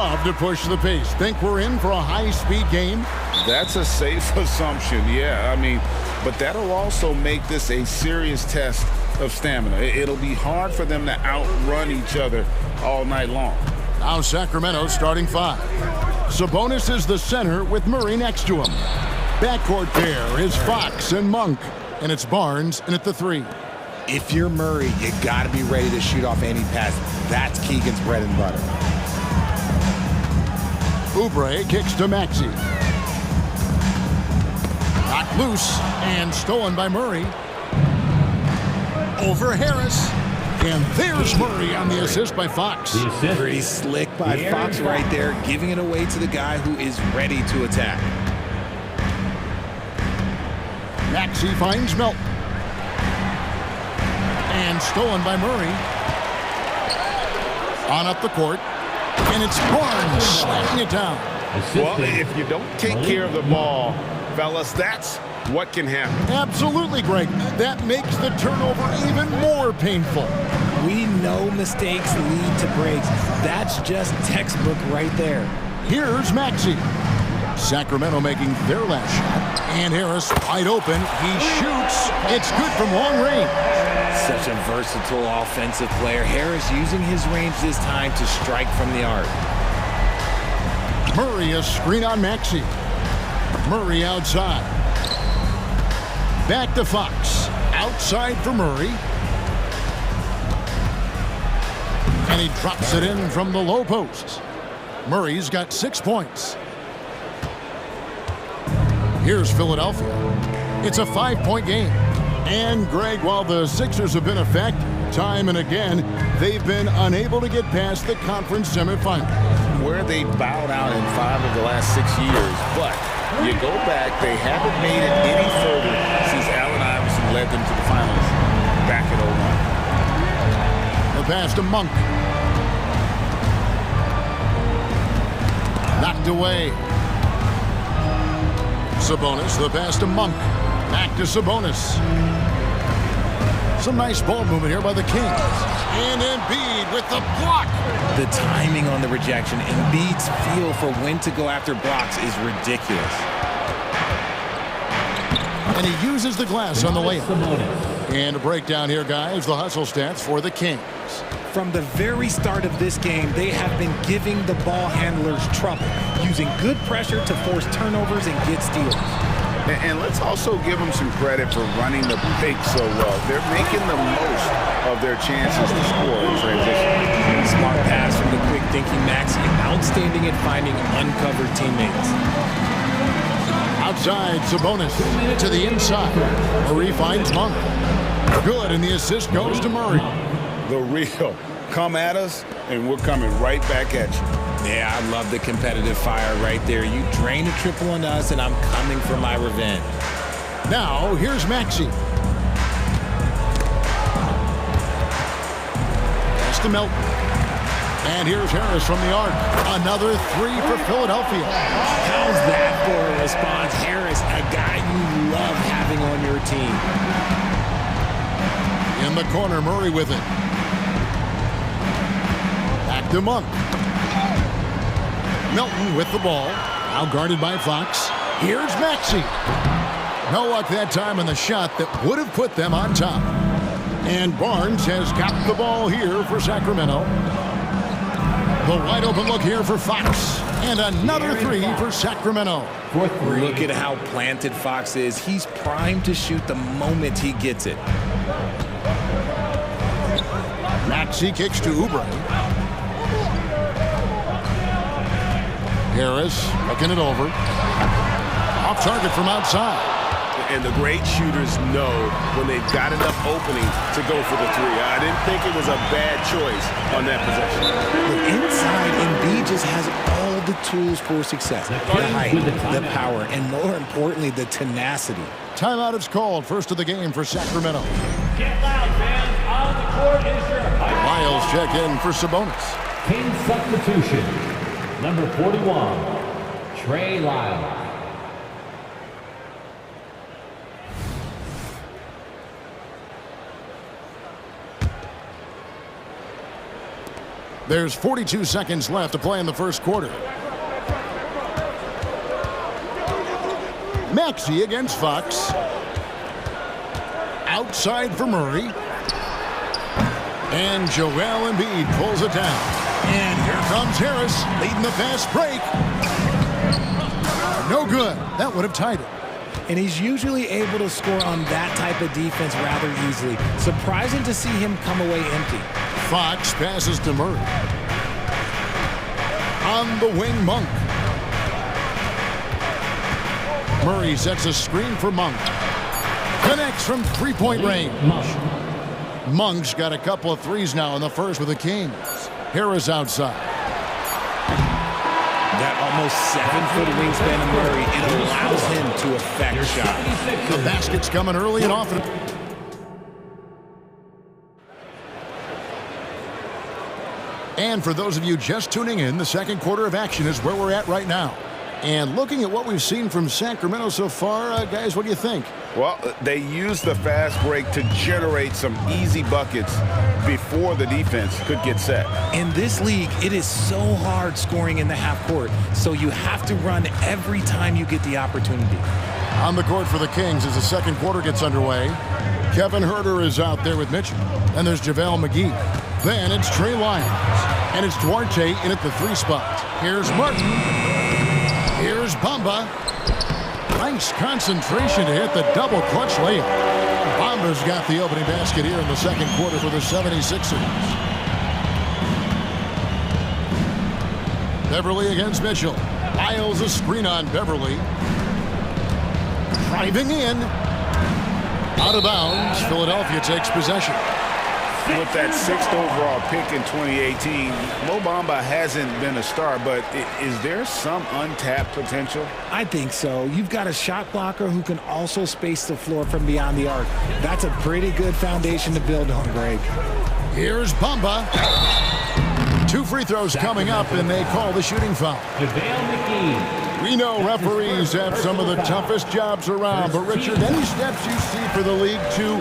love to push the pace. Think we're in for a high-speed game? That's a safe assumption, yeah. I mean, but that'll also make this a serious test of stamina. It'll be hard for them to outrun each other all night long. Now Sacramento starting five. Sabonis is the center with Murray next to him. Backcourt pair is Fox and Monk. And it's Barnes in at the three. If you're Murray, you got to be ready to shoot off any pass. That's Keegan's bread and butter. Oubre kicks to Maxey. Knocked loose and stolen by Murray. Over Harris. And there's Murray on the assist by Fox. Pretty slick by Fox right there, giving it away to the guy who is ready to attack. Maxey finds Melton. And stolen by Murray. On up the court. And it's Barnes slapping it down. Well, if you don't take care of the ball, fellas, that's what can happen. Absolutely, Greg. That makes the turnover even more painful. We know mistakes lead to breaks. That's just textbook right there. Here's Maxey. Sacramento making their last shot. And Harris wide open. He shoots. It's good from long range. Such a versatile offensive player. Harris using his range this time to strike from the arc. Murray a screen on Maxey. Murray outside. Back to Fox. Outside for Murray. And he drops it in from the low post. Murray's got 6 points. Here's Philadelphia. It's a 5-point game. And, Greg, while the Sixers have been effective time and again, they've been unable to get past the conference semifinal. Where they bowed out in 5 of the last 6 years. But you go back, they haven't made it any further since Allen Iverson led them to the finals back in 01. The pass to Monk. Knocked away. Sabonis, the pass to Monk. Back to Sabonis. Some nice ball movement here by the Kings. And Embiid with the block. The timing on the rejection, Embiid's feel for when to go after blocks is ridiculous. And he uses the glass on the layup. And a breakdown here, guys, the hustle stats for the Kings. From the very start of this game, they have been giving the ball handlers trouble, using good pressure to force turnovers and get steals. And let's also give them some credit for running the pick so well. They're making the most of their chances to score in transition. Smart pass from the quick-thinking Maxey, outstanding at finding uncovered teammates. Outside, Sabonis to the inside. Murray finds Monk. Good, and the assist goes to Murray. The real. Come at us, and we're coming right back at you. Yeah, I love the competitive fire right there. You drain a triple on us, and I'm coming for my revenge. Now, here's Maxey. Pass to Melton. And here's Harris from the arc. Another three for Philadelphia. How's that for a response? Harris, a guy you love having on your team. In the corner, Murray with it. Back to Monk. Melton with the ball. Now guarded by Fox. Here's Maxey. No luck that time on the shot that would have put them on top. And Barnes has got the ball here for Sacramento. The wide open look here for Fox. And another three for Sacramento. Look at how planted Fox is. He's primed to shoot the moment he gets it. Maxey kicks to Oubre. Harris looking it over. Off target from outside. And the great shooters know when they've got enough opening to go for the three. I didn't think it was a bad choice on that possession. Look, inside, Embiid just has all the tools for success. The height, the power, and more importantly, the tenacity. Timeout is called. First of the game for Sacramento. Get loud, fans. On the court is your Lyles check in for Sabonis. team substitution. Number 41, Trey Lyles. There's 42 seconds left to play in the first quarter. Maxey against Fox. Outside for Murray. And Joel Embiid pulls it down. And here comes Harris leading the fast break. No good. That would have tied it. And he's usually able to score on that type of defense rather easily. Surprising to see him come away empty. Fox passes to Murray. On the wing, Monk. Murray sets a screen for Monk. Connects from three-point range. Monk's got a couple of threes now in the first with the Kings. Harris outside. That almost 7-foot wingspan of Murray, it allows him to affect shots. The basket's coming early and often. And for those of you just tuning in, the second quarter of action is where we're at right now. And looking at what we've seen from Sacramento so far, guys, what do you think? Well, they used the fast break to generate some easy buckets before the defense could get set. In this league, it is so hard scoring in the half court, so you have to run every time you get the opportunity. On the court for the Kings as the second quarter gets underway. Kevin Huerter is out there with Mitchell. And there's JaVale McGee. Then it's Trey Lyons. And it's Duarte in at the three spot. Here's Martin. Here's Bamba. Nice concentration to hit the double clutch layup. Bamba's got the opening basket here in the second quarter for the 76ers. Beverly against Mitchell. Miles a screen on Beverly. Driving in. Out of bounds. Philadelphia takes possession. With that 6th overall pick in 2018, Mo Bamba hasn't been a star, but is there some untapped potential? I think so. You've got a shot blocker who can also space the floor from beyond the arc. That's a pretty good foundation to build on, Greg. Here's Bamba. 2 free throws coming up, and they call the shooting foul. We know referees have some of the toughest jobs around, but Richard, any steps you see for the league to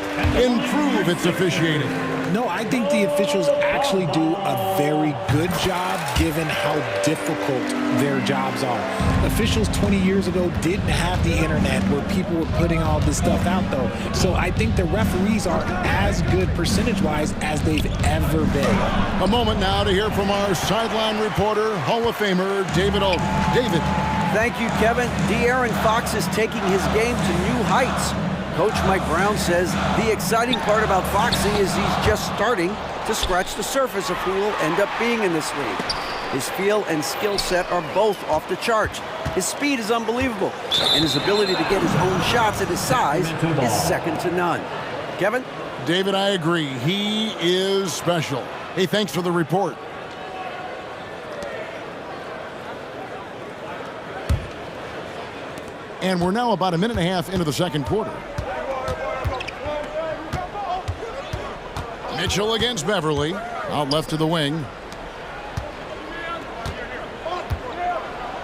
improve its officiating? No, I think the officials actually do a very good job given how difficult their jobs are. Officials 20 years ago didn't have the internet where people were putting all this stuff out, though. So I think the referees are as good percentage-wise as they've ever been. A moment now to hear from our sideline reporter, Hall of Famer David Olden. David. Thank you, Kevin. De'Aaron Fox is taking his game to new heights. Coach Mike Brown says the exciting part about Foxy is he's just starting to scratch the surface of who will end up being in this league. His feel and skill set are both off the charts. His speed is unbelievable, and his ability to get his own shots at his size is second to none. Kevin? David, I agree. He is special. Hey, thanks for the report. And we're now about a minute and a half into the second quarter. Mitchell against Beverly. Out left to the wing.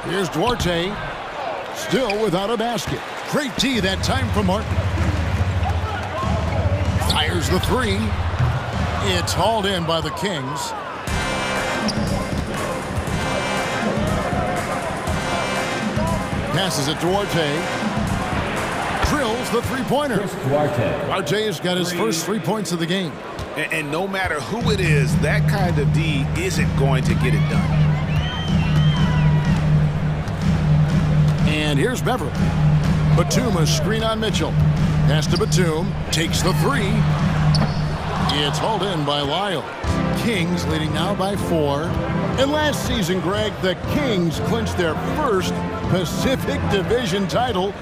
Here's Duarte. Still without a basket. Great tee that time from Martin. Fires the three. It's hauled in by the Kings. Passes it to Duarte. Drills the three-pointer. Duarte's got his first 3 points of the game. And no matter who it is, that kind of D isn't going to get it done. And here's Beverly. Batum a screen on Mitchell. Pass to Batum. Takes the three. It's hauled in by Lyle. Kings leading now by 4. And last season, Greg, the Kings clinched their first Pacific Division title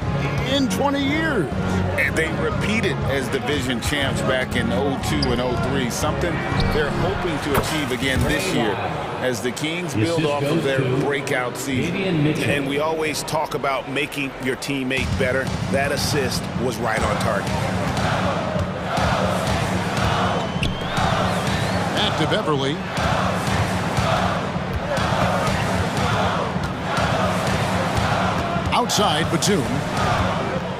in 20 years. And they repeated as division champs back in 02 and 03, something they're hoping to achieve again this year as the Kings build off of their breakout season. And we always talk about making your teammate better. That assist was right on target. Back to Beverly. Outside, Batum.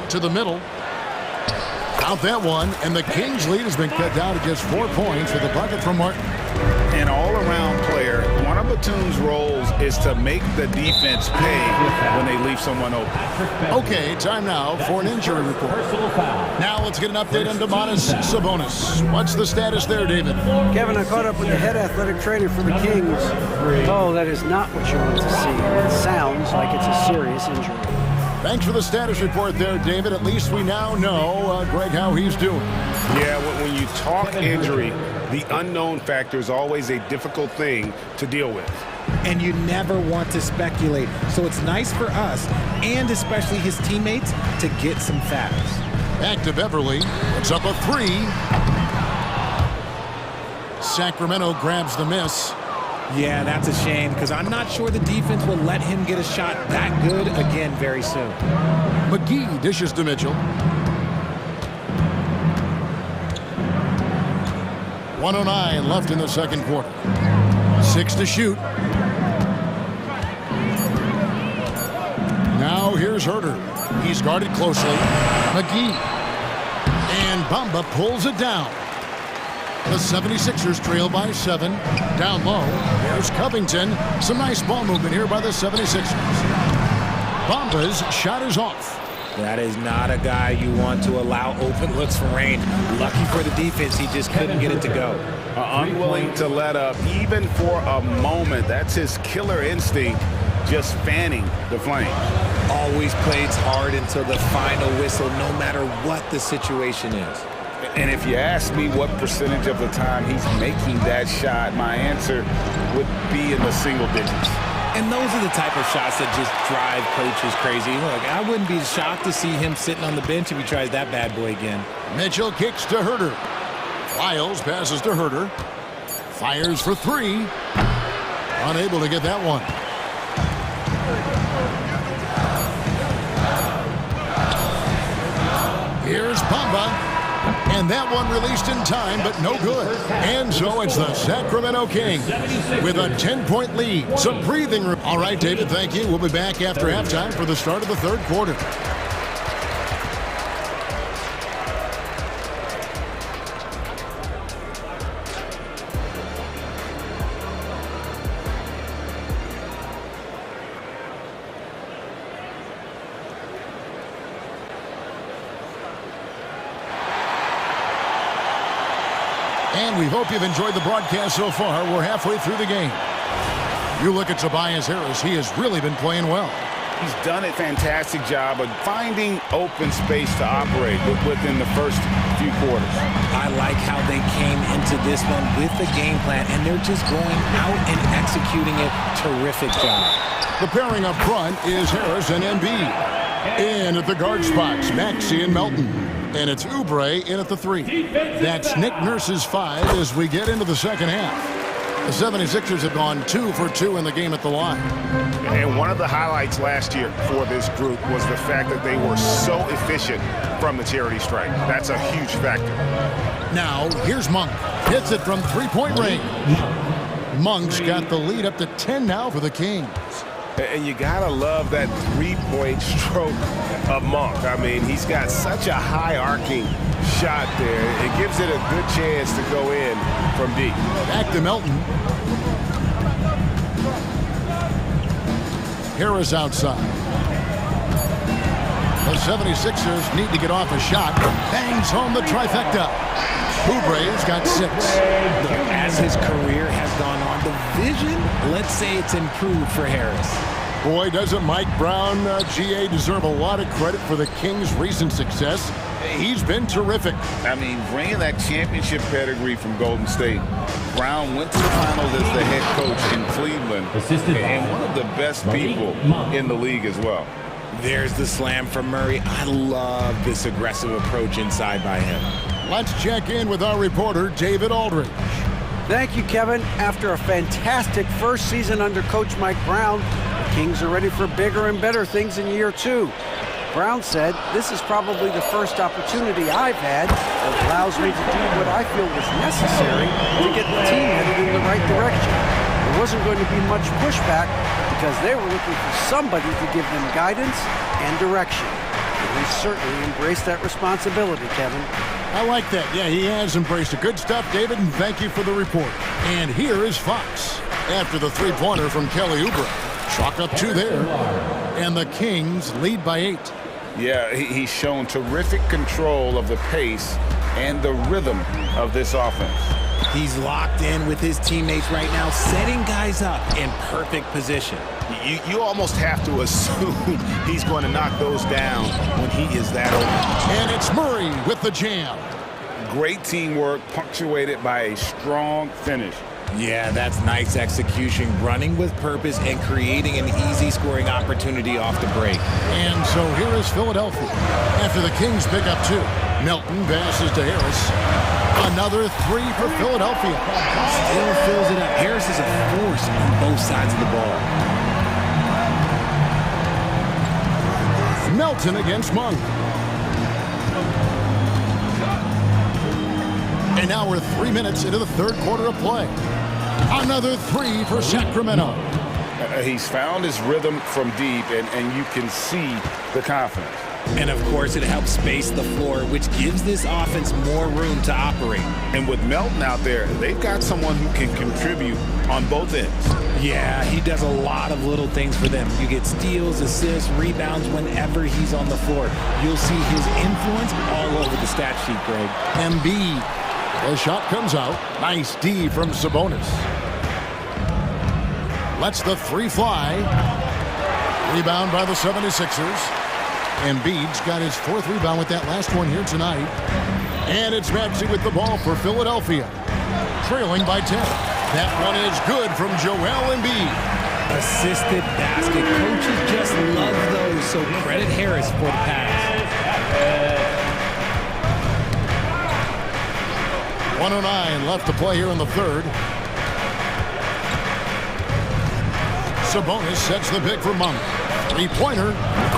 To the middle. Out that one, and the Kings' lead has been cut down to just 4 points with a bucket from Martin. An all-around player platoon's roles is to make the defense pay when they leave someone open. Okay, time now for an injury report. Now let's get an update on Domantas Sabonis. What's the status there, David? Kevin, I caught up with the head athletic trainer for the Kings. Oh, that is not what you want to see. It sounds like it's a serious injury. Thanks for the status report there, David. At least we now know, Greg, how he's doing. Yeah, when you talk injury, the unknown factor is always a difficult thing to deal with. And you never want to speculate. So it's nice for us, and especially his teammates, to get some facts. Back to Beverly. It's up a three. Sacramento grabs the miss. Yeah, that's a shame, because I'm not sure the defense will let him get a shot that good again very soon. McGee dishes to Mitchell. 1:09 left in the second quarter. 6 to shoot. Now here's Herter. He's guarded closely. McGee. And Bamba pulls it down. The 76ers trail by 7. Down low. There's Covington. Some nice ball movement here by the 76ers. Bamba's shot is off. That is not a guy you want to allow open looks from range. Lucky for the defense, he just couldn't get it to go. Unwilling to let up, even for a moment. That's his killer instinct, just fanning the flame. Always plays hard until the final whistle, no matter what the situation is. And if you ask me what percentage of the time he's making that shot, my answer would be in the single digits. And those are the type of shots that just drive coaches crazy. Look, I wouldn't be shocked to see him sitting on the bench if he tries that bad boy again. Mitchell kicks to Herter. Lyles passes to Herter. Fires for 3. Unable to get that one. Here's Bamba. And that one released in time, but no good. And so it's the Sacramento Kings with a 10-point lead. Some breathing room. All right, David, thank you. We'll be back after halftime for the start of the third quarter. And we hope you've enjoyed the broadcast so far. We're halfway through the game. You look at Tobias Harris. He has really been playing well. He's done a fantastic job of finding open space to operate within the first few quarters. I like how they came into this one with the game plan, and they're just going out and executing it. Terrific job. The pairing up front is Harris and Embiid. In at the guard spots, Maxey and Melton. And it's Oubre in at the 3. That's Nick Nurse's 5 as we get into the second half. The 76ers have gone 2 for 2 in the game at the line. And one of the highlights last year for this group was the fact that they were so efficient from the charity stripe. That's a huge factor. Now, here's Monk. Hits it from three-point range. Monk's got the lead up to 10 now for the Kings. And you gotta love that three-point stroke of Monk. I mean, he's got such a high arcing shot there. It gives it a good chance to go in from deep. Back to Melton. Harris outside. The 76ers need to get off a shot. Bangs home the trifecta. Oubre's got 6. As his career has gone on, the vision, let's say it's improved for Harris. Boy, doesn't Mike Brown, GA, deserve a lot of credit for the Kings' recent success. He's been terrific. I mean, bringing that championship pedigree from Golden State, Brown went to the finals as the head coach in Cleveland, and one of the best people in the league as well. There's the slam from Murray. I love this aggressive approach inside by him. Let's check in with our reporter, David Aldridge. Thank you, Kevin. After a fantastic first season under Coach Mike Brown, the Kings are ready for bigger and better things in year 2. Brown said, "This is probably the first opportunity I've had that allows me to do what I feel was necessary to get the team headed in the right direction. There wasn't going to be much pushback because they were looking for somebody to give them guidance and direction." And he certainly embraced that responsibility, Kevin. I like that. Yeah, he has embraced it. Good stuff, David, and thank you for the report. And here is Fox. after the three-pointer from Kelly Oubre. Chalk up 2 there. And the Kings lead by 8. Yeah, he's shown terrific control of the pace and the rhythm of this offense. He's locked in with his teammates right now, setting guys up in perfect position. You almost have to assume he's going to knock those down when he is that open. And it's Murray with the jam. Great teamwork punctuated by a strong finish. Yeah, that's nice execution, running with purpose and creating an easy scoring opportunity off the break. And so here is Philadelphia. After the Kings pick up 2, Melton passes to Harris. Another 3 for Philadelphia. Still fills it up. Harris is a force on both sides of the ball. Melton against Monk. And now we're 3 minutes into the third quarter of play. Another 3 for Sacramento. He's found his rhythm from deep, and you can see the confidence. And of course, it helps space the floor, which gives this offense more room to operate. And with Melton out there, they've got someone who can contribute on both ends. Yeah, he does a lot of little things for them. You get steals, assists, rebounds whenever he's on the floor. You'll see his influence all over the stat sheet, Greg. Embiid. The shot comes out. Nice D from Sabonis. Lets the 3 fly. Rebound by the 76ers. Embiid's got his 4th rebound with that last one here tonight. And it's Maxey with the ball for Philadelphia. Trailing by 10. That one is good from Joel Embiid. Assisted basket. Coaches just love those, so credit Harris for the pass. 1:09 left to play here in the third. Sabonis sets the pick for Monk. 3-pointer.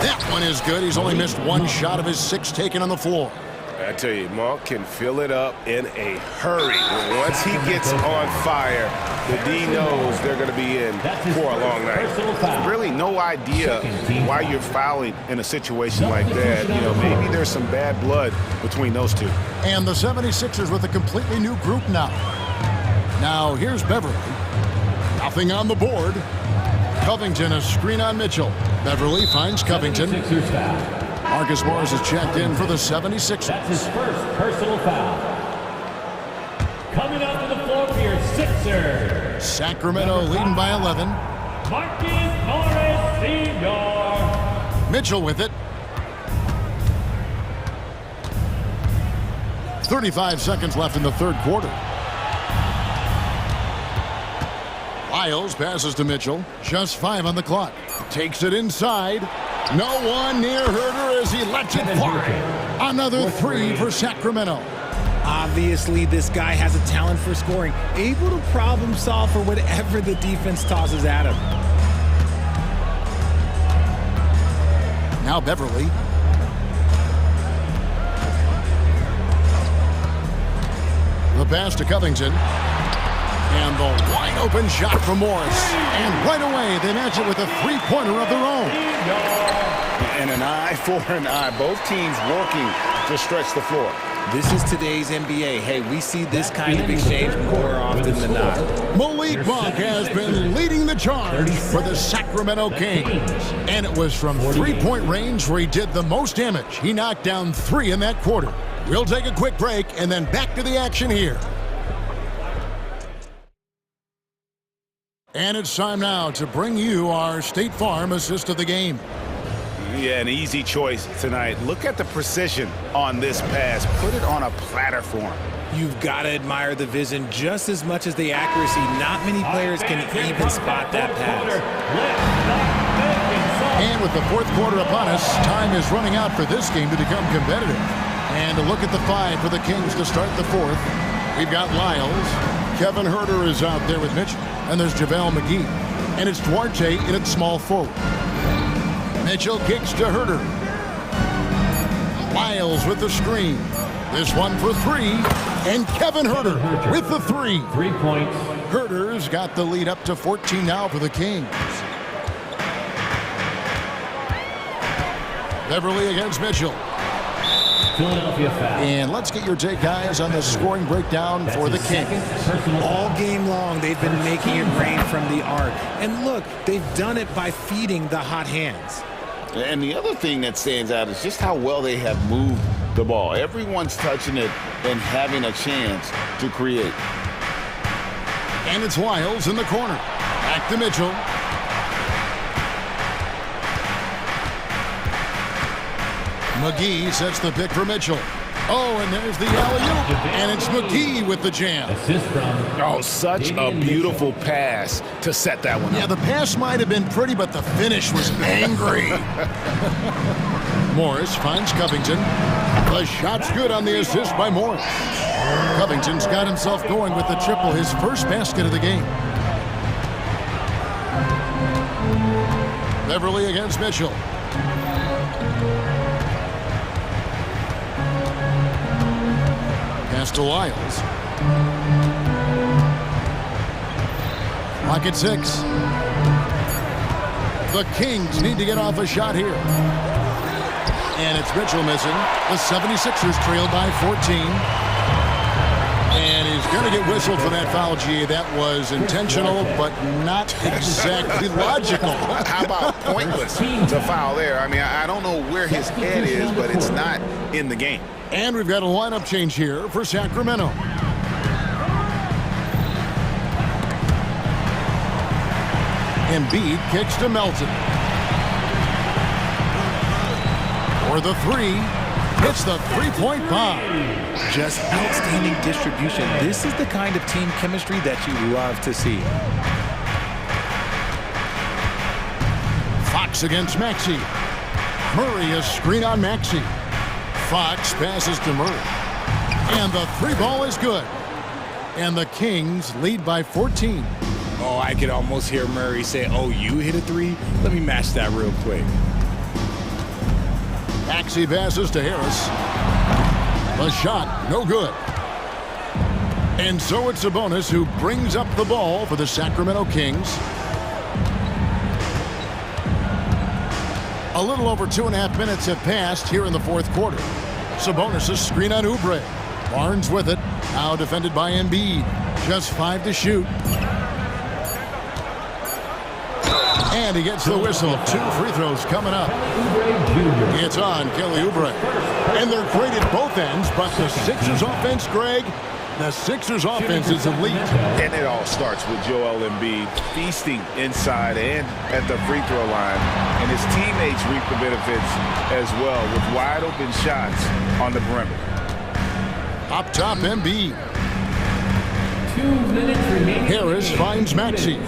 That one is good. He's only missed 1 shot of his 6 taken on the floor. I tell you, Monk can fill it up in a hurry. Once he gets on fire, the D knows they're going to be in for a long night. Really no idea why you're fouling in a situation like that. You know, maybe there's some bad blood between those two. And the 76ers with a completely new group now. Now here's Beverly. Nothing on the board. Covington, a screen on Mitchell. Beverly finds Covington. Marcus Morris is checked in for the 76ers. That's his first personal foul. Coming up to the floor for your Sixers. Sacramento leading by 11. Marcus Morris Sr. Mitchell with it. 35 seconds left in the third quarter. Lyles passes to Mitchell. Just 5 on the clock. Takes it inside. No one near Herter as he lets it fly. Another 3 for Sacramento. Obviously, this guy has a talent for scoring, able to problem solve for whatever the defense tosses at him. Now Beverly. The pass to Covington. And the wide-open shot from Morris. And right away, they match it with a 3-pointer of their own. And an eye for an eye. Both teams working to stretch the floor. This is today's NBA. Hey, we see this kind of exchange more often than not. Malik Monk has been leading the charge for the Sacramento Kings. And it was from 3-point range where he did the most damage. He knocked down 3 in that quarter. We'll take a quick break and then back to the action here. And it's time now to bring you our State Farm assist of the game. Yeah, an easy choice tonight. Look at the precision on this pass. Put it on a platter for him. You've got to admire the vision just as much as the accuracy. Not many players can even spot that pass. And with the fourth quarter upon us, time is running out for this game to become competitive. And a look at the 5 for the Kings to start the fourth. We've got Lyles. Kevin Herter is out there with Mitchell. And there's JaVale McGee. And it's Duarte in at small forward. Mitchell kicks to Herter. Lyles with the screen. This one for 3. And Kevin Herter with the 3. 3 points. Herter's got the lead up to 14 now for the Kings. Beverly against Mitchell. Philadelphia foul. And let's get your take, guys, on the scoring breakdown for the Kings. All game long, they've been making it rain from the arc. And look, they've done it by feeding the hot hands. And the other thing that stands out is just how well they have moved the ball. Everyone's touching it and having a chance to create. And it's Wiles in the corner. Back to Mitchell. McGee sets the pick for Mitchell. Oh, and there's the alley-oop. And it's McGee with the jam. Assist from. Oh, such a beautiful pass to set that one up. Yeah, the pass might have been pretty, but the finish was angry. Morris finds Covington. The shot's good on the assist by Morris. Covington's got himself going with the triple, his first basket of the game. Beverly against Mitchell. Pass to Wiles. Clock at 6. The Kings need to get off a shot here. And it's Mitchell missing. The 76ers trailed by 14. And he's going to get whistled for that foul, G. That was intentional, but not exactly logical. How about pointless to foul there? I mean, I don't know where his head is, but it's not in the game. And we've got a lineup change here for Sacramento. Embiid kicks to Melton. For the three. Hits the three-point bomb. Just outstanding distribution. This is the kind of team chemistry that you love to see. Fox against Maxey. Murray a screen on Maxey. Fox passes to Murray. And the three ball is good. And the Kings lead by 14. Oh, I could almost hear Murray say, oh, you hit a three? Let me match that real quick. Maxey passes to Harris. The shot, no good. And so it's Sabonis who brings up the ball for the Sacramento Kings. A little over 2.5 minutes have passed here in the fourth quarter. Sabonis' screen on Oubre. Barnes with it. Now defended by Embiid. Just 5 to shoot. And he gets the whistle. 2 free throws coming up. It's on Kelly Oubre. And they're great at both ends, but the Sixers offense, Greg, the Sixers offense is elite. And it all starts with Joel Embiid feasting inside and at the free throw line. And his teammates reap the benefits as well with wide open shots on the perimeter. Up top, Embiid. 2 minutes remaining. Harris finds Maxey.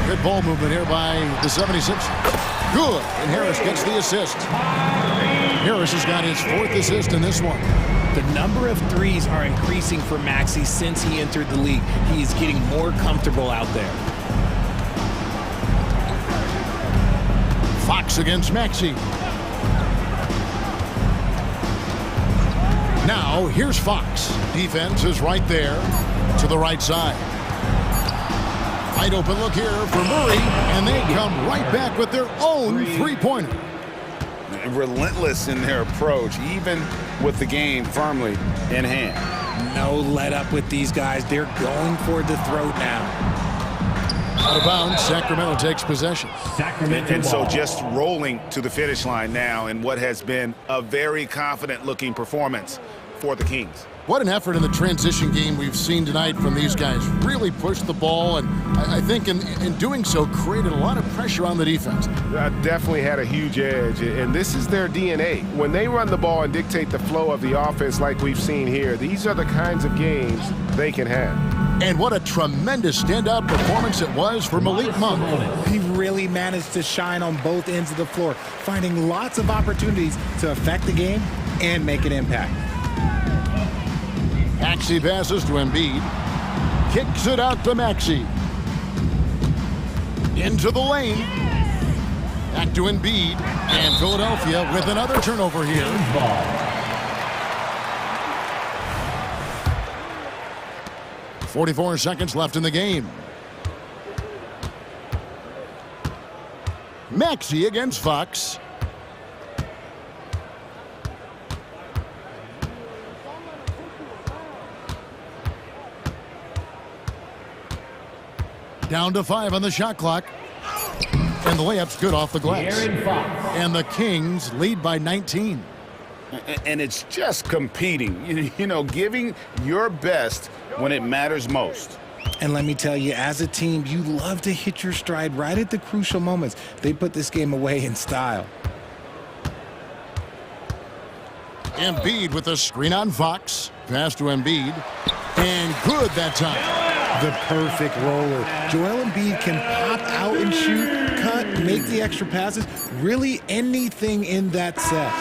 Good ball movement here by the 76ers. Good, and Harris gets the assist. Harris has got his 4th assist in this one. The number of threes are increasing for Maxey since he entered the league. He is getting more comfortable out there. Fox against Maxey. Now, here's Fox. Defense is right there to the right side. Wide open look here for Murray, and they come right back with their own three-pointer. Relentless in their approach, even with the game firmly in hand. No let up with these guys. They're going for the throat now. Out of bounds, Sacramento takes possession. And so just rolling to the finish line now in what has been a very confident-looking performance for the Kings. What an effort in the transition game we've seen tonight from these guys. Really pushed the ball, and I think in doing so created a lot of pressure on the defense. Definitely had a huge edge, and this is their DNA. When they run the ball and dictate the flow of the offense like we've seen here, these are the kinds of games they can have. And what a tremendous standout performance it was for Malik Monk. He really managed to shine on both ends of the floor, finding lots of opportunities to affect the game and make an impact. Maxey passes to Embiid. Kicks it out to Maxey. Into the lane. Back to Embiid. And Philadelphia with another turnover here. 44 seconds left in the game. Maxey against Fox. Down to 5 on the shot clock. And the layup's good off the glass. And the Kings lead by 19. And it's just competing, you know, giving your best when it matters most. And let me tell you, as a team, you love to hit your stride right at the crucial moments. They put this game away in style. Embiid with a screen on Fox. Pass to Embiid. And good that time. The perfect roller. Joel Embiid can pop out and shoot, cut, make the extra passes, really anything in that set.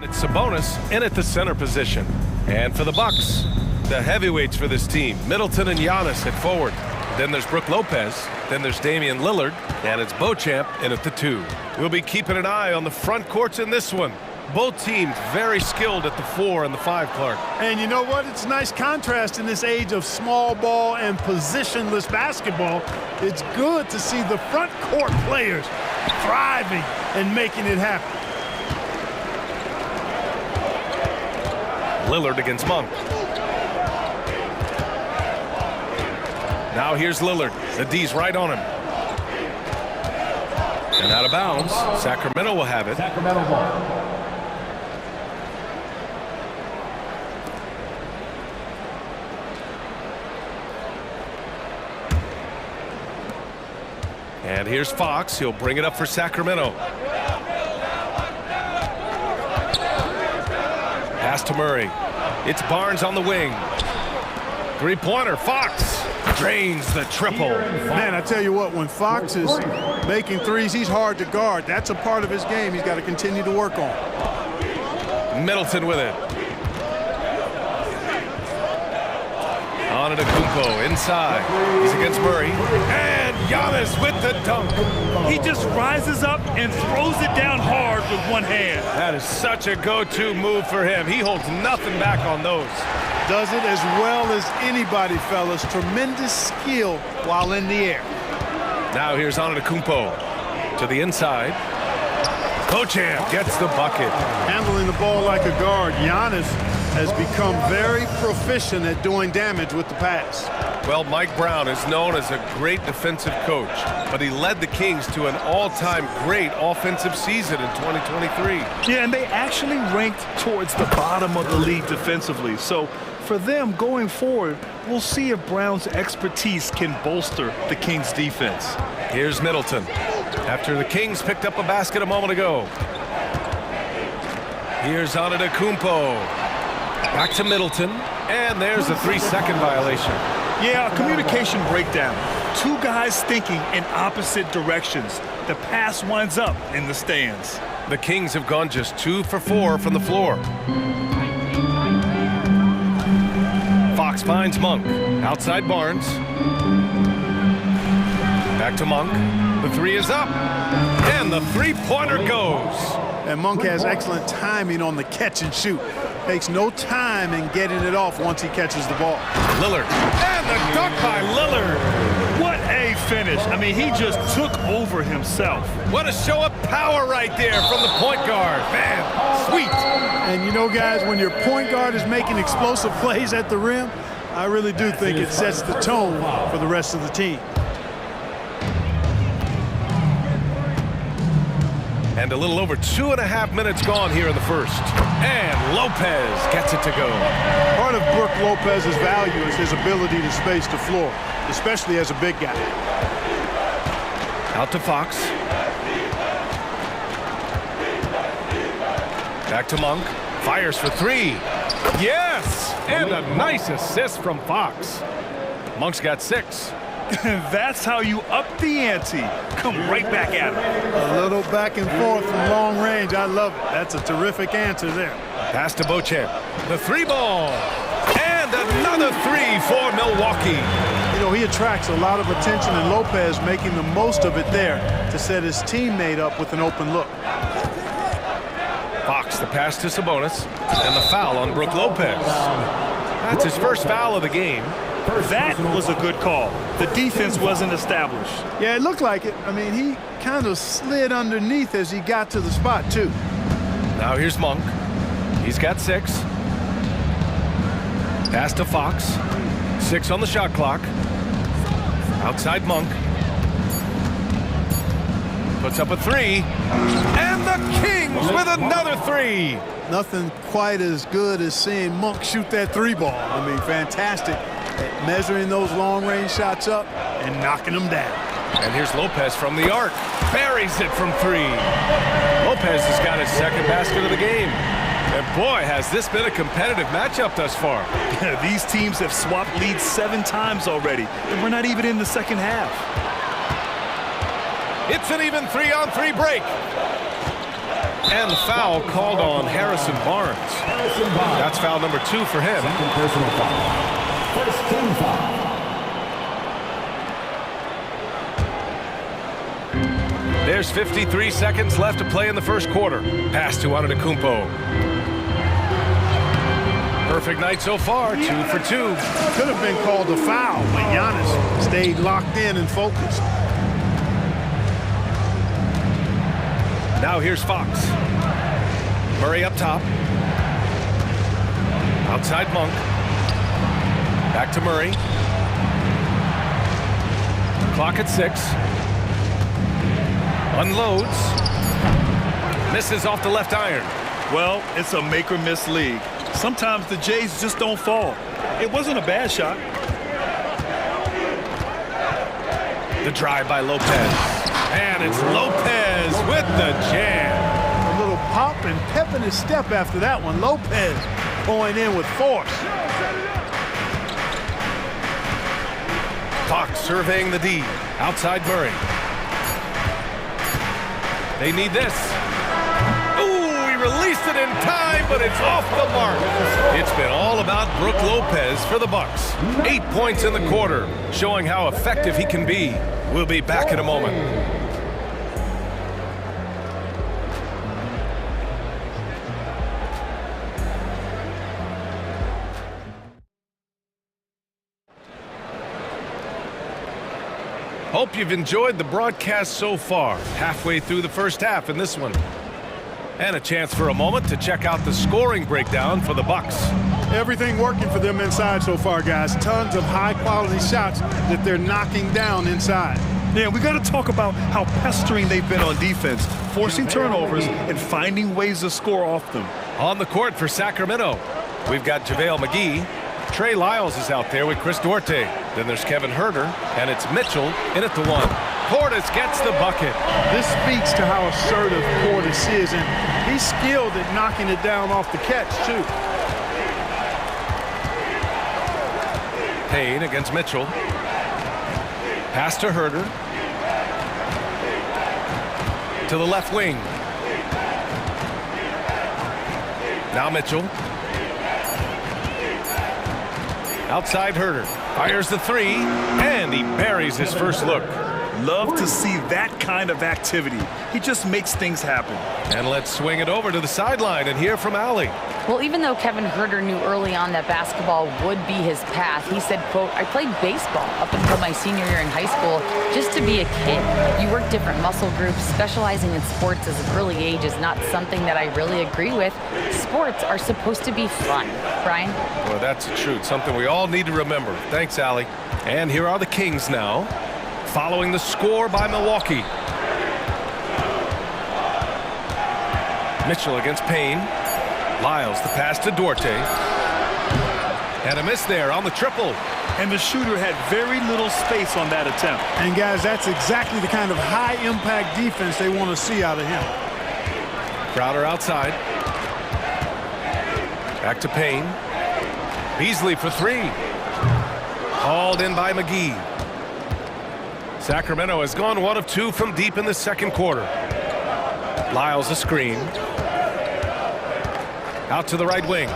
It's Sabonis in at the center position. And for the Bucks, the heavyweights for this team, Middleton and Giannis at forward. Then there's Brook Lopez. Then there's Damian Lillard. And it's Beauchamp in at the 2. We'll be keeping an eye on the front courts in this one. Both teams very skilled at the 4 and the 5, Clark. And you know what? It's a nice contrast in this age of small ball and positionless basketball. It's good to see the front court players thriving and making it happen. Lillard against Monk. Now here's Lillard. The D's right on him. And out of bounds. Sacramento will have it. Sacramento ball. And here's Fox. He'll bring it up for Sacramento. Pass to Murray. It's Barnes on the wing. Three-pointer. Fox drains the triple. Man, I tell you what, when Fox is making threes, he's hard to guard. That's a part of his game he's got to continue to work on. Middleton with it. On to Kumpo inside. He's against Murray. And Giannis with the dunk. He just rises up and throws it down hard with one hand. That is such a go-to move for him. He holds nothing back on those. Does it as well as anybody, fellas. Tremendous skill while in the air. Now here's Antetokounmpo to the inside. Beauchamp gets the bucket. Handling the ball like a guard, Giannis has become very proficient at doing damage with the pass. Well, Mike Brown is known as a great defensive coach, but he led the Kings to an all-time great offensive season in 2023. Yeah, and they actually ranked towards the bottom of the league defensively. So for them going forward, we'll see if Brown's expertise can bolster the Kings' defense. Here's Middleton after the Kings picked up a basket a moment ago. Here's Antetokounmpo. Back to Middleton, and there's a 3-second violation. Yeah, a communication breakdown. Two guys thinking in opposite directions. The pass winds up in the stands. The Kings have gone just 2 for 4 from the floor. Fox finds Monk. Outside Barnes. Back to Monk. The 3 is up. And the 3-pointer goes. And Monk has excellent timing on the catch and shoot. Takes no time in getting it off once he catches the ball. Lillard. And the dunk by Lillard. What a finish. I mean, he just took over himself. What a show of power right there from the point guard. Man, sweet. And you know, guys, when your point guard is making explosive plays at the rim, I really do think it sets the tone for the rest of the team. And a little over 2.5 minutes gone here in the first. And Lopez gets it to go. Part of Brook Lopez's value is his ability to space the floor, especially as a big guy. Out to Fox. Back to Monk. Fires for 3. Yes! And a nice assist from Fox. Monk's got 6. That's how you up the ante. Come right back at him. A little back and forth from long range. I love it. That's a terrific answer there. Pass to Beauchamp. The 3-ball. And another 3 for Milwaukee. You know, he attracts a lot of attention, and Lopez making the most of it there to set his teammate up with an open look. Fox, the pass to Sabonis. And the foul on Brook Lopez. That's his first foul of the game. That was a good call. The defense wasn't established. Yeah, it looked like it. I mean, he kind of slid underneath as he got to the spot, too. Now here's Monk. He's got 6. Pass to Fox. 6 on the shot clock. Outside Monk. Puts up a 3. And the Kings with another 3. Nothing quite as good as seeing Monk shoot that 3-ball. I mean, fantastic at measuring those long-range shots up and knocking them down. And here's Lopez from the arc. Buries it from 3. Lopez has got his second basket of the game. And boy, has this been a competitive matchup thus far. These teams have swapped leads 7 times already, and we're not even in the second half. It's an even 3-on-3 break. And the foul called on Harrison Barnes. That's foul number 2 for him. Second personal foul. First team foul. There's 53 seconds left to play in the first quarter. Pass to Antetokounmpo. Perfect night so far, 2 for 2. Could have been called a foul, but Giannis stayed locked in and focused. Now here's Fox. Murray up top. Outside Monk. Back to Murray. Clock at 6. Unloads. Misses off the left iron. Well, it's a make-or-miss league. Sometimes the Jays just don't fall. It wasn't a bad shot. The drive by Lopez. And it's Lopez with the jam. A little pop and pep in his step after that one. Lopez going in with force. Fox surveying the D. Outside Murray. They need this. Ooh, he released it in time, but it's off the mark. It's been all about Brook Lopez for the Bucks. 8 points in the quarter, showing how effective he can be. We'll be back in a moment. Hope you've enjoyed the broadcast so far. Halfway through the first half in this one. And a chance for a moment to check out the scoring breakdown for the Bucks. Everything working for them inside so far, guys. Tons of high-quality shots that they're knocking down inside. Yeah, we got to talk about how pestering they've been on defense, forcing turnovers and finding ways to score off them. On the court for Sacramento, we've got JaVale McGee. Trey Lyles is out there with Chris Duarte. Then there's Kevin Huerter, and it's Mitchell in at the 1. Portis gets the bucket. This speaks to how assertive Portis is, and he's skilled at knocking it down off the catch, too. Payne against Mitchell. Pass to Huerter. To the left wing. Now Mitchell. Outside Huerter. Fires the 3, and he buries his first look. Love to see that kind of activity. He just makes things happen. And let's swing it over to the sideline and hear from Allie. Well, even though Kevin Huerter knew early on that basketball would be his path, he said, quote, I played baseball up until my senior year in high school just to be a kid. You work different muscle groups. Specializing in sports as an early age is not something that I really agree with. Sports are supposed to be fun. Brian? Well, that's the truth. Something we all need to remember. Thanks, Allie. And here are the Kings now, following the score by Milwaukee. Mitchell against Payne. Lyles, the pass to Duarte. And a miss there on the triple. And the shooter had very little space on that attempt. And, guys, that's exactly the kind of high-impact defense they want to see out of him. Crowder outside. Back to Payne. Beasley for 3. Hauled in by McGee. Sacramento has gone 1 of 2 from deep in the second quarter. Lyles a screen. Out to the right wing.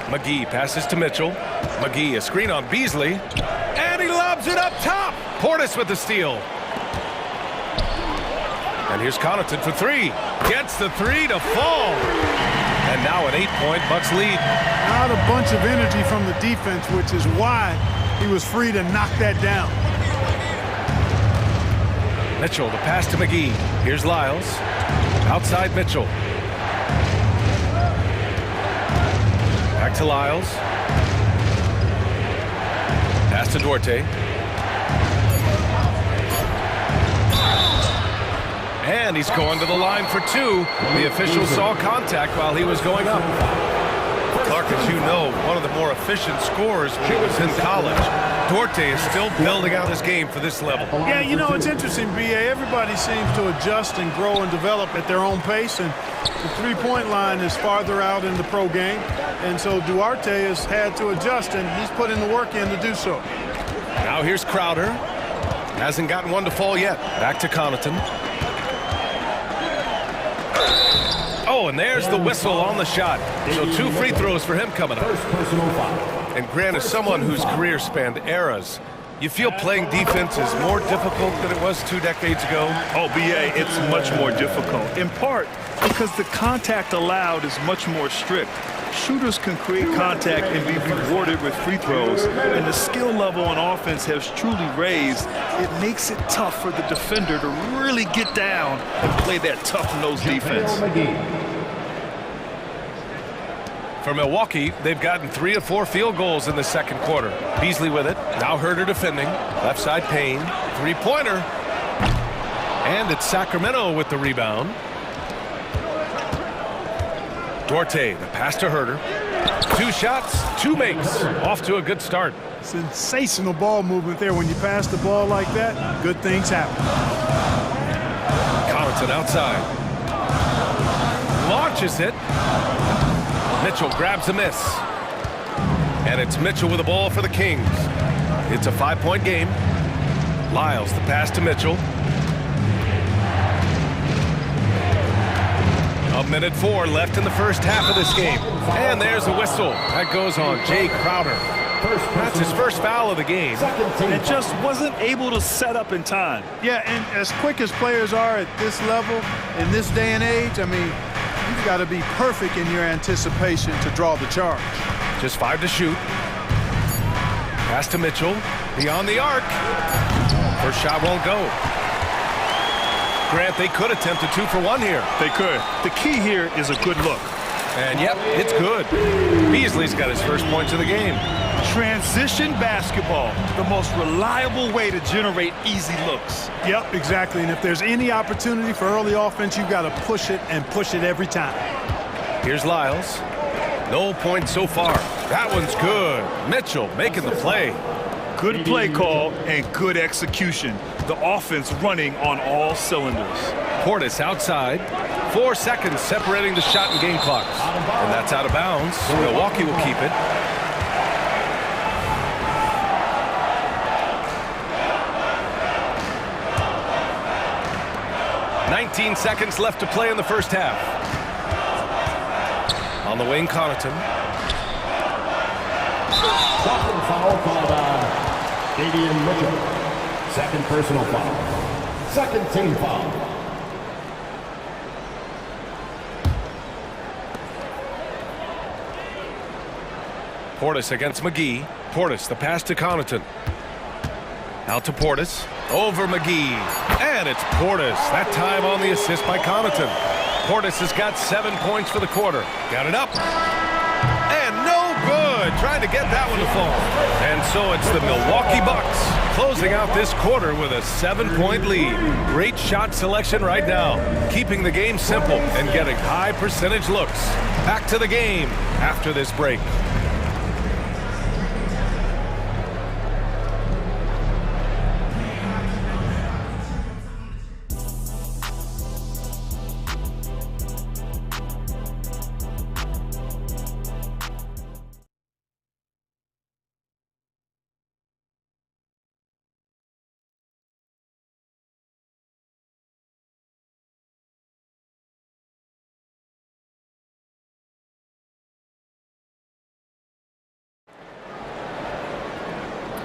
McGee passes to Mitchell. McGee a screen on Beasley. And he lobs it up top. Portis with the steal. And here's Connaughton for 3. Gets the 3 to fall. And now an 8-point Bucks lead. Not a bunch of energy from the defense, which is why he was free to knock that down. Mitchell, the pass to McGee. Here's Lyles. Outside Mitchell. Back to Lyles. Pass to Duarte. And he's going to the line for 2. The official saw contact while he was going up. Clark, as you know, one of the more efficient scorers when he was in college. Duarte is still building out his game for this level. Yeah, you know, it's interesting, B.A. Everybody seems to adjust and grow and develop at their own pace, and the three-point line is farther out in the pro game. And so Duarte has had to adjust, and he's put in the work in to do so. Now here's Crowder. Hasn't gotten one to fall yet. Back to Connaughton. Oh, and there's the whistle on the shot. So 2 free throws for him coming up. And Grant is someone whose career spanned eras. You feel playing defense is more difficult than it was 2 decades ago? Oh, BA, it's much more difficult, in part because the contact allowed is much more strict. Shooters can create contact and be rewarded with free throws, and the skill level on offense has truly raised. It makes it tough for the defender to really get down and play that tough-nosed defense. For Milwaukee, they've gotten 3 of 4 field goals in the second quarter. Beasley with it. Now Herter defending. Left side Payne. 3-pointer. And it's Sacramento with the rebound. Duarte, the pass to Herter. 2 shots, 2 makes. Off to a good start. Sensational ball movement there. When you pass the ball like that, good things happen. Connaughton outside. Launches it. Mitchell grabs a miss. And it's Mitchell with the ball for the Kings. It's a 5-point game. Lyles, the pass to Mitchell. 1:04 left in the first half of this game. And there's a whistle. That goes on Jay Crowder. That's his first foul of the game. And just wasn't able to set up in time. Yeah, and as quick as players are at this level, in this day and age, I mean, you've got to be perfect in your anticipation to draw the charge. Just 5 to shoot. Pass to Mitchell. Beyond the arc. First shot won't go. Grant, they could attempt a 2 for 1 here. They could. The key here is a good look. And yep, it's good. Beasley's got his first points of the game. Transition basketball, the most reliable way to generate easy looks. Yep, exactly. And if there's any opportunity for early offense, you've got to push it and push it every time. Here's Lyles. No points so far. That one's good. Mitchell making the play. Good play call and good execution. The offense running on all cylinders. Portis outside. 4 seconds separating the shot and game clocks. And that's out of bounds. Milwaukee will keep it. "19 seconds left to play in the first half." On the wing, Connaughton. Second foul called on Damian Mitchell. Second personal foul. Second team foul. Portis against McGee. Portis, the pass to Connaughton. Out to Portis. Over McGee. And it's Portis. That time on the assist by Connaughton. Portis has got 7 points for the quarter. Got it up. And no good. Trying to get that one to fall. And so it's the Milwaukee Bucks closing out this quarter with a 7-point lead. Great shot selection right now. Keeping the game simple and getting high percentage looks. Back to the game after this break.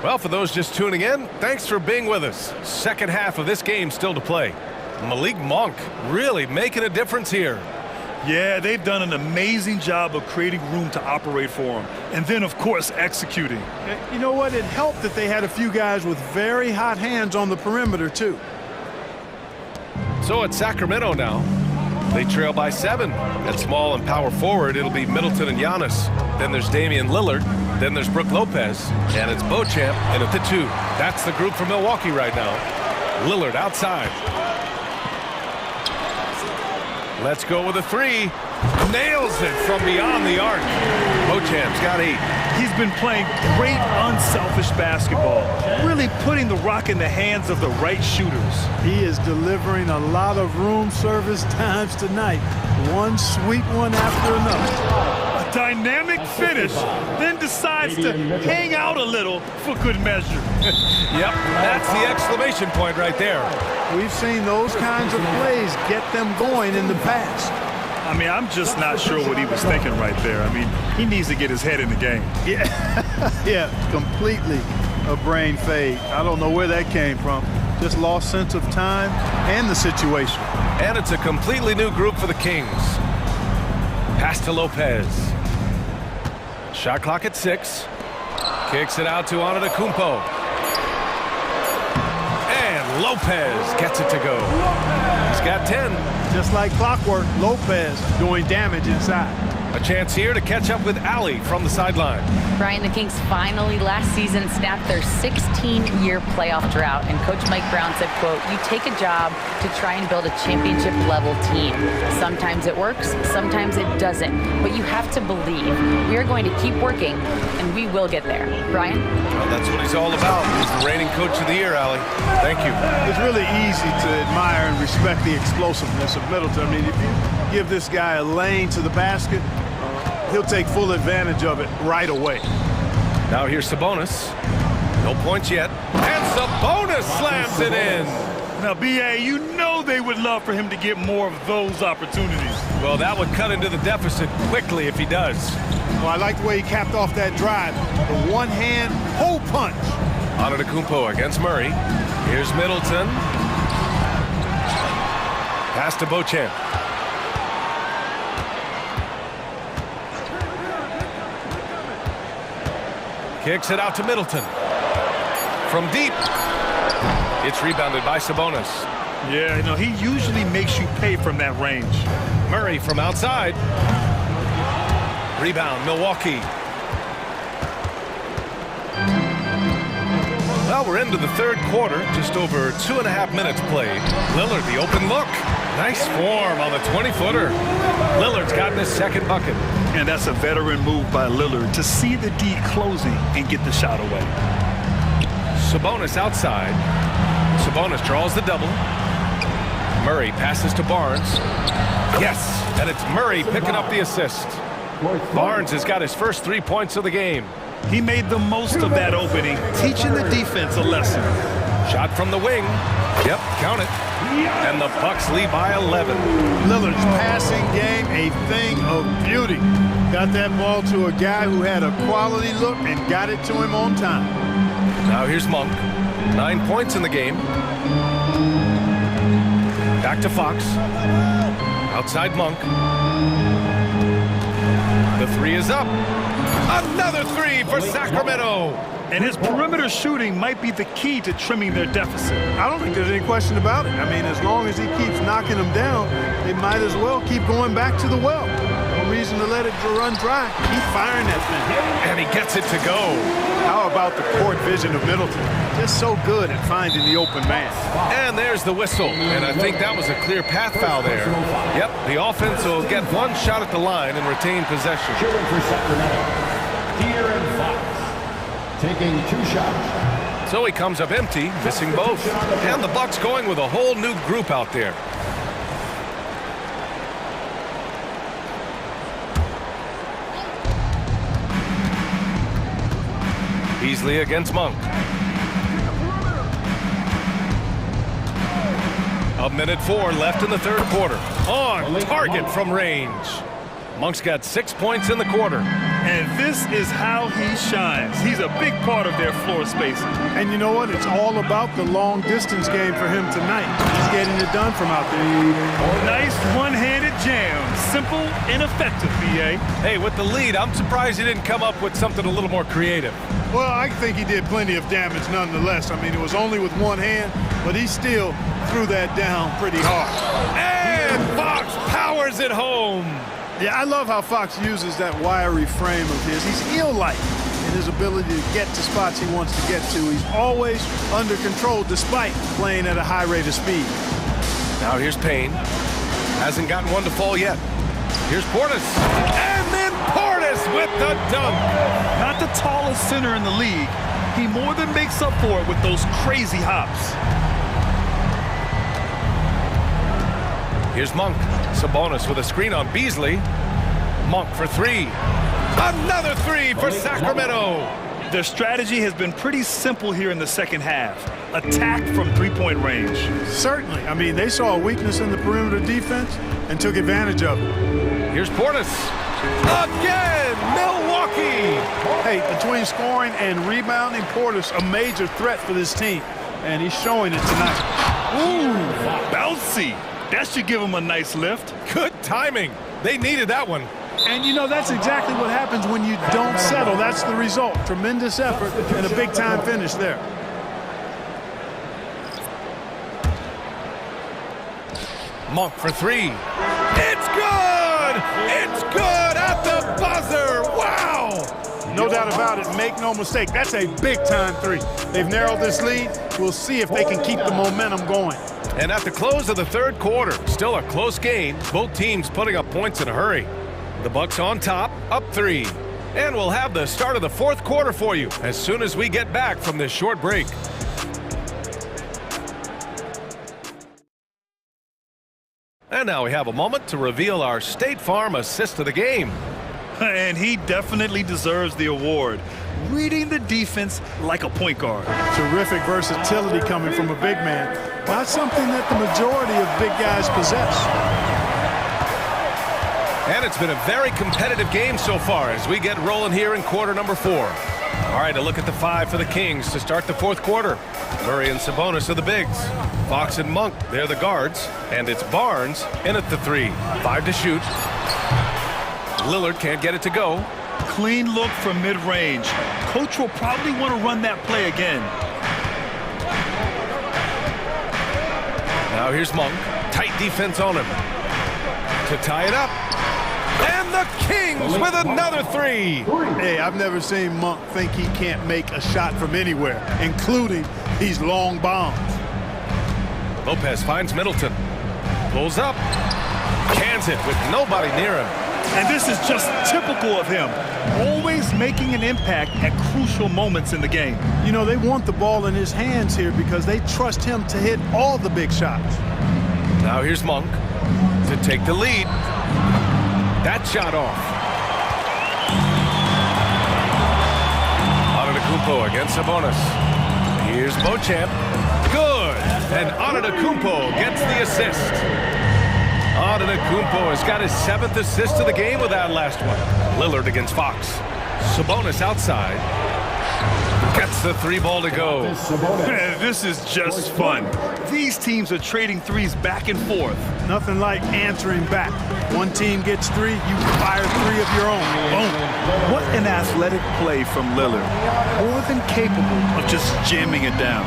Well, for those just tuning in, thanks for being with us. Second half of this game still to play. Malik Monk really making a difference here. Yeah, they've done an amazing job of creating room to operate for him. And then, of course, executing. You know what? It helped that they had a few guys with very hot hands on the perimeter, too. So it's Sacramento now. They trail by 7. At small and power forward, it'll be Middleton and Giannis. Then there's Damian Lillard. Then there's Brook Lopez. And it's Beauchamp in at the 2. That's the group for Milwaukee right now. Lillard outside. Let's go with a 3. Nails it from beyond the arc. Beauchamp's got 8. He's been playing great unselfish basketball, really putting the rock in the hands of the right shooters. He is delivering a lot of room service times tonight. One sweet one after another. A dynamic finish, then decides to hang out a little for good measure. Yep, that's the exclamation point right there. We've seen those kinds of plays get them going in the past. I mean, I'm just not sure what he was thinking right there. I mean, he needs to get his head in the game. Yeah, completely a brain fade. I don't know where that came from. Just lost sense of time and the situation. And it's a completely new group for the Kings. Pass to Lopez. Shot clock at 6. Kicks it out to Antetokounmpo. And Lopez gets it to go. He's got 10. Just like clockwork, Lopez doing damage inside. A chance here to catch up with Ali from the sideline. Brian, the Kings finally last season snapped their 16-year playoff drought, and Coach Mike Brown said, quote, "You take a job to try and build a championship-level team. Sometimes it works, sometimes it doesn't, but you have to believe. We are going to keep working, and we will get there." Brian? Well, that's what he's all about. He's the reigning Coach of the Year, Ali. Thank you. It's really easy to admire and respect the explosiveness of Middleton. I mean, if you give this guy a lane to the basket, he'll take full advantage of it right away. Now here's Sabonis. No points yet. And Sabonis slams it in. Now, B.A., you know they would love for him to get more of those opportunities. Well, that would cut into the deficit quickly if he does. Well, I like the way he capped off that drive. The one-hand hole punch. Antetokounmpo against Murray. Here's Middleton. Pass to Beauchamp. Kicks it out to Middleton. From deep. It's rebounded by Sabonis. Yeah, you know, he usually makes you pay from that range. Murray from outside. Rebound, Milwaukee. Well, we're into the third quarter. Just over 2.5 minutes played. Lillard, the open look. Nice form on the 20-footer. Lillard's gotten his second bucket. And that's a veteran move by Lillard to see the D closing and get the shot away. Sabonis outside. Sabonis draws the double. Murray passes to Barnes. Yes, and it's Murray picking up the assist. Barnes has got his first 3 points of the game. He made the most of that opening, teaching the defense a lesson. Shot from the wing. Yep, count it. And the Bucks lead by 11. Lillard's passing game, a thing of beauty. Got that ball to a guy who had a quality look and got it to him on time. Now here's Monk. 9 points in the game. Back to Fox. Outside Monk. The three is up. Another three for Sacramento. And his perimeter shooting might be the key to trimming their deficit. I don't think there's any question about it. I mean, as long as he keeps knocking them down, they might as well keep going back to the well. No reason to let it run dry. Keep firing that thing. And he gets it to go. How about the court vision of Middleton? Just so good at finding the open man. And there's the whistle. And I think that was a clear path foul there. Yep, the offense will get one shot at the line and retain possession. Shooting for Sacramento, De'Aaron Fox, taking 2 shots. So he comes up empty, missing both. And the Bucks going with a whole new group out there. Beasley against Monk. A minute 4 left in the third quarter. On target from range. Monk's got 6 points in the quarter. And this is how he shines. He's a big part of their floor spacing. And you know what? It's all about the long distance game for him tonight. He's getting it done from out there. Nice one-handed jam. Simple and effective, B.A. Hey, with the lead, I'm surprised he didn't come up with something a little more creative. Well, I think he did plenty of damage nonetheless. I mean, it was only with one hand, but he still threw that down pretty hard. And Fox powers it home. Yeah, I love how Fox uses that wiry frame of his. He's eel-like in his ability to get to spots he wants to get to. He's always under control despite playing at a high rate of speed. Now here's Payne. Hasn't gotten one to fall yet. Here's Portis. And then Portis with the dunk. Not the tallest center in the league. He more than makes up for it with those crazy hops. Here's Monk. Sabonis with a screen on Beasley. Monk for 3. Another 3 for Sacramento. Their strategy has been pretty simple here in the second half. Attack from three-point range. Certainly. I mean, they saw a weakness in the perimeter defense and took advantage of it. Here's Portis. Again, Milwaukee. Hey, between scoring and rebounding, Portis a major threat for this team, and he's showing it tonight. Ooh, bouncy. That should give him a nice lift. Good timing. They needed that one. And, you know, that's exactly what happens when you don't settle. That's the result. Tremendous effort and a big-time finish there. Monk for three. It's good! It's good at the buzzer! Wow! No doubt about it. Make no mistake. That's a big-time three. They've narrowed this lead. We'll see if they can keep the momentum going. And at the close of the third quarter, still a close game. Both teams putting up points in a hurry. The Bucks on top, up 3. And we'll have the start of the fourth quarter for you as soon as we get back from this short break. And now we have a moment to reveal our State Farm assist of the game. And he definitely deserves the award. Reading the defense like a point guard. Terrific versatility coming from a big man. Not something that the majority of big guys possess. And it's been a very competitive game so far as we get rolling here in quarter number 4. All right, a look at the 5 for the Kings to start the fourth quarter. Murray and Sabonis are the bigs. Fox and Monk, they're the guards. And it's Barnes in at the 3. 5 to shoot. Lillard can't get it to go. Clean look from mid-range. Coach will probably want to run that play again. Now here's Monk. Tight defense on him. To tie it up. And the Kings with another 3. Hey, I've never seen Monk think he can't make a shot from anywhere, including these long bombs. Lopez finds Middleton. Pulls up. Cans it with nobody near him. And this is just typical of him. Always making an impact at crucial moments in the game. You know, they want the ball in his hands here because they trust him to hit all the big shots. Now here's Monk to take the lead. That shot off. Antetokounmpo against Sabonis. Here's Beauchamp. Good. And Antetokounmpo gets the assist. Antetokounmpo has got his 7th assist of the game with that last one. Lillard against Fox. Sabonis outside. Gets the 3 ball to go. This is just fun. These teams are trading threes back and forth. Nothing like answering back. One team gets 3, you fire 3 of your own. Boom. What an athletic play from Lillard. More than capable of just jamming it down.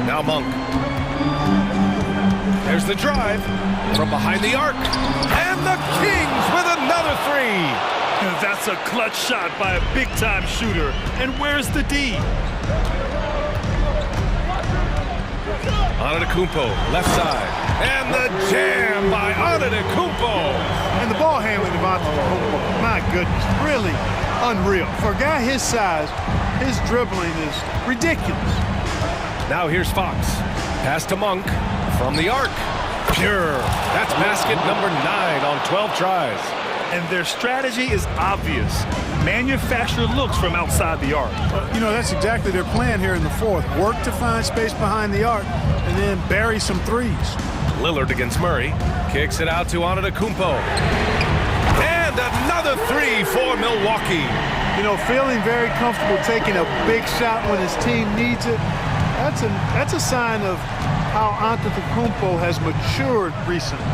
Now Monk. There's the drive from behind the arc. And the Kings with another 3. That's a clutch shot by a big-time shooter. And where's the D? Antetokounmpo, left side. And the jam by Antetokounmpo. And the ball handling of Antetokounmpo, my goodness, really unreal. For a guy his size, his dribbling is ridiculous. Now here's Fox. Pass to Monk from the arc. Pure. That's basket number 9 on 12 tries. And their strategy is obvious. Manufacture looks from outside the arc. You know, that's exactly their plan here in the fourth. Work to find space behind the arc and then bury some 3s. Lillard against Murray. Kicks it out to Antetokounmpo. And another 3 for Milwaukee. You know, feeling very comfortable taking a big shot when his team needs it. That's a sign of how Antetokounmpo has matured recently.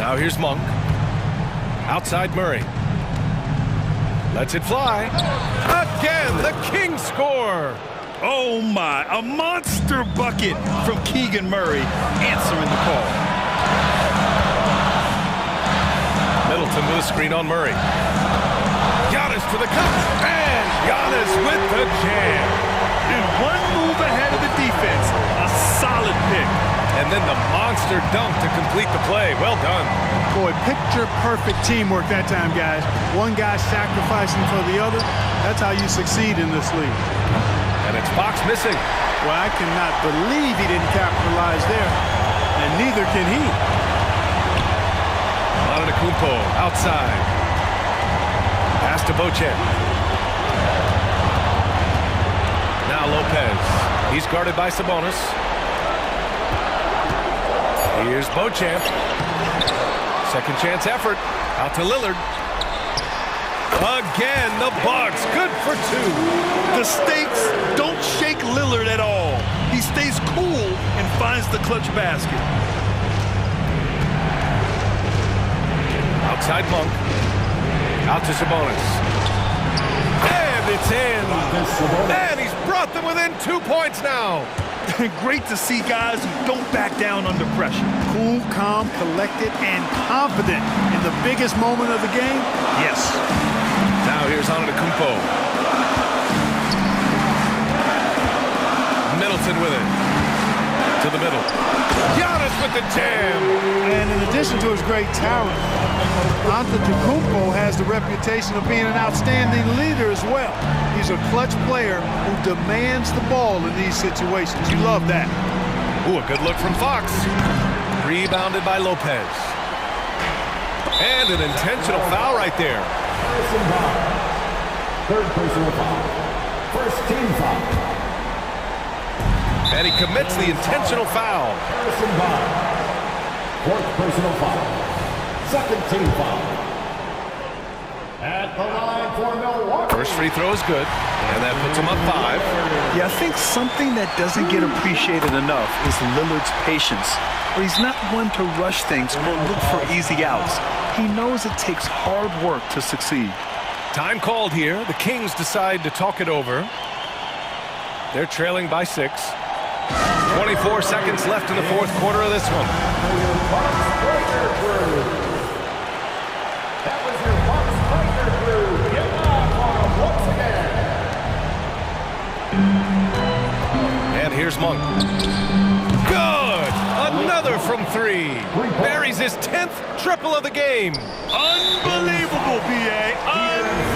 Now here's Monk. Outside Murray. Lets it fly. Again, the Kings score. Oh my, a monster bucket from Keegan Murray answering the call. Middleton with a screen on Murray. Giannis to the cup. And Giannis with the jam. And one move ahead of the defense. A solid pick. And then the monster dunk to complete the play. Well done. Boy, picture-perfect teamwork that time, guys. One guy sacrificing for the other. That's how you succeed in this league. And it's Fox missing. Well, I cannot believe he didn't capitalize there. And neither can he. Antetokounmpo outside. to Beauchamp. Now Lopez. He's guarded by Sabonis. Here's Beauchamp. Second chance effort. Out to Lillard. Again, the Bucks. Good for two. The stakes don't shake Lillard at all. He stays cool and finds the clutch basket. Outside Monk. Out to Sabonis. And it's in. And he's brought them within 2 points now. Great to see guys who don't back down under pressure. Cool, calm, collected, and confident in the biggest moment of the game. Yes. Now here's Antetokounmpo. Middleton with it. To the middle. Giannis with the jam. And in addition to his great talent, Antetokounmpo has the reputation of being an outstanding leader as well. He's a clutch player who demands the ball in these situations. You love that. Ooh, a good look from Fox. Rebounded by Lopez. And an intentional foul right there. Third personal foul. First team foul. And he commits the intentional foul. Fourth personal foul. Second team foul. At the line for Milwaukee. First free throw is good, and that puts him up 5. Yeah, I think something that doesn't get appreciated enough is Lillard's patience. He's not one to rush things or look for easy outs. He knows it takes hard work to succeed. Time called here. The Kings decide to talk it over. They're trailing by 6. 24 seconds left in the fourth quarter of this one. That was your Bucks Breaker crew. Get live on once again. And here's Monk. Good! Another from 3. Buries his 10th triple of the game. Unbelievable, PA.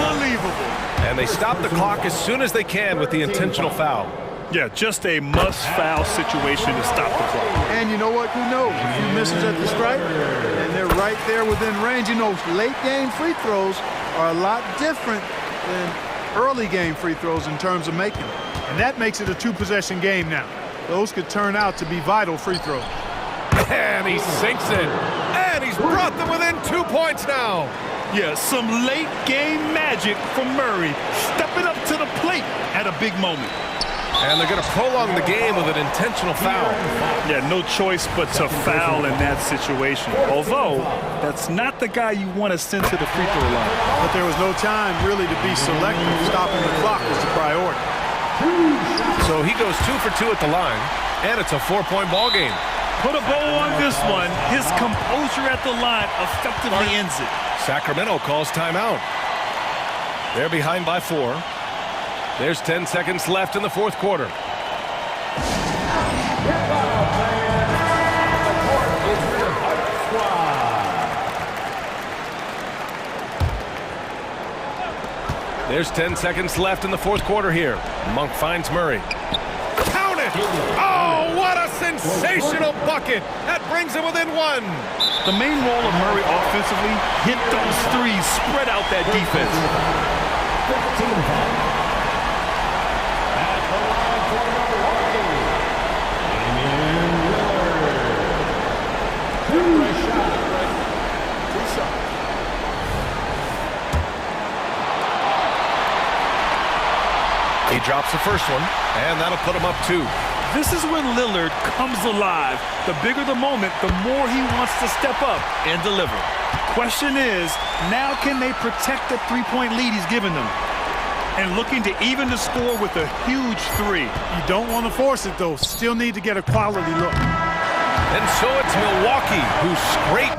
Unbelievable. And they stop the clock as soon as they can with the intentional foul. Yeah, just a must-foul situation to stop the clock. And you know what? Who knows? A few misses at the stripe, and they're right there within range. You know, late-game free throws are a lot different than early-game free throws in terms of making them. And that makes it a 2-possession game now. Those could turn out to be vital free throws. And he sinks it. And he's brought them within 2 points now. Yeah, some late-game magic from Murray, stepping up to the plate at a big moment. And they're going to prolong the game with an intentional foul. Yeah, no choice but to foul in that situation. Although, that's not the guy you want to send to the free throw line. But there was no time really to be selective. Stopping the clock was the priority. So he goes 2 for 2 at the line, and it's a 4-point ball game. Put a bow on this one. His composure at the line effectively ends it. Sacramento calls timeout. They're behind by 4. There's 10 seconds left in the fourth quarter. There's 10 seconds left in the fourth quarter here. Monk finds Murray. Count it! Oh, what a sensational bucket! That brings him within 1. The main role of Murray offensively, hit those threes, spread out that defense. 15 He drops the first one, and that'll put him up 2. This is when Lillard comes alive. The bigger the moment, the more he wants to step up and deliver. Question is, now can they protect the three-point lead he's given them? And looking to even the score with a huge 3. You don't want to force it, though. Still need to get a quality look. And so it's Milwaukee who scrape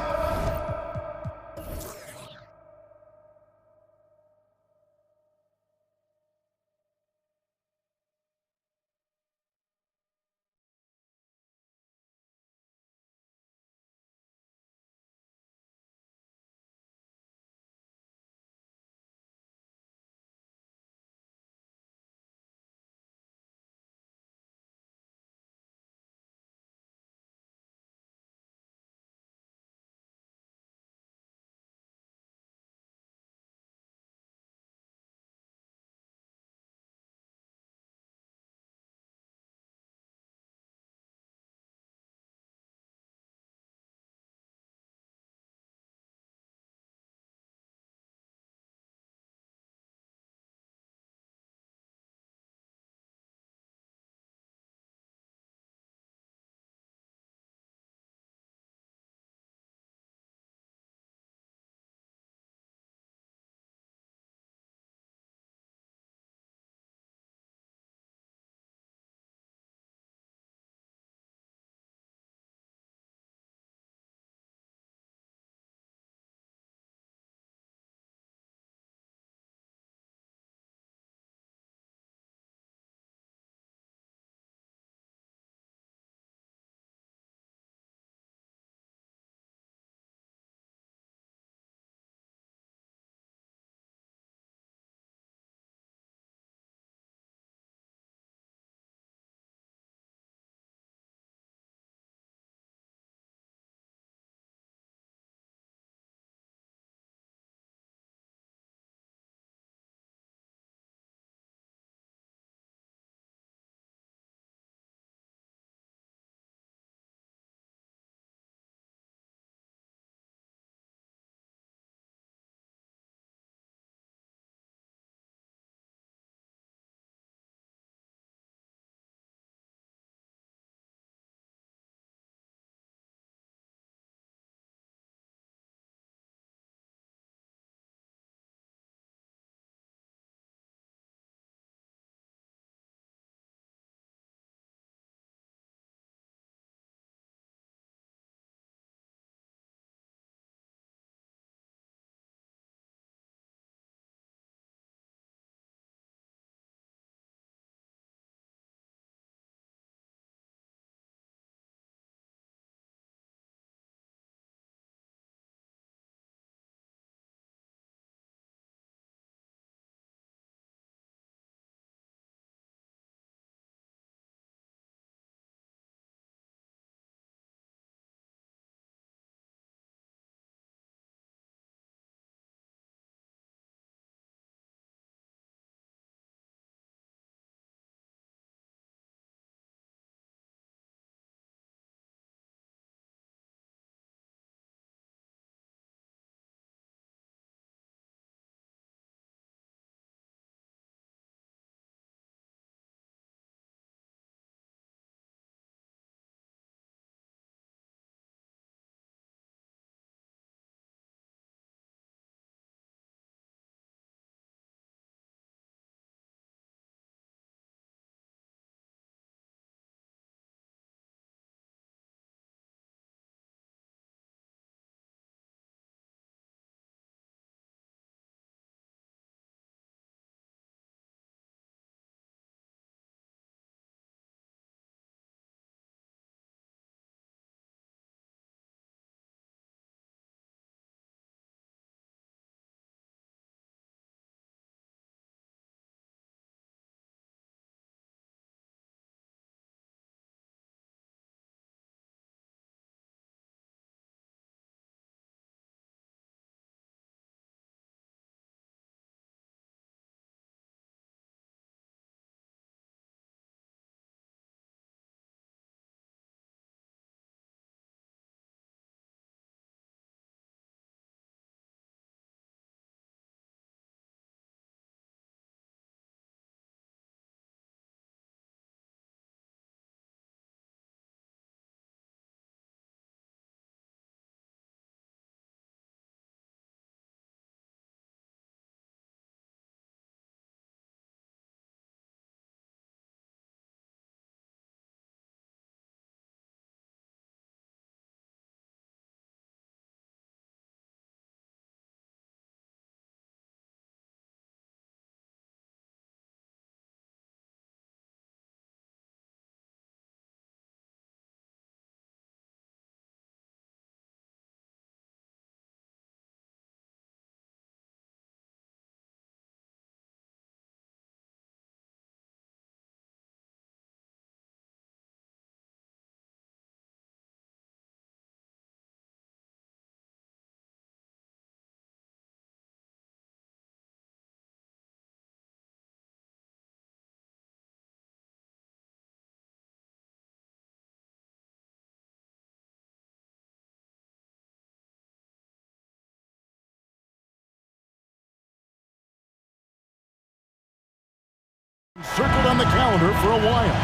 circled on the calendar for a while.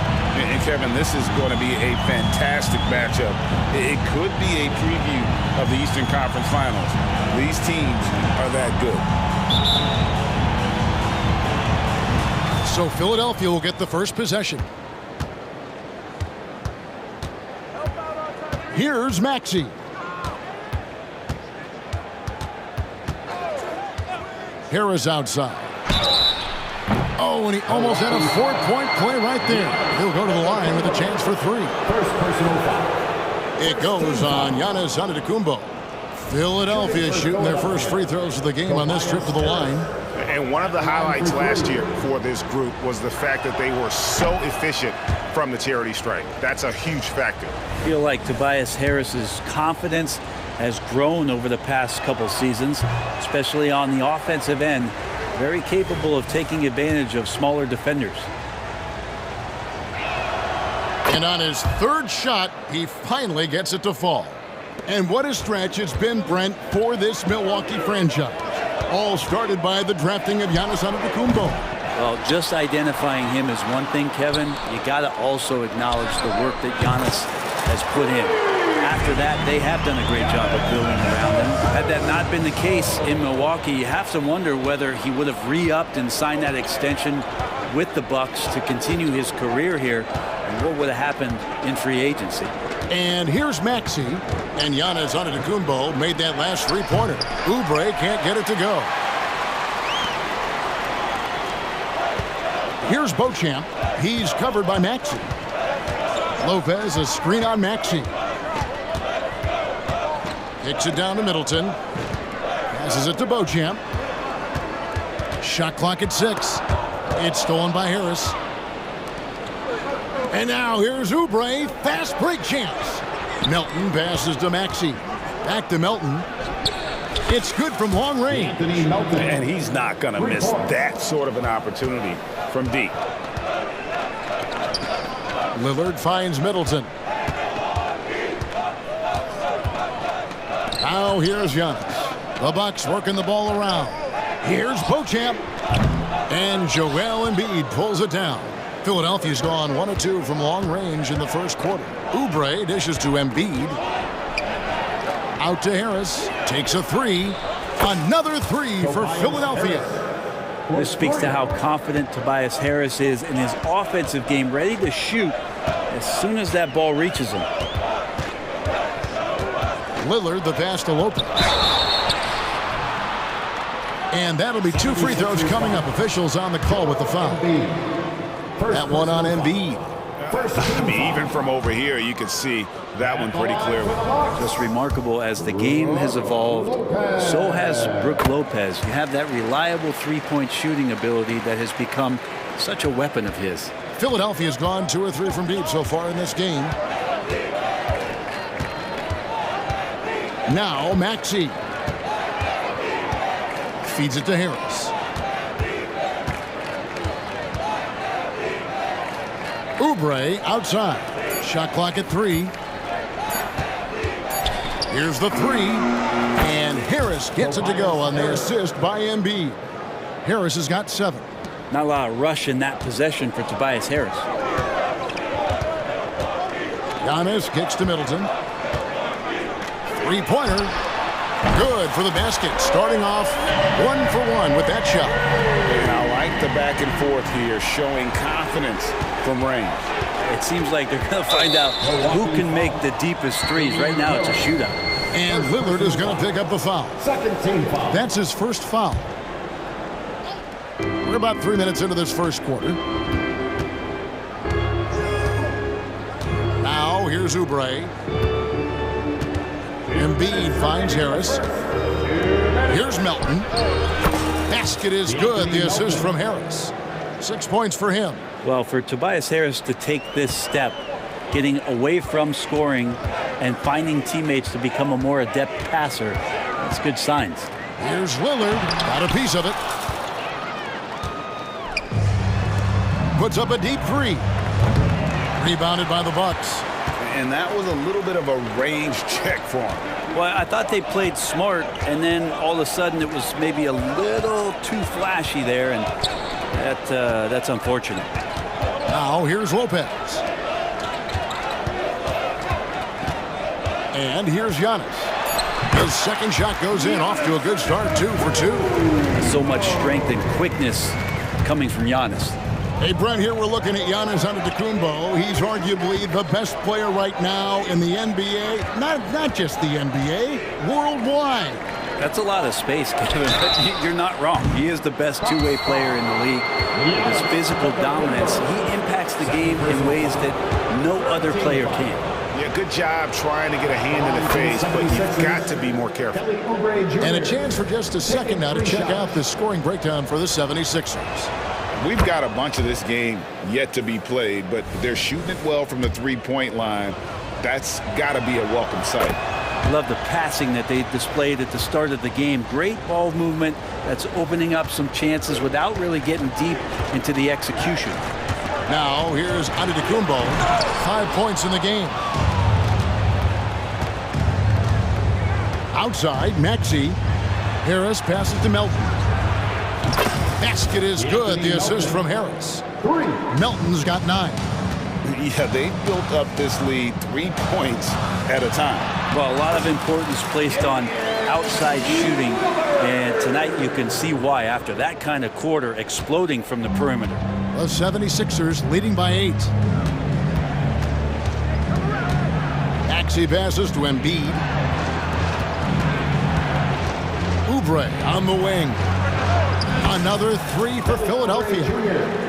And Kevin, this is going to be a fantastic matchup. It could be a preview of the Eastern Conference Finals. These teams are that good. So Philadelphia will get the first possession. Here's Maxey. Harris outside. Oh, and he almost had a 4-point play right there. He'll go to the line with a chance for 3. First personal foul. It goes on Giannis Antetokounmpo. Philadelphia shooting their first free throws of the game on this trip to the line. And one of the highlights last year for this group was the fact that they were so efficient from the charity stripe. That's a huge factor. I feel like Tobias Harris's confidence has grown over the past couple seasons, especially on the offensive end. Very capable of taking advantage of smaller defenders. And on his third shot, he finally gets it to fall. And what a stretch it's been, Brent, for this Milwaukee franchise. All started by the drafting of Giannis Antetokounmpo. Well, just identifying him is one thing, Kevin. You got to also acknowledge the work that Giannis has put in. After that, they have done a great job of building around him. Had that not been the case in Milwaukee, you have to wonder whether he would have re-upped and signed that extension with the Bucks to continue his career here, and what would have happened in free agency. And here's Maxey, and Giannis Antetokounmpo made that last three-pointer. Oubre can't get it to go. Here's Beauchamp. He's covered by Maxey. Lopez, a screen on Maxey. Kicks it down to Middleton. Passes it to Beauchamp. Shot clock at 6. It's stolen by Harris. And now here's Oubre. Fast break chance. Melton passes to Maxey. Back to Melton. It's good from long range. And he's not going to miss that sort of an opportunity from deep. Lillard finds Middleton. Now here's Giannis. The Bucks working the ball around. Here's Beauchamp. And Joel Embiid pulls it down. Philadelphia's gone 1 of 2 from long range in the first quarter. Oubre dishes to Embiid. Out to Harris. Takes a 3. Another 3 for Philadelphia. This speaks to how confident Tobias Harris is in his offensive game, ready to shoot as soon as that ball reaches him. Lillard, the pass to Lopez. And that'll be 2 free throws coming up. Officials on the call with the foul. That one on Embiid. I mean, even from over here, you can see that one pretty clearly. Just remarkable, as the game has evolved, so has Brook Lopez. You have that reliable three-point shooting ability that has become such a weapon of his. Philadelphia's gone 2 or 3 from deep so far in this game. Now Maxey feeds it to Harris. Oubre outside. Shot clock at 3. Here's the 3. And Harris gets it to go on the assist by Embiid. Harris has got 7. Not a lot of rush in that possession for Tobias Harris. Giannis kicks to Middleton. Three-pointer. Good for the basket. Starting off 1 for 1 with that shot. And I like the back and forth here, showing confidence from range. It seems like they're going to find out who can make the deepest threes. Right now it's a shootout. And Lillard is going to pick up the foul. Second team foul. That's his first foul. We're about 3 minutes into this first quarter. Now here's Oubre. Embiid finds Harris. Here's Melton. Basket is good. The assist from Harris. 6 points for him. Well, for Tobias Harris to take this step, getting away from scoring and finding teammates to become a more adept passer, that's good signs. Here's Lillard. Got a piece of it. Puts up a deep 3. Rebounded by the Bucks. And that was a little bit of a range check for him. Well, I thought they played smart, and then all of a sudden it was maybe a little too flashy there, and That's unfortunate. Now here's Lopez. And here's Giannis. His second shot goes in, off to a good start, 2 for 2. So much strength and quickness coming from Giannis. Hey, Brent, here we're looking at Giannis Antetokounmpo. He's arguably the best player right now in the NBA. Not just the NBA, worldwide. That's a lot of space, Kevin. You're not wrong. He is the best two-way player in the league. With his physical dominance, he impacts the game in ways that no other player can. Yeah, good job trying to get a hand in the face, but you've got to be more careful. And a chance for just a second now to check out the scoring breakdown for the 76ers. We've got a bunch of this game yet to be played, but they're shooting it well from the three-point line. That's got to be a welcome sight. I love the passing that they displayed at the start of the game. Great ball movement that's opening up some chances without really getting deep into the execution. Now here's Antetokounmpo, 5 points in the game. Outside, Maxey. Harris passes to Melton. Basket is good, the assist from Harris. Melton's got 9. Yeah, they built up this lead 3 points at a time. Well, a lot of importance placed on outside shooting, and tonight you can see why after that kind of quarter exploding from the perimeter. The 76ers leading by 8. Maxey passes to Embiid. Oubre on the wing. Another 3 for Philadelphia.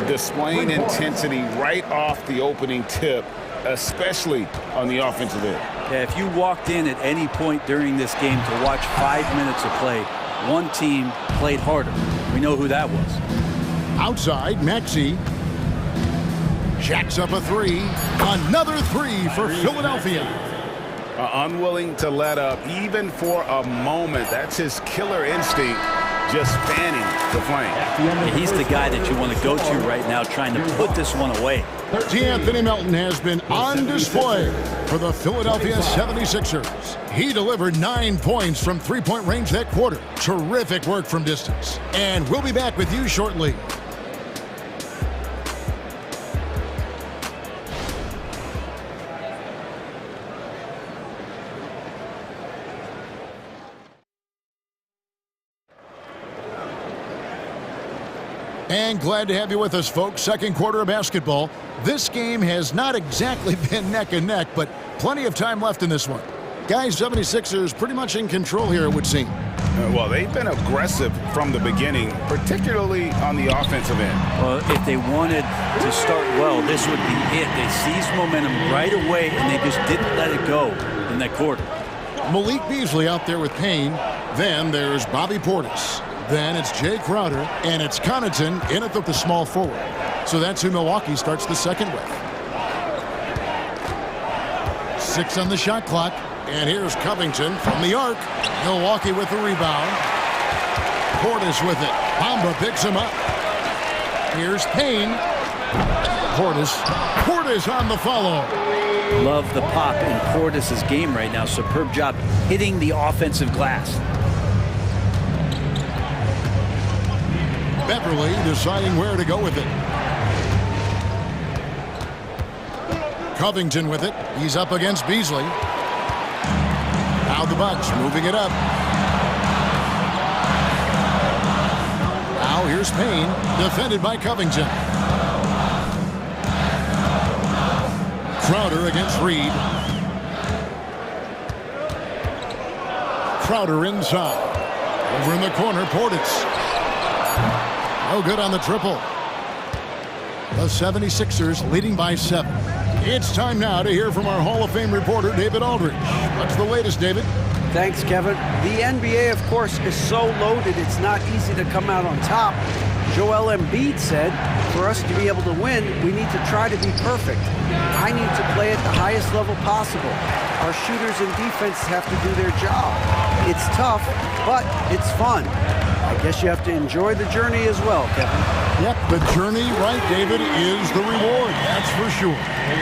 Displaying intensity right off the opening tip, especially on the offensive end. Yeah, if you walked in at any point during this game to watch 5 minutes of play, one team played harder. We know who that was. Outside, Maxey. Jacks up a 3. Another 3 for Philadelphia. Unwilling to let up even for a moment. That's his killer instinct, just fanning the flame. Yeah, he's the guy that you want to go to right now, trying to put this one away. D'Anthony Melton has been on display for the Philadelphia 76ers. He delivered 9 points from three-point range that quarter. Terrific work from distance. And we'll be back with you shortly. And glad to have you with us, folks. Second quarter of basketball. This game has not exactly been neck and neck, but plenty of time left in this one. Guys, 76ers pretty much in control here, it would seem. Well, they've been aggressive from the beginning, particularly on the offensive end. Well, if they wanted to start well, this would be it. They seized momentum right away, and they just didn't let it go in that quarter. Malik Beasley out there with Payne. Then there's Bobby Portis. Then it's Jay Crowder, and it's Connaughton in at the small forward. So that's who Milwaukee starts the second with. 6 on the shot clock, and here's Covington from the arc. Milwaukee with the rebound. Portis with it. Bamba picks him up. Here's Payne. Portis on the follow. Love the pop in Portis' game right now. Superb job hitting the offensive glass. Beverly deciding where to go with it. Covington with it. He's up against Beasley. Now the Bucks moving it up. Now here's Payne, defended by Covington. Crowder against Reed. Crowder inside. Over in the corner, Portis. No good on the triple. The 76ers leading by 7. It's time now to hear from our Hall of Fame reporter, David Aldridge. What's the latest, David? Thanks, Kevin. The NBA, of course, is so loaded it's not easy to come out on top. Joel Embiid said, for us to be able to win, we need to try to be perfect. I need to play at the highest level possible. Our shooters and defense have to do their job. It's tough, but it's fun. I guess you have to enjoy the journey as well, Kevin. Yep, the journey, right, David, is the reward. That's for sure.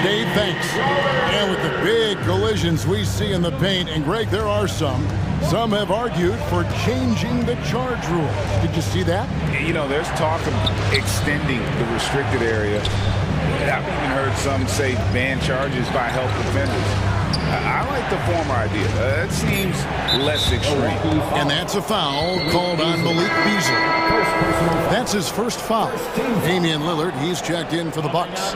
Dave, thanks. And with the big collisions we see in the paint, and Greg, there are some, Some have argued for changing the charge rules. Did you see that? You know, there's talk of extending the restricted area. I've even heard some say ban charges by help defenders. I like the former idea. It seems less extreme. And that's a foul called on Malik Beasley. That's his first foul. Damian Lillard, he's checked in for the Bucks.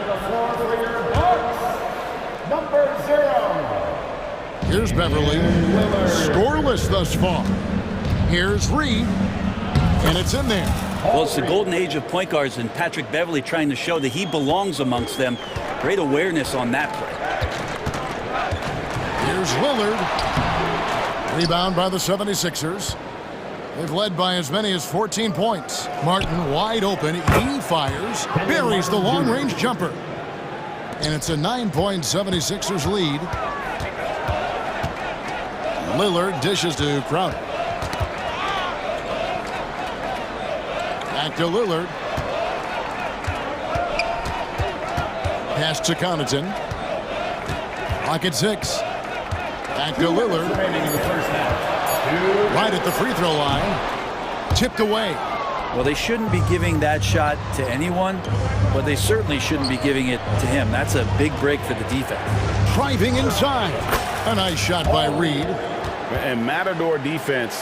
Number 0. Here's Beverly. Scoreless thus far. Here's Reed. And it's in there. Well, it's the golden age of point guards, and Patrick Beverly trying to show that he belongs amongst them. Great awareness on that play. Here's Lillard. Rebound by the 76ers. They've led by as many as 14 points. Martin wide open. He fires. Buries the long-range jumper. And it's a 9-point 76ers lead. Lillard dishes to Crowder. Back to Lillard. Pass to Connaughton. Clock at 6. Back to Lillard. Right at the free throw line. Tipped away. Well, they shouldn't be giving that shot to anyone, but they certainly shouldn't be giving it to him. That's a big break for the defense. Driving inside. A nice shot by Reed. And Matador defense,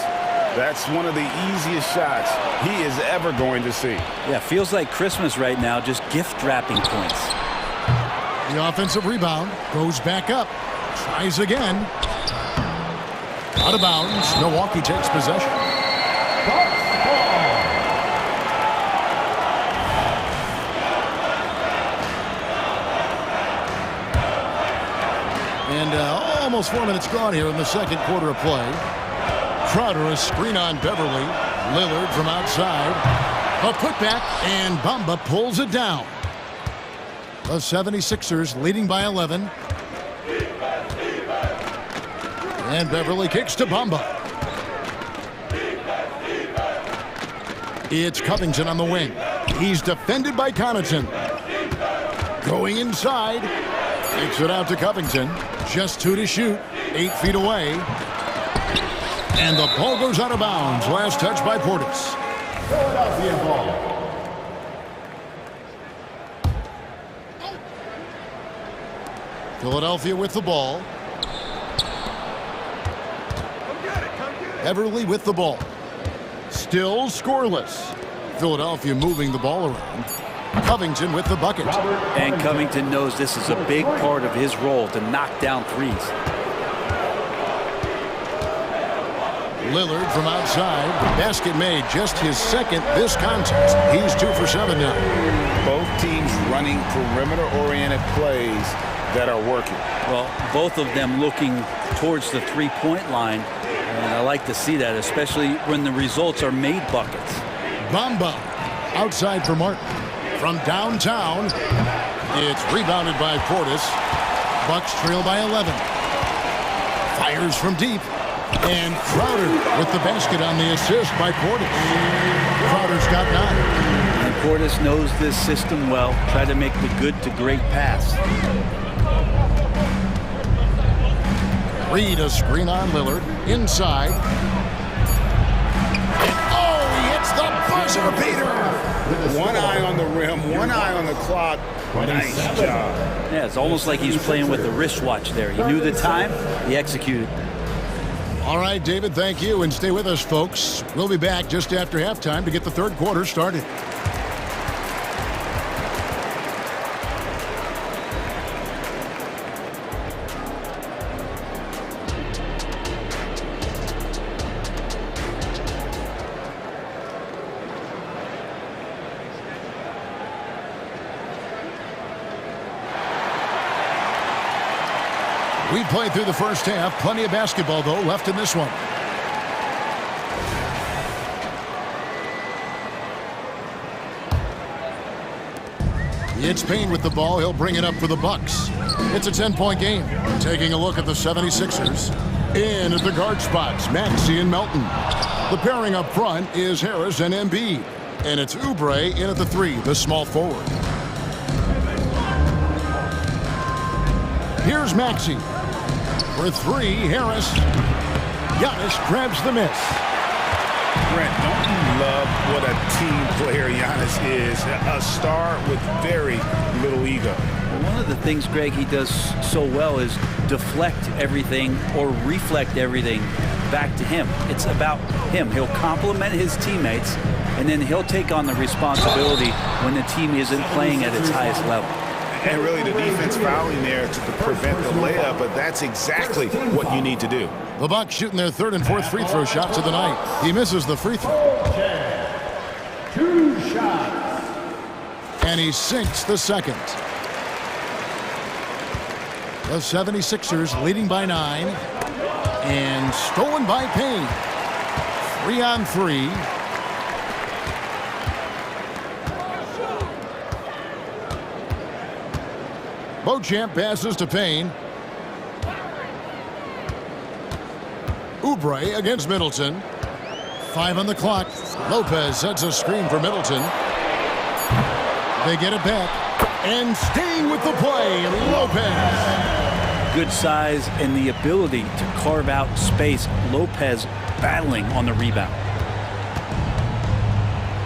that's one of the easiest shots he is ever going to see. Yeah, feels like Christmas right now, just gift wrapping points. The offensive rebound goes back up. Tries again. Out of bounds. Milwaukee takes possession. And almost 4 minutes gone here in the second quarter of play. Crowder, a screen on Beverly. Lillard from outside. A putback, and Bamba pulls it down. The 76ers leading by 11. And Beverly kicks to Bamba. It's Covington on the wing. He's defended by Connaughton. Going inside. Takes it out to Covington. Just 2 to shoot. 8 feet away. And the ball goes out of bounds. Last touch by Portis. Philadelphia ball. Philadelphia with the ball. Beverly with the ball. Still scoreless. Philadelphia moving the ball around. Covington with the bucket. And Covington knows this is a big part of his role to knock down threes. Lillard from outside. Basket made, just his second this contest. He's 2 for 7 now. Both teams running perimeter-oriented plays that are working. Well, both of them looking towards the three-point line. And I like to see that, especially when the results are made buckets. Bamba outside for Martin. From downtown, it's rebounded by Portis. Bucks trail by 11. Fires from deep. And Crowder with the basket on the assist by Portis. Crowder's got 9. And Portis knows this system well. Try to make the good to great pass. Reed, a screen on Lillard. Inside. And he hits the buzzer beater. One eye on the rim, one eye on the clock. Nice job. Yeah, it's almost like he's playing with a wristwatch there. He knew the time, he executed. All right, David, thank you. And stay with us, folks. We'll be back just after halftime to get the third quarter started. We played through the first half. Plenty of basketball, though, left in this one. It's Payne with the ball. He'll bring it up for the Bucks. It's a 10-point game. Taking a look at the 76ers. In at the guard spots, Maxey and Melton. The pairing up front is Harris and Embiid. And it's Oubre in at the 3, the small forward. Here's Maxey. For 3, Harris. Giannis grabs the miss. Brent, don't you love what a team player Giannis is? A star with very little ego. One of the things, Greg, he does so well is deflect everything or reflect everything back to him. It's about him. He'll compliment his teammates, and then he'll take on the responsibility when the team isn't playing at its highest level. And really the defense fouling there to prevent the layup, but that's exactly what you need to do. The Bucks shooting their third and fourth free throw shots of the night. He misses the free throw. 2 shots. And he sinks the second. The 76ers leading by 9. And stolen by Payne. 3-on-3. Beauchamp passes to Payne. Oubre against Middleton. 5 on the clock. Lopez sets a screen for Middleton. They get it back. And staying with the play, Lopez. Good size and the ability to carve out space. Lopez battling on the rebound.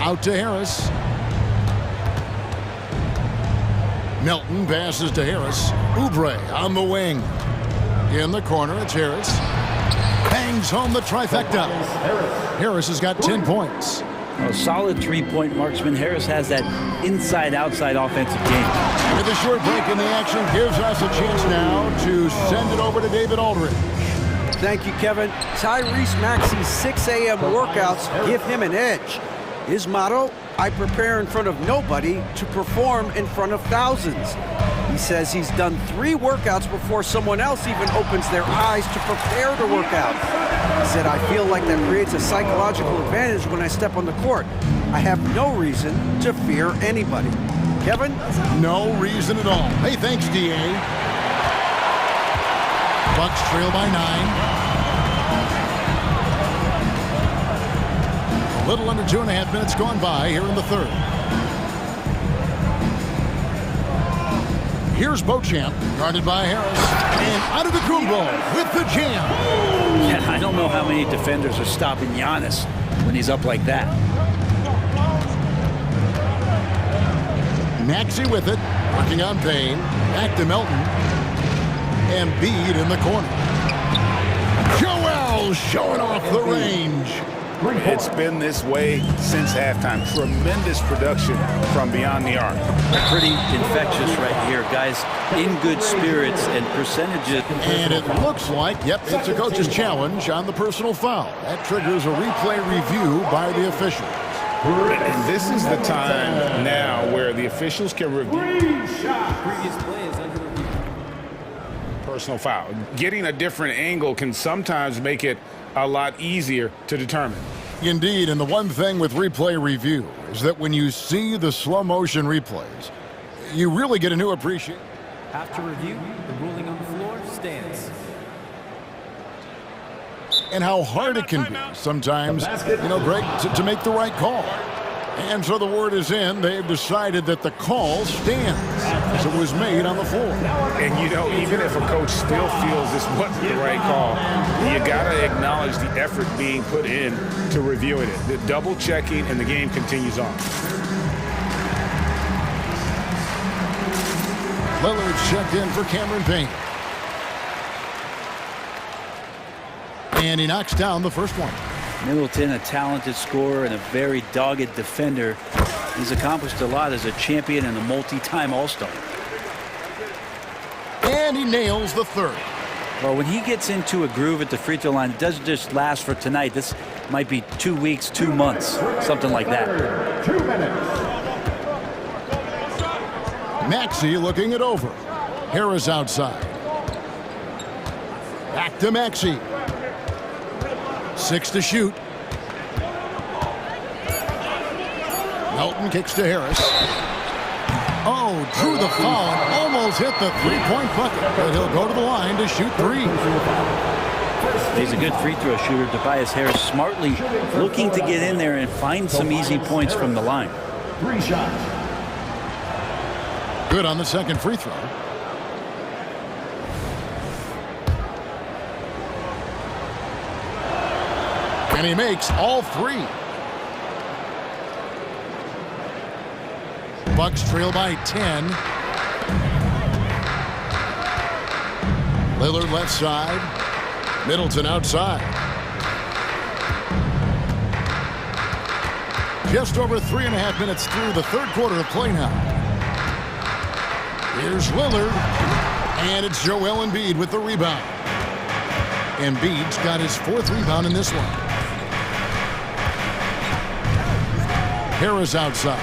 Out to Harris. Melton passes to Harris. Oubre on the wing. In the corner, it's Harris. Bangs home the trifecta. Harris has got 10 points. A solid three-point marksman. Harris has that inside-outside offensive game. With a short break in the action, gives us a chance now to send it over to David Aldridge. Thank you, Kevin. Tyrese Maxey's 6 a.m. workouts give him an edge. His motto, I prepare in front of nobody to perform in front of thousands. He says he's done 3 workouts before someone else even opens their eyes to prepare to work out. He said, I feel like that creates a psychological advantage when I step on the court. I have no reason to fear anybody. Kevin? No reason at all. Hey, thanks, D.A. Bucks trail by 9. A little under 2.5 minutes gone by here in the third. Here's Beauchamp, guarded by Harris. And Antetokounmpo with the jam. Yeah, I don't know how many defenders are stopping Giannis when he's up like that. Maxey with it, working on Payne. Back to Melton. Embiid in the corner. Joel showing off the range. It's been this way since halftime. Tremendous production from beyond the arc. Pretty infectious right here, guys. In good spirits and percentages. And it looks like, yep, it's a coach's challenge on the personal foul. That triggers a replay review by the officials. And this is the time now where the officials can review. Previous play is under review. Personal foul. Getting a different angle can sometimes make it a lot easier to determine. Indeed, and the one thing with replay review is that when you see the slow motion replays, you really get a new appreciation. After review, the ruling on the floor stands. And how hard it can be sometimes, Greg, to make the right call. And so the word is in. They've decided that the call stands as it was made on the floor. And, even if a coach still feels this wasn't the right call, you got to acknowledge the effort being put in to reviewing it. The double checking, and the game continues on. Lillard's checked in for Cameron Payne. And he knocks down the first one. Middleton, a talented scorer and a very dogged defender. He's accomplished a lot as a champion and a multi-time All-Star. And he nails the third. Well, when he gets into a groove at the free throw line, it doesn't just last for tonight. This might be 2 weeks, 2 months, something like that. 2 minutes. Maxey looking it over. Harris outside. Back to Maxey. 6 to shoot. Melton kicks to Harris. Oh, drew the foul and almost hit the three-point bucket, but he'll go to the line to shoot 3. He's a good free throw shooter, Tobias Harris, smartly looking to get in there and find some easy points from the line. 3 shots. Good on the second free throw. And he makes all three. Bucks trail by 10. Lillard left side. Middleton outside. Just over 3.5 minutes through the third quarter of play now. Here's Lillard. And it's Joel Embiid with the rebound. Embiid's got his 4th rebound in this one. Harris outside.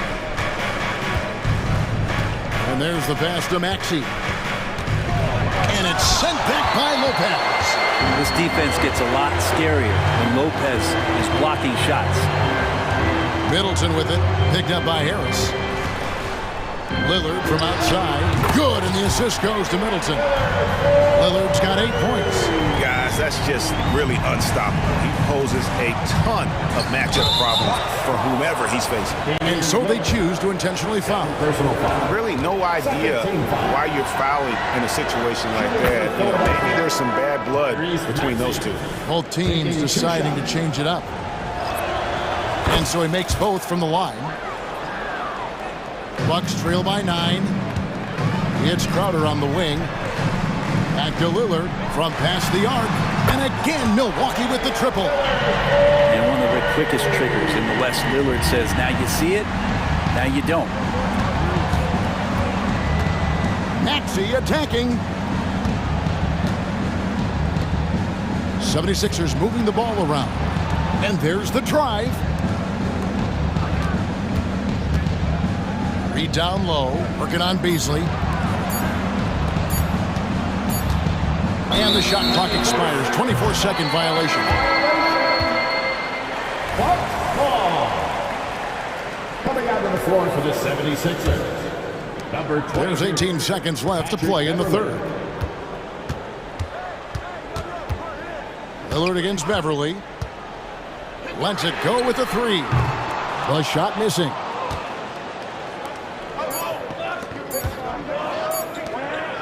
And there's the pass to Maxey. And it's sent back by Lopez. This defense gets a lot scarier when Lopez is blocking shots. Middleton with it, picked up by Harris. Lillard from outside. Good, and the assist goes to Middleton. Lillard's got 8 points. Guys, that's just really unstoppable. He poses a ton of matchup problems for whomever he's facing. And so they choose to intentionally foul. Personal foul. Really no idea why you're fouling in a situation like that. You know, maybe there's some bad blood between those two. Both teams deciding to change it up. And so he makes both from the line. Bucks trail by 9. It's Crowder on the wing. Back to Lillard from past the arc. And again, Milwaukee with the triple. And one of the quickest triggers in the West. Lillard says, now you see it, now you don't. Maxey attacking. 76ers moving the ball around. And there's the drive. Reed down low, working on Beasley. And the shot clock expires. 24-second violation. Ball. Coming out on the floor for the 76ers. Number 20. There's 18 seconds left to play in the third. Lillard against Beverly. Lets it go with a 3. The shot missing.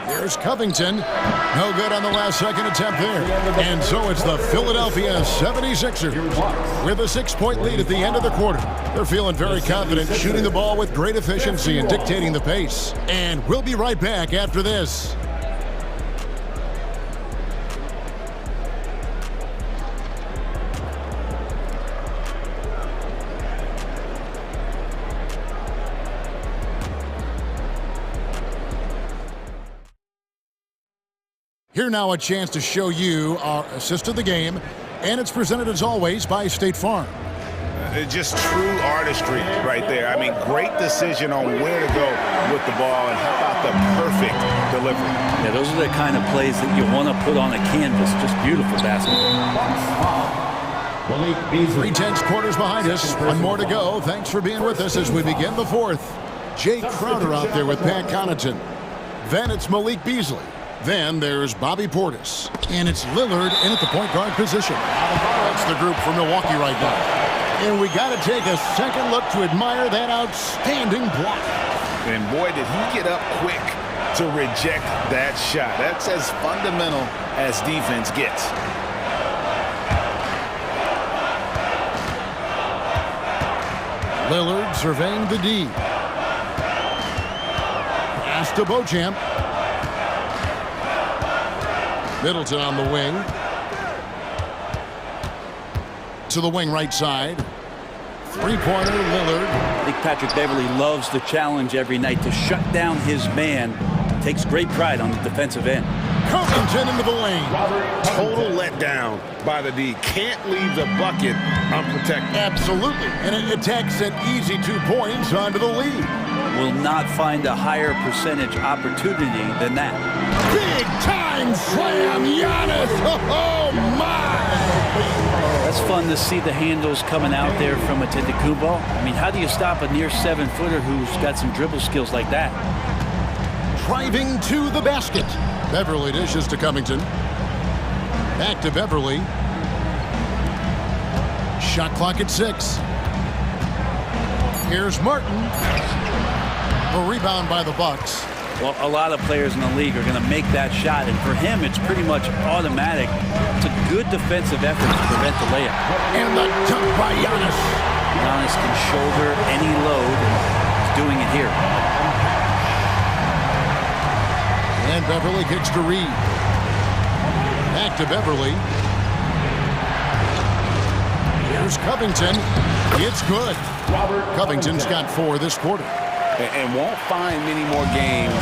Here's Covington. No good on the last second attempt there. And so it's the Philadelphia 76ers with a 6-point lead at the end of the quarter. They're feeling very confident, shooting the ball with great efficiency and dictating the pace. And we'll be right back after this. Here now a chance to show you our assist of the game, and it's presented as always by State Farm. Just true artistry right there. I mean, great decision on where to go with the ball, and how about the perfect delivery. Yeah, those are the kind of plays that you want to put on a canvas. Just beautiful basketball. 3 quarters behind us. One more to go. Thanks for being with us as we begin the fourth. Jay Crowder out there with Pat Connaughton. Then it's Malik Beasley. Then there's Bobby Portis. And it's Lillard in at the point guard position. That's the group for Milwaukee right now. And we got to take a second look to admire that outstanding block. And boy, did he get up quick to reject that shot. That's as fundamental as defense gets. Lillard surveying the D. Pass to Beauchamp. Middleton on the wing. To the wing right side. 3-pointer, Lillard. I think Patrick Beverly loves the challenge every night to shut down his man. Takes great pride on the defensive end. Covington into the lane. Total letdown by the D. Can't leave the bucket unprotected. Absolutely. And it attacks an easy 2 points onto the lead. Will not find a higher percentage opportunity than that. Big time slam, Giannis. Oh my! That's fun to see the handles coming out there from Antetokounmpo. I mean, how do you stop a near 7-footer who's got some dribble skills like that? Driving to the basket. Beverly dishes to Covington. Back to Beverly. Shot clock at 6. Here's Martin. A rebound by the Bucks. Well, a lot of players in the league are going to make that shot, and for him, it's pretty much automatic. It's a good defensive effort to prevent the layup. And the dunk by Giannis. Giannis can shoulder any load, and he's doing it here. And Beverly kicks to Reed. Back to Beverly. Here's Covington. It's good. Covington's got 4 this quarter. And won't find many more games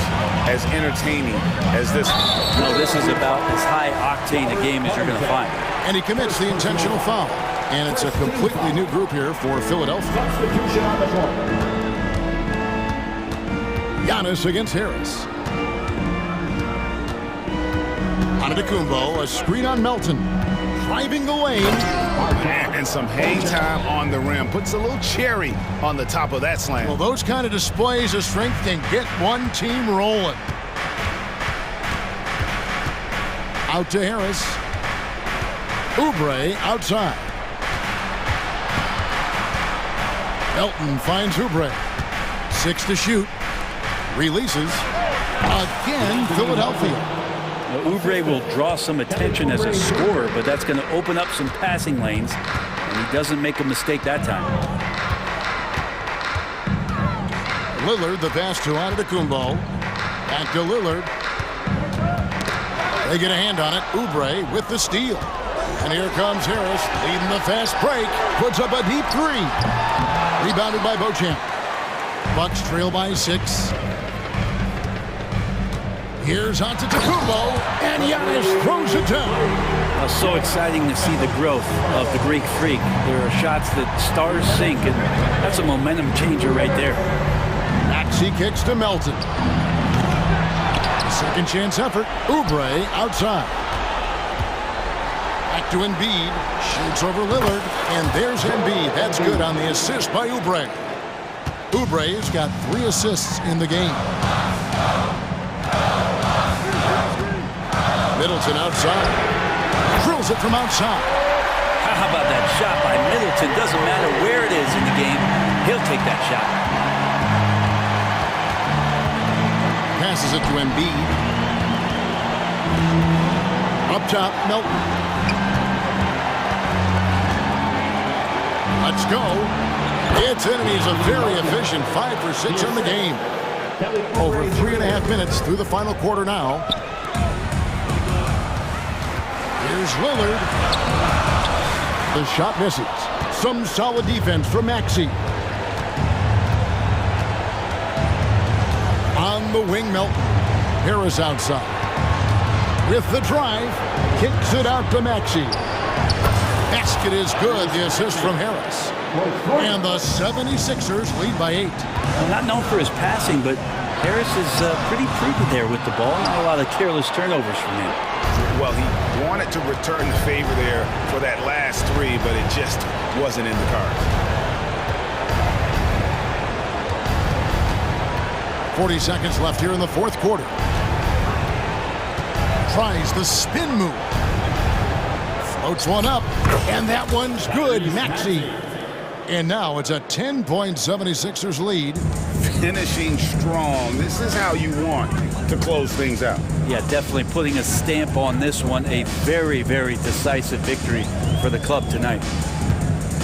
as entertaining as this one. No, this is about as high octane a game as you're going to find. And he commits the intentional foul. And it's a completely new group here for Philadelphia. Giannis against Harris. Antetokounmpo, a screen on Melton. Driving the lane. And some hang time on the rim. Puts a little cherry on the top of that slam. Well, those kind of displays of strength can get one team rolling. Out to Harris. Oubre outside. Melton finds Oubre. 6 to shoot. Releases. Again, Philadelphia. Now, Oubre will draw some attention as a scorer, but that's going to open up some passing lanes, and he doesn't make a mistake that time. Lillard, the pass to Antetokounmpo. Back to Lillard. They get a hand on it. Oubre with the steal. And here comes Harris, leading the fast break. Puts up a deep 3. Rebounded by Beauchamp. Bucks trail by 6. Here's Antetokounmpo, and Giannis throws it down. So exciting to see the growth of the Greek Freak. There are shots that stars sink, and that's a momentum changer right there. Maxey kicks to Melton. Second chance effort. Oubre outside. Back to Embiid. Shoots over Lillard, and there's Embiid. That's good on the assist by Oubre. Oubre has got 3 assists in the game. Middleton outside. Drills it from outside. How about that shot by Middleton? Doesn't matter where it is in the game. He'll take that shot. Passes it to Embiid. Up top, Melton. Let's go. It's in, and he's a very efficient 5 for 6 in the game. Over 3.5 minutes through the final quarter now. Here's Lillard. The shot misses. Some solid defense from Maxey. On the wing, Melton. Harris outside. With the drive. Kicks it out to Maxey. Basket is good. The assist from Harris. And the 76ers lead by 8. Not known for his passing, but Harris is pretty prudent there with the ball. Not a lot of careless turnovers from him. Well, he wanted to return the favor there for that last 3, but it just wasn't in the cards. 40 seconds left here in the 4th quarter. Tries the spin move. Floats one up, and that one's good. Maxey. And now it's a 10-point 76ers lead. Finishing strong. This is how you want to close things out. Yeah, definitely putting a stamp on this one. A very, very decisive victory for the club tonight.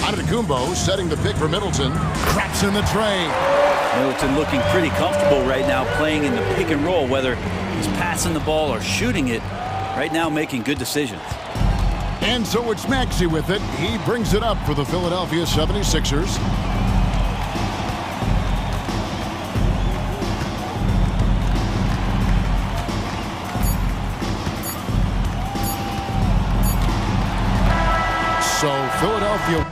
Antetokounmpo setting the pick for Middleton. Traps in the tray. Middleton looking pretty comfortable right now playing in the pick and roll, whether he's passing the ball or shooting it. Right now making good decisions. And so it's Maxey with it. He brings it up for the Philadelphia 76ers. So Philadelphia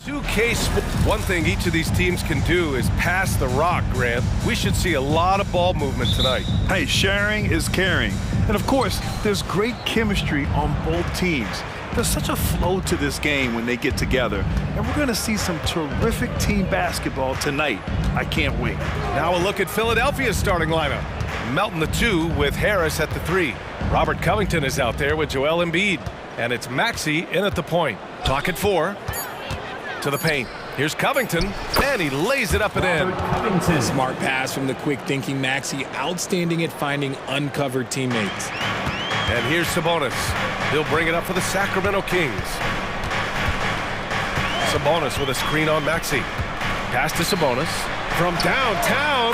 One thing each of these teams can do is pass the rock, Grant. We should see a lot of ball movement tonight. Hey, sharing is caring. And of course, there's great chemistry on both teams. There's such a flow to this game when they get together. And we're going to see some terrific team basketball tonight. I can't wait. Now a look at Philadelphia's starting lineup. Melton the 2 with Harris at the 3. Robert Covington is out there with Joel Embiid. And it's Maxey in at the point. Clock at 4. To the paint. Here's Covington, and he lays it up and in. Smart pass from the quick-thinking Maxey. Outstanding at finding uncovered teammates. And here's Sabonis. He'll bring it up for the Sacramento Kings. Sabonis with a screen on Maxey. Pass to Sabonis. From downtown,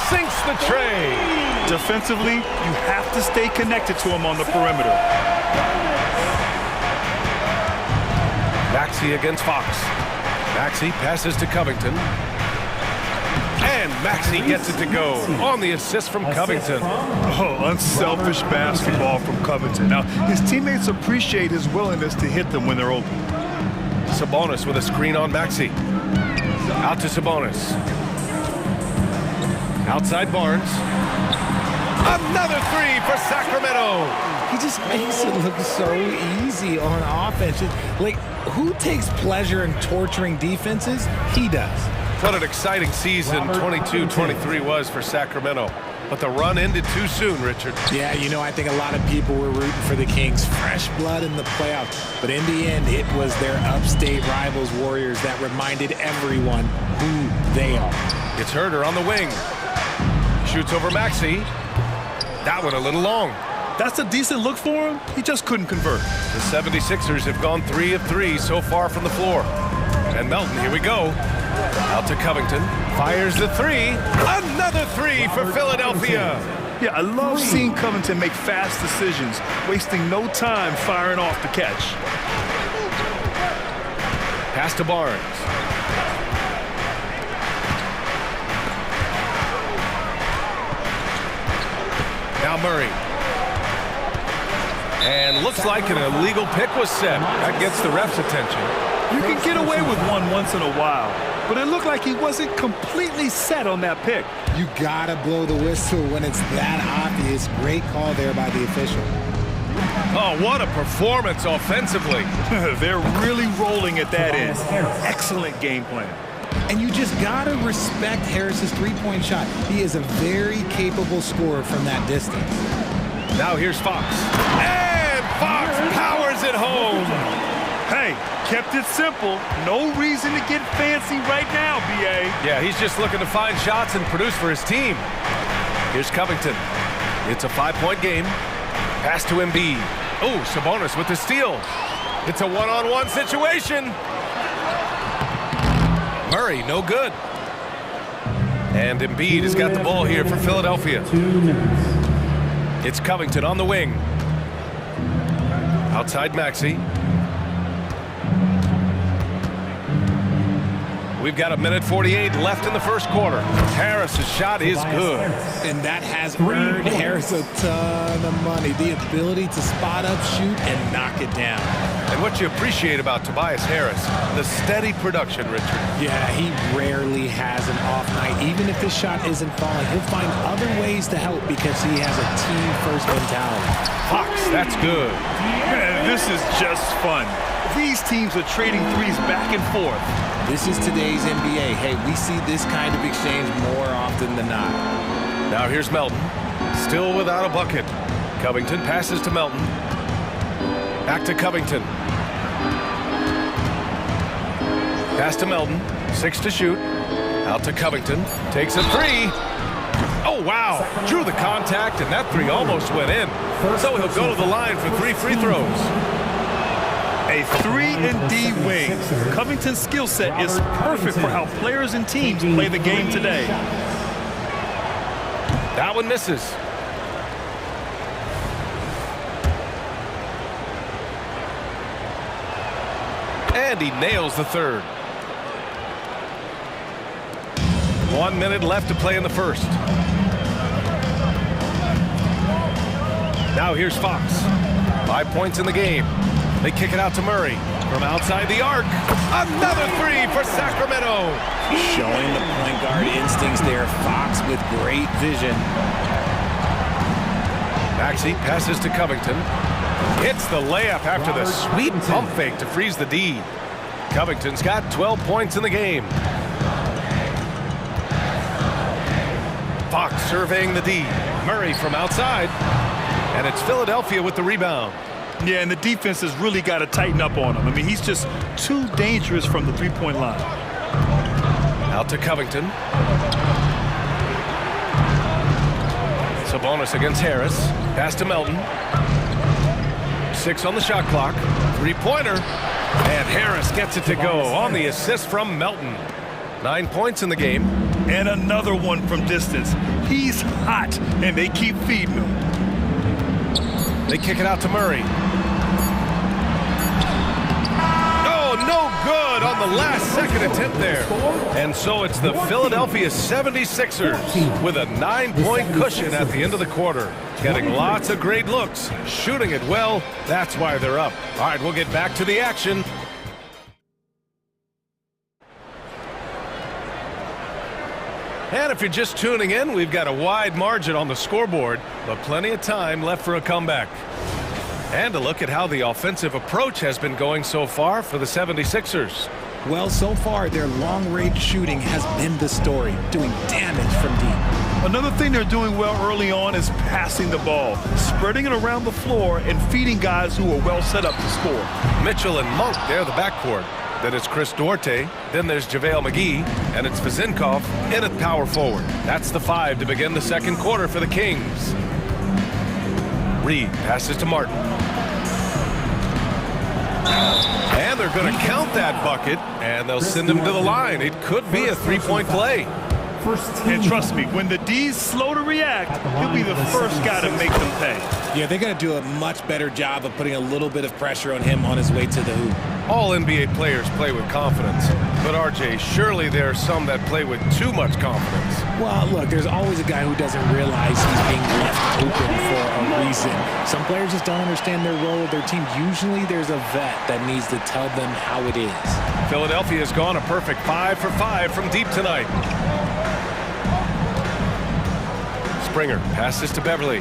sinks the tray. Defensively, you have to stay connected to him on the perimeter. Maxey against Fox. Maxey passes to Covington. And Maxey gets it to go on the assist from Covington. Oh, unselfish basketball from Covington. Now, his teammates appreciate his willingness to hit them when they're open. Sabonis with a screen on Maxey. Out to Sabonis. Outside Barnes. Another 3 for Sacramento. He just makes it look so easy on offense. Like, who takes pleasure in torturing defenses? He does. What an exciting season 22-23 was for Sacramento. But the run ended too soon, Richard. Yeah, you know, I think a lot of people were rooting for the Kings' fresh blood in the playoffs. But in the end, it was their upstate rivals, Warriors, that reminded everyone who they are. It's Herter on the wing. Shoots over Maxey. That one a little long. That's a decent look for him. He just couldn't convert. The 76ers have gone 3 of 3 so far from the floor. And Melton, here we go. Out to Covington. Fires the 3. Another 3 for Philadelphia. Yeah, I love seeing Covington make fast decisions, wasting no time firing off the catch. Pass to Barnes. Now Murray. And looks like an illegal pick was set. That gets the ref's attention. You can get away with one once in a while, but it looked like he wasn't completely set on that pick. You gotta blow the whistle when it's that obvious. Great call there by the official. Oh, what a performance offensively. They're really rolling at that end. Excellent game plan. And you just gotta respect Harris's three-point shot. He is a very capable scorer from that distance. Now here's Fox. And Fox powers it home. Hey, kept it simple. No reason to get fancy right now, B.A. Yeah, he's just looking to find shots and produce for his team. Here's Covington. It's a 5-point game. Pass to Embiid. Oh, Sabonis with the steal. It's a one-on-one situation. Murray, no good. And Embiid has got the ball here for Philadelphia. It's Covington on the wing. Outside Maxey. We've got 1:48 left in the first quarter. Harris's shot is good. And that has earned Harris a ton of money. The ability to spot up, shoot, and knock it down. And what you appreciate about Tobias Harris, the steady production, Richard. Yeah, he rarely has an off night. Even if his shot isn't falling, he'll find other ways to help because he has a team-first mentality. Fox, that's good. Man, this is just fun. These teams are trading threes back and forth. This is today's NBA. Hey, we see this kind of exchange more often than not. Now here's Melton. Still without a bucket. Covington passes to Melton. Back to Covington. Pass to Melton. 6 to shoot. Out to Covington. Takes a 3. Oh, wow. Drew the contact, and that 3 almost went in. So he'll go to the line for 3 free throws. A 3-and-D wing. Covington's skill set is perfect for how players and teams play the game today. That one misses. And he nails the third. 1 minute left to play in the first. Now here's Fox. 5 points in the game. They kick it out to Murray. From outside the arc, another three for Sacramento. Showing the point guard instincts there. Fox with great vision. Maxey passes to Covington. Hits the layup after the sweet pump fake to freeze the D. Covington's got 12 points in the game. Fox surveying the D. Murray from outside. And it's Philadelphia with the rebound. Yeah, and the defense has really got to tighten up on him. I mean, he's just too dangerous from the three-point line. Out to Covington. Sabonis against Harris. Pass to Melton. 6 on the shot clock. Three-pointer. And Harris gets it to go on the assist from Melton. 9 points in the game. And another one from distance. He's hot, and they keep feeding him. They kick it out to Murray. Oh, no good on the last second attempt there. And so it's the Philadelphia 76ers with a 9-point cushion at the end of the quarter. Getting lots of great looks, shooting it well. That's why they're up. All right, we'll get back to the action. And if you're just tuning in, we've got a wide margin on the scoreboard, but plenty of time left for a comeback. And a look at how the offensive approach has been going so far for the 76ers. Well, so far, their long-range shooting has been the story, doing damage from deep. Another thing they're doing well early on is passing the ball, spreading it around the floor and feeding guys who are well set up to score. Mitchell and Monk, they're the backcourt. Then it's Chris Duarte, then there's JaVale McGee, and it's Vezinkov in at power forward. That's the 5 to begin the second quarter for the Kings. Reed passes to Martin. And they're going to count that bucket, and they'll send him to the line. It could be a three-point play. And trust me, when the D's slow to react, he'll be the first guy to make them pay. Yeah, they're going to do a much better job of putting a little bit of pressure on him on his way to the hoop. All NBA players play with confidence. But, RJ, surely there are some that play with too much confidence. Well, look, there's always a guy who doesn't realize he's being left open for a reason. Some players just don't understand their role of their team. Usually there's a vet that needs to tell them how it is. Philadelphia has gone a perfect 5 for 5 from deep tonight. Springer passes to Beverly.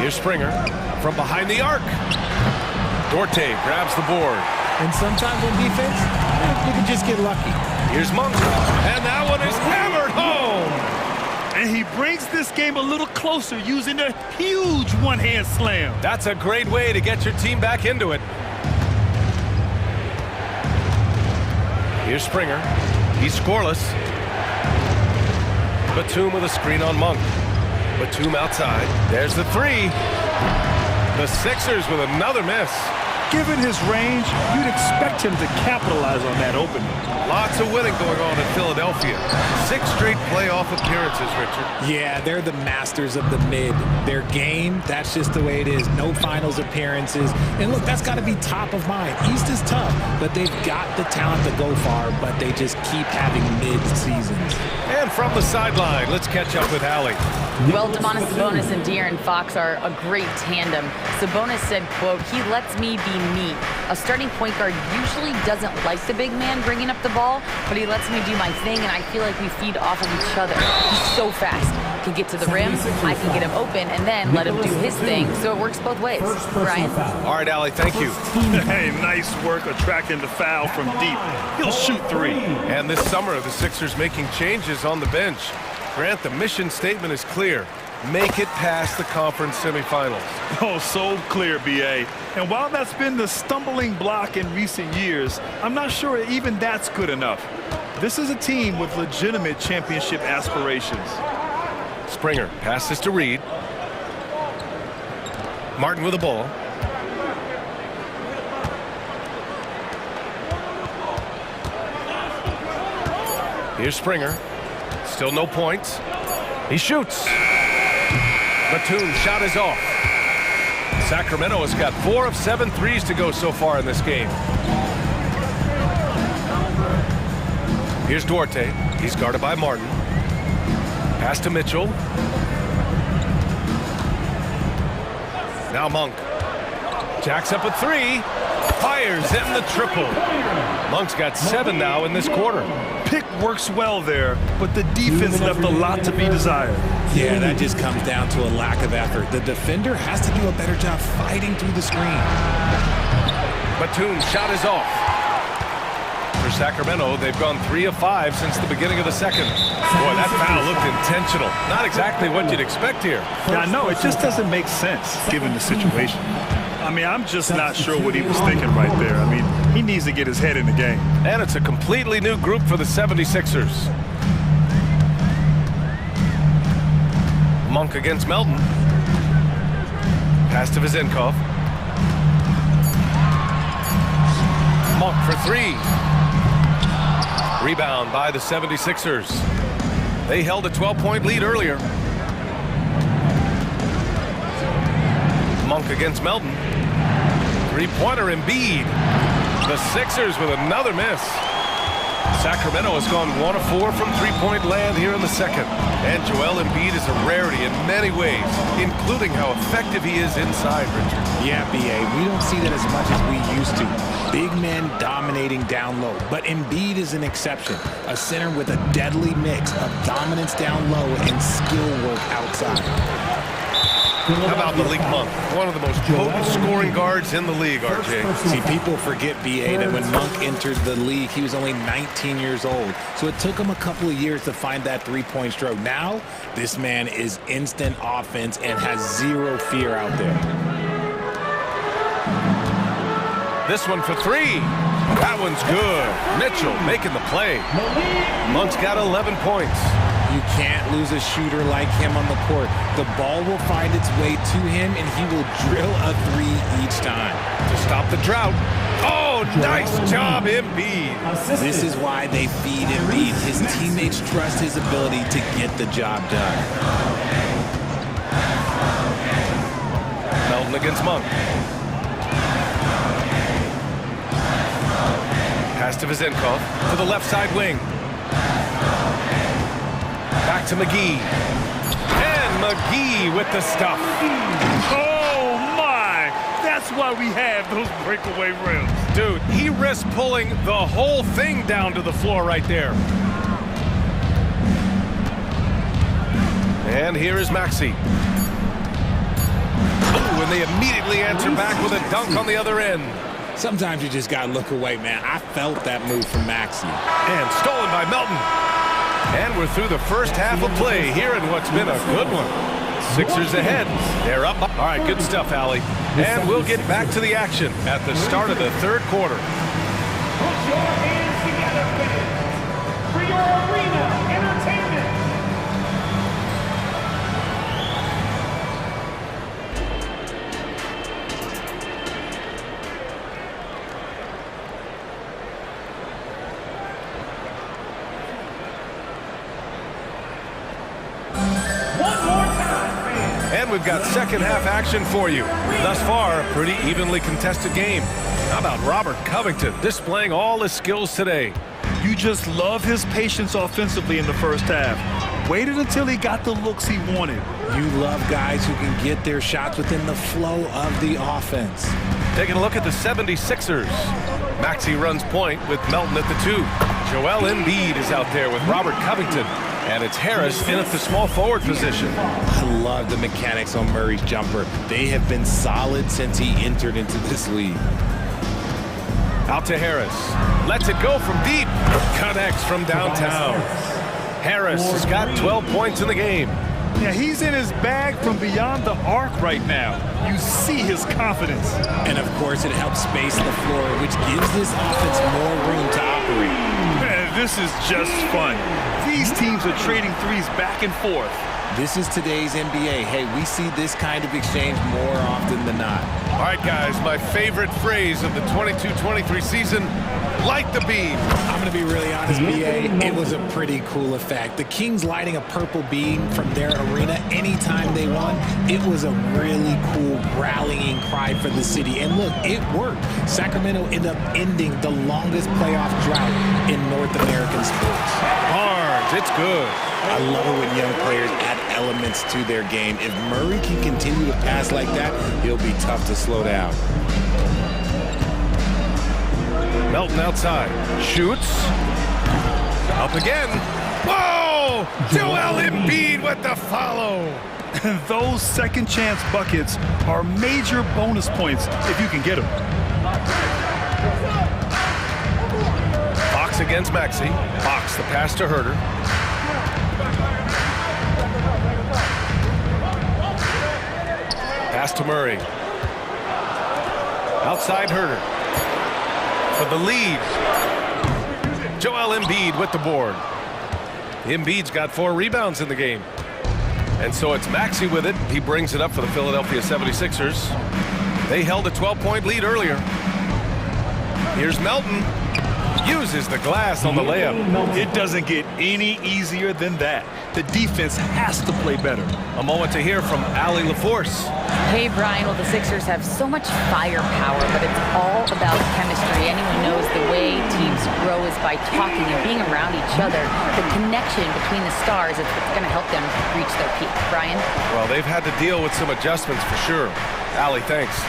Here's Springer from behind the arc. Duarte grabs the board. And sometimes on defense, you can just get lucky. Here's Monk, and that one is hammered home. And he brings this game a little closer using a huge one-hand slam. That's a great way to get your team back into it. Here's Springer. He's scoreless. Batum with a screen on Monk. Batum outside. There's the 3. The Sixers with another miss. Given his range, you'd expect him to capitalize on that opening. Lots of winning going on in Philadelphia. 6 straight playoff appearances, Richard. Yeah, they're the masters of the mid. Their game, that's just the way it is. No finals appearances. And look, that's got to be top of mind. East is tough, but they've got the talent to go far, but they just keep having mid-seasons. And from the sideline, let's catch up with Allie. Well, Domantas Sabonis and De'Aaron Fox are a great tandem. Sabonis said, quote, "He lets me be me. A starting point guard usually doesn't like the big man bringing up the ball, but he lets me do my thing, and I feel like we feed off of each other. He's so fast. Can get to the rim, I can get him open, and then let him do his thing, so it works both ways." Brian? All right, Allie, thank you. Hey, nice work attracting the foul from deep. He'll shoot 3. And this summer, the Sixers making changes on the bench. Grant, the mission statement is clear. Make it past the conference semifinals. Oh, so clear, B.A. And while that's been the stumbling block in recent years, I'm not sure even that's good enough. This is a team with legitimate championship aspirations. Springer passes to Reed. Martin with the ball. Here's Springer. Still no points. He shoots. Batum's shot is off. Sacramento has got 4 of 7 threes to go so far in this game. Here's Duarte. He's guarded by Martin. Pass to Mitchell. Now Monk. Jacks up a three. Fires in the triple. Monk's got 7 now in this quarter. Pick works well there, but the defense left a lot to be desired. Yeah, that just comes down to a lack of effort. The defender has to do a better job fighting through the screen. Batum's shot is off. For Sacramento, they've gone 3 of 5 since the beginning of the second. Boy, that foul looked intentional. Not exactly what you'd expect here. Yeah, I know. It just doesn't make sense given the situation. I mean, I'm just not sure what he was thinking right there. I mean, he needs to get his head in the game. And it's a completely new group for the 76ers. Monk against Melton. Pass to Vizenkov. Monk for 3. Rebound by the 76ers. They held a 12-point lead earlier. Monk against Melton. Three-pointer Embiid. The Sixers with another miss. Sacramento has gone 1 of 4 from three-point land here in the second. And Joel Embiid is a rarity in many ways, including how effective he is inside, Richard. Yeah, B.A., we don't see that as much as we used to. Big men dominating down low. But Embiid is an exception. A center with a deadly mix of dominance down low and skill work outside. How about Malik Monk? One of the most potent scoring guards in the league, RJ. See, people forget, B.A., that when Monk entered the league, he was only 19 years old. So it took him a couple of years to find that three-point stroke. Now, this man is instant offense and has zero fear out there. This one for 3. That one's good. Mitchell making the play. Monk's got 11 points. You can't lose a shooter like him on the court. The ball will find its way to him, and he will drill a 3 each time. To stop the drought. Oh, nice job, Embiid. This is why they feed Embiid. His teammates trust his ability to get the job done. Melton against Monk. Pass to Vizenkov to the left side wing. Back to McGee. And McGee with the stuff. Oh, my! That's why we have those breakaway rims. Dude, he risked pulling the whole thing down to the floor right there. And here is Maxey. Oh, and they immediately answer back with a dunk on the other end. Sometimes you just gotta look away, man. I felt that move from Maxey. And stolen by Melton. And we're through the first half of play here in what's been a good one. Sixers ahead. They're up. All right, good stuff, Allie. And we'll get back to the action at the start of the third quarter. Put your hands together, fans, for your arena entertainment. And we've got second half action for you. Thus far, a pretty evenly contested game. How about Robert Covington displaying all his skills today? You just love his patience offensively in the first half. Waited until he got the looks he wanted. You love guys who can get their shots within the flow of the offense. Taking a look at the 76ers. Maxey runs point with Melton at the 2. Joel Embiid is out there with Robert Covington. And it's Harris in at the small forward position. I love the mechanics on Murray's jumper. They have been solid since he entered into this league. Out to Harris. Lets it go from deep. Connects from downtown. Harris has got 12 points in the game. Yeah, he's in his bag from beyond the arc right now. You see his confidence. And, of course, it helps space the floor, which gives this offense more room to operate. Man, this is just fun. These teams are trading threes back and forth. This is today's NBA. Hey, we see this kind of exchange more often than not. All right, guys, my favorite phrase of the 22-23 season, light the beam. I'm going to be really honest, BA. It was a pretty cool effect. The Kings lighting a purple beam from their arena anytime they won. It was a really cool rallying cry for the city. And look, it worked. Sacramento ended up ending the longest playoff drought in North American sports. Barnes boards. It's good. I love it when young players add elements to their game. If Murray can continue to pass like that, he'll be tough to slow down. Melton outside. Shoots. Up again. Whoa! Joel Embiid with the follow. Those second chance buckets are major bonus points if you can get them. Fox against Maxey. Fox, the pass to Herter. Pass to Murray. Outside Herter. For the lead. Joel Embiid with the board. Embiid's got 4 rebounds in the game. And so it's Maxey with it. He brings it up for the Philadelphia 76ers. They held a 12-point lead earlier. Here's Melton. Uses the glass on the layup. It doesn't get any easier than that. The defense has to play better. A moment to hear from Allie LaForce. Hey, Brian, well, the Sixers have so much firepower, but it's all about chemistry. Anyone knows the way teams grow is by talking and being around each other. The connection between the stars is what's going to help them reach their peak. Brian? Well, they've had to deal with some adjustments for sure. Allie, thanks.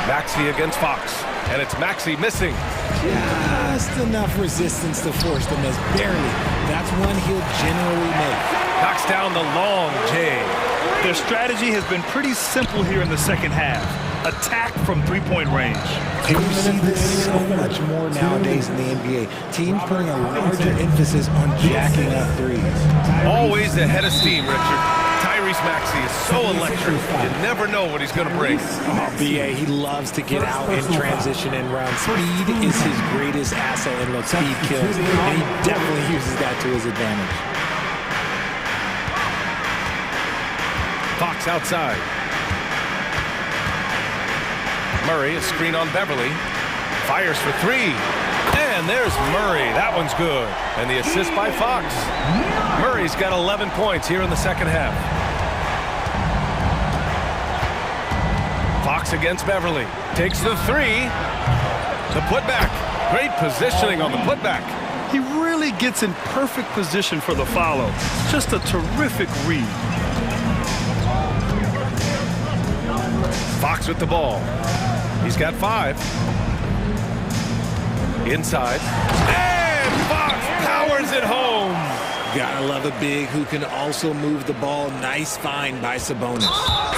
Maxey against Fox, and it's Maxey missing. Just enough resistance to force the miss, barely. That's one he'll generally make. Knocks down the long J. Their strategy has been pretty simple here in the second half. Attack from three-point range. You see this so much more nowadays in the NBA. Teams putting a larger emphasis on jacking up threes. Always ahead of steam, Richard. Tyrese Maxey is so electric. You never know what he's going to bring. Oh, BA, he loves to get out and transition and run. Speed is his greatest asset, and look, speed kills. And he definitely uses that to his advantage. Fox outside. Murray, a screen on Beverly. Fires for 3. And there's Murray. That one's good. And the assist by Fox. Murray's got 11 points here in the second half. Fox against Beverly. Takes the 3. The putback. Great positioning on the putback. He really gets in perfect position for the follow. Just a terrific read. Fox with the ball. He's got 5. Inside. And Fox powers it home. Gotta love a big who can also move the ball. Nice find by Sabonis.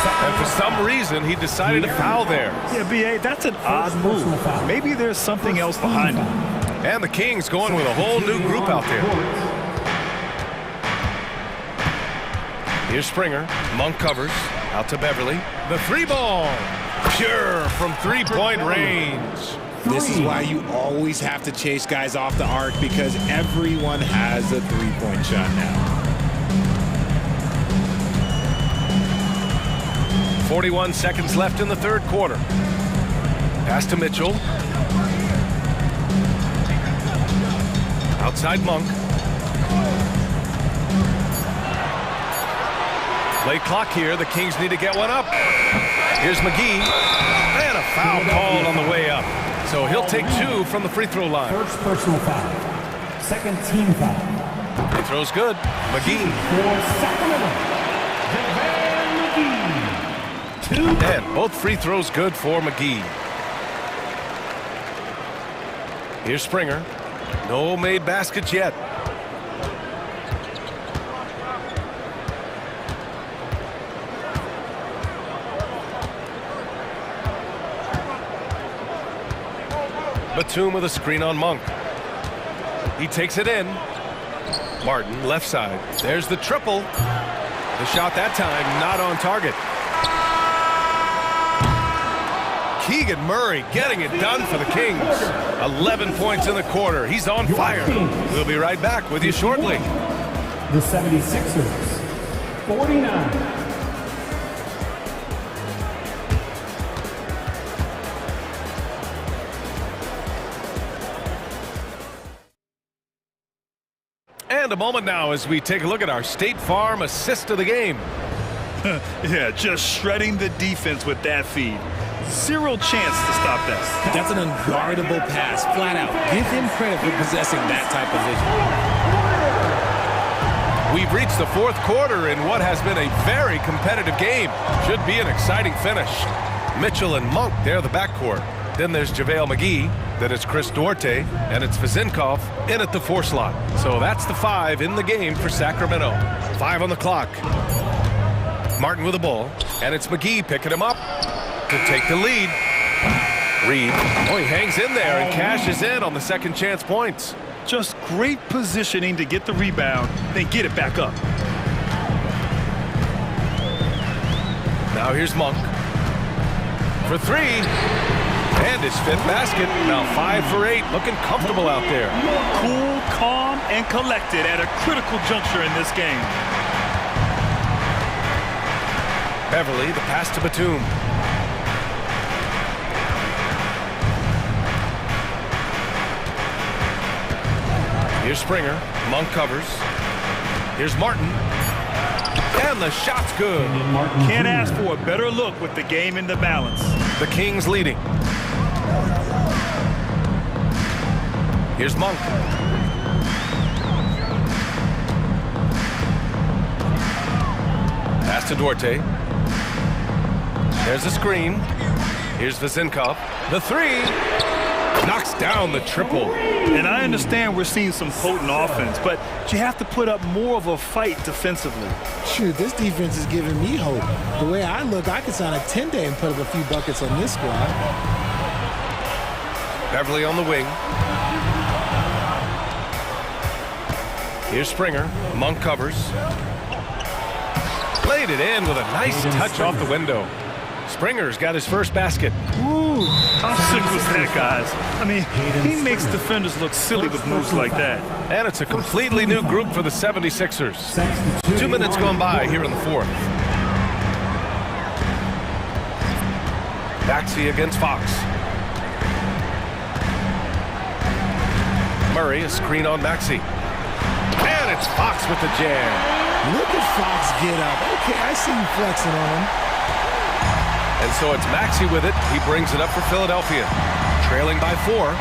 And for some reason, he decided to foul there. Yeah, B.A., that's an odd move. Maybe there's something else behind it. And the Kings going with a whole new group out there. Here's Springer. Monk covers. Out to Beverly. The 3-ball. Pure from three-point range. This is why you always have to chase guys off the arc, because everyone has a three-point shot now. 41 seconds left in the third quarter. Pass to Mitchell. Outside Monk. Late clock here. The Kings need to get one up. Here's McGee. And a foul called on the way up. So he'll take 2 from the free throw line. First personal foul. Second team foul. Free throw's good. McGee. For Sacramento, JaVale McGee. And both free throws good for McGee. Here's Springer. No made baskets yet. Batum with a screen on Monk. He takes it in. Martin, left side. There's the triple. The shot that time not on target. Keegan Murray getting it done for the Kings. 11 points in the quarter. He's on fire. We'll be right back with you shortly. The 76ers, 49. And a moment now as we take a look at our State Farm assist of the game. Yeah, just shredding the defense with that feed. Zero chance to stop that. That's an unguardable pass, flat out. Give him credit for possessing that type of vision. We've reached the fourth quarter in what has been a very competitive game. Should be an exciting finish. Mitchell and Monk, they're the backcourt. Then there's JaVale McGee, then it's Chris Duarte, and it's Vezinkov in at the 4 slot. So that's the 5 in the game for Sacramento. 5 on the clock. Martin with the ball, and it's McGee picking him up to take the lead. Reed, oh, he hangs in there and cashes in on the second chance points. Just great positioning to get the rebound, then get it back up. Now here's Monk for 3. And his 5th basket. Now 5 for 8. Looking comfortable out there. Cool, calm, and collected at a critical juncture in this game. Beverly, the pass to Batum. Here's Springer. Monk covers. Here's Martin. And the shot's good. Can't ask for a better look with the game in the balance. The Kings leading. Here's Monk. Pass to Duarte. There's a screen. Here's Vezinkov. The 3. Knocks down the triple. And I understand we're seeing some potent offense, but you have to put up more of a fight defensively. Shoot, this defense is giving me hope. The way I look, I could sign a 10-day and put up a few buckets on this squad. Beverly on the wing. Here's Springer. Monk covers. Laid it in with a nice touch off the window. Springer's got his first basket. Ooh, how sick was that, guys? I mean, he makes defenders look silly with moves like that. And it's a completely new group for the 76ers. 2 minutes gone by here in the 4th. Maxey against Fox. Murray, a screen on Maxey. And it's Fox with the jam. Look at Fox get up. Okay, I see you flexing on him. And so it's Maxey with it. He brings it up for Philadelphia. Trailing by 4.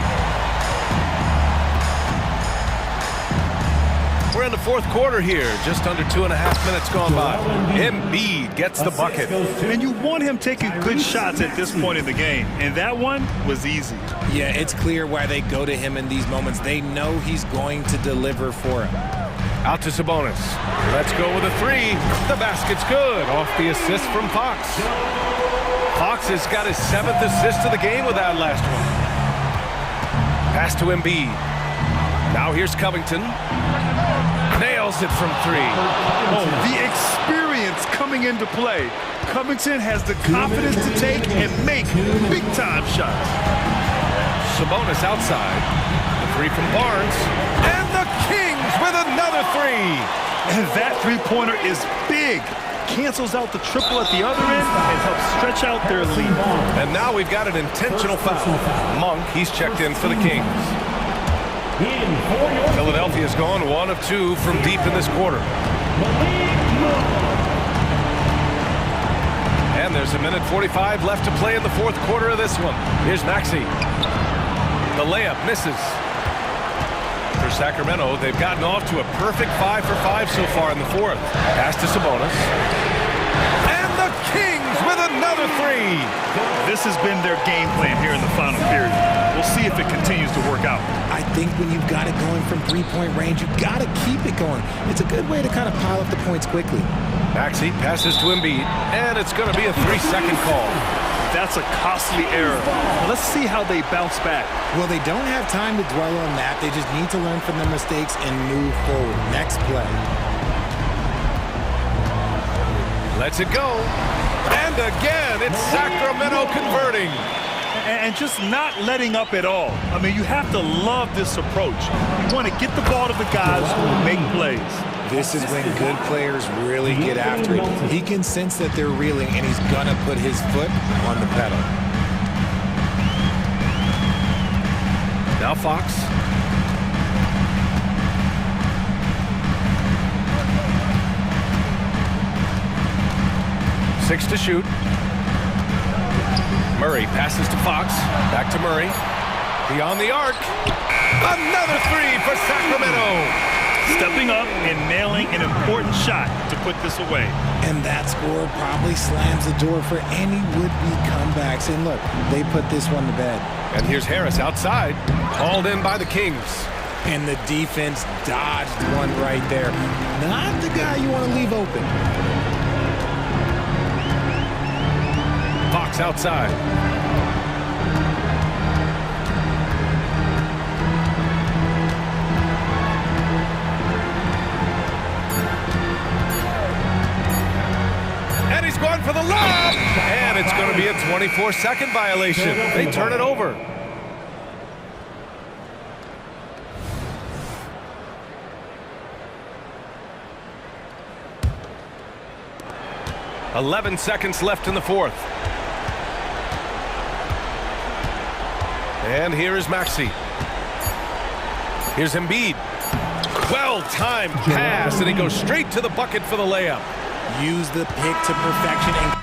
We're in the 4th quarter here. Just under 2.5 minutes gone by. Embiid gets the bucket. And you want him taking good shots at this point in the game. And that one was easy. Yeah, it's clear why they go to him in these moments. They know he's going to deliver for him. Out to Sabonis. Let's go with a 3. The basket's good. Off the assist from Fox. Fox has got his 7th assist of the game with that last one. Pass to Embiid. Now here's Covington. Nails it from 3. Oh, the experience coming into play. Covington has the confidence to take and make big-time shots. Sabonis outside. The 3 from Barnes. And the Kings with another 3. And that three-pointer is big. Cancels out the triple at the other end and helps stretch out their lead. And now we've got an intentional foul. Monk, he's checked in for the Kings. Philadelphia's gone 1 of 2 from deep in this quarter. And there's 1:45 left to play in the 4th quarter of this one. Here's Maxey. The layup misses. For Sacramento, they've gotten off to a perfect 5 for 5 so far in the 4th. Pass to Sabonis. And the Kings with another 3. This has been their game plan here in the final period. We'll see if it continues to work out. I think when you've got it going from 3-point range, you've got to keep it going. It's a good way to kind of pile up the points quickly. Maxey passes to Embiid, and it's going to be a 3-second call. That's a costly error. Let's see how they bounce back. Well, they don't have time to dwell on that. They just need to learn from their mistakes and move forward. Next play. Lets it go. And again, it's Sacramento converting. And just not letting up at all. I mean, you have to love this approach. You want to get the ball to the guys who will make plays. This is when good players really get after it. He can sense that they're reeling, and he's going to put his foot on the pedal. Now Fox. Six to shoot. Murray passes to Fox. Back to Murray. Beyond the arc. Another three for Sacramento. Stepping up and nailing an important shot to put this away. And that score probably slams the door for any would-be comebacks. And look, they put this one to bed. And here's Harris outside, hauled in by the Kings. And the defense dodged one right there. Not the guy you want to leave open. Fox outside. And he's going for the lob. And it's going to be a 24-second violation. They turn it over. "11 seconds left in the fourth. And here is Maxey. Here's Embiid. Well-timed pass, and he goes straight to the bucket for the layup. Use the pick to perfection and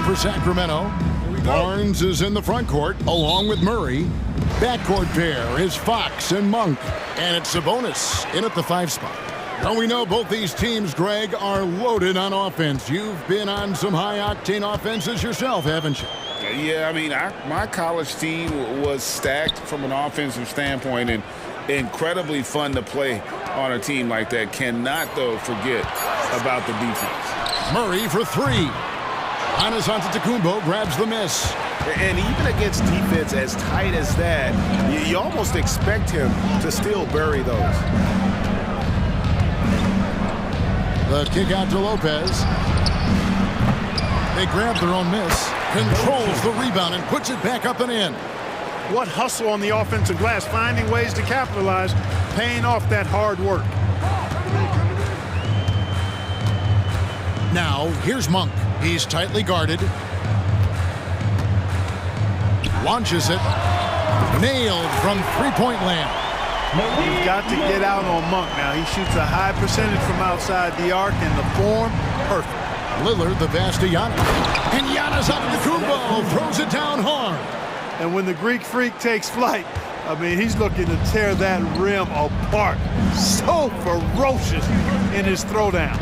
for Sacramento. Barnes is in the front court along with Murray. Backcourt pair is Fox and Monk. And it's Sabonis in at the 5 spot. Well, we know both these teams, Greg, are loaded on offense. You've been on some high-octane offenses yourself, haven't you? Yeah, I mean, my college team was stacked from an offensive standpoint and incredibly fun to play on a team like that. Cannot, though, forget about the defense. Murray for 3. Giannis Antetokounmpo grabs the miss. And even against defense as tight as that, you almost expect him to still bury those. The kick out to Lopez. They grab their own miss. Controls the rebound and puts it back up and in. What hustle on the offensive glass, finding ways to capitalize, paying off that hard work. Now, here's Monk. He's tightly guarded. Launches it. Nailed from three-point land. You've got to get out on Monk now. He shoots a high percentage from outside the arc, and the form, perfect. Lillard, the pass to Giannis. And Giannis Antetokounmpo throws it down hard. And when the Greek Freak takes flight, I mean, he's looking to tear that rim apart. So ferocious in his throwdowns.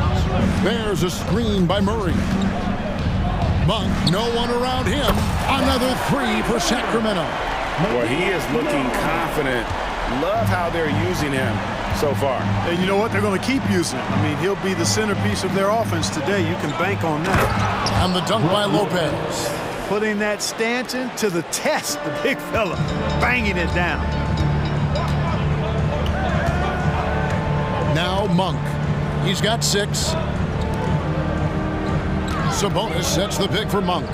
There's a screen by Murray. Monk, no one around him. Another 3 for Sacramento. Well, he is looking confident. Love how they're using him so far. And you know what? They're going to keep using him. I mean, he'll be the centerpiece of their offense today. You can bank on that. And the dunk by Lopez. Putting that Stanton to the test, the big fella, banging it down. Now Monk. He's got 6. Sabonis sets the pick for Monk.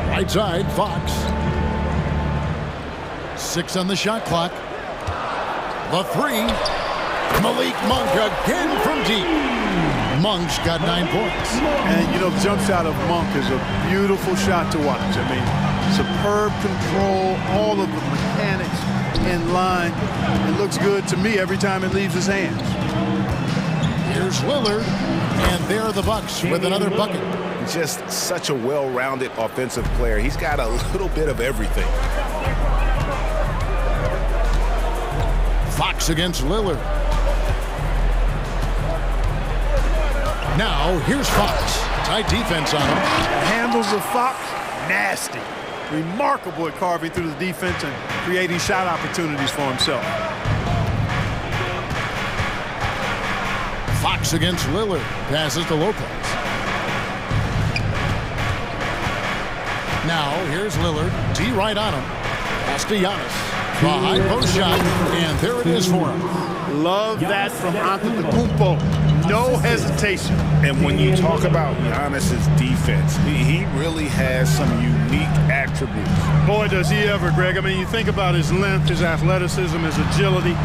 Right side, Fox. 6 on the shot clock. The 3. Malik Monk again from deep. Monk's got 9 points. And, you know, the jump shot of Monk is a beautiful shot to watch. I mean, superb control, all of the mechanics in line. It looks good to me every time it leaves his hands. Here's Lillard, and there are the Bucks with another bucket. Just such a well-rounded offensive player. He's got a little bit of everything. Fox against Lillard. Now, here's Fox. Tight defense on him. The handles of Fox, nasty. Remarkable at carving through the defense and creating shot opportunities for himself. Fox against Lillard. Passes to Lopez. Now, here's Lillard. D right on him. Pass to Giannis. The high post shot, and there it is for him. Love that from Antetokounmpo. No hesitation. And when you talk about Giannis's defense, he really has some unique attributes. Boy, does he ever, Greg. I mean, you think about his length, his athleticism, his agility.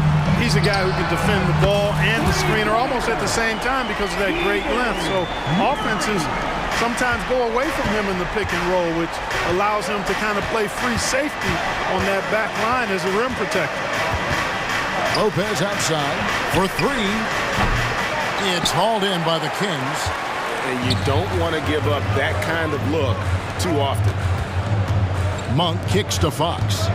He's a guy who can defend the ball and the screener almost at the same time because of that great length. So offenses sometimes go away from him in the pick and roll, which allows him to kind of play free safety on that back line as a rim protector. Lopez outside for 3. It's hauled in by the Kings. And you don't want to give up that kind of look too often. Monk kicks to Fox.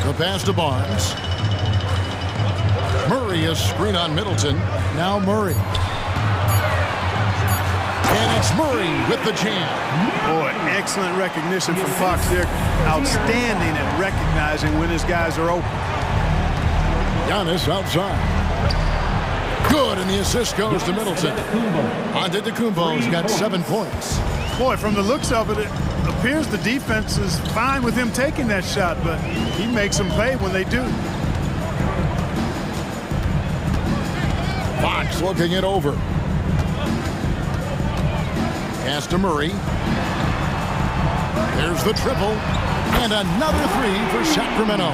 The pass to Barnes. Murray is screen on Middleton. Now Murray. And it's Murray with the jam. Boy, excellent recognition from Fox there. Outstanding at recognizing when his guys are open. Giannis outside. Good, and the assist goes to Middleton. Antetokounmpo's got 7 points. Boy, from the looks of it, it appears the defense is fine with him taking that shot, but he makes them pay when they do. Fox looking it over. Pass to Murray. There's the triple. And another 3 for Sacramento.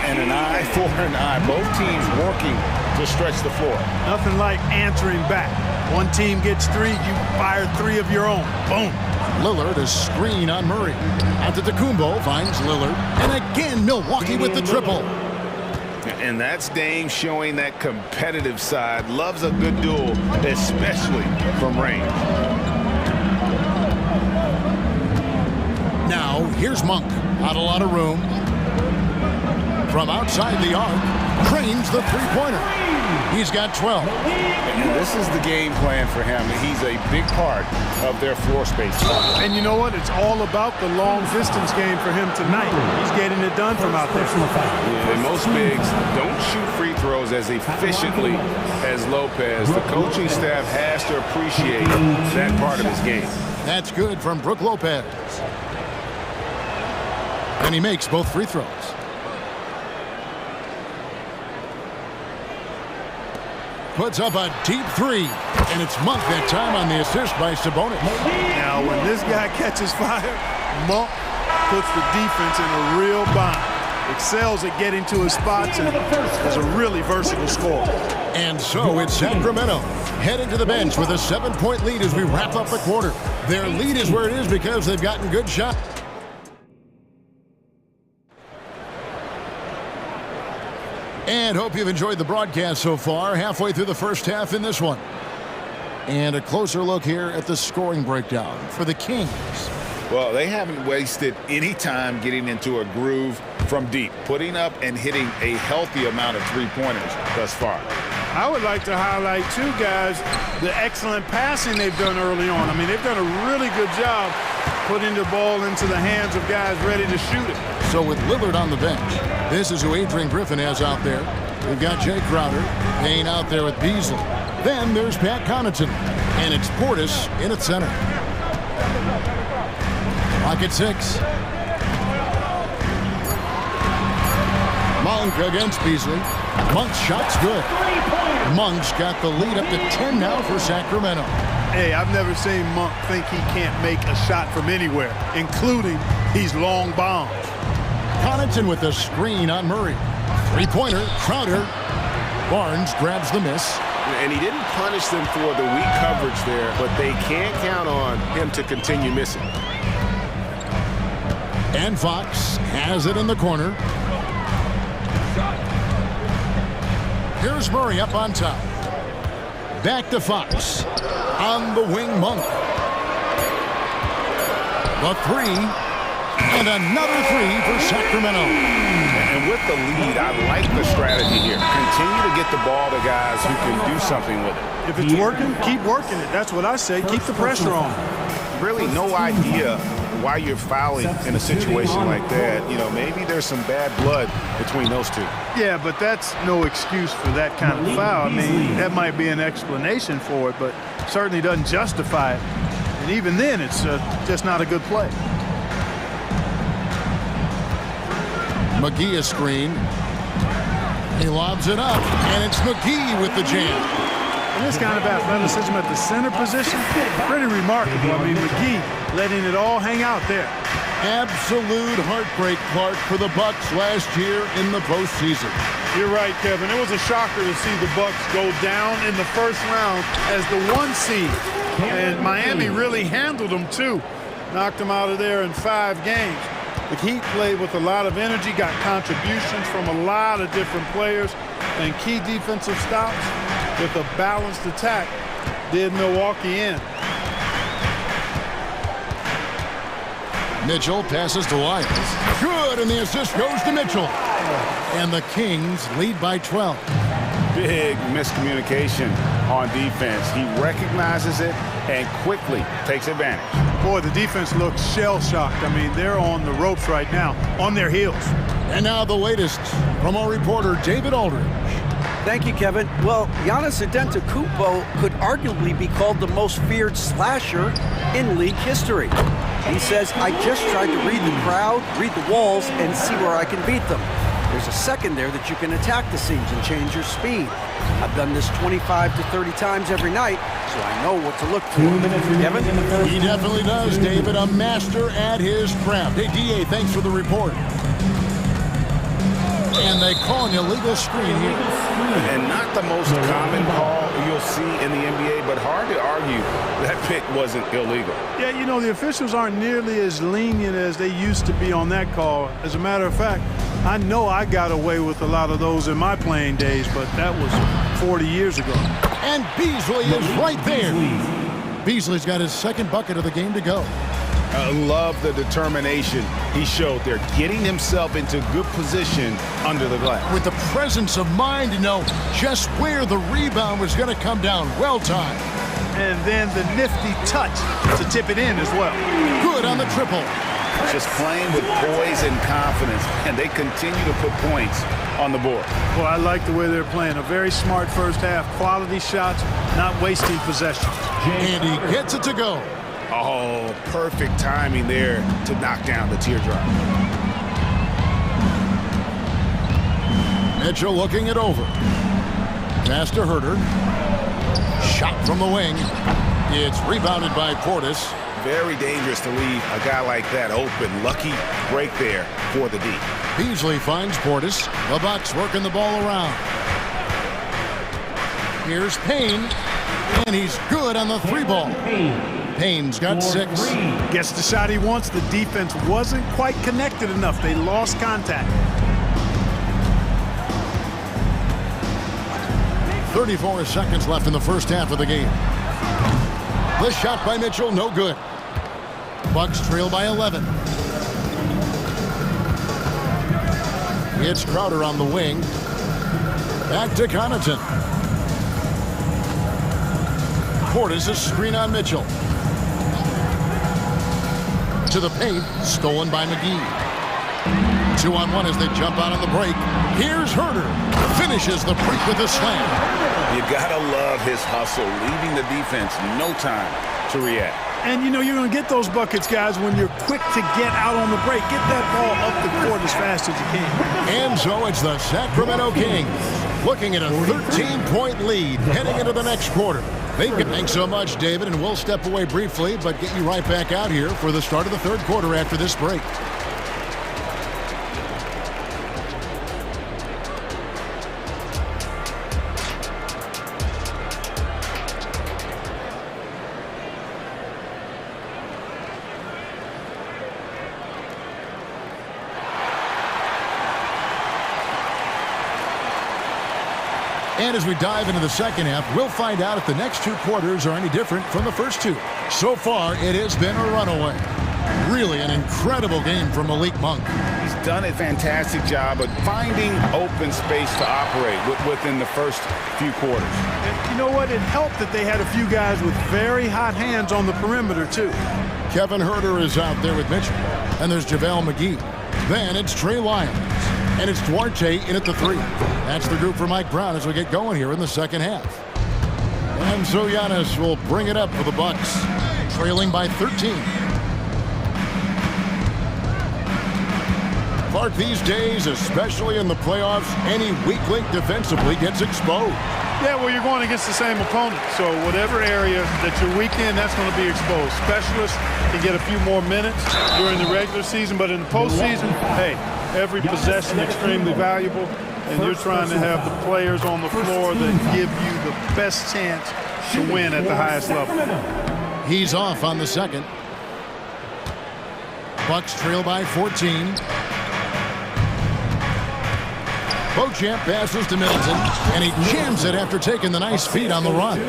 And an eye for an eye. Both teams working to stretch the floor. Nothing like answering back. One team gets 3, you fire 3 of your own. Boom. Lillard is screen on Murray. Antetokounmpo finds Lillard. And again, Milwaukee with the triple. And that's Dame showing that competitive side. Loves a good duel, especially from range. Now, here's Monk. Not a lot of room. From outside the arc, trains the three-pointer. He's got 12. And this is the game plan for him. He's a big part of their floor space. And you know what? It's all about the long-distance game for him tonight. He's getting it done from out there. Yeah, and most bigs don't shoot free throws as efficiently as Lopez. The coaching staff has to appreciate that part of his game. That's good from Brook Lopez. And he makes both free throws. Puts up a deep three, and it's Monk that time on the assist by Sabonis. Now, when this guy catches fire, Monk puts the defense in a real bind. Excels at getting to his spots and is a really versatile scorer. And so it's Sacramento heading to the bench with a 7-point lead as we wrap up the quarter. Their lead is where it is because they've gotten good shots. And hope you've enjoyed the broadcast so far. Halfway through the first half in this one. And a closer look here at the scoring breakdown for the Kings. Well, they haven't wasted any time getting into a groove from deep, putting up and hitting a healthy amount of three-pointers thus far. I would like to highlight, too, guys, the excellent passing they've done early on. I mean, they've done a really good job putting the ball into the hands of guys ready to shoot it. So with Lillard on the bench, this is who Adrian Griffin has out there. We've got Jay Crowder, Payne out there with Beasley. Then there's Pat Connaughton, and it's Portis in at center. Clock at 6. Monk against Beasley. Monk's shot's good. Monk's got the lead up to 10 now for Sacramento. Hey, I've never seen Monk think he can't make a shot from anywhere, including these long bombs. Connaughton with a screen on Murray. Three-pointer, Crowder. Barnes grabs the miss. And he didn't punish them for the weak coverage there, but they can't count on him to continue missing. And Fox has it in the corner. Here's Murray up on top. Back to Fox. On the wing, Monk. The three. And another three for Sacramento. And with the lead, I like the strategy here. Continue to get the ball to guys who can do something with it. If it's working, keep working it. That's what I say. Keep the pressure on. Really no idea why you're fouling in a situation like that. You know, maybe there's some bad blood between those two. Yeah, but that's no excuse for that kind of foul. I mean, that might be an explanation for it, but certainly doesn't justify it. And even then, it's just not a good play. McGee a screen. He lobs it up, and it's McGee with the jam. And this kind of athleticism at the center position, pretty remarkable. I mean, McGee letting it all hang out there. Absolute heartbreak, Clark, for the Bucks last year in the postseason. You're right, Kevin. It was a shocker to see the Bucks go down in the first round as the 1 seed. And Miami really handled them, too. Knocked them out of there in 5 games. The Heat played with a lot of energy, got contributions from a lot of different players, and key defensive stops with a balanced attack did Milwaukee in. Mitchell passes to Lyles. Good, and the assist goes to Mitchell. And the Kings lead by 12. Big miscommunication on defense. He recognizes it and quickly takes advantage. Boy, the defense looks shell-shocked. I mean, they're on the ropes right now, on their heels. And now the latest from our reporter, David Aldridge. Thank you, Kevin. Well, Giannis Antetokounmpo could arguably be called the most feared slasher in league history. He says, I just tried to read the crowd, read the walls, and see where I can beat them. There's a second there that you can attack the seams and change your speed. I've done this 25 to 30 times every night, so I know what to look for. Kevin? He definitely does, David. A master at his craft. Hey, DA, thanks for the report. And they call an illegal screen here. And not the most common call you'll see in the NBA, but hard to argue that pick wasn't illegal. Yeah, you know, the officials aren't nearly as lenient as they used to be on that call. As a matter of fact, I know I got away with a lot of those in my playing days, but that was 40 years ago. And Beasley is right there. Beasley's got his second bucket of the game to go. I love the determination he showed there, getting himself into good position under the glass. With the presence of mind to know just where the rebound was going to come down. Well timed. And then the nifty touch to tip it in as well. Good on the triple. Just playing with poise and confidence, and they continue to put points on the board. Well, I like the way they're playing. A very smart first half. Quality shots, not wasting possession. And he gets it to go. Oh, perfect timing there to knock down the teardrop. Mitchell looking it over. Pass to Herter. Shot from the wing. It's rebounded by Portis. Very dangerous to leave a guy like that open. Lucky break there for the D. Beasley finds Portis. The Bucks working the ball around. Here's Payne. And he's good on the three ball. Payne's got 6. Gets the shot he wants. The defense wasn't quite connected enough. They lost contact. 34 seconds left in the first half of the game. The shot by Mitchell, no good. Bucks trail by 11. It's Crowder on the wing. Back to Connaughton. Portis, a screen on Mitchell. To the paint, stolen by McGee. 2-on-1 as they jump out on the break. Here's Herter. Finishes the break with a slam. You gotta love his hustle, leaving the defense no time to react. And you know you're going to get those buckets, guys, when you're quick to get out on the break. Get that ball up the court as fast as you can. And so it's the Sacramento Kings looking at a 13-point lead heading into the next quarter. Thanks so much, David, and we'll step away briefly, but get you right back out here for the start of the third quarter after this break. And as we dive into the second half, we'll find out if the next two quarters are any different from the first two. So far, it has been a runaway. Really an incredible game from Malik Monk. He's done a fantastic job of finding open space to operate within the first few quarters. And you know what? It helped that they had a few guys with very hot hands on the perimeter, too. Kevin Herter is out there with Mitchell. And there's JaVale McGee. Then it's Trey Lyons. And it's Duarte in at the 3. That's the group for Mike Brown as we get going here in the second half. And so Giannis will bring it up for the Bucks, trailing by 13. Clark, these days, especially in the playoffs, any weak link defensively gets exposed. Yeah, well, you're going against the same opponent. So whatever area that you're weak in, that's going to be exposed. Specialists can get a few more minutes during the regular season, but in the postseason, hey, every possession extremely valuable, and you're trying to have the players on the floor that give you the best chance to win at the highest level. He's off on the second. Bucks trail by 14. Beauchamp passes to Middleton, and he jams it after taking the nice feed on the run.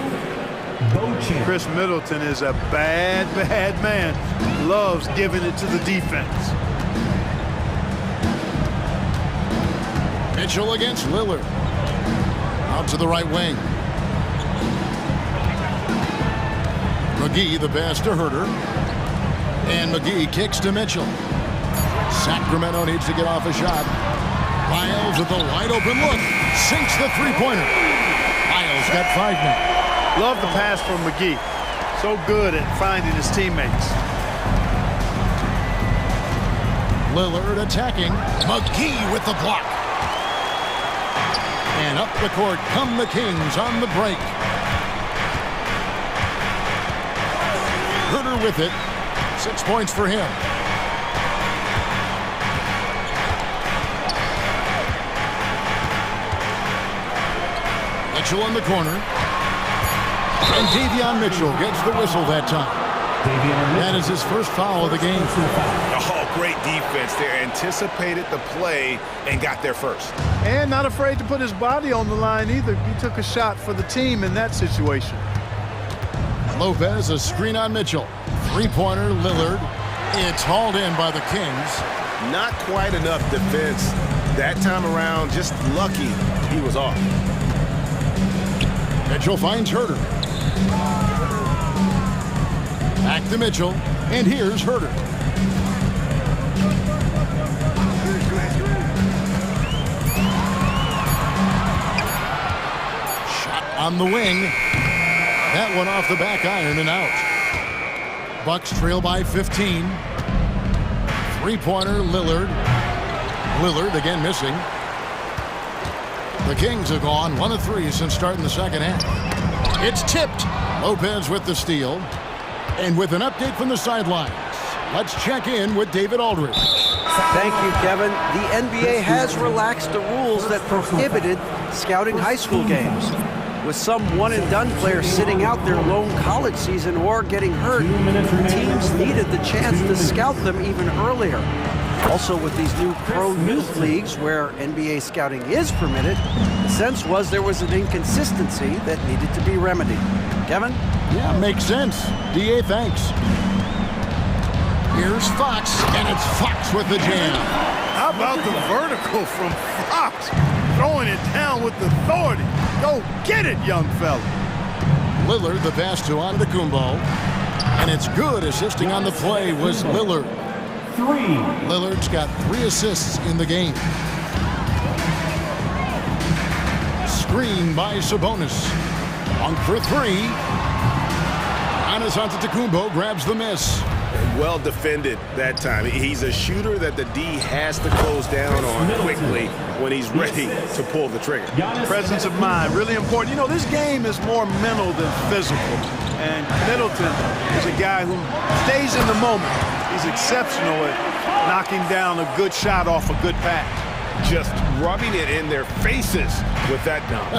Chris Middleton is a bad, bad man. Loves giving it to the defense. Mitchell against Lillard. Out to the right wing. McGee, the pass to Herter. And McGee kicks to Mitchell. Sacramento needs to get off a shot. Lyles with a wide open look. Sinks the three-pointer. Lyles got 5 now. Love the pass from McGee. So good at finding his teammates. Lillard attacking. McGee with the block. And up the court come the Kings on the break. Herter with it. 6 points for him. Mitchell in the corner. And Davion Mitchell gets the whistle that time. That is his first foul of the game. Oh, great defense there. Anticipated the play and got there first. And not afraid to put his body on the line either. He took a shot for the team in that situation. Lopez, a screen on Mitchell. Three-pointer, Lillard. It's hauled in by the Kings. Not quite enough defense that time around. Just lucky he was off. Mitchell finds Herter. Back to Mitchell, and here's Herter. Shot on the wing. That one off the back iron and out. Bucks trail by 15. Three-pointer, Lillard. Lillard again missing. The Kings have gone 1 of 3 since starting the second half. It's tipped. Lopez with the steal. And with an update from the sidelines, let's check in with David Aldridge. Thank you, Kevin. The NBA has relaxed the rules that prohibited scouting high school games. With some one-and-done players sitting out their lone college season or getting hurt, teams needed the chance to scout them even earlier. Also, with these new pro youth leagues where NBA scouting is permitted, the sense was there was an inconsistency that needed to be remedied. Kevin? Yeah, makes sense. DA, thanks. Here's Fox, and it's Fox with the jam. How about the vertical from Fox? Throwing it down with authority. Go get it, young fella. Lillard, the pass to Antetokounmpo. And it's good. Assisting on the play was Lillard. Lillard's got 3 assists in the game. Screen by Sabonis. On for 3. Giannis Antetokounmpo grabs the miss. Well defended that time. He's a shooter that the D has to close down on quickly when he's ready to pull the trigger. Presence of mind, really important. You know, this game is more mental than physical. And Middleton is a guy who stays in the moment. He's exceptional at knocking down a good shot off a good pass. Just rubbing it in their faces with that dunk.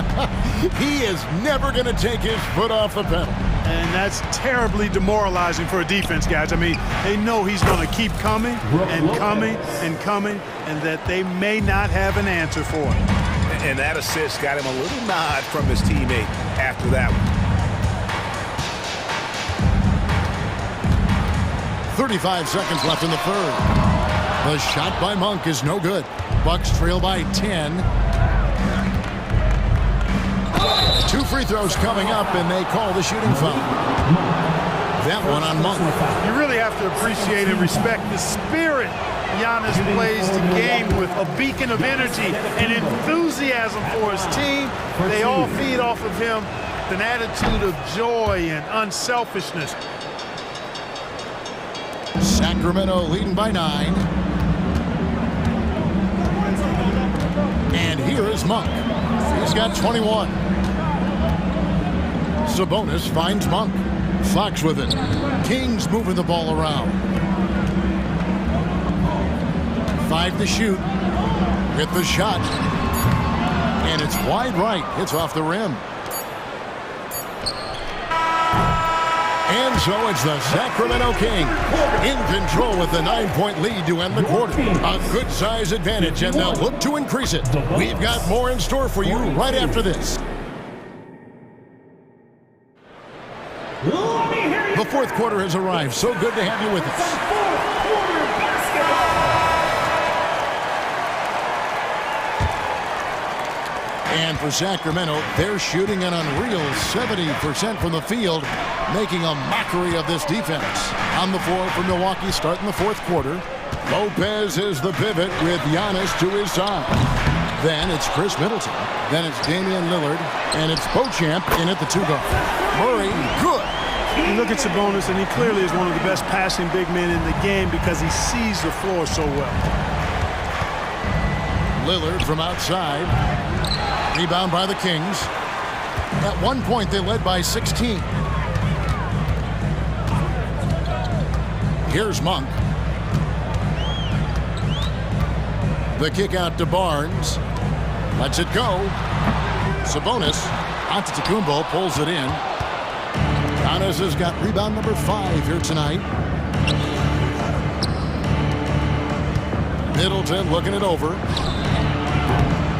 He is never going to take his foot off the pedal. And that's terribly demoralizing for a defense, guys. I mean, they know he's going to keep coming and coming and coming, and that they may not have an answer for it. And that assist got him a little nod from his teammate after that one. 35 seconds left in the third. The shot by Monk is no good. Bucks trail by 10. 2 free throws coming up, and they call the shooting foul. That one on Monk. You really have to appreciate and respect the spirit Giannis plays the game with, a beacon of energy and enthusiasm for his team. They all feed off of him, an attitude of joy and unselfishness. Sacramento leading by 9. And here is Monk. He's got 21. Sabonis finds Monk. Fox with it. Kings moving the ball around. 5 to shoot. Hit the shot. And it's wide right. It's off the rim. And so it's the Sacramento Kings in control with the 9-point lead to end the quarter. A good size advantage, and they'll look to increase it. We've got more in store for you right after this. The fourth quarter has arrived. So good to have you with us. And for Sacramento, they're shooting an unreal 70% from the field, making a mockery of this defense. On the floor for Milwaukee starting the fourth quarter. Lopez is the pivot with Giannis to his side. Then it's Chris Middleton. Then it's Damian Lillard. And it's Beauchamp in at the 2-guard. Murray, good. You look at Sabonis, and he clearly is one of the best passing big men in the game because he sees the floor so well. Lillard from outside. Rebound by the Kings. At one point, they led by 16. Here's Monk. The kick out to Barnes. Lets it go. Sabonis. Antetokounmpo pulls it in. Giannis has got rebound number 5 here tonight. Middleton looking it over.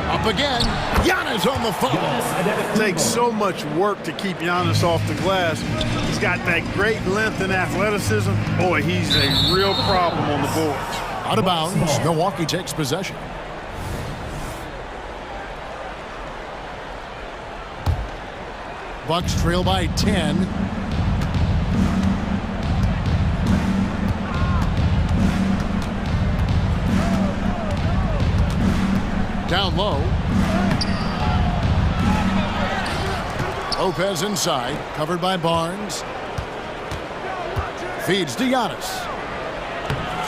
Up again. Giannis on the foul. It takes so much work to keep Giannis off the glass. He's got that great length and athleticism. Boy, he's a real problem on the boards. Out of bounds. Milwaukee takes possession. Bucks trail by 10. Down low. Lopez inside, covered by Barnes. Feeds to Giannis.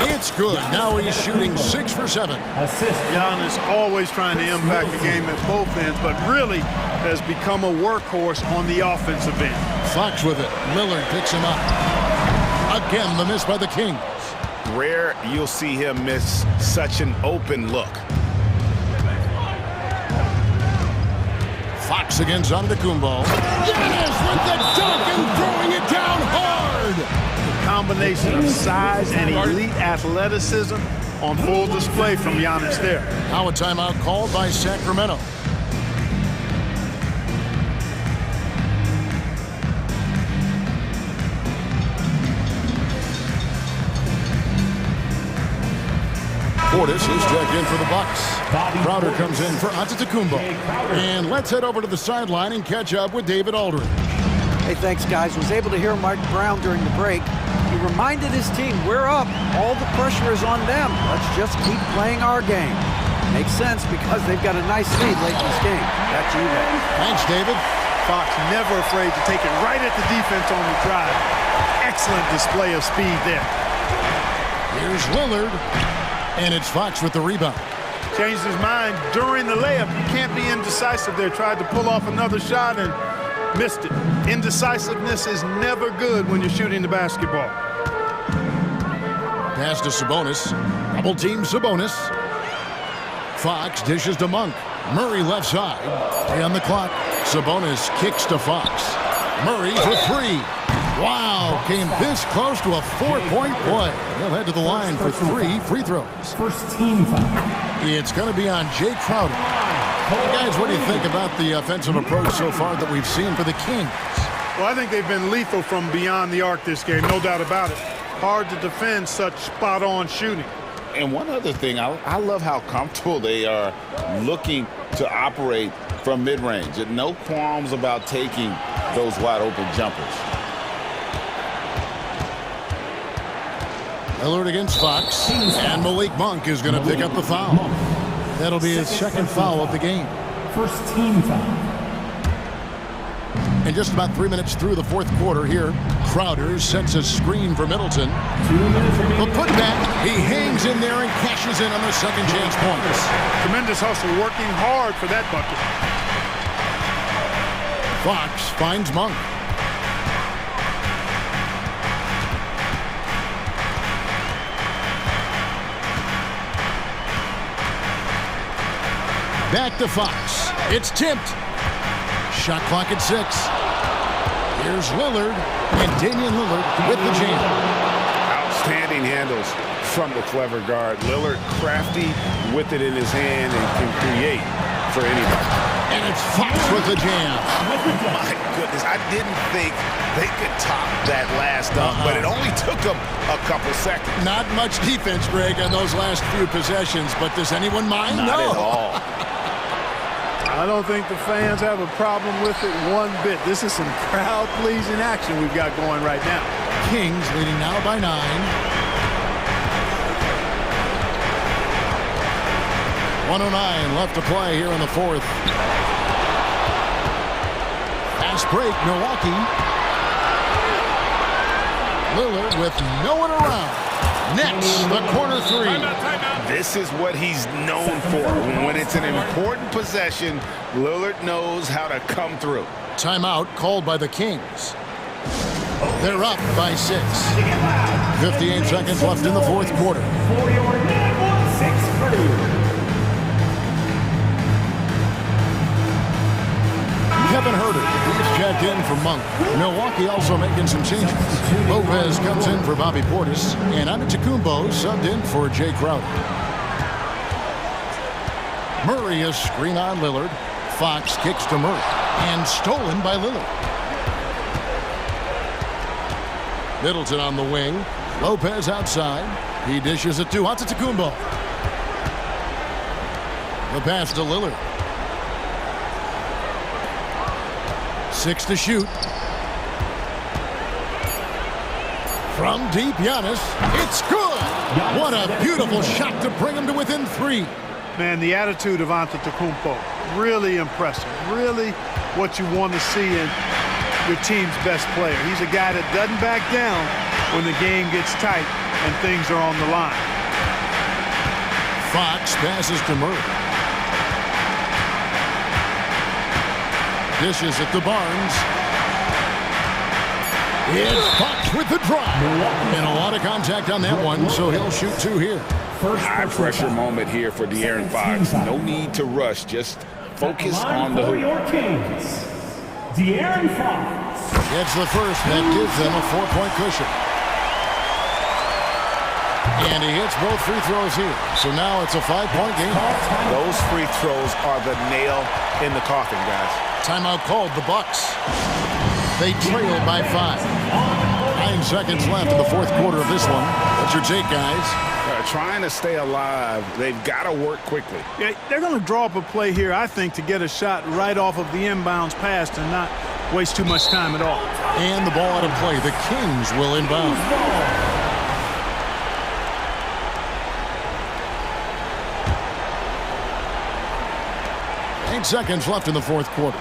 It's good. Now he's shooting 6 for 7. Giannis always trying to impact the game at both ends, but really has become a workhorse on the offensive end. Fox with it. Lillard picks him up. Again, the miss by the Kings. Rare you'll see him miss such an open look. Fox against Antetokounmpo. Giannis with the dunk and throwing it down hard. The combination of size and elite athleticism on full display from Giannis there. Now a timeout called by Sacramento. Portis is checked in for the Bucks. Crowder comes in for Antetokounmpo. And let's head over to the sideline and catch up with David Aldridge. Hey, thanks, guys. Was able to hear Mike Brown during the break. He reminded his team, we're up. All the pressure is on them. Let's just keep playing our game. Makes sense because they've got a nice lead late in this game. Back to you, Ray. Thanks, David. Fox never afraid to take it right at the defense on the drive. Excellent display of speed there. Here's Lillard. And it's Fox with the rebound. Changed his mind during the layup. You can't be indecisive there. Tried to pull off another shot and missed it. Indecisiveness is never good when you're shooting the basketball. Pass to Sabonis. Double team Sabonis. Fox dishes to Monk. Murray left side. 3 on the clock. Sabonis kicks to Fox. Murray for 3. Wow, came this close to a 4-point play. He'll head to the line for 3 free throws. First team foul. It's going to be on Jay Crowder. Guys, what do you think about the offensive approach so far that we've seen for the Kings? Well, I think they've been lethal from beyond the arc this game, no doubt about it. Hard to defend such spot-on shooting. And one other thing, I love how comfortable they are looking to operate from mid-range. And no qualms about taking those wide-open jumpers. Lillard against Fox, and Malik Monk is going to pick up the foul. That'll be his second foul of the game. First team foul. And just about 3 minutes through the fourth quarter here, Crowder sets a screen for Middleton. 2 minutes remaining. The putback, he hangs in there and cashes in on the second chance points. Tremendous hustle, working hard for that bucket. Fox finds Monk. Back to Fox. It's tipped. Shot clock at 6. Here's Lillard, and Damian Lillard with the jam. Outstanding handles from the clever guard. Lillard crafty with it in his hand and can create for anybody. And it's Fox with the jam. My goodness, I didn't think they could top that last dunk, but it only took them a couple seconds. Not much defense, Greg, on those last few possessions, but does anyone mind? Not No. at all. I don't think the fans have a problem with it one bit. This is some crowd-pleasing action we've got going right now. Kings leading now by 9. .109 left to play here in the fourth. Fast break, Milwaukee. Lillard with no one around. Next, the corner 3. This is what he's known for. When it's an important possession, Lillard knows how to come through. Timeout called by the Kings. They're up by 6. 58 seconds left in the fourth quarter. For your number 6 crew. Kevin Herter, he's checked in for Monk. Milwaukee also making some changes. Lopez comes in for Bobby Portis, and Antetokounmpo subbed in for Jay Crowder. Murray is screen on Lillard. Fox kicks to Murray. And stolen by Lillard. Middleton on the wing. Lopez outside. He dishes it to Antetokounmpo. The pass to Lillard. 6 to shoot. From deep, Giannis. It's good. What a beautiful shot to bring him to within 3. Man, the attitude of Antetokounmpo, really impressive. Really what you want to see in your team's best player. He's a guy that doesn't back down when the game gets tight and things are on the line. Fox passes to Murray. Dishes it to Barnes. It's Fox with the drive. And a lot of contact on that one, so he'll shoot 2 here. High pressure moment here for De'Aaron Fox. No need to rush, just focus on the hoop. De'Aaron Fox. Gets the first, that gives them a 4-point cushion. And he hits both free throws here. So now it's a 5-point game. Those free throws are the nail in the coffin, guys. Timeout called, the Bucks. They trail by 5. 9 seconds left in the fourth quarter of this one. What's your take, guys? Trying to stay alive. They've got to work quickly. Yeah, they're going to draw up a play here, I think, to get a shot right off of the inbounds pass and not waste too much time at all. And the ball out of play. The Kings will inbound. 8 seconds left in the fourth quarter.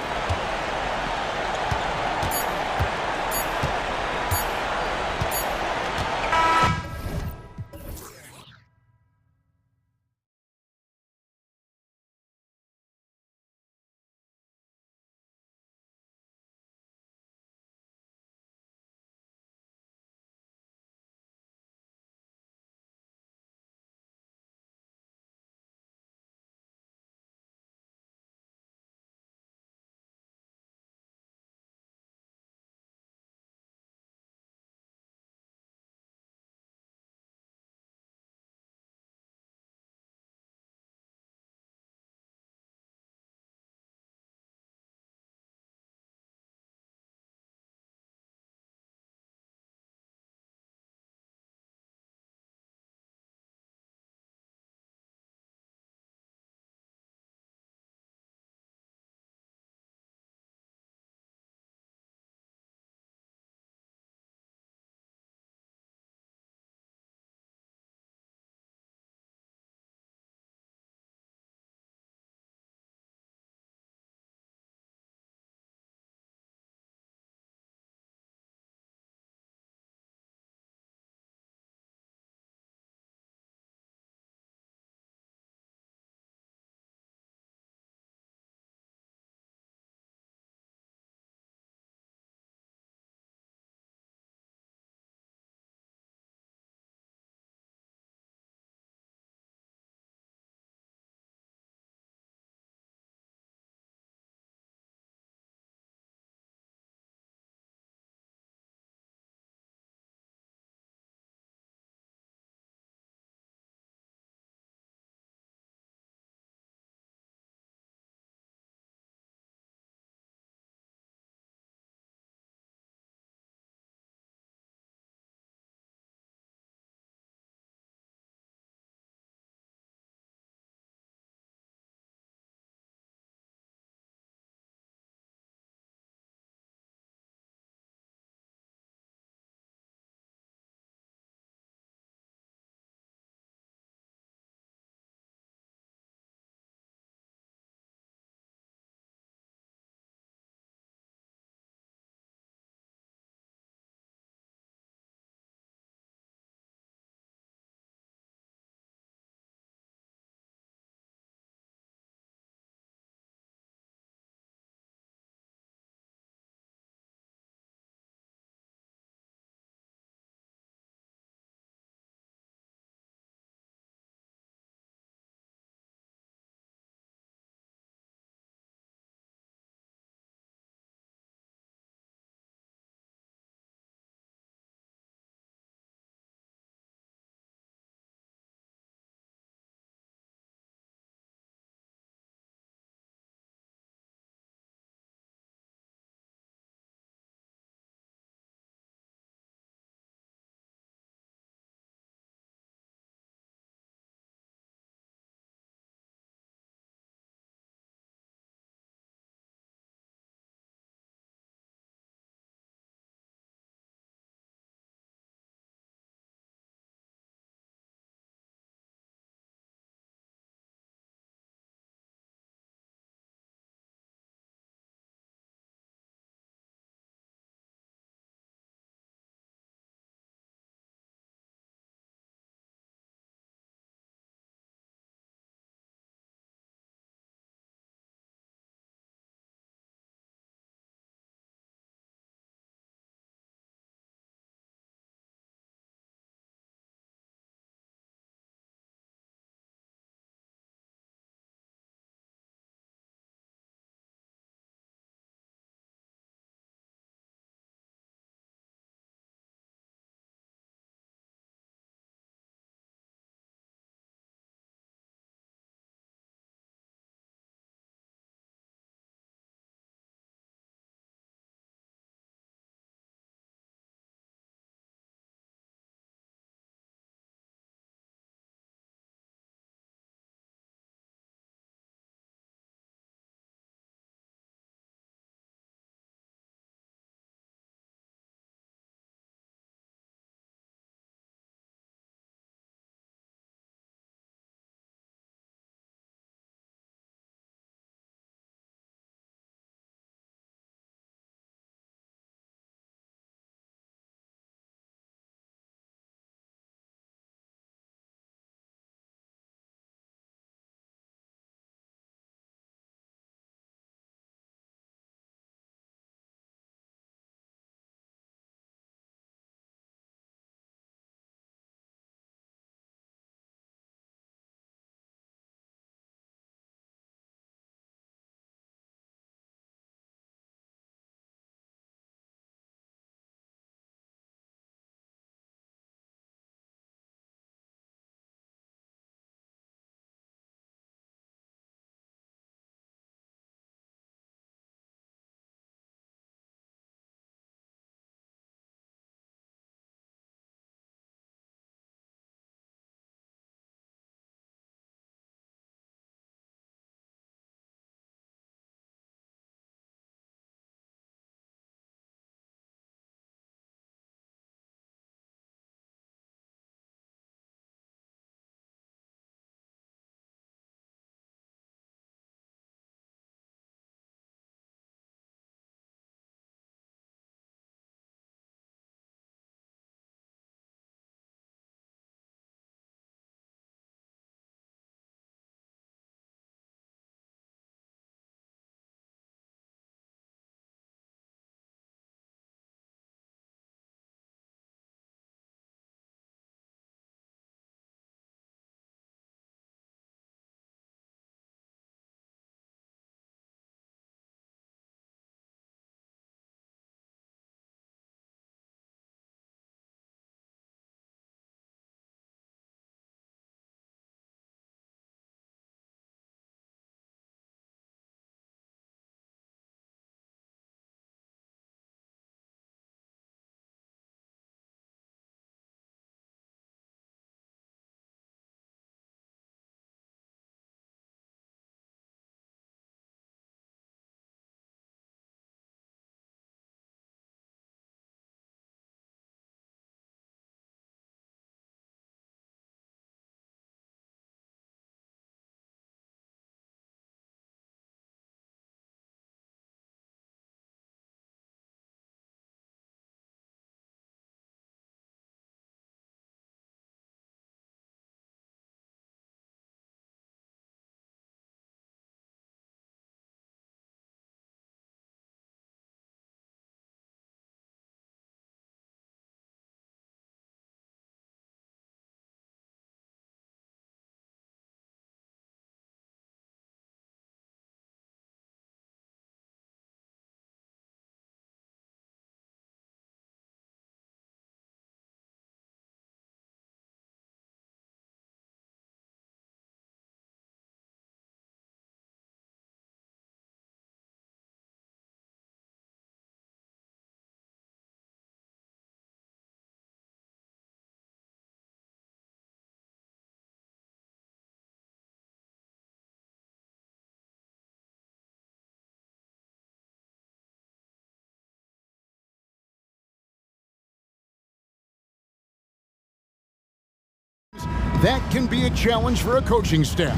that can be a challenge for a coaching staff.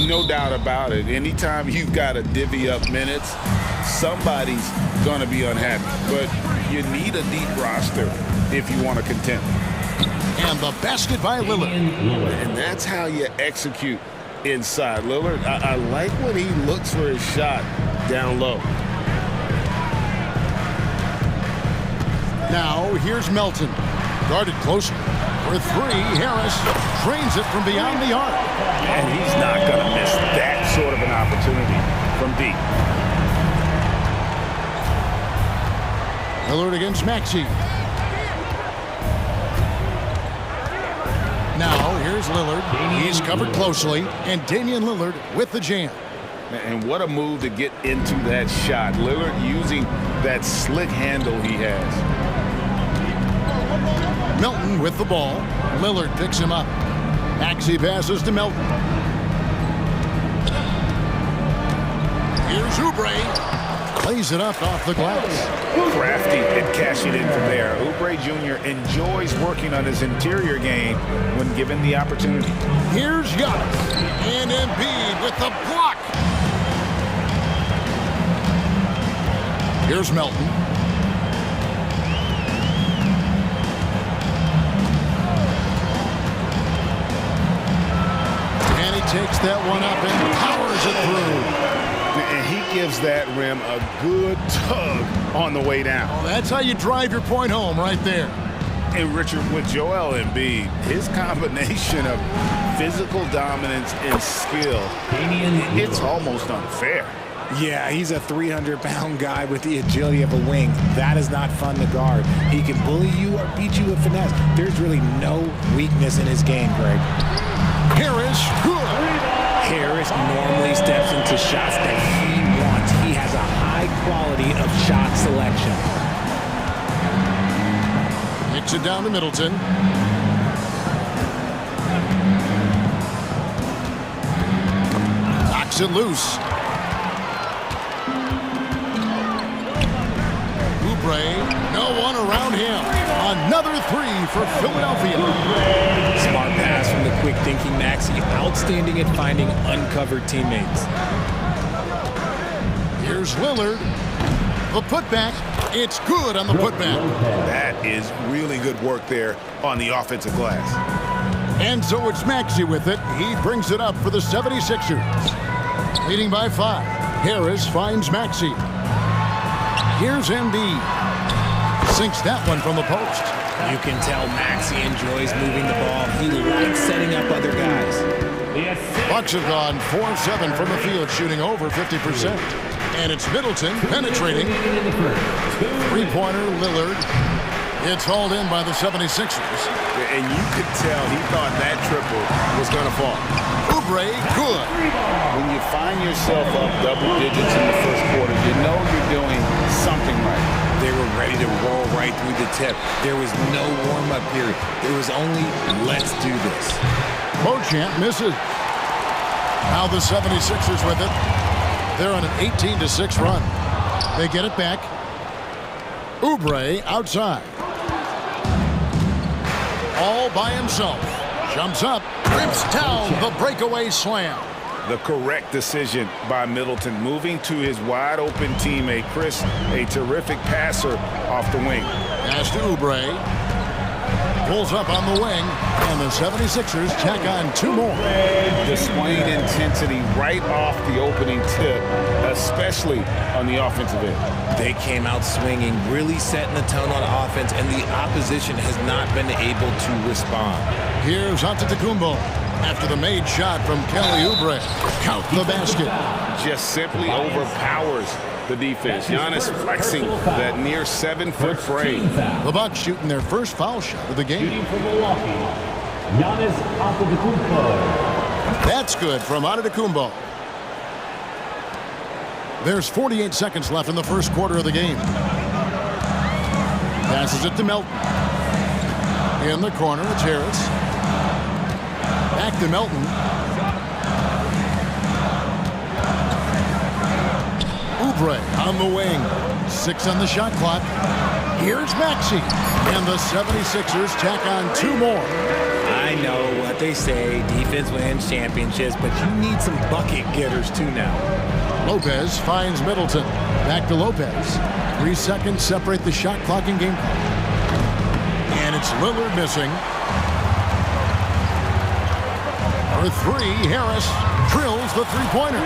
No doubt about it. Anytime you've got to divvy up minutes, somebody's going to be unhappy. But you need a deep roster if you want to contend. And the basket by Lillard. And that's how you execute inside. Lillard, I like when he looks for his shot down low. Now, here's Melton. Guarded closely. For three, Harris drains it from beyond the arc. And he's not going to miss that sort of an opportunity from deep. Lillard against Maxey. Now, here's Lillard. He's covered closely. And Damian Lillard with the jam. And what a move to get into that shot. Lillard using that slick handle he has. Melton with the ball. Lillard picks him up. Maxey passes to Melton. Here's Oubre. Plays it up off the glass. Crafty and cashing in from there. Oubre Jr. enjoys working on his interior game when given the opportunity. Here's Giannis. And Embiid with the block. Here's Melton. And he takes that one up and powers it through. And he gives that rim a good tug on the way down. Well, that's how you drive your point home right there. And Richard, with Joel Embiid, his combination of physical dominance and skill, it's almost unfair. Yeah, he's a 300-pound guy with the agility of a wing. That is not fun to guard. He can bully you or beat you with finesse. There's really no weakness in his game, Greg. Harris, good. Harris normally steps into shots that he wants. He has a high quality of shot selection. Kicks it down to Middleton. Knocks it loose. No one around him. Another three for Philadelphia. Smart pass from the quick-thinking Maxey. Outstanding at finding uncovered teammates. Here's Lillard. The putback. It's good on the putback. That is really good work there on the offensive glass. And so it's Maxey with it. He brings it up for the 76ers. Leading by 5. Harris finds Maxey. Here's Embiid. Sinks that one from the post. You can tell Maxey enjoys moving the ball. He likes setting up other guys. Bucks have gone 4-7 from the field, shooting over 50%. And it's Middleton penetrating. Three-pointer, Lillard. It's hauled in by the 76ers. And you could tell he thought that triple was going to fall. Oubre, good. When you find yourself up double digits in the first quarter, you know you're doing something right. They were ready to roll right through the tip. There was no warm-up period. It was only, let's do this. Beauchamp misses. Now the 76ers with it. They're on an 18-6 run. They get it back. Oubre outside. All by himself. Jumps up. Rips down the breakaway slam. The correct decision by Middleton, moving to his wide-open teammate, Chris, a terrific passer off the wing. Pass to Oubre. Pulls up on the wing, and the 76ers tack on 2 more. Displaying intensity right off the opening tip, especially on the offensive end. They came out swinging, really setting the tone on offense, and the opposition has not been able to respond. Here's Antetokounmpo. After the made shot from Kelly Oubre. Count the basket. Just simply overpowers the defense. Giannis flexing that near 7-foot frame. The Bucks shooting their first foul shot of the game. Shooting for Milwaukee, Giannis Antetokounmpo. That's good from Antetokounmpo. There's 48 seconds left in the first quarter of the game. Passes it to Melton. In the corner, it's Harris. Back to Melton. Oubre on the wing. 6 on the shot clock. Here's Maxey. And the 76ers tack on 2 more. I I know what they say, defense wins championships, but you need some bucket getters too now. Lopez finds Middleton. Back to Lopez. 3 seconds separate the shot clock and game clock. And it's Lillard missing. For 3, Harris drills the three-pointer.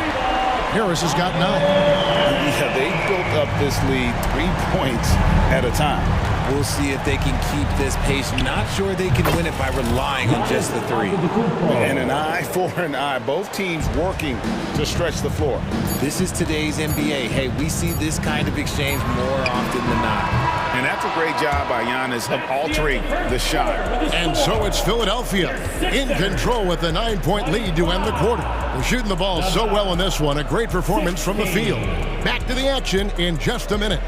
Harris has got 9. Yeah, they built up this lead 3 points at a time. We'll see if they can keep this pace. Not sure they can win it by relying on just the 3. And an eye for an eye. Both teams working to stretch the floor. This is today's NBA. Hey, we see this kind of exchange more often than not. And that's a great job by Giannis of altering the shot. And so it's Philadelphia in control with a 9-point lead to end the quarter. They're shooting the ball so well in this one. A great performance from the field. Back to the action in just a minute.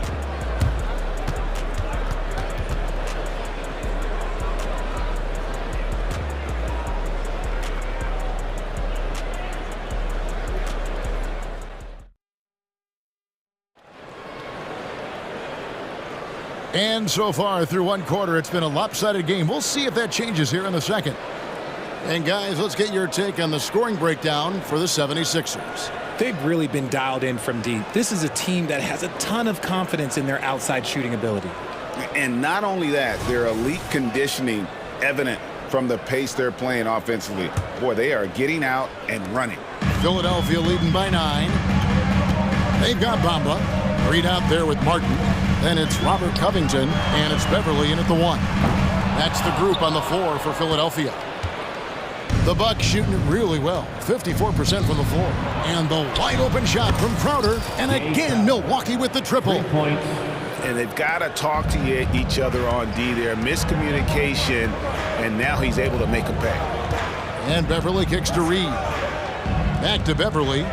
And so far through one quarter, it's been a lopsided game. We'll see if that changes here in the second. And guys, let's get your take on the scoring breakdown for the 76ers. They've really been dialed in from deep. This is a team that has a ton of confidence in their outside shooting ability. And not only that, their elite conditioning evident from the pace they're playing offensively. Boy, they are getting out and running. Philadelphia leading by 9. They've got Bamba. Reed out there with Martin. Then it's Robert Covington, and it's Beverly in at the 1. That's the group on the floor for Philadelphia. The Bucks shooting it really well, 54% from the floor. And the wide open shot from Crowder, and again Milwaukee with the triple. And they've got to talk to each other on D there. Miscommunication, and now he's able to make a pay. And Beverly kicks to Reed. Back to Beverly.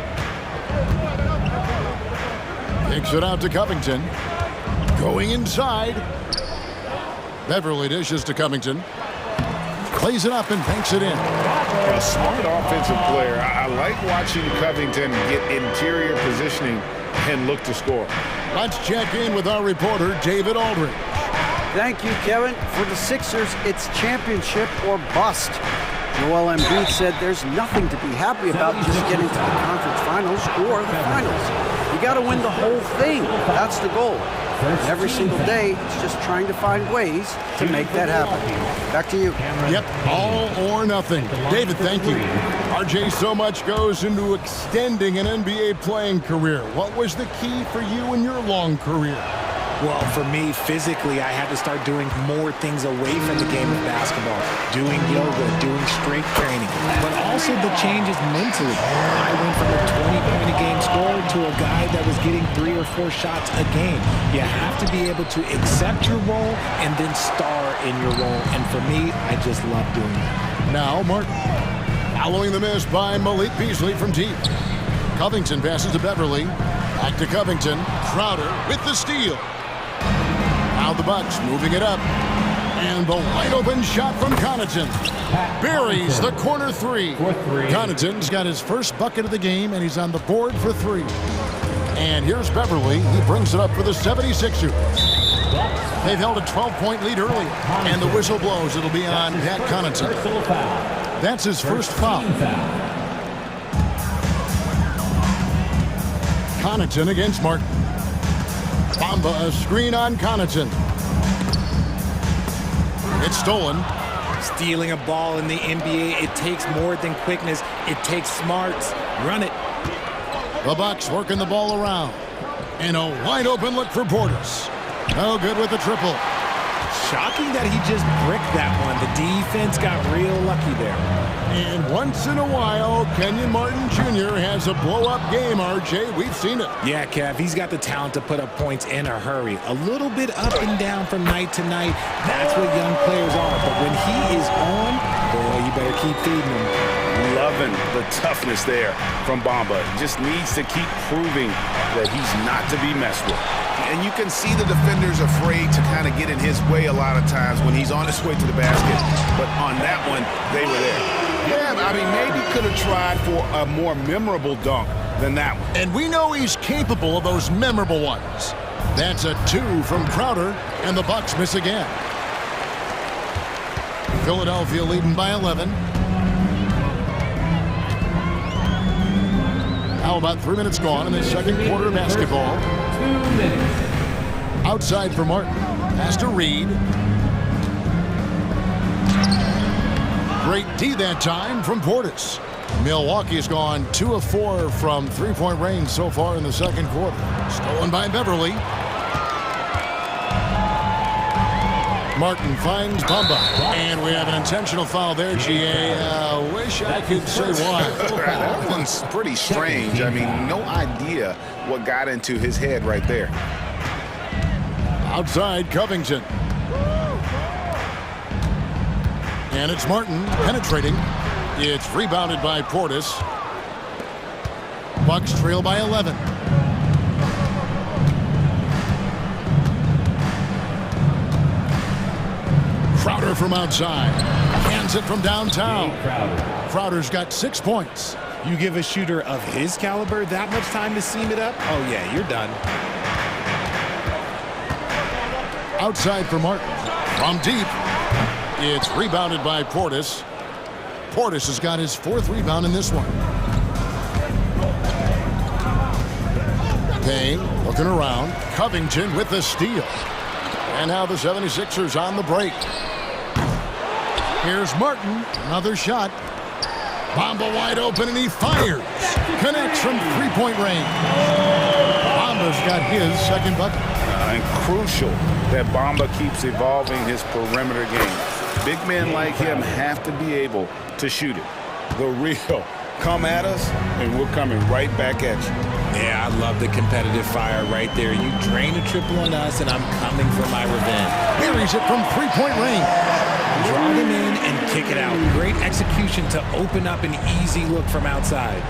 Kicks it out to Covington. Going inside. Beverly dishes to Covington. Plays it up and banks it in. A smart offensive player. I like watching Covington get interior positioning and look to score. Let's check in with our reporter, David Aldridge. Thank you, Kevin. For the Sixers, it's championship or bust. Joel Embiid said there's nothing to be happy about just getting to the conference finals or the finals. You got to win the whole thing. That's the goal. And every single day, it's just trying to find ways to make that happen. Back to you. Yep, all or nothing. David, thank you. RJ, so much goes into extending an NBA playing career. What was the key for you in your long career? Well, for me, physically, I had to start doing more things away from the game of basketball. Doing yoga, doing strength training, but also the changes mentally. I went from a 20-point-a-game scorer to a guy that was getting 3 or 4 shots a game. You have to be able to accept your role and then star in your role. And for me, I just love doing that. Now, Martin. Following the miss by Malik Beasley from deep. Covington passes to Beverly. Back to Covington. Crowder with the steal. Now the Bucks moving it up. And the wide open shot from Connaughton. Buries the corner 3. Connaughton's got his first bucket of the game, and he's on the board for 3. And here's Beverly. He brings it up for the 76ers. They've held a 12-point lead early. And the whistle blows. It'll be on Pat Connaughton. That's his first foul. Connaughton against Martin. Bamba, a screen on Connaughton. It's stolen. Stealing a ball in the NBA, it takes more than quickness. It takes smarts. Run it. The Bucks working the ball around. And a wide open look for Portis. No good with the triple. Shocking that he just bricked that one. The defense got real lucky there. And once in a while, Kenyon Martin Jr. has a blow-up game, RJ. We've seen it. Yeah, Kev, he's got the talent to put up points in a hurry. A little bit up and down from night to night. That's what young players are. But when he is on, boy, you better keep feeding him. Loving the toughness there from Bamba. Just needs to keep proving that he's not to be messed with. And you can see the defenders afraid to kind of get in his way a lot of times when he's on his way to the basket. But on that one, they were there. Yeah, I mean, maybe could have tried for a more memorable dunk than that one. And we know he's capable of those memorable ones. That's a 2 from Crowder, and the Bucks miss again. Philadelphia leading by 11. How about 3 minutes gone in the second quarter of basketball? 2 minutes. Outside for Martin. Pass to Reed. Great D that time from Portis. Milwaukee's gone 2 of 4 from three-point range so far in the second quarter. Stolen by Beverly. Martin finds Bamba. And we have an intentional foul there, GA. Wish I could say why. That one's pretty strange. I mean, no idea what got into his head right there. Outside, Covington. And it's Martin penetrating. It's rebounded by Portis. Bucks trail by 11. Crowder from outside. Hands it from downtown. Crowder's got 6 points. You give a shooter of his caliber that much time to seam it up? Oh, yeah, you're done. Outside for Martin. From deep. It's rebounded by Portis. Portis has got his 4th rebound in this one. Payne looking around. Covington with the steal. And now the 76ers on the break. Here's Martin. Another shot. Bamba wide open and he fires. Connects from three-point range. Bamba's got his second bucket. And crucial that Bamba keeps evolving his perimeter game. Big men like him have to be able to shoot it. The real come at us, and we're coming right back at you. Yeah, I love the competitive fire right there. You drain a triple on us, and I'm coming for my revenge. Buries it from three-point range. Draw him in and kick it out. Great execution to open up an easy look from outside.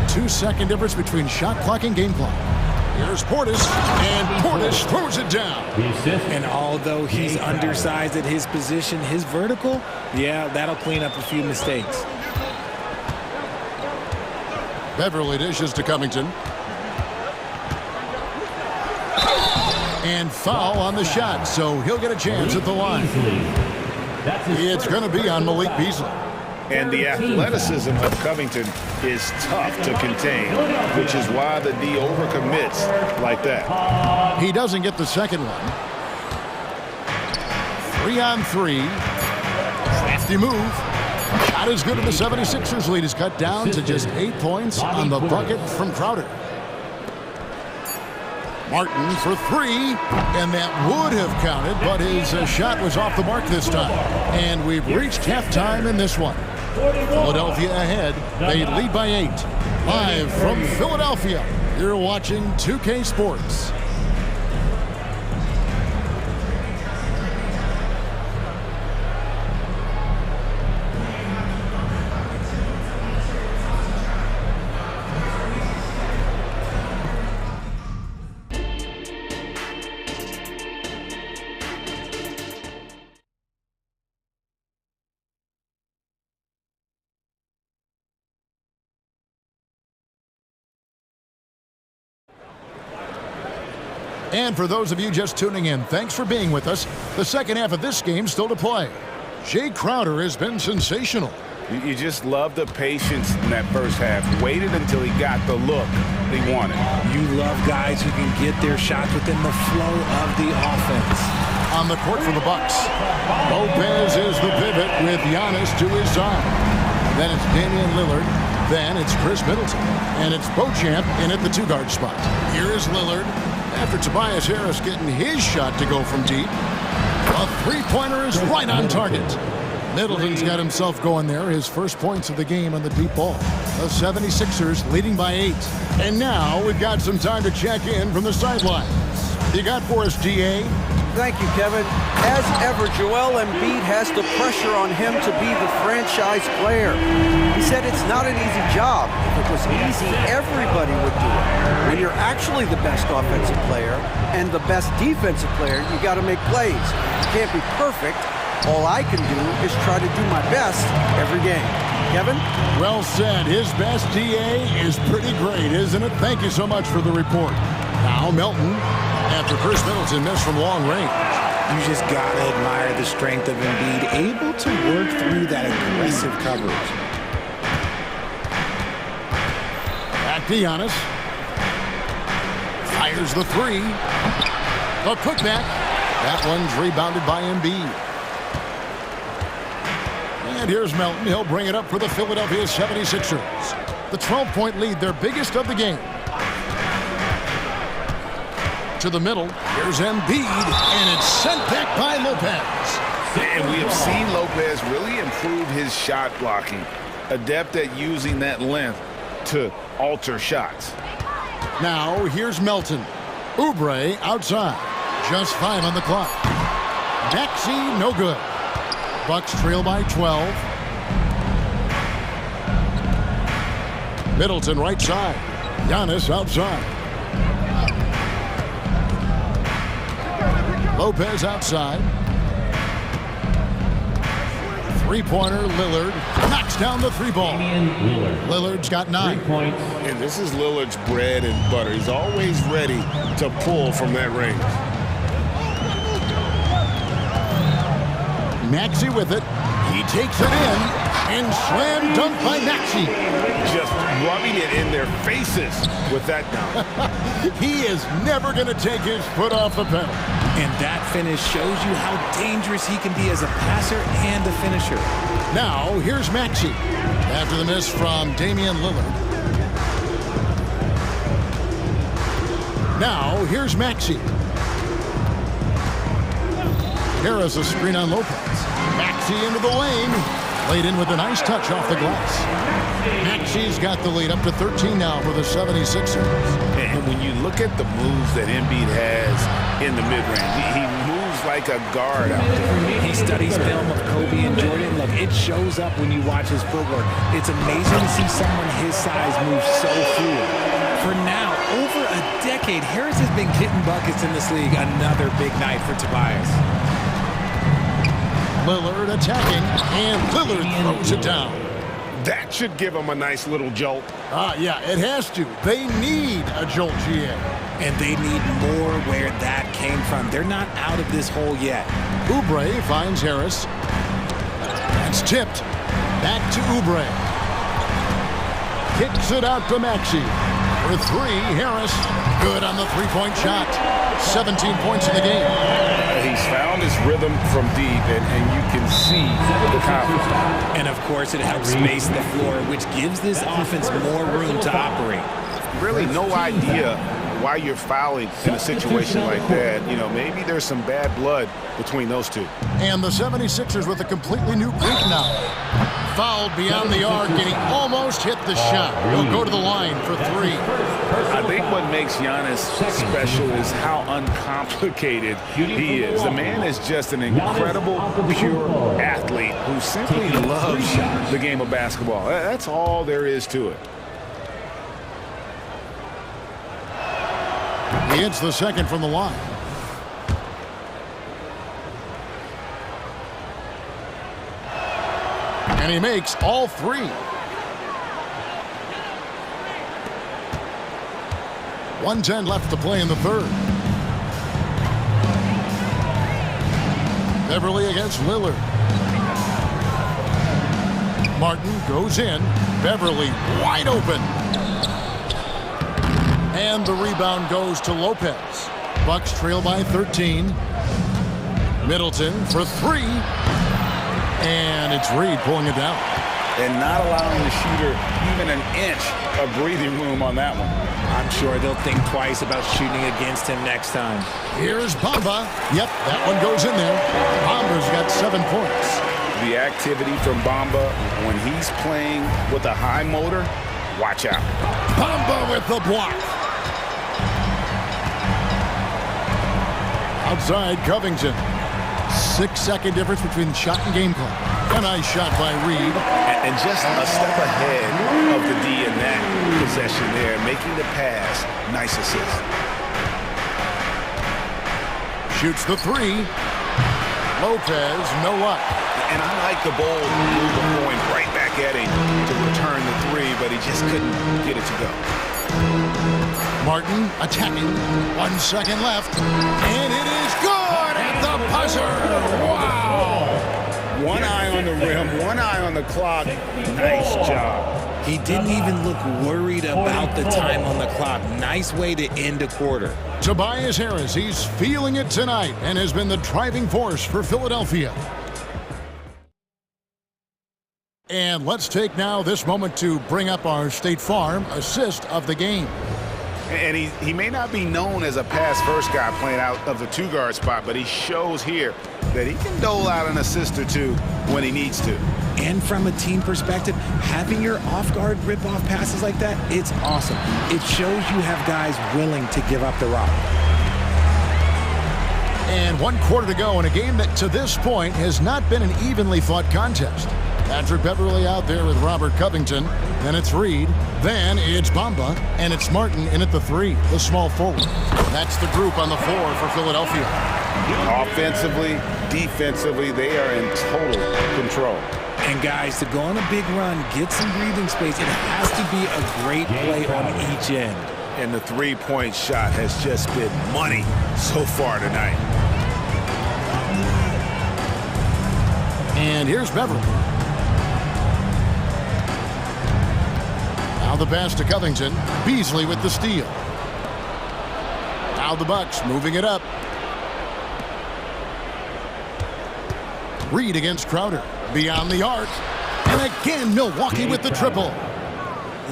2-second difference between shot clock and game clock. Here's Portis, and Portis throws it down. And although he's undersized at his position, his vertical, yeah, that'll clean up a few mistakes. Beverly dishes to Covington. And foul on the shot, so he'll get a chance at the line. It's going to be on Malik Beasley. And the athleticism of Covington is tough to contain, which is why the D overcommits like that. He doesn't get the second one. 3-on-3. Crafty move. Shot is good, and the 76ers lead is cut down to just 8 points on the bucket from Crowder. Martin for 3, and that would have counted, but his shot was off the mark this time. And we've reached halftime in this one. Philadelphia ahead. They lead by 8. Live from Philadelphia, you're watching 2K Sports. And for those of you just tuning in, thanks for being with us. The second half of this game still to play. Jay Crowder has been sensational. You just love the patience in that first half. Waited until he got the look he wanted. You love guys who can get their shots within the flow of the offense. On the court for the Bucks. Lopez is the pivot with Giannis to his side. Then it's Damian Lillard. Then it's Chris Middleton. And it's Beauchamp in at the 2-guard spot. Here is Lillard. After Tobias Harris getting his shot to go from deep. A three-pointer is right on target. Middleton's got himself going there. His first points of the game on the deep ball. The 76ers leading by 8. And now we've got some time to check in from the sidelines. You got for us, GA? Thank you, Kevin. As ever, Joel Embiid has the pressure on him to be the franchise player. He said it's not an easy job. If it was easy, everybody would do it. When you're actually the best offensive player and the best defensive player, you got to make plays. You can't be perfect. All I can do is try to do my best every game. Kevin? Well said. His best, DA, is pretty great, isn't it? Thank you so much for the report. Now Melton, after Chris Middleton missed from long range. You just got to admire the strength of Embiid, able to work through that aggressive coverage. Back to Giannis. Fires the three. The putback. That one's rebounded by Embiid. And here's Melton. He'll bring it up for the Philadelphia 76ers. The 12-point lead, their biggest of the game. To the middle. Here's Embiid, and it's sent back by Lopez. And we have seen Lopez really improve his shot blocking. Adept at using that length to alter shots. Now, here's Melton. Oubre outside. Just 5 on the clock. Maxey, no good. Bucks trail by 12. Middleton right side. Giannis outside. Lopez outside. Three-pointer, Lillard knocks down the three ball. Lillard's got 9. 3 points. And this is Lillard's bread and butter. He's always ready to pull from that range. Maxey with it. He takes it in and slam dunk by Maxey. Just rubbing it in their faces with that dunk. He is never going to take his foot off the pedal. And that finish shows you how dangerous he can be as a passer and a finisher. Now, here's Maxey. After the miss from Damian Lillard. Now, here's Maxey. Harris a screen on Lopez. Maxey into the lane. Laid in with a nice touch off the glass. Maxey's got the lead up to 13 now for the 76ers. And when you look at the moves that Embiid has in the mid-range, he moves like a guard out there. He studies film of Kobe and Jordan. Look, it shows up when you watch his footwork. It's amazing to see someone his size move so fluid. For now, over a decade, Harris has been getting buckets in this league. Another big night for Tobias. Lillard attacking, and Lillard throws it down. That should give him a nice little jolt. Yeah, it has to. They need a jolt, GA. And they need more where that came from. They're not out of this hole yet. Oubre finds Harris. That's tipped. Back to Oubre. Kicks it out to Maxey. For 3, Harris. Good on the three-point shot. 17 points in the game. He's found his rhythm from deep, and you can see the confidence. And, of course, it helps space the floor, which gives this offense more room to operate. Really no idea why you're fouling in a situation like that. You know, maybe there's some bad blood between those two. And the 76ers with a completely new Greek now. Fouled beyond the arc, and he almost hit the shot. He'll go to the line for 3. I think what makes Giannis special is how uncomplicated he is. The man is just an incredible, pure athlete who simply loves the game of basketball. That's all there is to it. He hits the second from the line. And he makes all 3. 1:10 left to play in the third. Beverly against Lillard. Martin goes in. Beverly wide open. And the rebound goes to Lopez. Bucks trail by 13. Middleton for 3. And it's Reed pulling it down. And not allowing the shooter even an inch of breathing room on that one. I'm sure they'll think twice about shooting against him next time. Here's Bamba. Yep, that one goes in there. Bamba's got 7 points. The activity from Bamba when he's playing with a high motor, watch out. Bamba with the block. Outside Covington. 6-second difference between shot and game clock. A nice shot by Reed. And just a step ahead of the D in that possession there, making the pass. Nice assist. Shoots the 3. Lopez, no luck. And I like the ball going right back at him to return the 3, but he just couldn't get it to go. Martin attacking. 1 second left. And it is good at the on the rim, one eye on the clock. Nice job. He didn't even look worried about the time on the clock. Nice way to end a quarter. Tobias Harris, he's feeling it tonight and has been the driving force for Philadelphia. And let's take now this moment to bring up our State Farm assist of the game. And he may not be known as a pass-first guy playing out of the two-guard spot, but he shows here that he can dole out an assist or two when he needs to. And from a team perspective, having your off-guard rip-off passes like that, it's awesome. It shows you have guys willing to give up the rock. And 1 quarter to go in a game that to this point has not been an evenly fought contest. Patrick Beverly out there with Robert Covington. Then it's Reed. Then it's Bamba. And it's Martin in at the 3, the small forward. That's the group on the floor for Philadelphia. Offensively, defensively, they are in total control. And guys, to go on a big run, get some breathing space, it has to be a great play on each end. And the three-point shot has just been money so far tonight. And here's Beverly. Now the pass to Covington. Beasley with the steal. Now the Bucks moving it up. Reed against Crowder. Beyond the arc. And again, Milwaukee with the triple.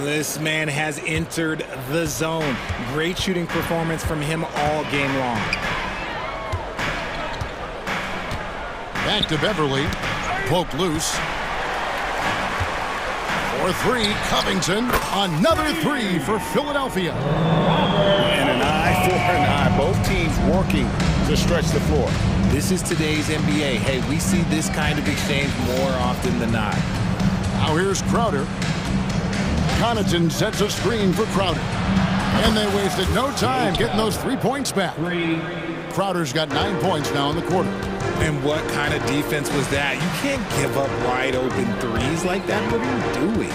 This man has entered the zone. Great shooting performance from him all game long. Back to Beverly. Poked loose. For 3, Covington. Another 3 for Philadelphia. And an eye for an eye. Both teams working to stretch the floor. This is today's NBA. Hey, we see this kind of exchange more often than not. Now here's Crowder. Connaughton sets a screen for Crowder. And they wasted no time getting those 3 points back. Crowder's got 9 points now in the quarter. And what kind of defense was that? You can't give up wide open threes like that. What are you doing?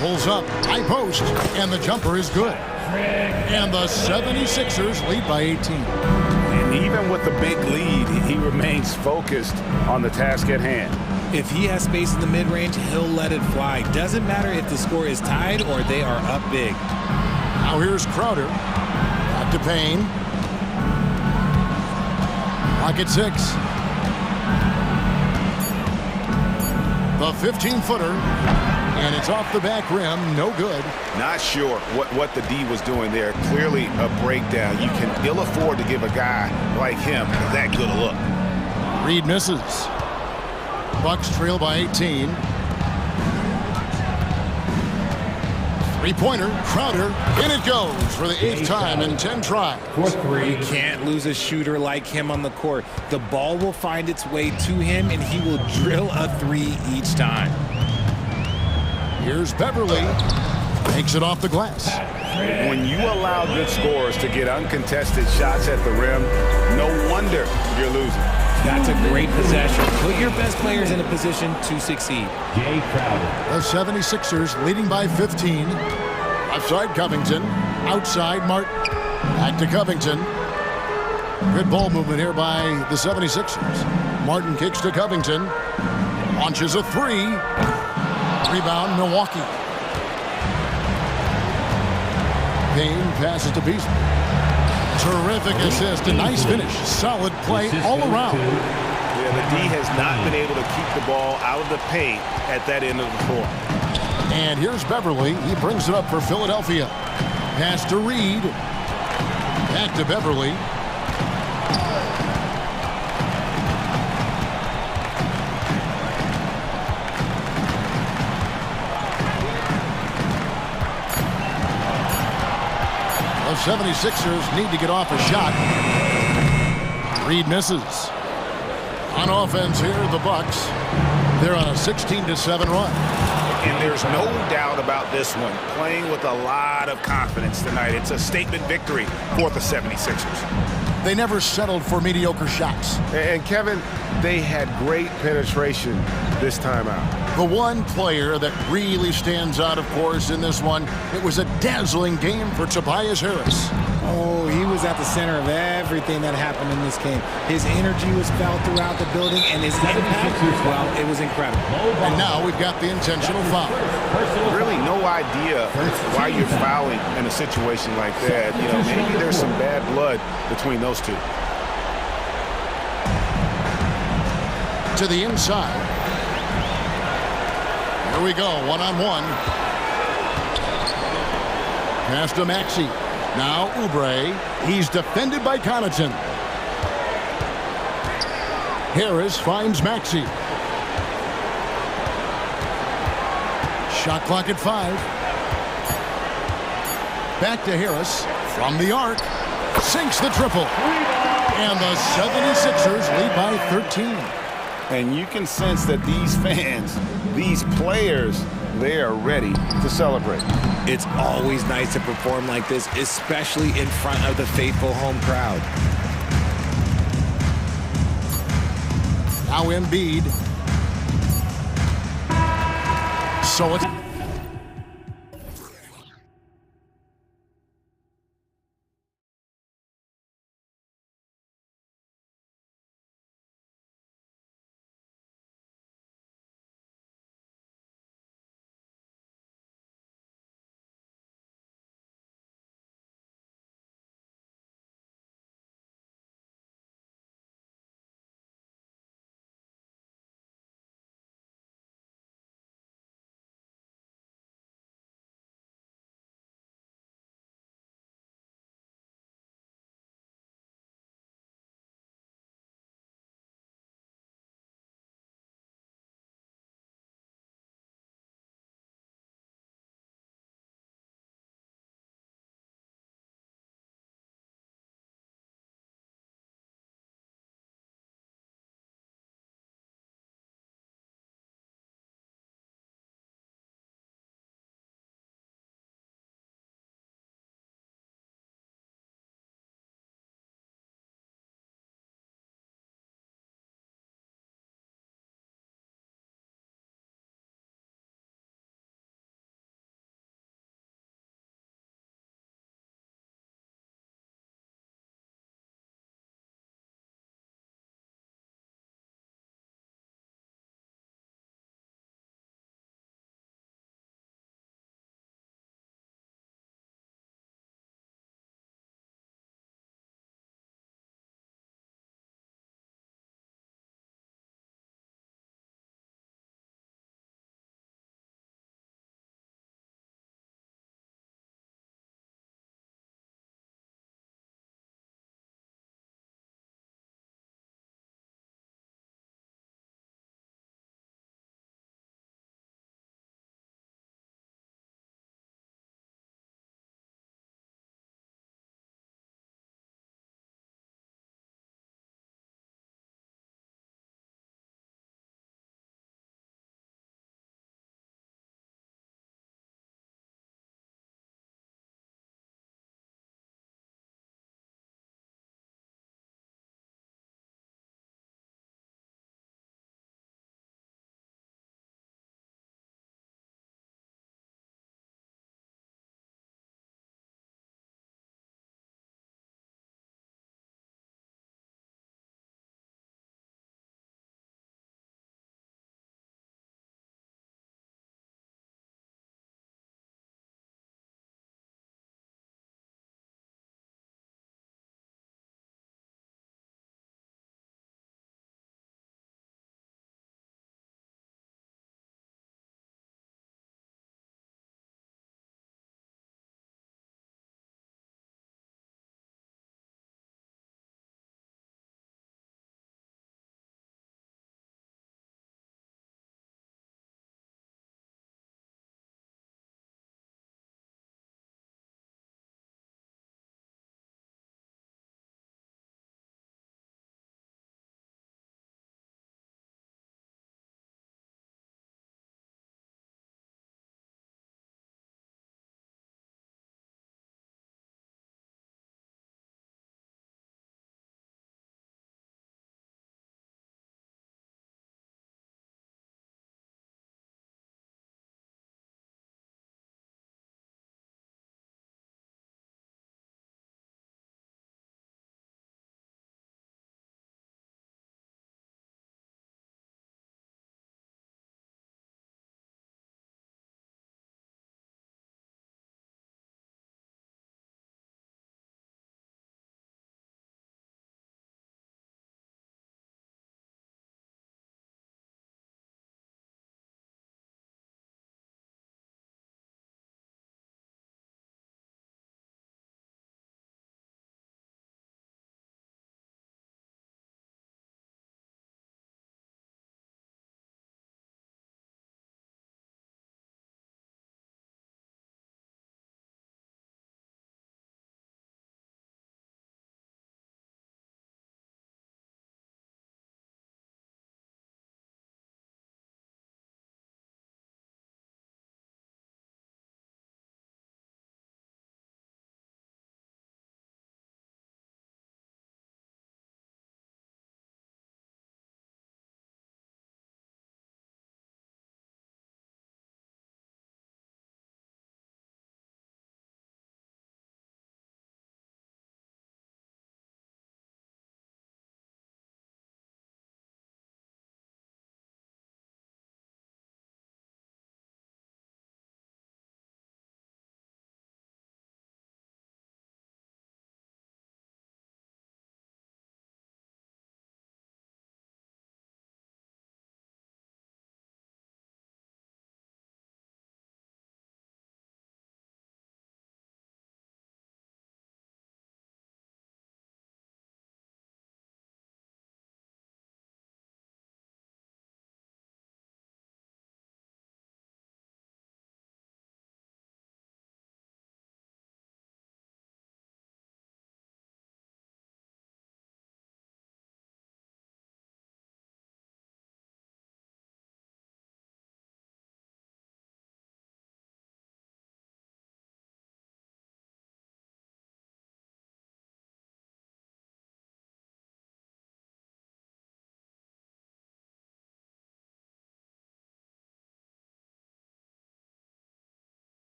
Pulls up, high post, and the jumper is good. And the 76ers lead by 18. And even with the big lead, he remains focused on the task at hand. If he has space in the mid-range, he'll let it fly. Doesn't matter if the score is tied or they are up big. Now here's Crowder. Back to Payne. Pocket 6. The 15-footer. And it's off the back rim. No good. Not sure what the D was doing there. Clearly a breakdown. You can ill afford to give a guy like him that good a look. Reed misses. Bucks trail by 18. Three-pointer, Crowder, and it goes for the 8th time in 10 tries. You can't lose a shooter like him on the court. The ball will find its way to him, and he will drill a 3 each time. Here's Beverly. Takes it off the glass. When you allow good scorers to get uncontested shots at the rim, no wonder you're losing. That's a great possession. Put your best players in a position to succeed. Jay Crowder. The 76ers leading by 15. Outside Covington. Outside Martin. Back to Covington. Good ball movement here by the 76ers. Martin kicks to Covington. Launches a 3. Rebound, Milwaukee. Payne passes to Beasley. Terrific assist, a nice finish. Solid play all around. Yeah, the D has not been able to keep the ball out of the paint at that end of the floor. And here's Beverly. He brings it up for Philadelphia. Pass to Reed. Back to Beverly. The 76ers need to get off a shot. Reed misses. On offense here, the Bucks. They're on a 16-7 run. And there's no doubt about this one. Playing with a lot of confidence tonight. It's a statement victory for the 76ers. They never settled for mediocre shots. And Kevin, they had great penetration this time out. The one player that really stands out, of course, in this one, it was a dazzling game for Tobias Harris. Oh, he was at the center of everything that happened in this game. His energy was felt throughout the building, and his impact, well, it was incredible. And now we've got the intentional foul. Really no idea why you're fouling in a situation like that. You know, maybe there's some bad blood between those two. To the inside. Here we go, one-on-one. Pass to Maxey. Now Oubre. He's defended by Connaughton. Harris finds Maxey. Shot clock at 5. Back to Harris. From the arc. Sinks the triple. And the 76ers lead by 13. And you can sense that these fans, these players, they are ready to celebrate. It's always nice to perform like this, especially in front of the faithful home crowd. Now Embiid. So it's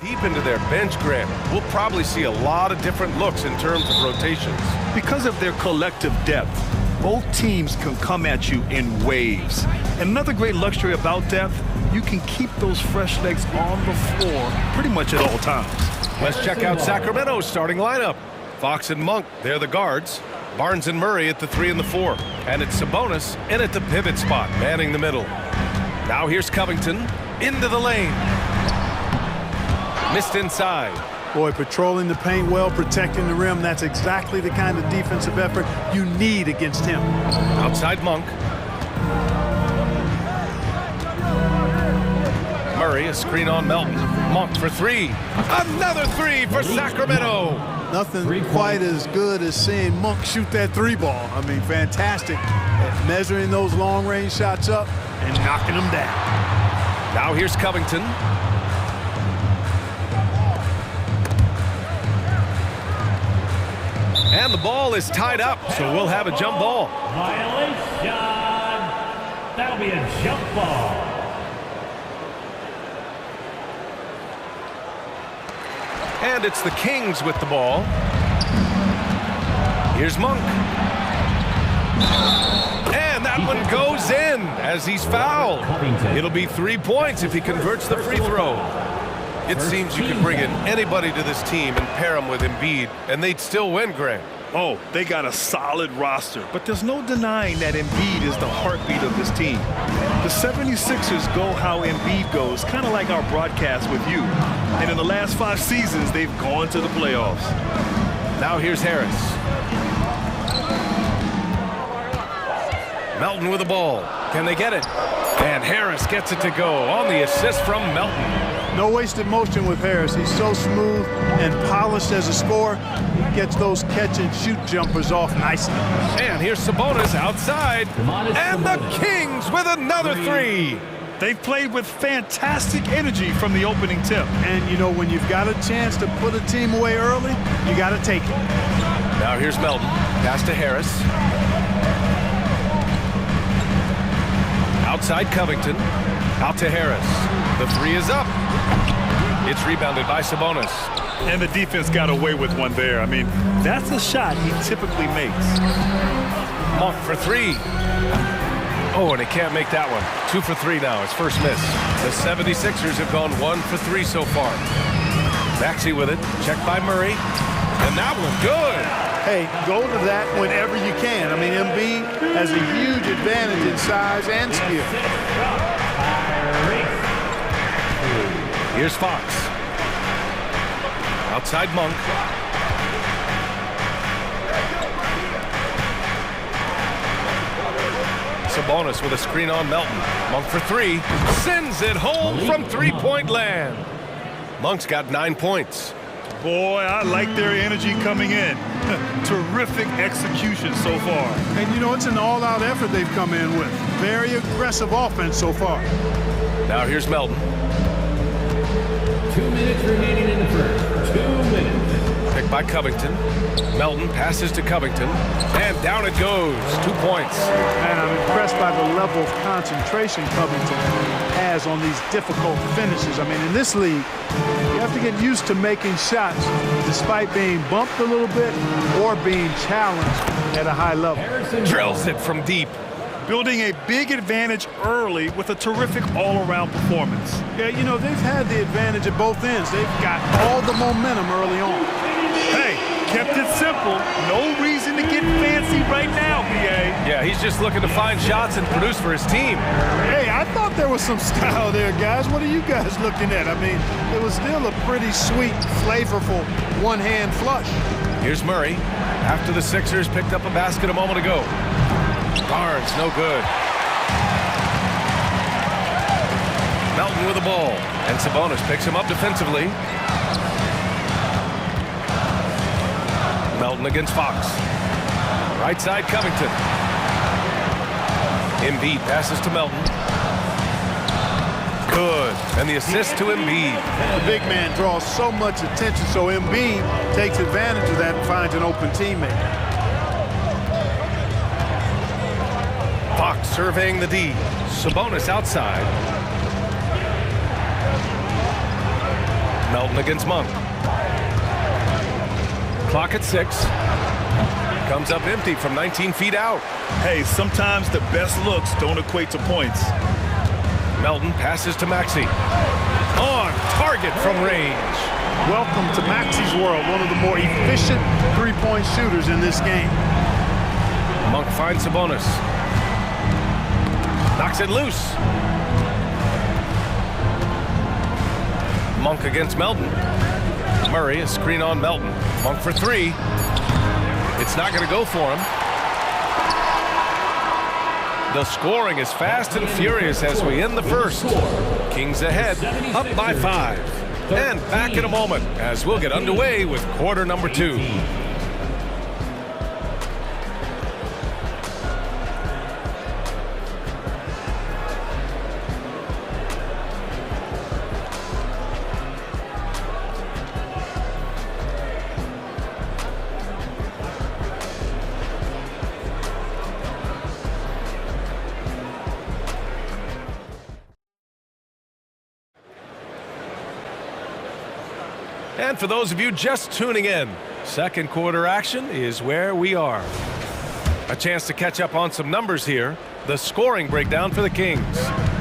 Deep into their bench, Grant. We'll probably see a lot of different looks in terms of rotations. Because of their collective depth, both teams can come at you in waves. And another great luxury about depth, you can keep those fresh legs on the floor pretty much at all times. Let's check out Sacramento's starting lineup. Fox and Monk, they're the guards. Barnes and Murray at the 3 and the 4. And it's Sabonis in at the pivot spot, manning the middle. Now here's Covington into the lane. Missed inside. Boy, patrolling the paint well, protecting the rim. That's exactly the kind of defensive effort you need against him. Outside Monk. Murray, a screen on Melton. Monk for 3. Another 3 for Sacramento. Nothing quite as good as seeing Monk shoot that 3-ball. I mean, fantastic at measuring those long-range shots up and knocking them down. Now here's Covington. And the ball is tied up, so we'll have a jump ball. Violation. That'll be a jump ball. And it's the Kings with the ball. Here's Monk. And that one goes in as he's fouled. It'll be 3 points if he converts the free throw. It seems you can bring in anybody to this team and pair them with Embiid, and they'd still win, Grant. Oh, they got a solid roster, but there's no denying that Embiid is the heartbeat of this team. The 76ers go how Embiid goes, kind of like our broadcast with you. And in the last 5 seasons, they've gone to the playoffs. Now here's Harris. Melton with the ball. Can they get it? And Harris gets it to go on the assist from Melton. No wasted motion with Harris. He's so smooth and polished as a scorer. He gets those catch-and-shoot jumpers off nicely. And here's Sabonis outside. And the Kings with another 3. They've played with fantastic energy from the opening tip. And, you know, when you've got a chance to put a team away early, you got to take it. Now here's Melton. Pass to Harris. Outside Covington. Out to Harris. The 3 is up. It's rebounded by Sabonis. And the defense got away with one there. I mean, that's a shot he typically makes. Monk for 3. Oh, and he can't make that one. 2 for 3 now, his first miss. The 76ers have gone 1 for 3 so far. Maxey with it, checked by Murray. And that one, good. Hey, go to that whenever you can. I mean, Embiid has a huge advantage in size and skill. Here's Fox. Outside Monk. Sabonis with a screen on Melton. Monk for 3. Sends it home from three-point land. Monk's got 9 points. Boy, I like their energy coming in. Terrific execution so far. And, you know, it's an all-out effort they've come in with. Very aggressive offense so far. Now here's Melton. 2 minutes remaining in the first. 2 minutes. Picked by Covington. Melton passes to Covington. And down it goes. 2 points. And I'm impressed by the level of concentration Covington has on these difficult finishes. I mean, in this league, you have to get used to making shots despite being bumped a little bit or being challenged at a high level. Drills it from deep. Building a big advantage early with a terrific all-around performance. Yeah, you know, they've had the advantage at both ends. They've got all the momentum early on. Hey, kept it simple. No reason to get fancy right now, B.A. Yeah, he's just looking to find shots and produce for his team. Hey, I thought there was some style there, guys. What are you guys looking at? I mean, it was still a pretty sweet, flavorful one-hand flush. Here's Murray. After the Sixers picked up a basket a moment ago. Barnes, no good. Melton with the ball. And Sabonis picks him up defensively. Melton against Fox. Right side, Covington. Embiid passes to Melton. Good. And the assist to Embiid. The big man draws so much attention, so Embiid takes advantage of that and finds an open teammate. Fox surveying the D. Sabonis outside. Melton against Monk. Clock at 6. Comes up empty from 19 feet out. Hey, sometimes the best looks don't equate to points. Melton passes to Maxey. On target from range. Welcome to Maxey's world, one of the more efficient three-point shooters in this game. Monk finds Sabonis. Knocks it loose. Monk against Melton. Murray, a screen on Melton. Monk for 3. It's not going to go for him. The scoring is fast and furious as we end the first. Kings ahead, up by 5. And back in a moment as we'll get underway with quarter number 2. And for those of you just tuning in, second quarter action is where we are. A chance to catch up on some numbers here. The scoring breakdown for the Kings.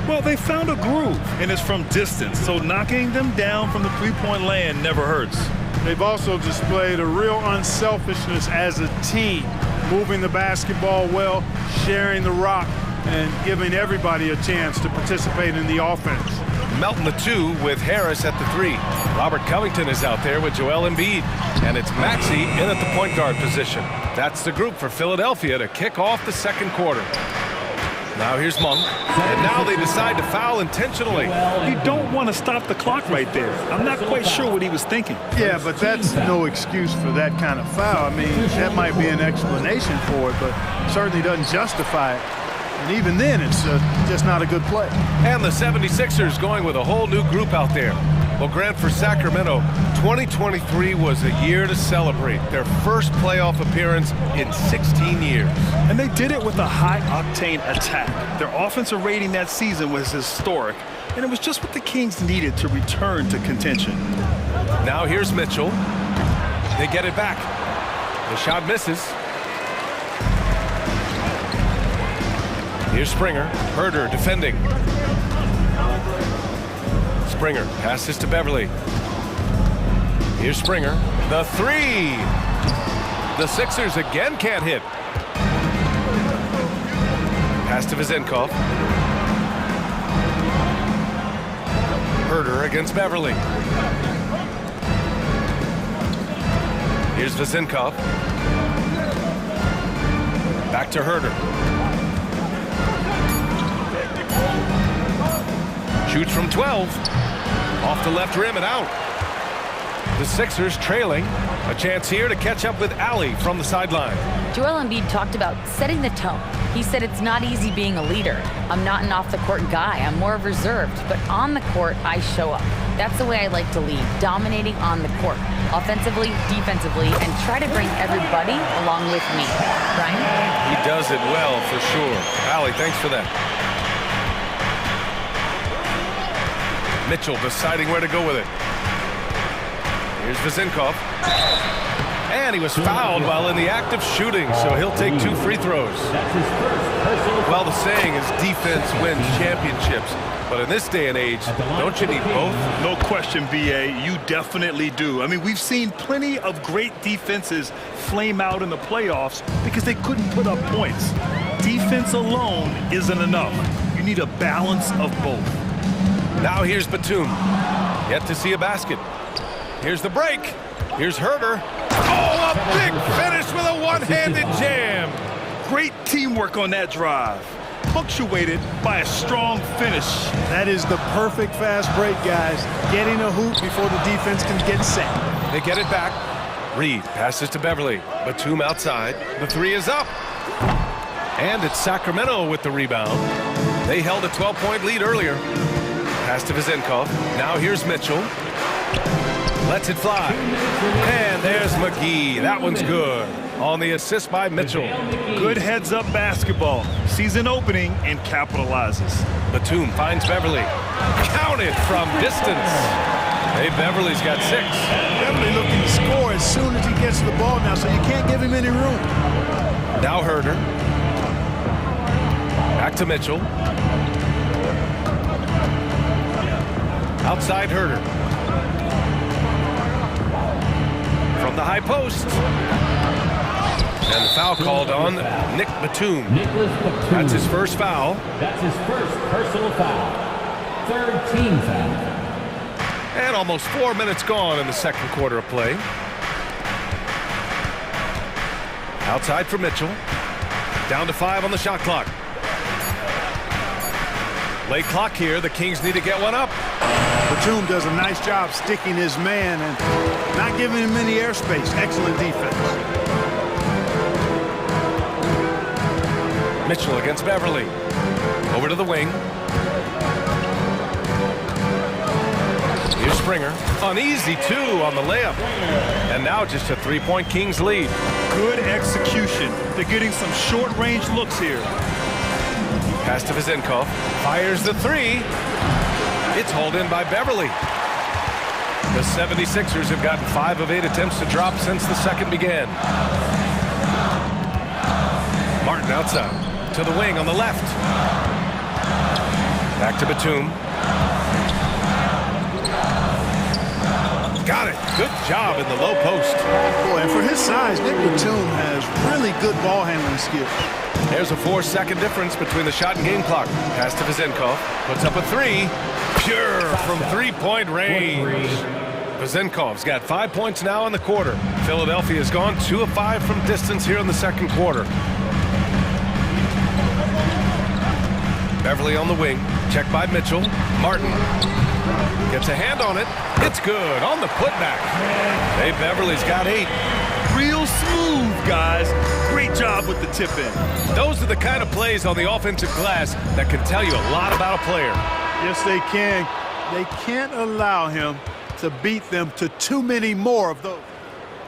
Well, they found a groove, and it's from distance, so knocking them down from the three-point land never hurts. They've also displayed a real unselfishness as a team, moving the basketball well, sharing the rock, and giving everybody a chance to participate in the offense. Melton the 2 with Harris at the 3. Robert Covington is out there with Joel Embiid. And it's Maxey in at the point guard position. That's the group for Philadelphia to kick off the second quarter. Now here's Monk. And now they decide to foul intentionally. You don't want to stop the clock right there. I'm not quite sure what he was thinking. Yeah, but that's no excuse for that kind of foul. I mean, that might be an explanation for it, but certainly doesn't justify it. And even then, it's just not a good play. And the 76ers going with a whole new group out there. Well, Grant, for Sacramento, 2023 was a year to celebrate. Their first playoff appearance in 16 years. And they did it with a high-octane attack. Their offensive rating that season was historic, and it was just what the Kings needed to return to contention. Now here's Mitchell. They get it back. The shot misses. Here's Springer. Herder defending. Springer passes to Beverly. Here's Springer. The 3. The Sixers again can't hit. Pass to Vezenkov. Herder against Beverly. Here's Vezenkov. Back to Herder. Shoots from 12. Off the left rim and out. The Sixers trailing. A chance here to catch up with Allie from the sideline. Joel Embiid talked about setting the tone. He said it's not easy being a leader. I'm not an off-the-court guy. I'm more reserved. But on the court, I show up. That's the way I like to lead, dominating on the court, offensively, defensively, and try to bring everybody along with me. Brian? He does it well, for sure. Allie, thanks for that. Mitchell deciding where to go with it. Here's Vezenkov. And he was fouled while in the act of shooting, so he'll take 2 free throws. Well, the saying is defense wins championships. But in this day and age, don't you need both? No question, B.A. You definitely do. I mean, we've seen plenty of great defenses flame out in the playoffs because they couldn't put up points. Defense alone isn't enough. You need a balance of both. Now here's Batum. Yet to see a basket. Here's the break. Here's Herder. Oh, a big finish with a one-handed jam. Great teamwork on that drive. Punctuated by a strong finish. That is the perfect fast break, guys. Getting a hoop before the defense can get set. They get it back. Reed passes to Beverly. Batum outside. The 3 is up. And it's Sacramento with the rebound. They held a 12-point lead earlier. Pass to Vezenkov. Now here's Mitchell. Lets it fly. And there's McGee. That one's good. On the assist by Mitchell. Good heads-up basketball. Sees an opening and capitalizes. Batum finds Beverly. Counted from distance. Hey, Beverly's got 6. Beverly looking to score as soon as he gets the ball now, so you can't give him any room. Now Herder. Back to Mitchell. Outside Herder. From the high post. And the foul called on Nick Batum. That's his first foul. That's his first personal foul. Third team foul. And almost 4 minutes gone in the second quarter of play. Outside for Mitchell. Down to 5 on the shot clock. Late clock here. The Kings need to get one up. Batum does a nice job sticking his man and not giving him any airspace. Excellent defense. Mitchell against Beverly. Over to the wing. Here's Springer. An easy 2 on the layup. And now just a 3-point Kings lead. Good execution. They're getting some short-range looks here. Pass to Vizenkov. Fires the 3. It's hauled in by Beverly. The 76ers have gotten 5 of 8 attempts to drop since the second began. Martin outside. To the wing on the left. Back to Batum. Got it. Good job in the low post. Boy, and for his size, Nick Batum has really good ball handling skills. There's a 4-second difference between the shot and game clock. Pass to Vizenkov. Puts up a 3. Pure from 3-point range. Vizenkov's got 5 points now in the quarter. Philadelphia has gone 2 of 5 from distance here in the second quarter. Beverly on the wing. Checked by Mitchell. Martin gets a hand on it. It's good on the putback. Hey, Beverly's got 8. Real smooth, guys. Great job with the tip in. Those are the kind of plays on the offensive glass that can tell you a lot about a player. Yes, they can. They can't allow him to beat them to too many more of those.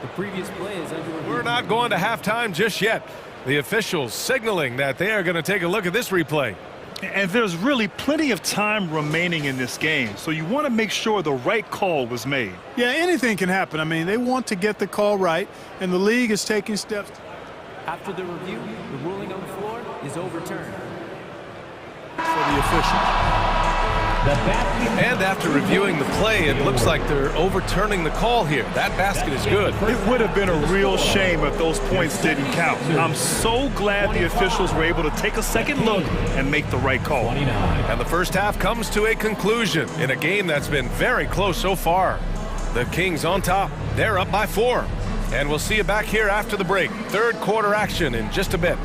The previous play is under review. We're not going to halftime just yet. The officials signaling that they are going to take a look at this replay. And there's really plenty of time remaining in this game, so you want to make sure the right call was made. Yeah, anything can happen. I mean, they want to get the call right, and the league is taking steps. After the review, the ruling on the floor is overturned. For the officials. And after reviewing the play, it looks like they're overturning the call here. That basket is good. It would have been a real shame if those points didn't count. I'm so glad the officials were able to take a second look and make the right call. And the first half comes to a conclusion in a game that's been very close so far. The Kings on top. They're up by 4. And we'll see you back here after the break. Third quarter action in just a bit.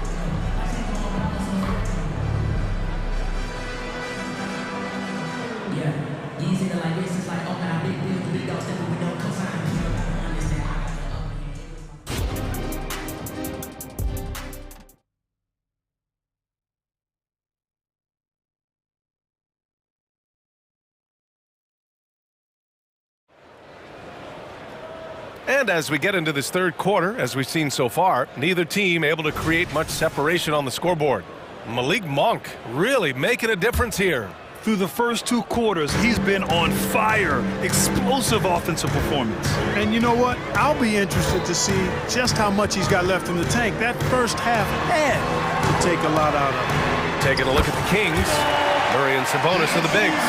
And as we get into this third quarter, as we've seen so far, neither team able to create much separation on the scoreboard. Malik Monk really making a difference here. Through the first 2 quarters, he's been on fire. Explosive offensive performance. And you know what? I'll be interested to see just how much he's got left in the tank. That first half had to take a lot out of him. Taking a look at the Kings. Murray and Sabonis are the bigs.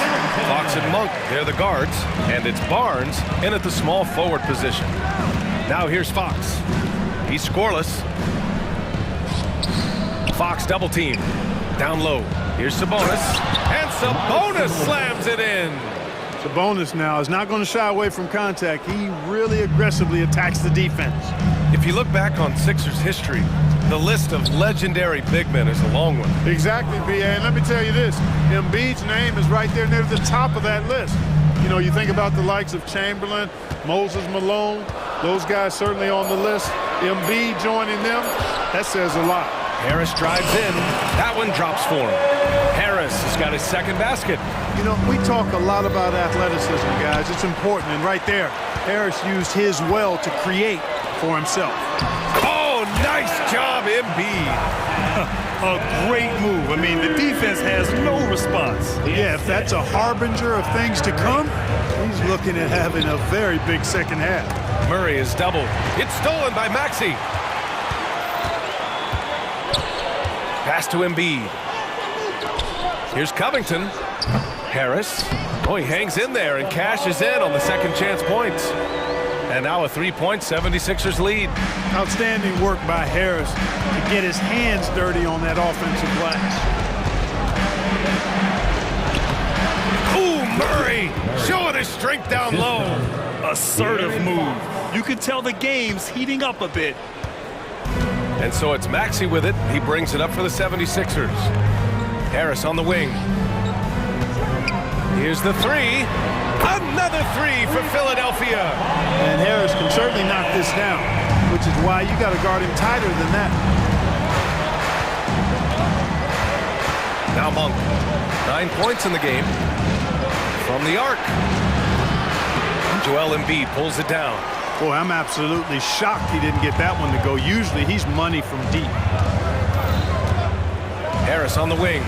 Fox and Monk, they're the guards. And it's Barnes in at the small forward position. Now here's Fox. He's scoreless. Fox double team. Down low. Here's Sabonis. And Sabonis slams it in. Sabonis now is not going to shy away from contact. He really aggressively attacks the defense. If you look back on Sixers history, the list of legendary big men is a long one. Exactly, B.A. And let me tell you this. Embiid's name is right there near the top of that list. You know, you think about the likes of Chamberlain, Moses Malone, those guys certainly on the list. Embiid joining them, that says a lot. Harris drives in. That one drops for him. Harris has got his second basket. You know, we talk a lot about athleticism, guys. It's important. And right there, Harris used his well to create for himself. Oh, nice job, Embiid. A great move. I mean, the defense has no response. Yeah, if that's a harbinger of things to come, He's looking at having a very big second half. Murray is doubled. It's stolen by Maxey. Pass to Embiid. Here's Covington. Harris. Oh, he hangs in there and cashes in on the second chance points. And now a three-point 76ers lead. Outstanding work by Harris to get his hands dirty on that offensive glass. Ooh, Murray showing his strength down low. Assertive move. You can tell the game's heating up a bit. And so it's Maxey with it. He brings it up for the 76ers. Harris on the wing. Here's the three. Another three for Philadelphia. And Harris can certainly knock this down, which is why you got to guard him tighter than that. Now Monk. 9 points in the game. From the arc. Joel Embiid pulls it down. Boy, I'm absolutely shocked he didn't get that one to go. Usually he's money from deep. Harris on the wing.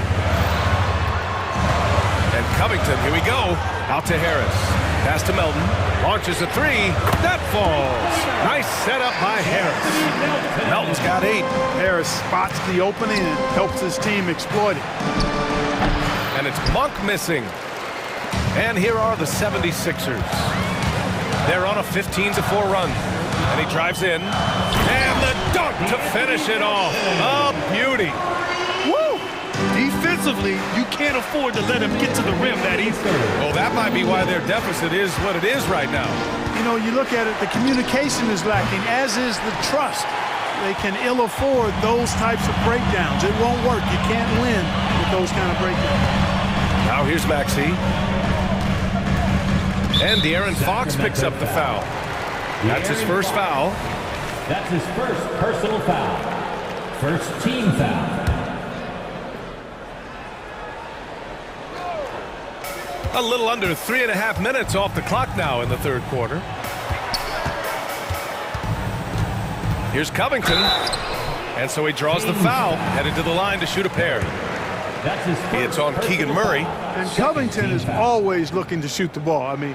And Covington, here we go. Out to Harris. Pass to Melton. Launches a three. That falls. Nice setup by Harris. Melton's got 8. Harris spots the opening and helps his team exploit it. And it's Monk missing. And here are the 76ers. They're on a 15-4 run. And he drives in. And the dunk to finish it off. A beauty. Woo! Defensively, you can't afford to let him get to the rim that easily. Well, that might be why their deficit is what it is right now. You know, you look at it, the communication is lacking, as is the trust. They can ill afford those types of breakdowns. It won't work. You can't win with those kind of breakdowns. Now here's Maxey. And De'Aaron Fox picks up the foul. That's his first foul. That's his first personal foul. First team foul. A little under 3.5 minutes off the clock now in the third quarter. Here's Covington. And so he draws the foul, headed to the line to shoot a pair. It's on Keegan Murray. And Covington is always looking to shoot the ball. I mean,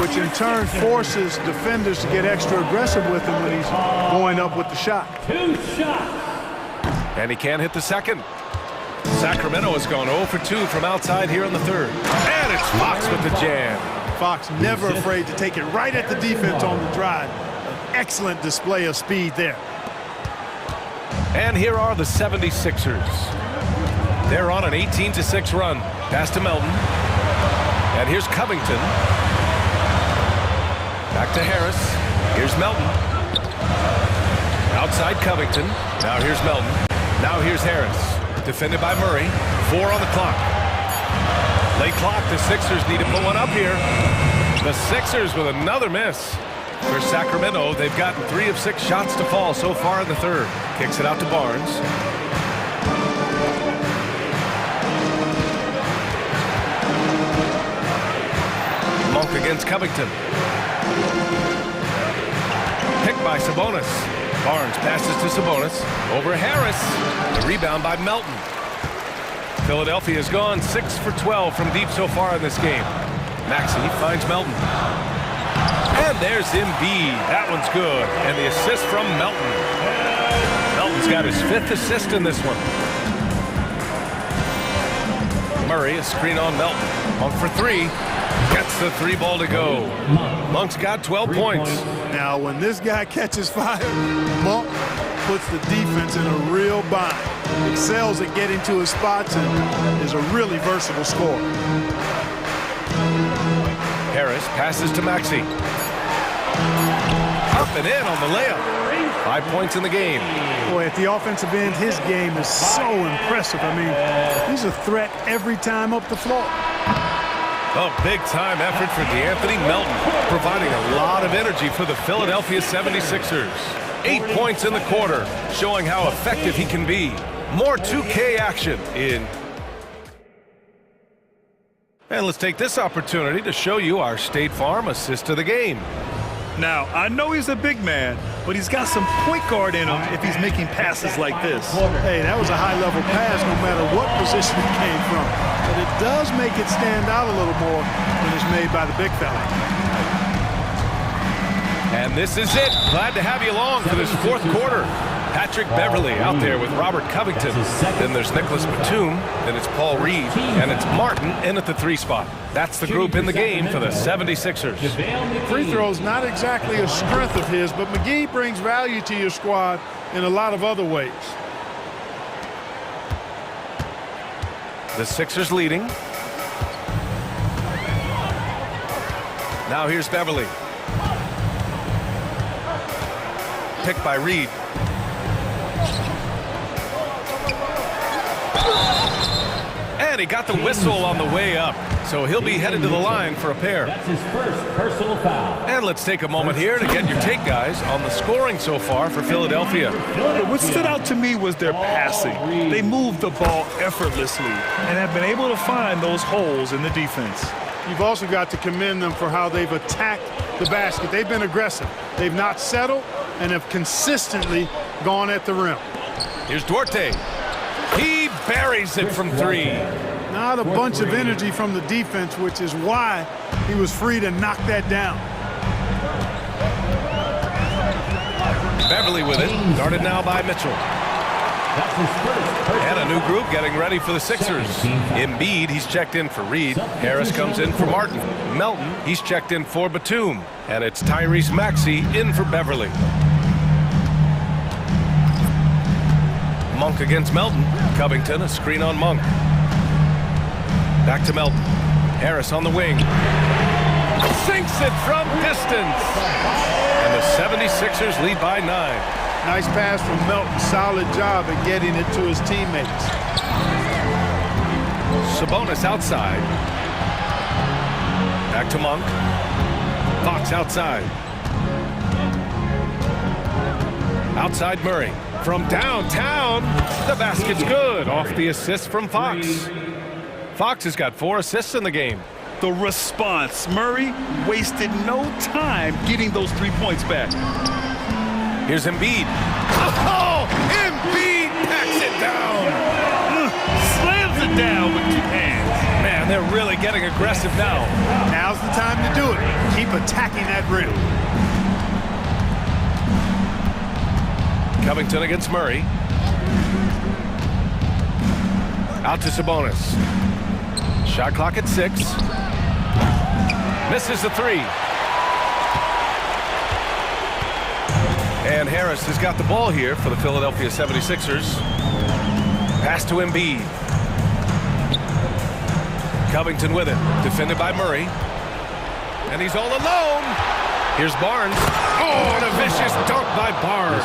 which in turn forces defenders to get extra aggressive with him when he's going up with the shot. 2 shots. And he can't hit the second. Sacramento has gone 0 for 2 from outside here in the third. And it's Fox with the jam. Fox never afraid to take it right at the defense on the drive. An excellent display of speed there. And here are the 76ers. They're on an 18-6 run. Pass to Melton. And here's Covington. Back to Harris. Here's Melton. Outside Covington. Now here's Melton. Now here's Harris. Defended by Murray. 4 on the clock. Late clock. The Sixers need to put one up here. The Sixers with another miss. For Sacramento, they've gotten 3 of 6 shots to fall so far in the third. Kicks it out to Barnes. Monk against Covington. Picked by Sabonis. Barnes passes to Sabonis. Over Harris. The rebound by Melton. Philadelphia has gone 6 for 12 from deep so far in this game. Maxey finds Melton. And there's Embiid. That one's good. And the assist from Melton. Melton's got his 5th assist in this one. Murray, a screen on Melton. Monk for 3. Gets the 3 ball to go. Monk's got 12 points. Now, when this guy catches fire, Monk puts the defense in a real bind. Excels at getting to his spots and is a really versatile scorer. Harris passes to Maxey. Up and in on the layup. 5 points in the game. Boy, at the offensive end, his game is so impressive. I mean, he's a threat every time up the floor. A big-time effort for DeAnthony Melton, providing a lot of energy for the Philadelphia 76ers. 8 points in the quarter, showing how effective he can be. More 2K action in. And let's take this opportunity to show you our State Farm assist of the game. Now, I know he's a big man, but he's got some point guard in him if he's making passes like this. Hey, that was a high-level pass no matter what position it came from. But it does make it stand out a little more when it's made by the big fella. And this is it. Glad to have you along for this fourth quarter. Patrick Beverly out there with Robert Covington. Then there's Nicholas Batum. Then it's Paul Reed. And it's Martin in at the 3 spot. That's the group in the game for the 76ers. Free throws not exactly a strength of his, but McGee brings value to your squad in a lot of other ways. The Sixers leading. Now here's Beverly. Picked by Reed. And he got the whistle on the way up. So he'll be headed to the line for a pair. That's his first personal foul. And let's take a moment here to get your take, guys, on the scoring so far for Philadelphia. What stood out to me was their passing. They moved the ball effortlessly and have been able to find those holes in the defense. You've also got to commend them for how they've attacked the basket. They've been aggressive. They've not settled and have consistently gone at the rim. Here's Duarte. He buries it from 3. Not a bunch of energy from the defense, which is why he was free to knock that down. Beverly with it. Guarded now by Mitchell. And a new group getting ready for the Sixers. Embiid, he's checked in for Reed. Harris comes in for Martin. Melton, he's checked in for Batum. And it's Tyrese Maxey in for Beverly. Monk against Melton. Covington, a screen on Monk. Back to Melton. Harris on the wing. Sinks it from distance. And the 76ers lead by 9. Nice pass from Melton. Solid job at getting it to his teammates. Sabonis outside. Back to Monk. Fox outside. Outside Murray. From downtown, the basket's good. Off the assist from Fox. Fox has got 4 assists in the game. The response. Murray wasted no time getting those 3 points back. Here's Embiid. Oh, Embiid packs it down. Slams it down with 2 hands. Man, they're really getting aggressive now. Now's the time to do it. Keep attacking that rim. Covington against Murray. Out to Sabonis. Shot clock at 6. Misses the 3. And Harris has got the ball here for the Philadelphia 76ers. Pass to Embiid. Covington with it. Defended by Murray. And he's all alone. Here's Barnes. Oh, and a vicious dunk by Barnes.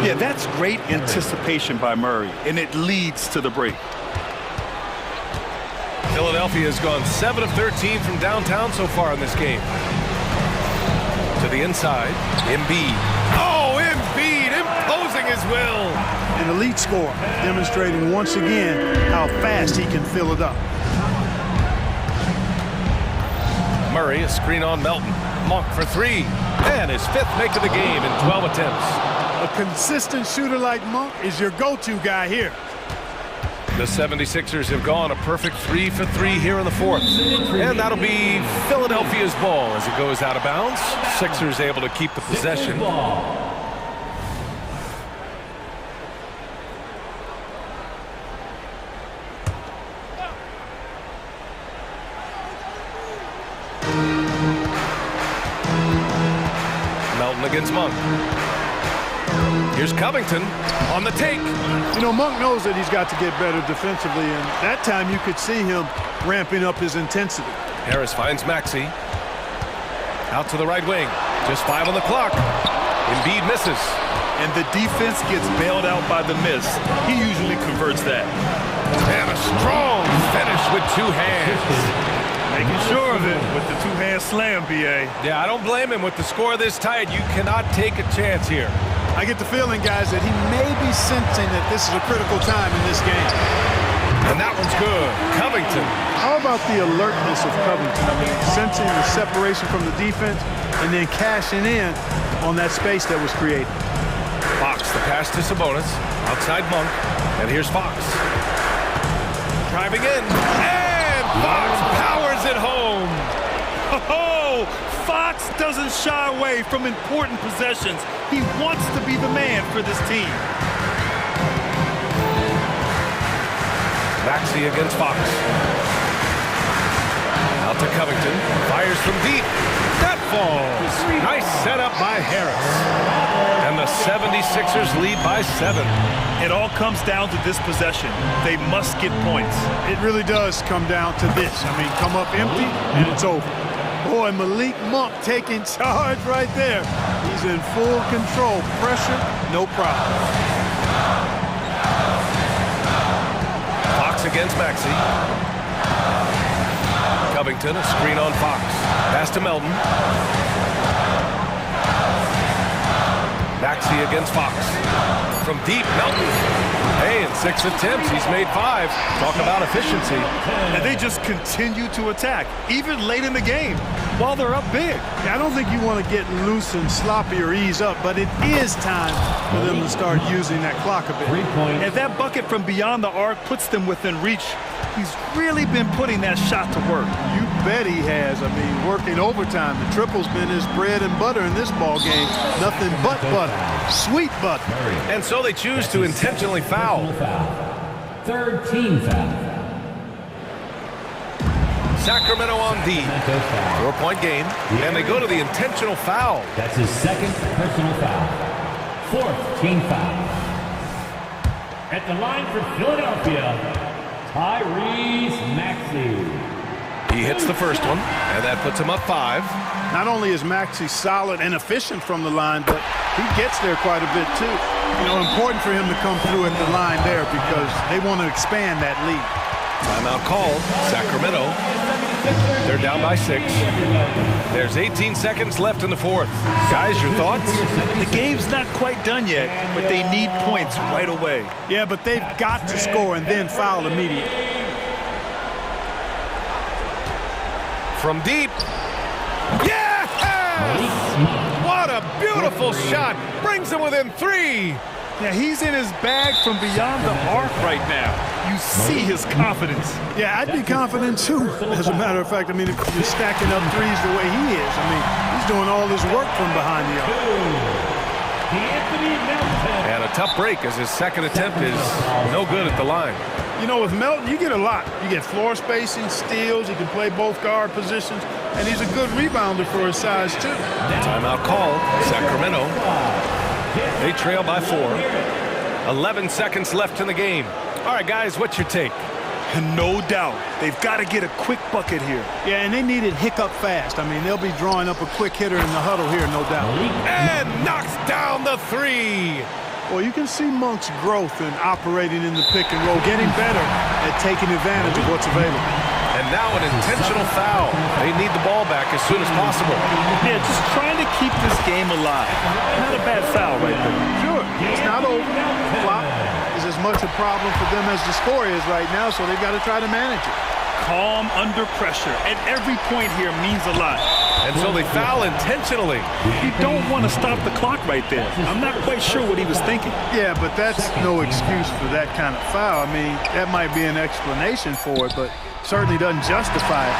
Yeah, that's great anticipation by Murray, and it leads to the break. Philadelphia has gone 7 of 13 from downtown so far in this game. To the inside, Embiid. Oh, Embiid imposing his will. An elite scorer, demonstrating once again how fast he can fill it up. Murray, a screen on Melton. Monk for 3. And his 5th make of the game in 12 attempts. A consistent shooter like Monk is your go-to guy here. The 76ers have gone a perfect 3 for 3 here in the 4th. And that'll be Philadelphia's ball as it goes out of bounds. Sixers able to keep the possession. Melton against Monk. Here's Covington on the take. You know, Monk knows that he's got to get better defensively, and that time you could see him ramping up his intensity. Harris finds Maxey. Out to the right wing. Just 5 on the clock. Embiid misses. And the defense gets bailed out by the miss. He usually converts that. And a strong finish with 2 hands. Making sure of it with the 2-hand slam, B.A. Yeah, I don't blame him. With the score this tight, you cannot take a chance here. I get the feeling, guys, that he may be sensing that this is a critical time in this game. And that one's good. Covington. How about the alertness of Covington? I mean, sensing the separation from the defense, and then cashing in on that space that was created. Fox, the pass to Sabonis. Outside Monk. And here's Fox. Driving in. And Fox powers it home. Oh, Fox doesn't shy away from important possessions. He wants to be the man for this team. Maxey against Fox. Out to Covington. Fires from deep. That falls. Nice setup by Harris. And the 76ers lead by 7. It all comes down to this possession. They must get points. It really does come down to this. I mean, come up empty, and it's over. Boy, Malik Monk taking charge right there. He's in full control. Pressure, no problem. Fox against Maxey. Covington, a screen on Fox. Pass to Melton. Maxey against Fox. From deep, Melton. Hey, in 6 attempts, he's made 5. Talk about efficiency. And they just continue to attack, even late in the game, while they're up big. Yeah, I don't think you want to get loose and sloppy or ease up, but it is time for them to start using that clock a bit. And that bucket from beyond the arc puts them within reach. He's really been putting that shot to work. You bet he has. I mean, working overtime. The triple's been his bread and butter in this ball game. Nothing but butter. Sweet butter. And so they choose to intentionally foul. Third team foul. Sacramento on D. 4-point game. And they go to the intentional foul. That's his second personal foul. Fourth team foul. At the line for Philadelphia, Tyrese Maxey. He hits the first one, and that puts him up 5. Not only is Maxey solid and efficient from the line, but he gets there quite a bit too. You know, important for him to come through at the line there because they want to expand that lead. Timeout called. Sacramento. They're down by 6. There's 18 seconds left in the fourth. Guys, your thoughts? The game's not quite done yet, but they need points right away. Yeah, but they've got to score and then foul immediately. From deep. Yes! What a beautiful shot. Brings them within 3. Yeah, he's in his bag from beyond the arc right now. You see his confidence. Yeah, I'd be confident too. As a matter of fact, I mean, if you're stacking up threes the way he is, I mean, he's doing all his work from behind the arc. And a tough break as his second attempt is no good at the line. You know, with Melton, you get a lot. You get floor spacing, steals, he can play both guard positions, and he's a good rebounder for his size too. Timeout called. Sacramento. They trail by 4. 11 seconds left in the game. All right, guys, what's your take? And no doubt, they've got to get a quick bucket here. Yeah, and they need it hiccup fast. I mean, they'll be drawing up a quick hitter in the huddle here, no doubt. And knocks down the 3. Well, you can see Monk's growth in operating in the pick and roll, getting better at taking advantage of what's available. And now an intentional foul. They need the ball back as soon as possible. Yeah, just trying to keep this game alive. Not a bad foul right there. Sure, it's not over. Flop is as much a problem for them as the score is right now, so they've got to try to manage it. Calm under pressure, and every point here means a lot. And so they foul intentionally. You don't want to stop the clock right there. I'm not quite sure what he was thinking. Yeah, but that's no excuse for that kind of foul. I mean, that might be an explanation for it, but certainly doesn't justify it.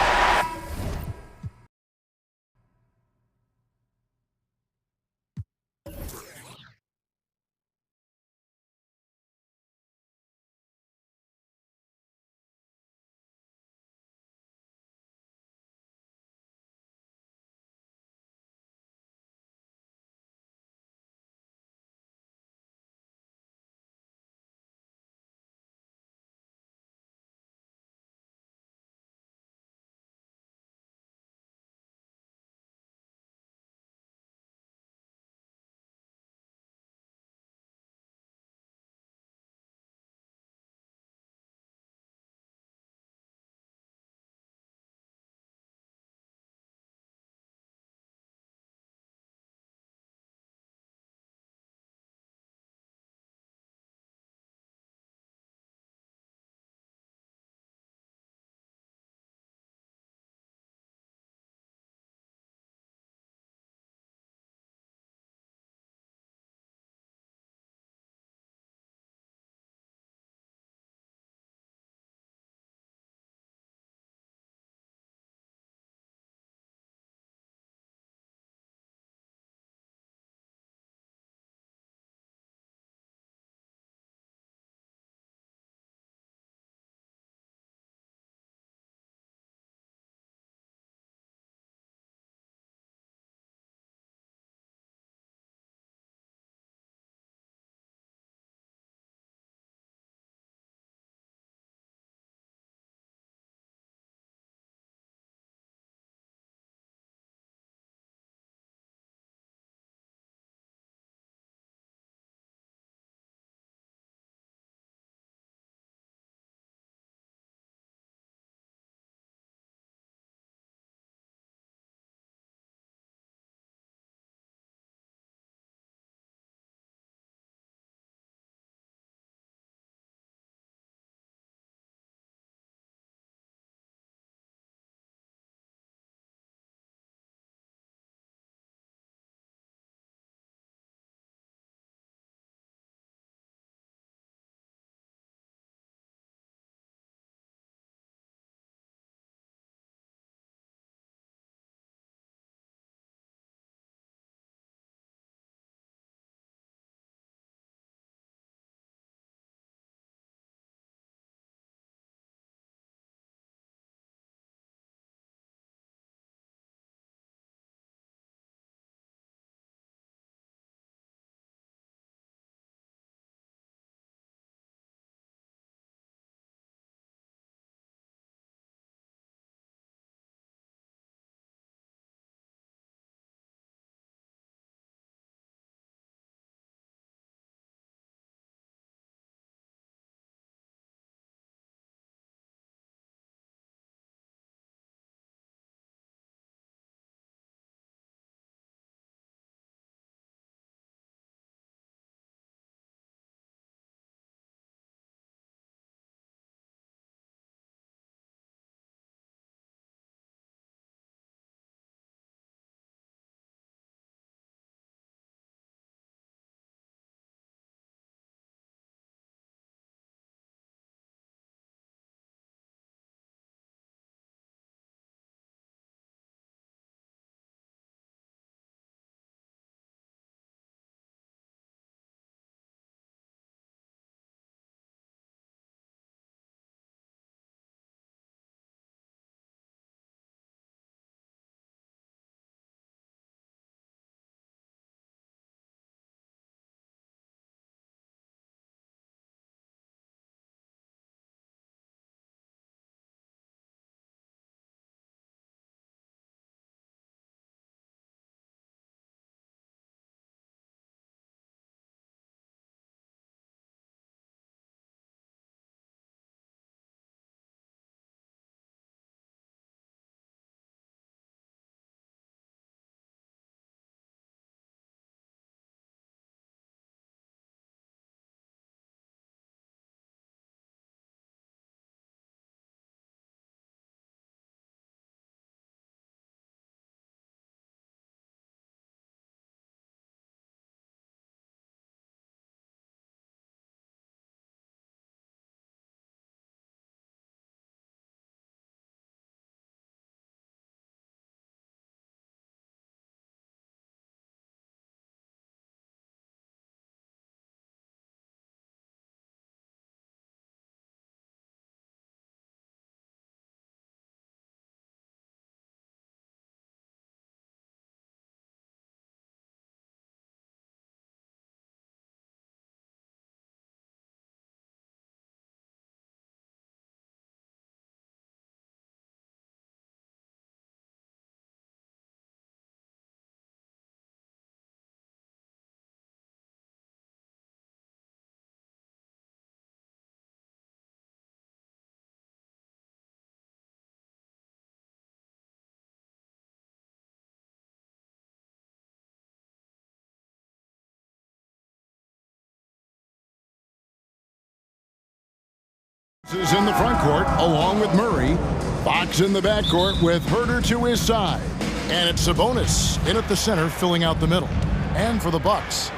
Is in the front court along with Murray. Fox in the backcourt with Herder to his side. And it's Sabonis in at the center filling out the middle. And for the Bucks,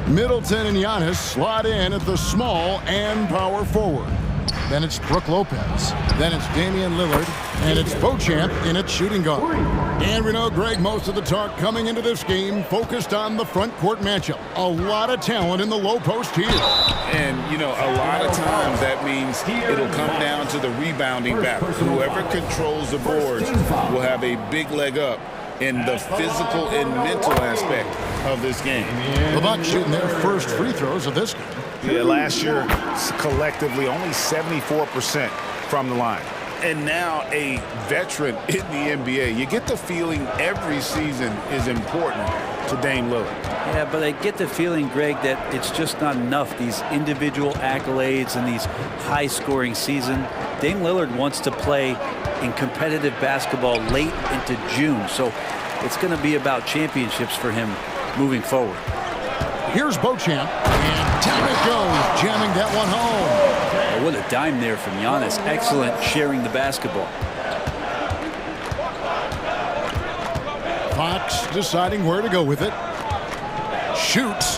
Middleton and Giannis slot in at the small and power forward. Then it's Brook Lopez. Then it's Damian Lillard. And it's Beauchamp in at shooting guard. And we know, Greg, most of the talk coming into this game focused on the front court matchup. A lot of talent in the low post here. And, you know, a lot of times that means it'll come down to the rebounding battle. Whoever controls the boards will have a big leg up in the physical and mental aspect of this game. The Bucks shooting their first free throws of this game. Yeah, last year, collectively, only 74% from the line. And now a veteran in the NBA. You get the feeling every season is important to Dame Lillard. Yeah, but I get the feeling, Greg, that it's just not enough. These individual accolades and these high-scoring season. Dame Lillard wants to play in competitive basketball late into June. So it's going to be about championships for him moving forward. Here's Beauchamp, and down it goes, jamming that one home. Oh, what a dime there from Giannis. Excellent sharing the basketball. Fox deciding where to go with it. Shoots.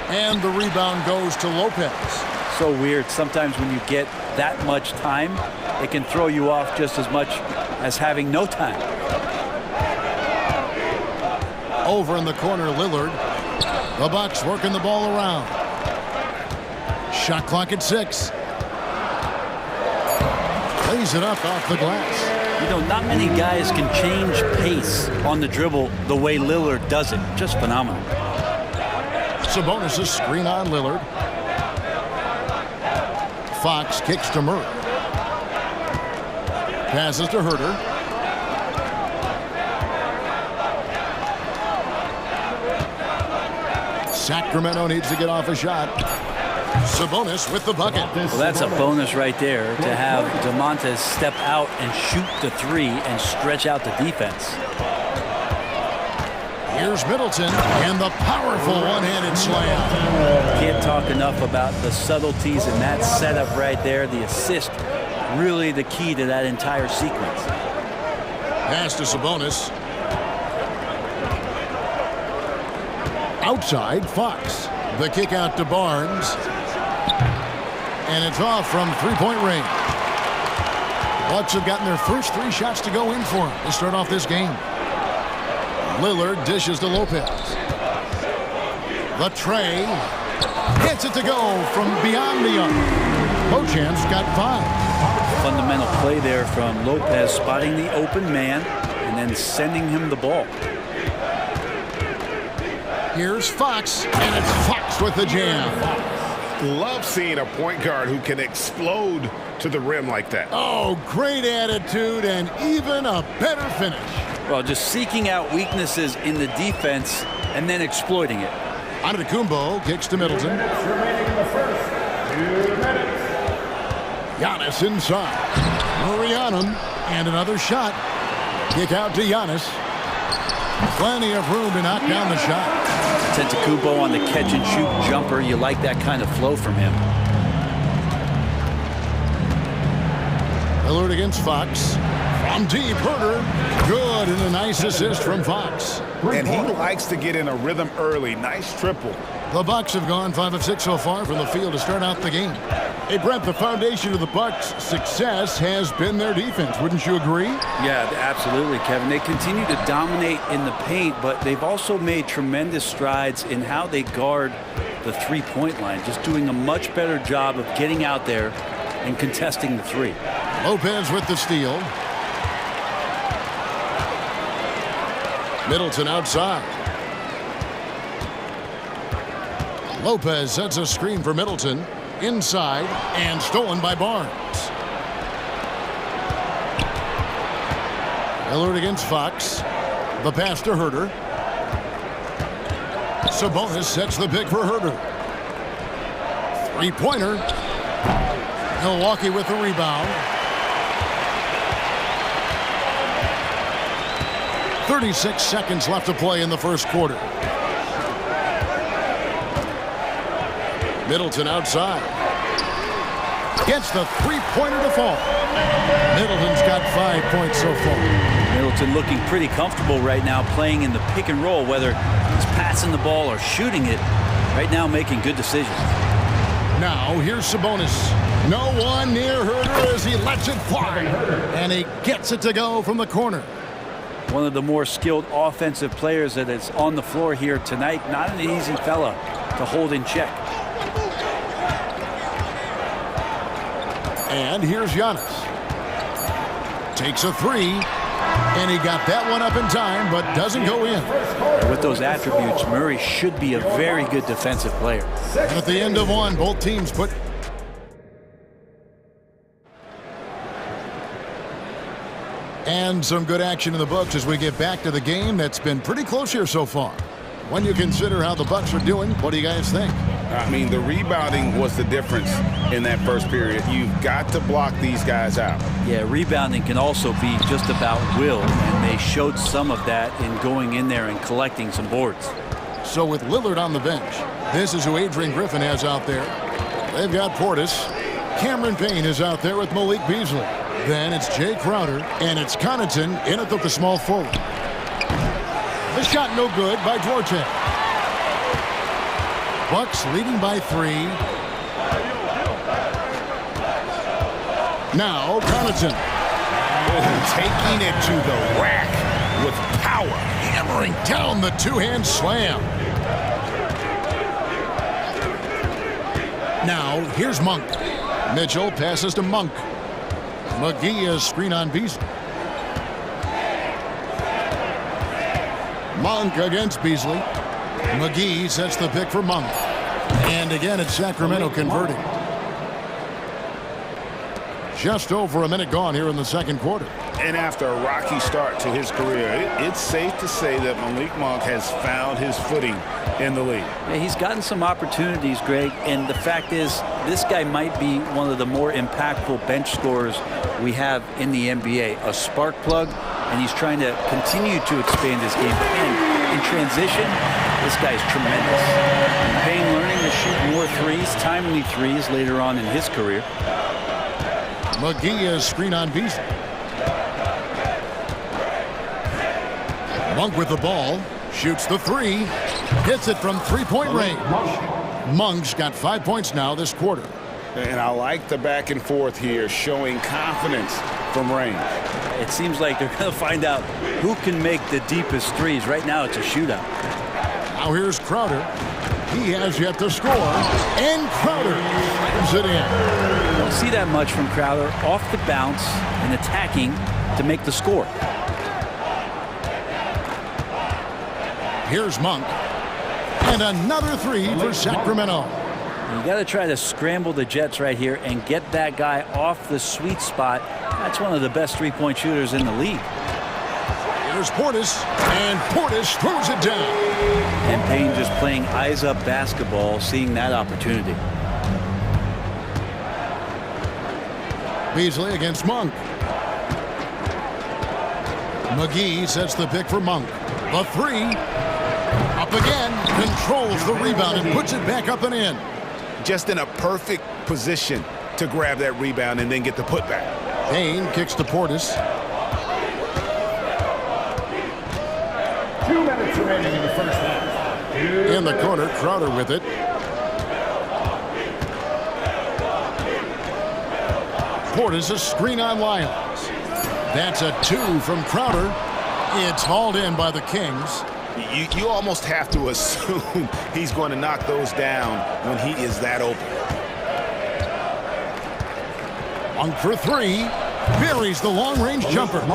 And the rebound goes to Lopez. So weird. Sometimes when you get that much time, it can throw you off just as much as having no time. Over in the corner, Lillard. The Bucks working the ball around. Shot clock at 6. Lays it up off the glass. You know, not many guys can change pace on the dribble the way Lillard does it. Just phenomenal. Sabonis' screen on Lillard. Fox kicks to Murray. Passes to Herder. Sacramento needs to get off a shot. Sabonis with the bucket. Well, that's a bonus right there to have DeMontis step out and shoot the three and stretch out the defense. Here's Middleton and the powerful one-handed slam. Can't talk enough about the subtleties in that setup right there. The assist, really the key to that entire sequence. Pass to Sabonis. Outside, Fox. The kick out to Barnes. And it's off from three-point range. Bucks have gotten their first 3 shots to go in for him to start off this game. Lillard dishes to Lopez. The tray. Gets it to go from beyond the arc. Beauchamp's got 5. Fundamental play there from Lopez, spotting the open man and then sending him the ball. Here's Fox, and it's Fox with the jam. Love seeing a point guard who can explode to the rim like that. Oh, great attitude and even a better finish. Well, just seeking out weaknesses in the defense and then exploiting it. Antetokounmpo kicks to Middleton. Remaining in the first 2 minutes. Giannis inside. Murray on him, and another shot. Kick out to Giannis. Plenty of room to knock down the shot. Antetokounmpo on the catch-and-shoot jumper. You like that kind of flow from him. Lillard against Fox. From deep, Herder. Good, and a nice assist from Fox. And he likes to get in a rhythm early. Nice triple. The Bucks have gone 5 of 6 so far from the field to start out the game. Hey, Brent, the foundation of the Bucks' success has been their defense. Wouldn't you agree? Yeah, absolutely, Kevin. They continue to dominate in the paint, but they've also made tremendous strides in how they guard the three-point line, just doing a much better job of getting out there and contesting the three. Lopez with the steal. Middleton outside. Lopez sets a screen for Middleton. Inside and stolen by Barnes. Lillard against Fox. The pass to Herder. Sabonis sets the pick for Herder. Three-pointer. Milwaukee with the rebound. 36 seconds left to play in the first quarter. Middleton outside. gets the three-pointer to fall. Middleton's got 5 points so far. Middleton looking pretty comfortable right now playing in the pick and roll, whether he's passing the ball or shooting it. Right now making good decisions. Now here's Sabonis. No one near Herder as he lets it fly. And he gets it to go from the corner. One of the more skilled offensive players that is on the floor here tonight. Not an easy fella to hold in check. And here's Giannis. Takes a three. And he got that one up in time, but doesn't go in. With those attributes, Murray should be a very good defensive player. And at the end of one, both teams put... And some good action in the books as we get back to the game that's been pretty close here so far. When you consider how the Bucks are doing, what do you guys think? I mean, the rebounding was the difference in that first period. You've got to block these guys out. Yeah, rebounding can also be just about will, and they showed some of that in going in there and collecting some boards. So with Lillard on the bench, this is who Adrian Griffin has out there. They've got Portis. Cameron Payne is out there with Malik Beasley. Then it's Jay Crowder, and it's Connaughton in at the small forward. The shot no good by Duarte. Bucks leading by 3. Now Connaughton. Taking it to the rack with power. Hammering down the two-hand slam. Now here's Monk. Mitchell passes to Monk. McGee is screen on Beasley. Monk against Beasley. McGee sets the pick for Monk. And again, it's Sacramento converting. Just over a minute gone here in the second quarter. And after a rocky start to his career, it's safe to say that Malik Monk has found his footing in the league. Yeah, he's gotten some opportunities, Greg, and the fact is this guy might be one of the more impactful bench scorers we have in the NBA. A spark plug, and he's trying to continue to expand his game. And in transition, this guy's tremendous. Payne learning to shoot more threes, timely threes later on in his career. McGee is screen on Beasley. Monk with the ball, shoots the three, hits it from three-point range. Monk's got 5 points now this quarter. And I like the back and forth here, showing confidence from range. It seems like they're going to find out who can make the deepest threes. Right now it's a shootout. Now here's Crowder. He has yet to score, and Crowder slams it in. Don't see that much from Crowder, off the bounce and attacking to make the score. Here's Monk, and another three for Sacramento. You got to try to scramble the Jets right here and get that guy off the sweet spot. That's one of the best three-point shooters in the league. Here's Portis, and Portis throws it down. And Payne just playing eyes-up basketball, seeing that opportunity. Beasley against Monk. McGee sets the pick for Monk. The three, up again, controls the rebound and puts it back up and in. Just in a perfect position to grab that rebound and then get the putback. Payne kicks to Portis. 2 minutes remaining in the first half. In the corner, Crowder with it. Portis a screen on Lyons. That's a 2 from Crowder. It's hauled in by the Kings. You almost have to assume he's going to knock those down when he is that open. Monk for three. Buries the long-range jumper.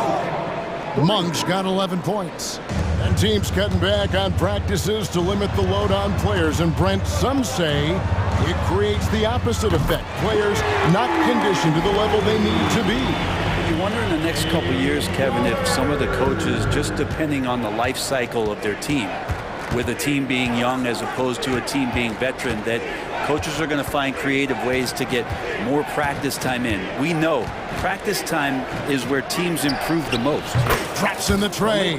Monk's got 11 points. And teams cutting back on practices to limit the load on players. And Brent, some say it creates the opposite effect. Players not conditioned to the level they need to be. You wonder in the next couple of years, Kevin, if some of the coaches, just depending on the life cycle of their team, with a team being young as opposed to a team being veteran, that coaches are going to find creative ways to get more practice time in. We know practice time is where teams improve the most. Drops in the tray.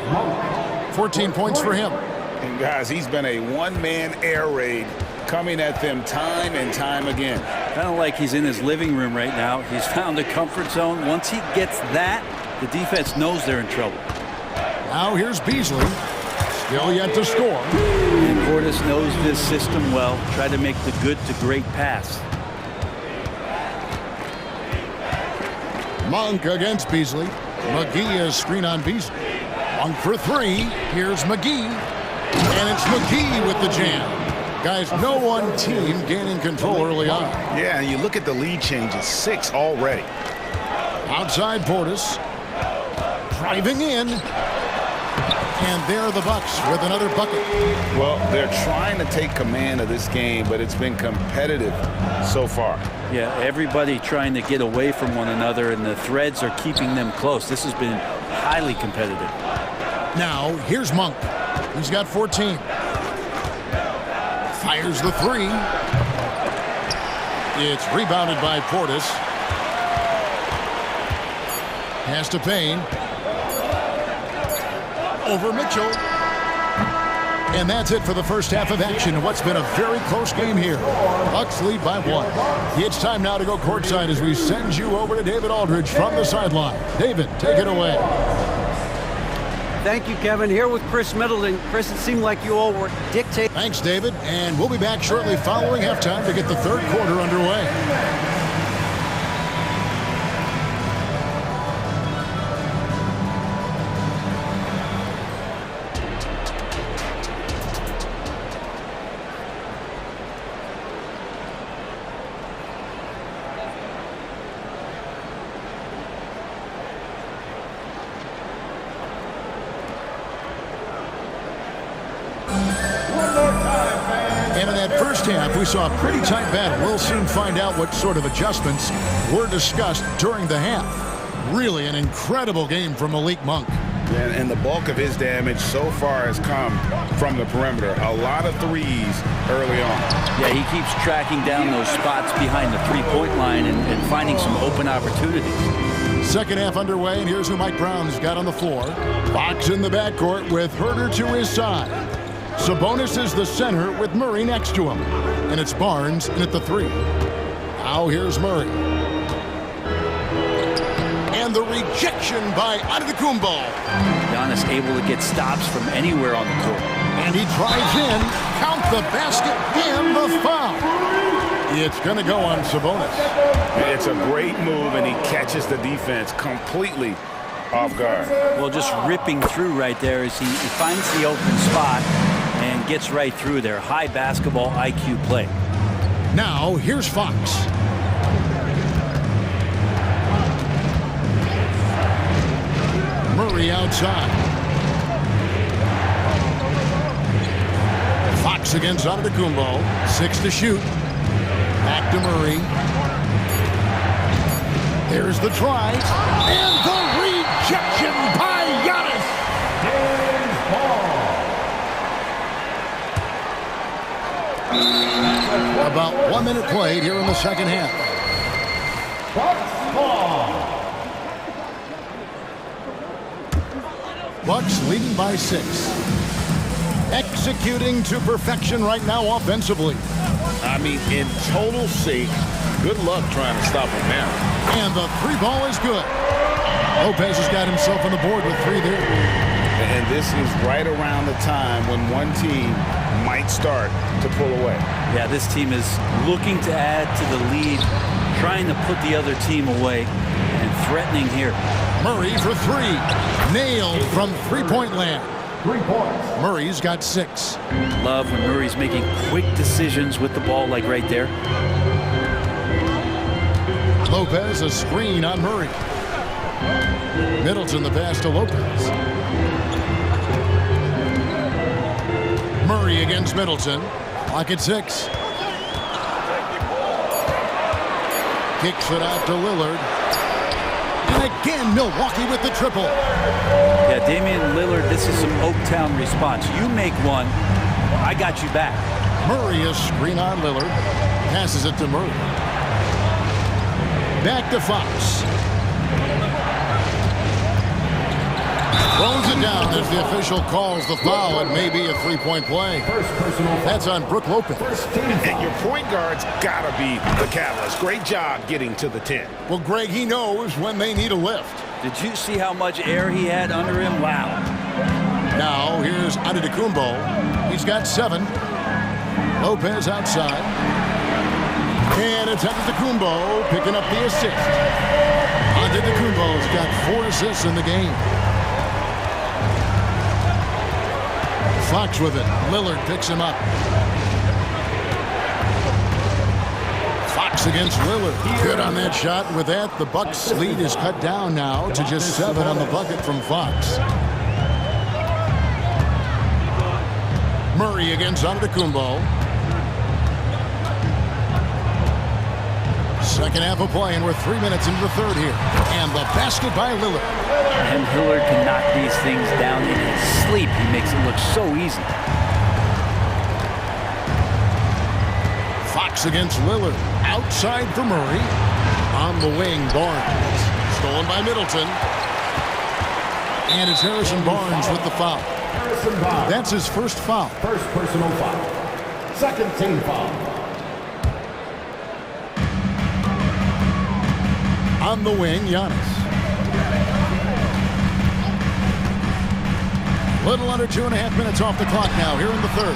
14 points for him. And guys, he's been a one-man air raid coming at them time and time again. Kind of like he's in his living room right now. He's found a comfort zone. Once he gets that, the defense knows they're in trouble. Now here's Beasley. Still yet to score. And Portis knows this system well. Try to make the good to great pass. Monk against Beasley. McGee is screen on Beasley. Monk for three. Here's McGee. And it's McGee with the jam. Guys, no one team gaining control early on. Yeah, and you look at the lead changes, 6 already. Outside Portis. Driving in. And there are the Bucks with another bucket. Well, they're trying to take command of this game, but it's been competitive so far. Yeah, everybody trying to get away from one another, and the threads are keeping them close. This has been highly competitive. Now, here's Monk. He's got 14. Fires the three. It's rebounded by Portis. Pass to Payne. Over Mitchell. And that's it for the first half of action in what's been a very close game here. Bucks lead by 1. It's time now to go courtside as we send you over to David Aldridge from the sideline. David, take it away. Thank you, Kevin. Here with Chris Middleton. Chris, it seemed like you all were dictating. Thanks, David. And we'll be back shortly following halftime to get the third quarter underway. And in that first half, we saw a pretty tight battle. We'll soon find out what sort of adjustments were discussed during the half. Really an incredible game from Malik Monk. And the bulk of his damage so far has come from the perimeter. A lot of threes early on. Yeah, he keeps tracking down those spots behind the three-point line and finding some open opportunities. Second half underway, and here's who Mike Brown's got on the floor. Fox in the backcourt with Herter to his side. Sabonis is the center with Murray next to him. And it's Barnes in at the three. Now here's Murray. And the rejection by Antetokounmpo. Giannis able to get stops from anywhere on the court. And he drives in. Count the basket and the foul. It's going to go on Sabonis. It's a great move, and he catches the defense completely off guard. Well, just ripping through right there as he finds the open spot and gets right through there. High basketball IQ play. Now, here's Fox. Murray outside. Fox against Antetokounmpo. 6 to shoot. Back to Murray. There's the try. And the rejection by Giannis. About 1 minute played here in the second half. Bucks leading by 6. Executing to perfection right now offensively. I mean, in total sync. Good luck trying to stop him now. And the three ball is good. Lopez has got himself on the board with 3 there. And this is right around the time when one team might start to pull away. Yeah, this team is looking to add to the lead, trying to put the other team away, and threatening here. Murray for 3. Nailed from three-point land. 3 points. Murray's got 6. Love when Murray's making quick decisions with the ball, like right there. Lopez, a screen on Murray. Middleton the pass to Lopez. Murray against Middleton. Clock at 6. Kicks it out to Lillard. And again, Milwaukee with the triple. Yeah, Damian Lillard, this is some Oaktown response. You make one, I got you back. Murray, a screen on Lillard. Passes it to Murray. Back to Fox. Throws it down as the official calls the foul. It may be a three-point play. That's on Brook Lopez. And your point guard's got to be the catalyst. Great job getting to the 10. Well, Greg, he knows when they need a lift. Did you see how much air he had under him? Wow. Now, here's Antetokounmpo. He's got 7. Lopez outside. And it's Antetokounmpo picking up the assist. Antetokounmpo's got 4 assists in the game. Fox with it. Lillard picks him up. Fox against Lillard. Good on that shot. With that, the Bucks' lead is cut down now to just 7 on the bucket from Fox. Murray against Antetokounmpo. Second half of play, and we're 3 minutes into the third here. And the basket by Lillard. And Lillard can knock these things down in his sleep. He makes it look so easy. Fox against Lillard. Outside for Murray. On the wing, Barnes. Stolen by Middleton. And it's Harrison Barnes with the foul. That's his first foul. First personal foul. Second team foul. On the wing, Giannis. Little under 2.5 minutes off the clock now here in the third.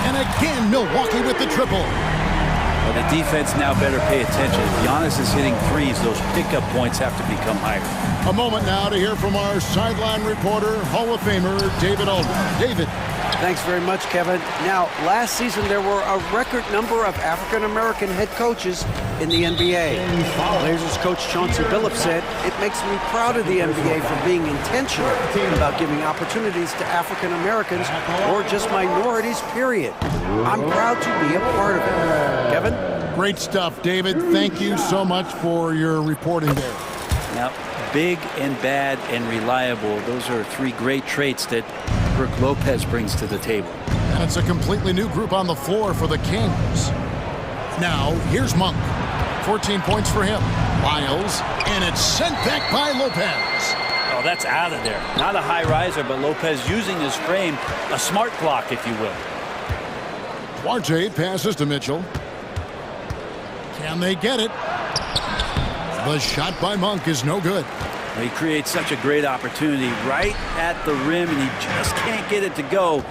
And again, Milwaukee with the triple. Well, the defense now better pay attention. If Giannis is hitting threes, those pickup points have to become higher. A moment now to hear from our sideline reporter, Hall of Famer David Aldridge. David. Thanks very much, Kevin. Now, last season there were a record number of African-American head coaches in the NBA. Blazers coach Chauncey Billups said, "It makes me proud of the NBA for being intentional about giving opportunities to African-Americans or just minorities, period. I'm proud to be a part of it." Kevin? Great stuff, David. Thank you so much for your reporting there. Now, big and bad and reliable. Those are 3 great traits that Brook Lopez brings to the table. And it's a completely new group on the floor for the Kings. Now, here's Monk. 14 points for him. Miles, and it's sent back by Lopez. Oh, that's out of there. Not a high riser, but Lopez using his frame, a smart block, if you will. Duarte passes to Mitchell. Can they get it? The shot by Monk is no good. He creates such a great opportunity right at the rim, and he just can't get it to go.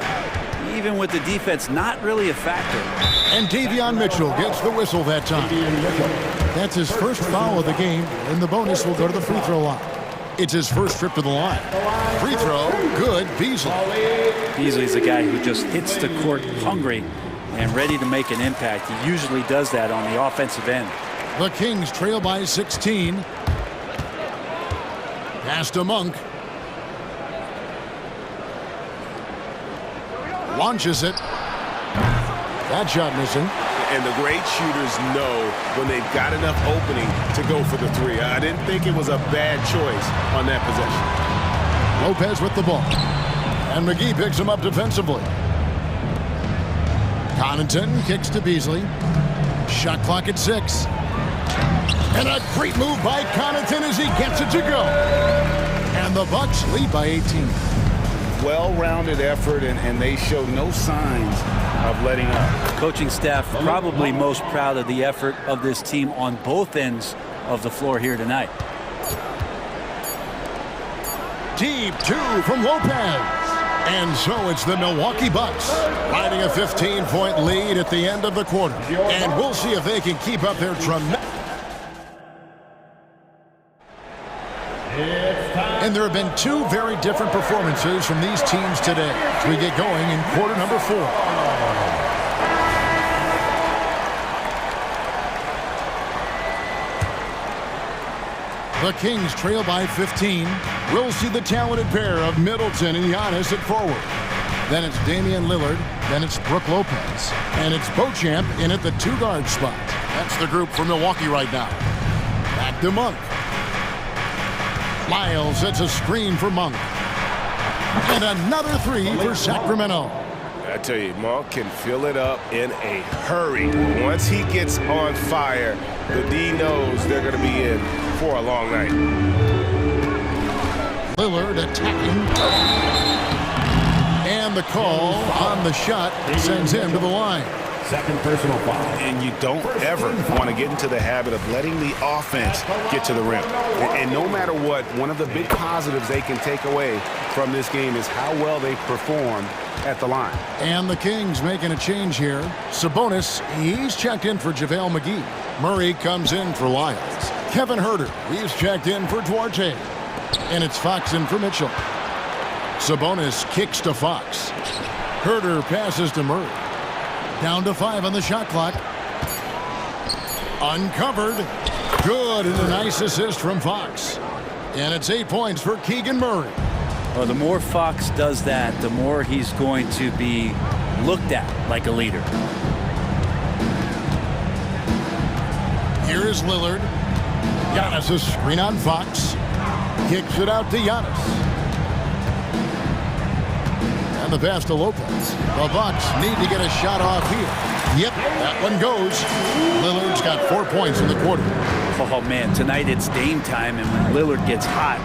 Even with the defense not really a factor. And Davion Mitchell gets the whistle that time. That's his first foul of the game, and the bonus will go to the free throw line. It's his first trip to the line. Free throw, good, Beasley. Beasley's a guy who just hits the court hungry and ready to make an impact. He usually does that on the offensive end. The Kings trail by 16. Pass to Monk. Launches it. That shot missing. And the great shooters know when they've got enough opening to go for the 3. I didn't think it was a bad choice on that possession. Lopez with the ball. And McGee picks him up defensively. Connaughton kicks to Beasley. Shot clock at 6. And a great move by Connaughton as he gets it to go. And the Bucks lead by 18. Well-rounded effort, and they show no signs of letting up. Coaching staff probably most proud of the effort of this team on both ends of the floor here tonight. Deep 2 from Lopez. And so it's the Milwaukee Bucks riding a 15-point lead at the end of the quarter. And we'll see if they can keep up their tremendous... And there have been 2 very different performances from these teams today as we get going in quarter number 4. The Kings trail by 15. We'll see the talented pair of Middleton and Giannis at forward. Then it's Damian Lillard. Then it's Brook Lopez. And it's Beauchamp in at the 2-guard spot. That's the group for Milwaukee right now. Back to Monk. Miles sets a screen for Monk. And another 3 for Sacramento. I tell you, Monk can fill it up in a hurry. Once he gets on fire, the D knows they're going to be in for a long night. Lillard attacking. And the call on the shot sends him to the line. Second personal foul. And you don't ever want to get into the habit of letting the offense get to the rim. And no matter what, one of the big positives they can take away from this game is how well they perform at the line. And the Kings making a change here. Sabonis, he's checked in for JaVale McGee. Murray comes in for Lyles. Kevin Huerter, he's checked in for Duarte. And it's Fox in for Mitchell. Sabonis kicks to Fox. Huerter passes to Murray. Down to 5 on the shot clock. Uncovered. Good, and a nice assist from Fox. And it's 8 points for Keegan Murray. Well, the more Fox does that, the more he's going to be looked at like a leader. Here is Lillard. Giannis' screen on Fox. Kicks it out to Giannis. And the pass to Lopez. The Bucks need to get a shot off here. Yep, that one goes. Lillard's got 4 points in the quarter. Oh, man, tonight it's Dame time, and when Lillard gets hot,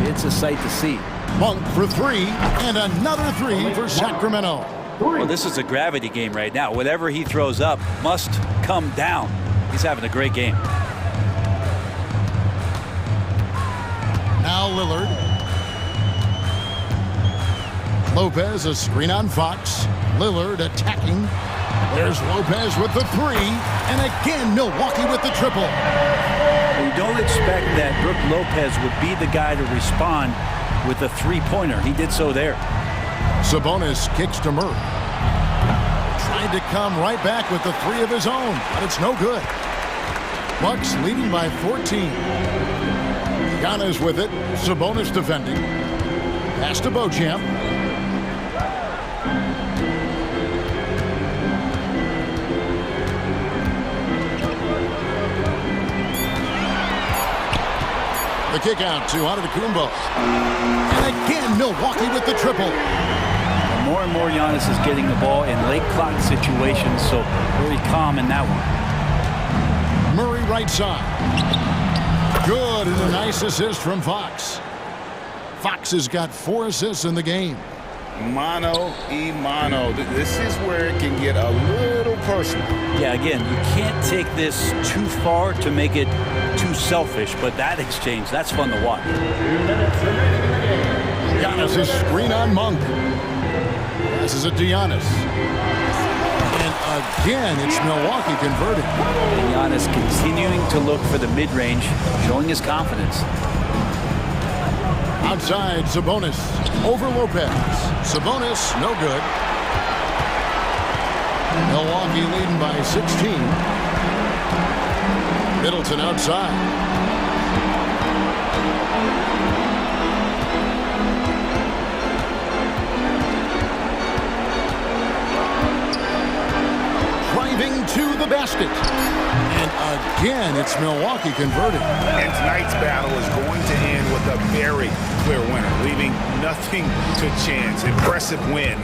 it's a sight to see. Monk for 3, and another 3 for Sacramento. Well, this is a gravity game right now. Whatever he throws up must come down. He's having a great game. Now Lillard. Lopez, a screen on Fox. Lillard attacking. There's Lopez with the 3. And again, Milwaukee with the triple. You don't expect that Brook Lopez would be the guy to respond with a three-pointer. He did so there. Sabonis kicks to Murray. Tried to come right back with the 3 of his own, but it's no good. Bucks leading by 14. Giannis with it. Sabonis defending. Pass to Beauchamp. The kick out to Antetokounmpo. And again, Milwaukee with the triple. More and more Giannis is getting the ball in late clock situations, so very calm in that one. Murray right side. Good, and a nice assist from Fox. Fox has got 4 assists in the game. Mano y mano. This is where it can get a little personal. Yeah, again, you can't take this too far to make it too selfish, but that exchange, that's fun to watch. Giannis a screen on Monk. Passes it to Giannis. And again, it's Milwaukee converting. And Giannis continuing to look for the mid-range, showing his confidence. Outside, Sabonis. Over Lopez. Sabonis, no good. Milwaukee leading by 16. Middleton outside. Driving to the basket. And again, it's Milwaukee converting. And tonight's battle is going to end with a very clear winner, leaving nothing to chance. Impressive win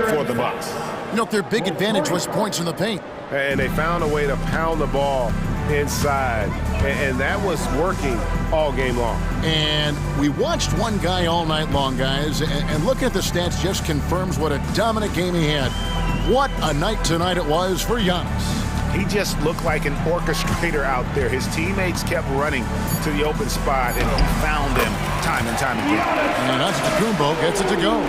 for the Bucks. You know, their big advantage was points in the paint. And they found a way to pound the ball inside. And that was working all game long. And we watched one guy all night long, guys. And look at the stats, just confirms what a dominant game he had. What a night tonight it was for Giannis. He just looked like an orchestrator out there. His teammates kept running to the open spot, and he found them time and time again. And Antetokounmpo gets it to go.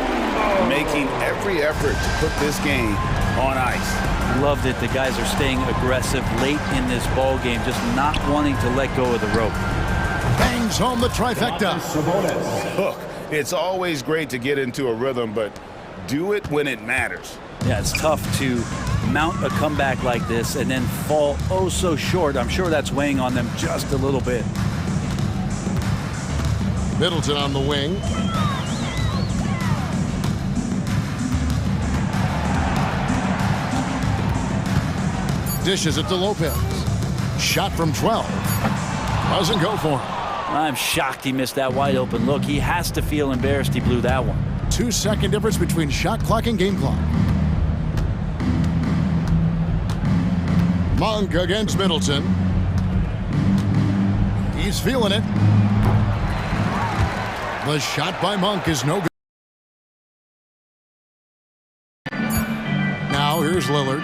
Making every effort to put this game on ice. Loved it. The guys are staying aggressive late in this ball game, just not wanting to let go of the rope. Bangs home the trifecta. Look, it's always great to get into a rhythm, but do it when it matters. Yeah, it's tough to mount a comeback like this and then fall oh so short. I'm sure that's weighing on them just a little bit. Middleton on the wing. Dishes it to Lopez. Shot from 12. Doesn't go for him. I'm shocked he missed that wide open look. He has to feel embarrassed he blew that one. 2-second difference between shot clock and game clock. Monk against The shot by Monk is no good. Now here's Lillard.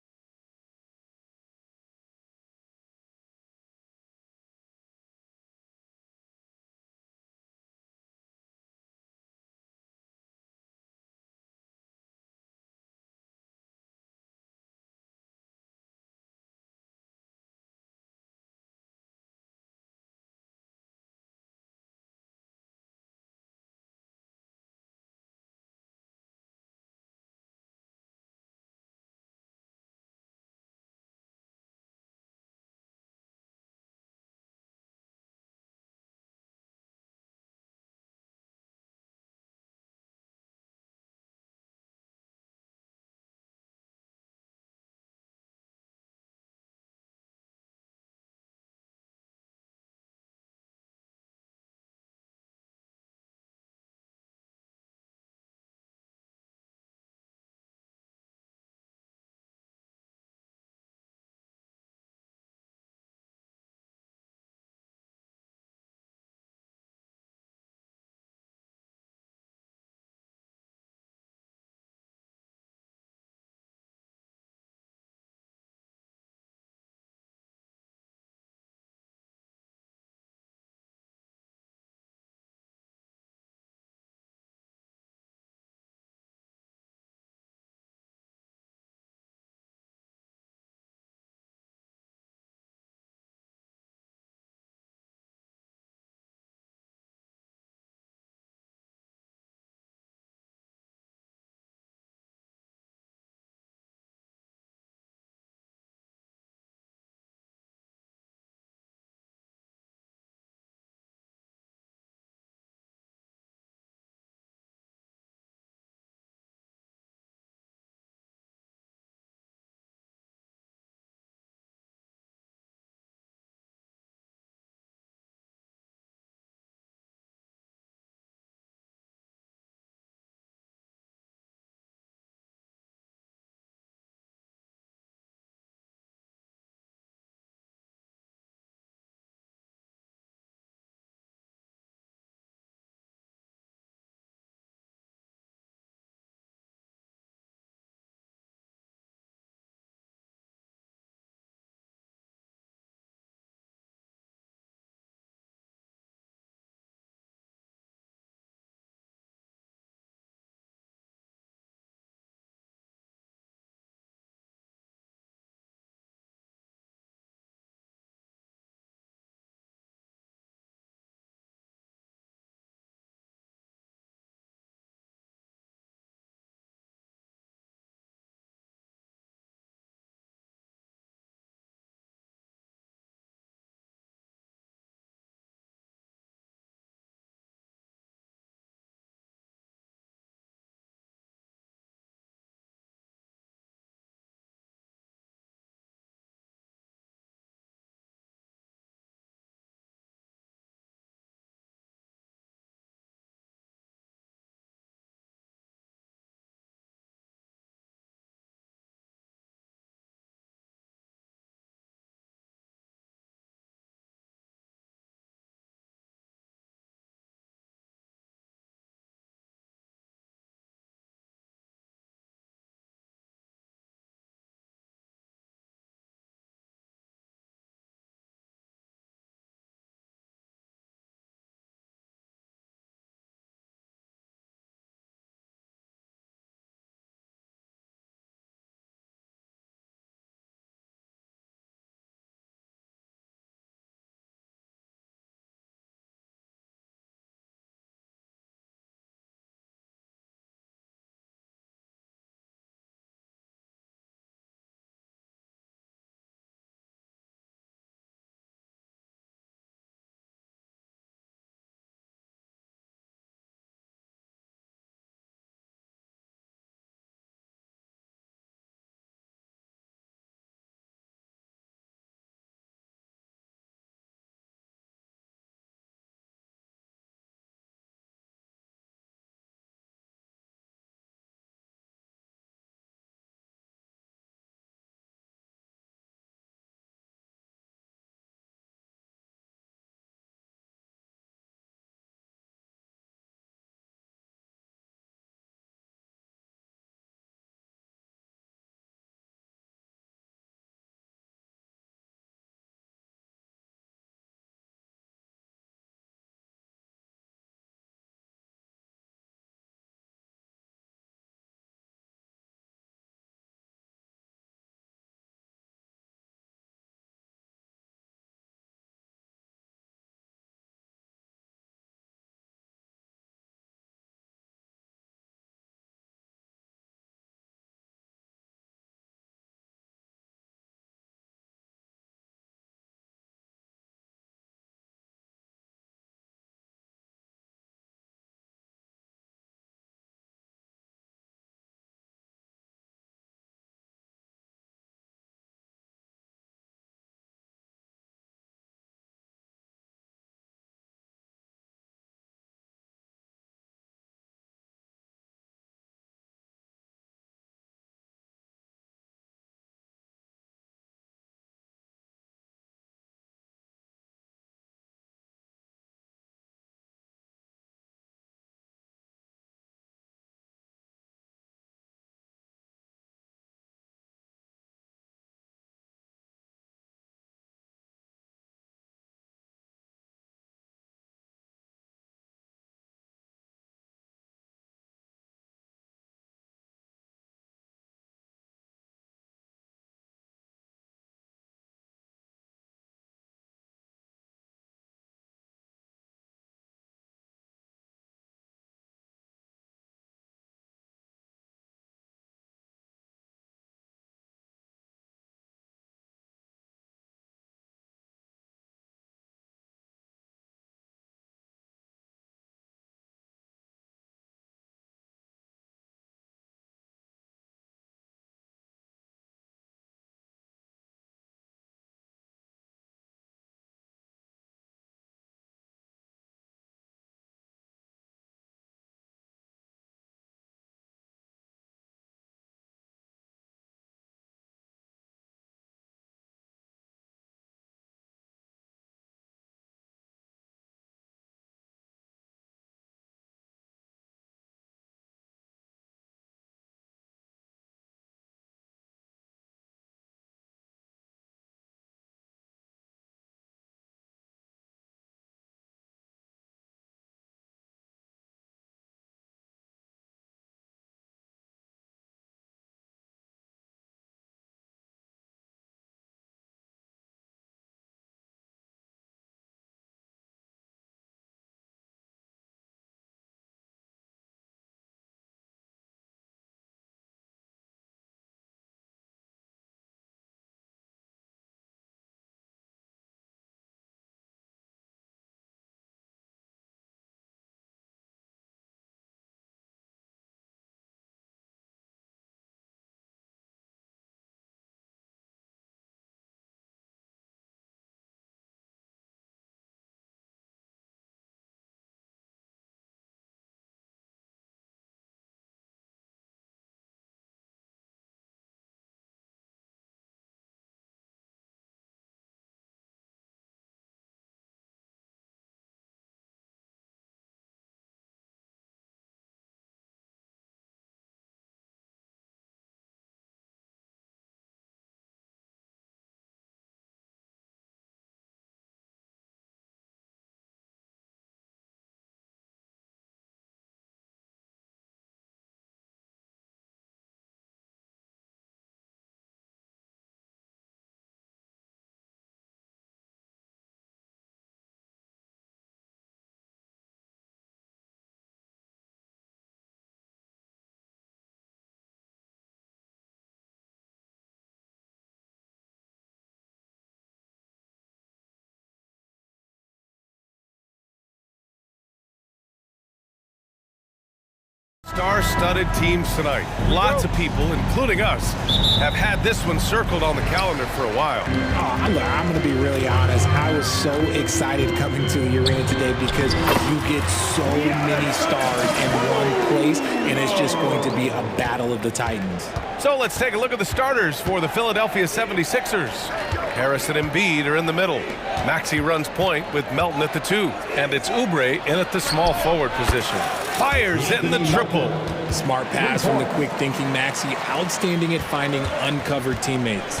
Star-studded teams tonight. Lots of people, including us, have had this one circled on the calendar for a while. I'm going to be really honest. I was so excited coming to the arena today because you get so many stars in one place, and it's just going to be a battle of the Titans. So let's take a look at the starters for the Philadelphia 76ers. Harris and Embiid are in the middle. Maxey runs point with Melton at the 2. And it's Oubre in at the small forward position. Fires in the triple. Smart pass from the quick-thinking Maxey. Outstanding at finding uncovered teammates.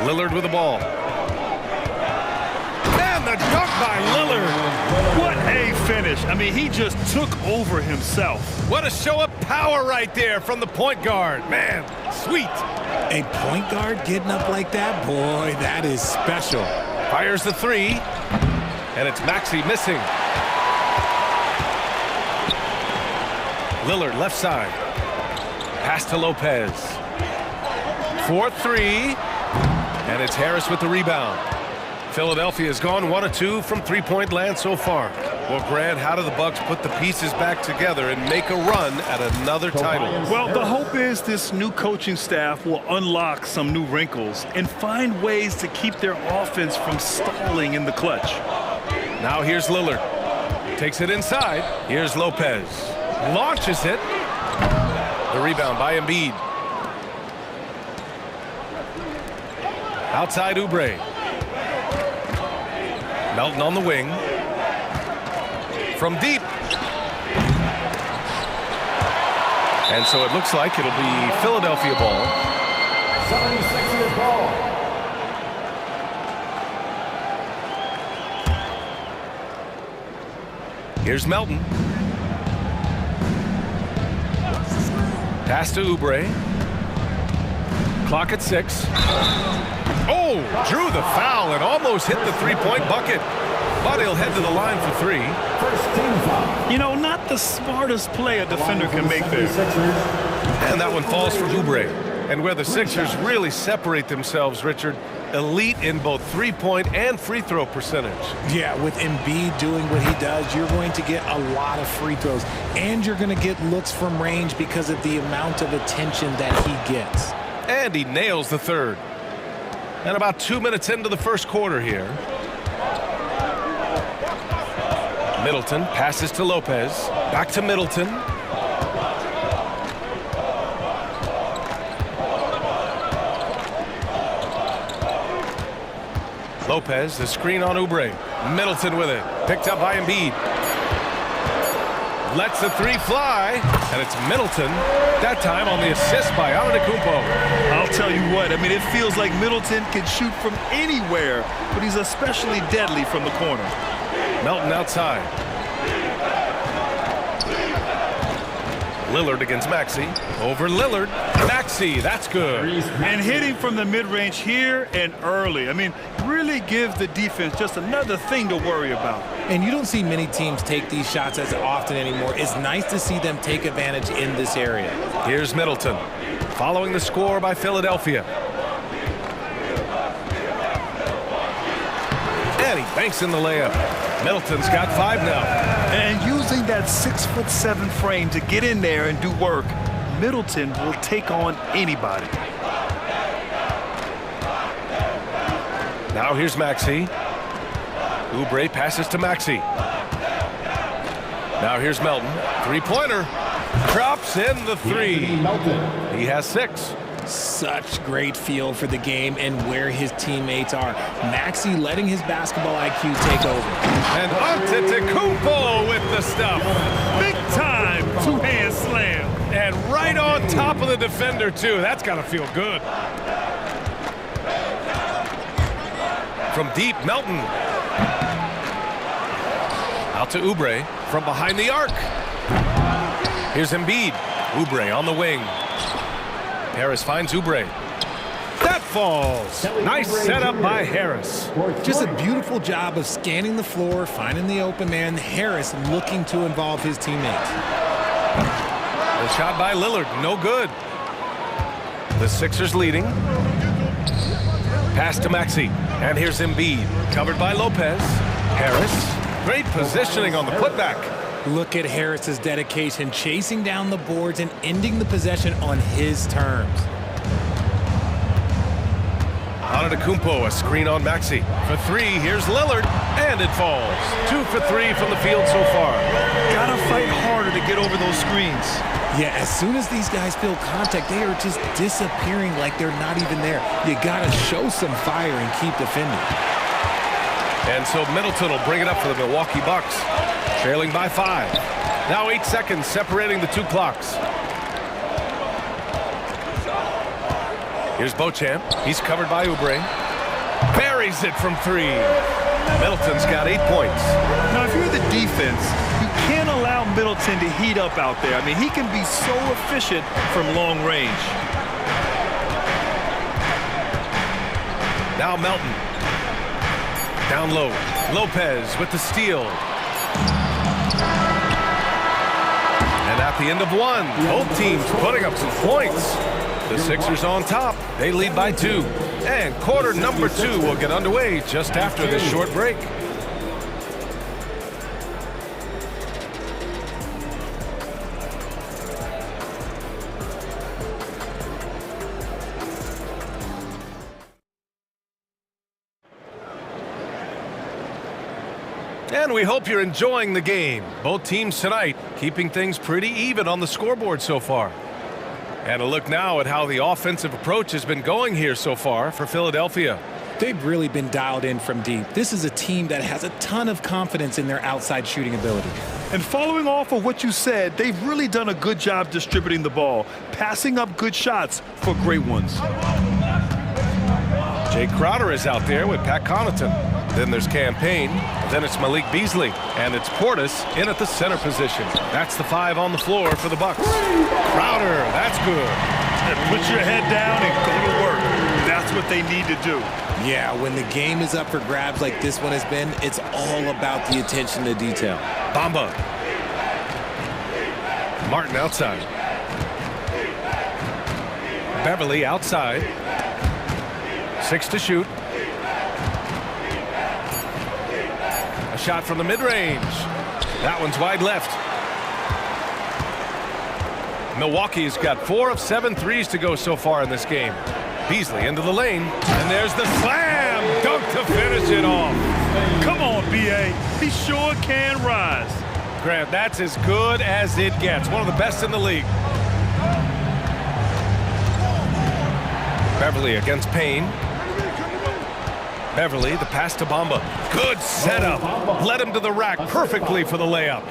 Lillard with the ball. And the dunk by Lillard. What a finish. I mean, he just took over himself. What a show of power right there from the point guard. Man, sweet. A point guard getting up like that? Boy, that is special. Fires the 3. And it's Maxey missing. Lillard left side. Pass to Lopez. 4-3. And it's Harris with the rebound. Philadelphia has gone 1 of 2 from three-point land so far. Well, Grant, how do the Bucks put the pieces back together and make a run at another title? Well, the hope is this new coaching staff will unlock some new wrinkles and find ways to keep their offense from stalling in the clutch. Now here's Lillard. Takes it inside. Here's Lopez. Launches it. The rebound by Embiid. Outside Oubre. Melton on the wing. From deep. And so it looks like it'll be Philadelphia ball. 76ers ball. Here's Melton. Pass to Oubre. Clock at 6. Oh, drew the foul and almost hit the three-point bucket. But he'll head to the line for 3. First team foul. You know, not the smartest play a defender can make there. And that one falls for Oubre. And where the Sixers really separate themselves, Richard, elite in both three-point and free-throw percentage. Yeah, with Embiid doing what he does, you're going to get a lot of free throws. And you're going to get looks from range because of the amount of attention that he gets. And he nails the third. And about 2 minutes into the first quarter here. Middleton passes to Lopez. Back to Middleton. Lopez, the screen on Oubre. Middleton with it. Picked up by Embiid. Lets the 3 fly. And it's Middleton. That time on the assist by Antetokounmpo. I'll tell you what, I mean, it feels like Middleton can shoot from anywhere, but he's especially deadly from the corner. Melton outside. Lillard against Maxey. Over Lillard. Maxey, that's good. And hitting from the mid-range here and early. I mean, really give the defense just another thing to worry about. And you don't see many teams take these shots as often anymore. It's nice to see them take advantage in this area. Here's Middleton. Following the score by Philadelphia. And he banks in the layup. Middleton's got 5 now. And using that 6'7" frame to get in there and do work, Middleton will take on anybody. Now here's Maxey. Oubre passes to Maxey. Now here's Melton. Three-pointer. Drops in the 3. He has 6. Such great feel for the game and where his teammates are. Maxey letting his basketball IQ take over. And Antetokounmpo with the stuff. Big time two-hand slam. And right on top of the defender, too. That's got to feel good. From deep, Melton. Out to Oubre from behind the arc. Here's Embiid. Oubre on the wing. Harris finds Oubre. That falls. Nice setup by Harris. Just a beautiful job of scanning the floor, finding the open man. Harris looking to involve his teammates. The shot by Lillard, no good. The Sixers leading. Pass to Maxey. And here's Embiid. Covered by Lopez. Harris. Great positioning on the putback. Look at Harris's dedication, chasing down the boards and ending the possession on his terms. Antetokounmpo, a screen on Maxey. For three, here's Lillard, and it falls. 2 for 3 from the field so far. Gotta fight harder to get over those screens. Yeah, as soon as these guys feel contact, they are just disappearing like they're not even there. You gotta show some fire and keep defending. And so Middleton will bring it up for the Milwaukee Bucks, trailing by 5. Now 8 seconds separating the two clocks. Here's Beauchamp. He's covered by Oubre. Buries it from 3. Middleton's got 8 points. Now, if you're the defense, you can't allow Middleton to heat up out there. I mean, he can be so efficient from long range. Now Melton. Down low. Lopez with the steal. And at the end of 1, both teams putting up some points. The Sixers on top. They lead by 2. And quarter number 2 will get underway just after this short break. And we hope you're enjoying the game. Both teams tonight keeping things pretty even on the scoreboard so far. And a look now at how the offensive approach has been going here so far for Philadelphia. They've really been dialed in from deep. This is a team that has a ton of confidence in their outside shooting ability. And following off of what you said, they've really done a good job distributing the ball, passing up good shots for great ones. Jay Crowder is out there with Pat Connaughton. Then there's Campaign. Then it's Malik Beasley. And it's Portis in at the center position. That's the 5 on the floor for the Bucks. Crowder, that's good. And put your head down and go to work. That's what they need to do. Yeah, when the game is up for grabs like this one has been, it's all about the attention to detail. Bamba. Martin outside. Beverly outside. 6 to shoot. A shot from the mid-range. That one's wide left. Milwaukee's got 4 of 7 threes to go so far in this game. Beasley into the lane. And there's the slam dunk to finish it off. Come on, B.A. He sure can rise. Grant, that's as good as it gets. One of the best in the league. Beverly against Payne. Beverly, the pass to Bamba. Good setup. Led him to the rack perfectly for the layup.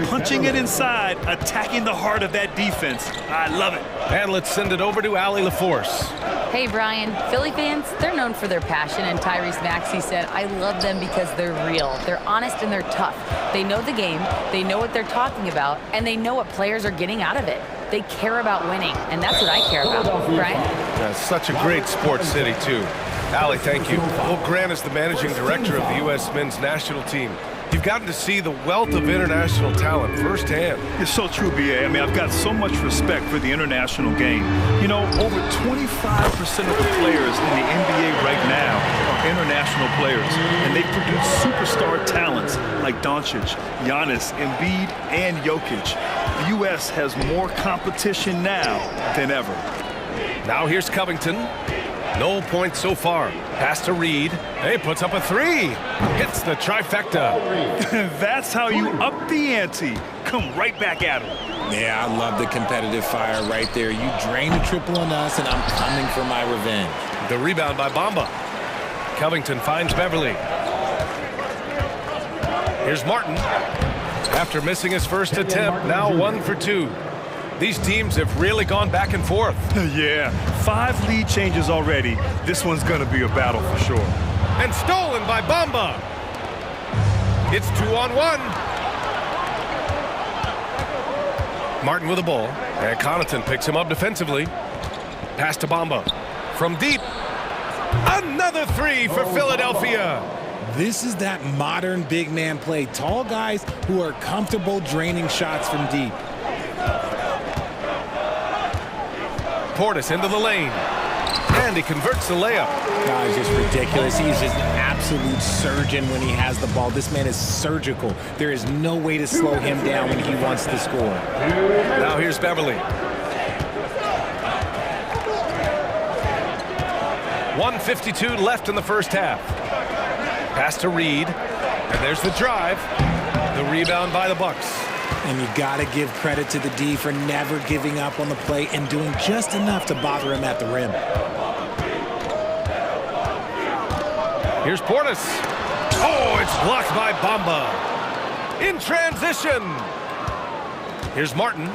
Punching it inside, attacking the heart of that defense. I love it. And let's send it over to Allie LaForce. Hey, Brian. Philly fans, they're known for their passion, and Tyrese Maxey said, I love them because they're real. They're honest and they're tough. They know the game, they know what they're talking about, and they know what players are getting out of it. They care about winning, and that's what I care about. Brian? Yeah, such a great sports city, too. Allie, thank you. Well, Grant is the managing director of the U.S. men's national team. You've gotten to see the wealth of international talent firsthand. It's so true, B.A. I mean, I've got so much respect for the international game. You know, over 25% of the players in the NBA right now are international players, and they produce superstar talents like Doncic, Giannis, Embiid, and Jokic. The U.S. has more competition now than ever. Now here's Covington. No points so far. Pass to Reed. He puts up a 3. Hits the trifecta. That's how you up the ante. Come right back at him. Yeah, I love the competitive fire right there. You drain a triple on us, and I'm coming for my revenge. The rebound by Bamba. Covington finds Beverly. Here's Martin. After missing his first attempt, now 1 for 2. These teams have really gone back and forth. Yeah, 5 lead changes already. This one's going to be a battle for sure. And stolen by Bamba. It's 2-on-1. Martin with the ball. And Connaughton picks him up defensively. Pass to Bamba. From deep. Another 3 for Philadelphia. This is that modern big man play. Tall guys who are comfortable draining shots from deep. Portis into the lane. And he converts the layup. God, it's just ridiculous. He's just an absolute surgeon when he has the ball. This man is surgical. There is no way to slow him down when he wants to score. Now here's Beverly. 1:52 left in the first half. Pass to Reed. And there's the drive. The rebound by the Bucks. And you got to give credit to the D for never giving up on the play and doing just enough to bother him at the rim. Here's Portis. Oh, it's blocked by Bamba. In transition. Here's Martin.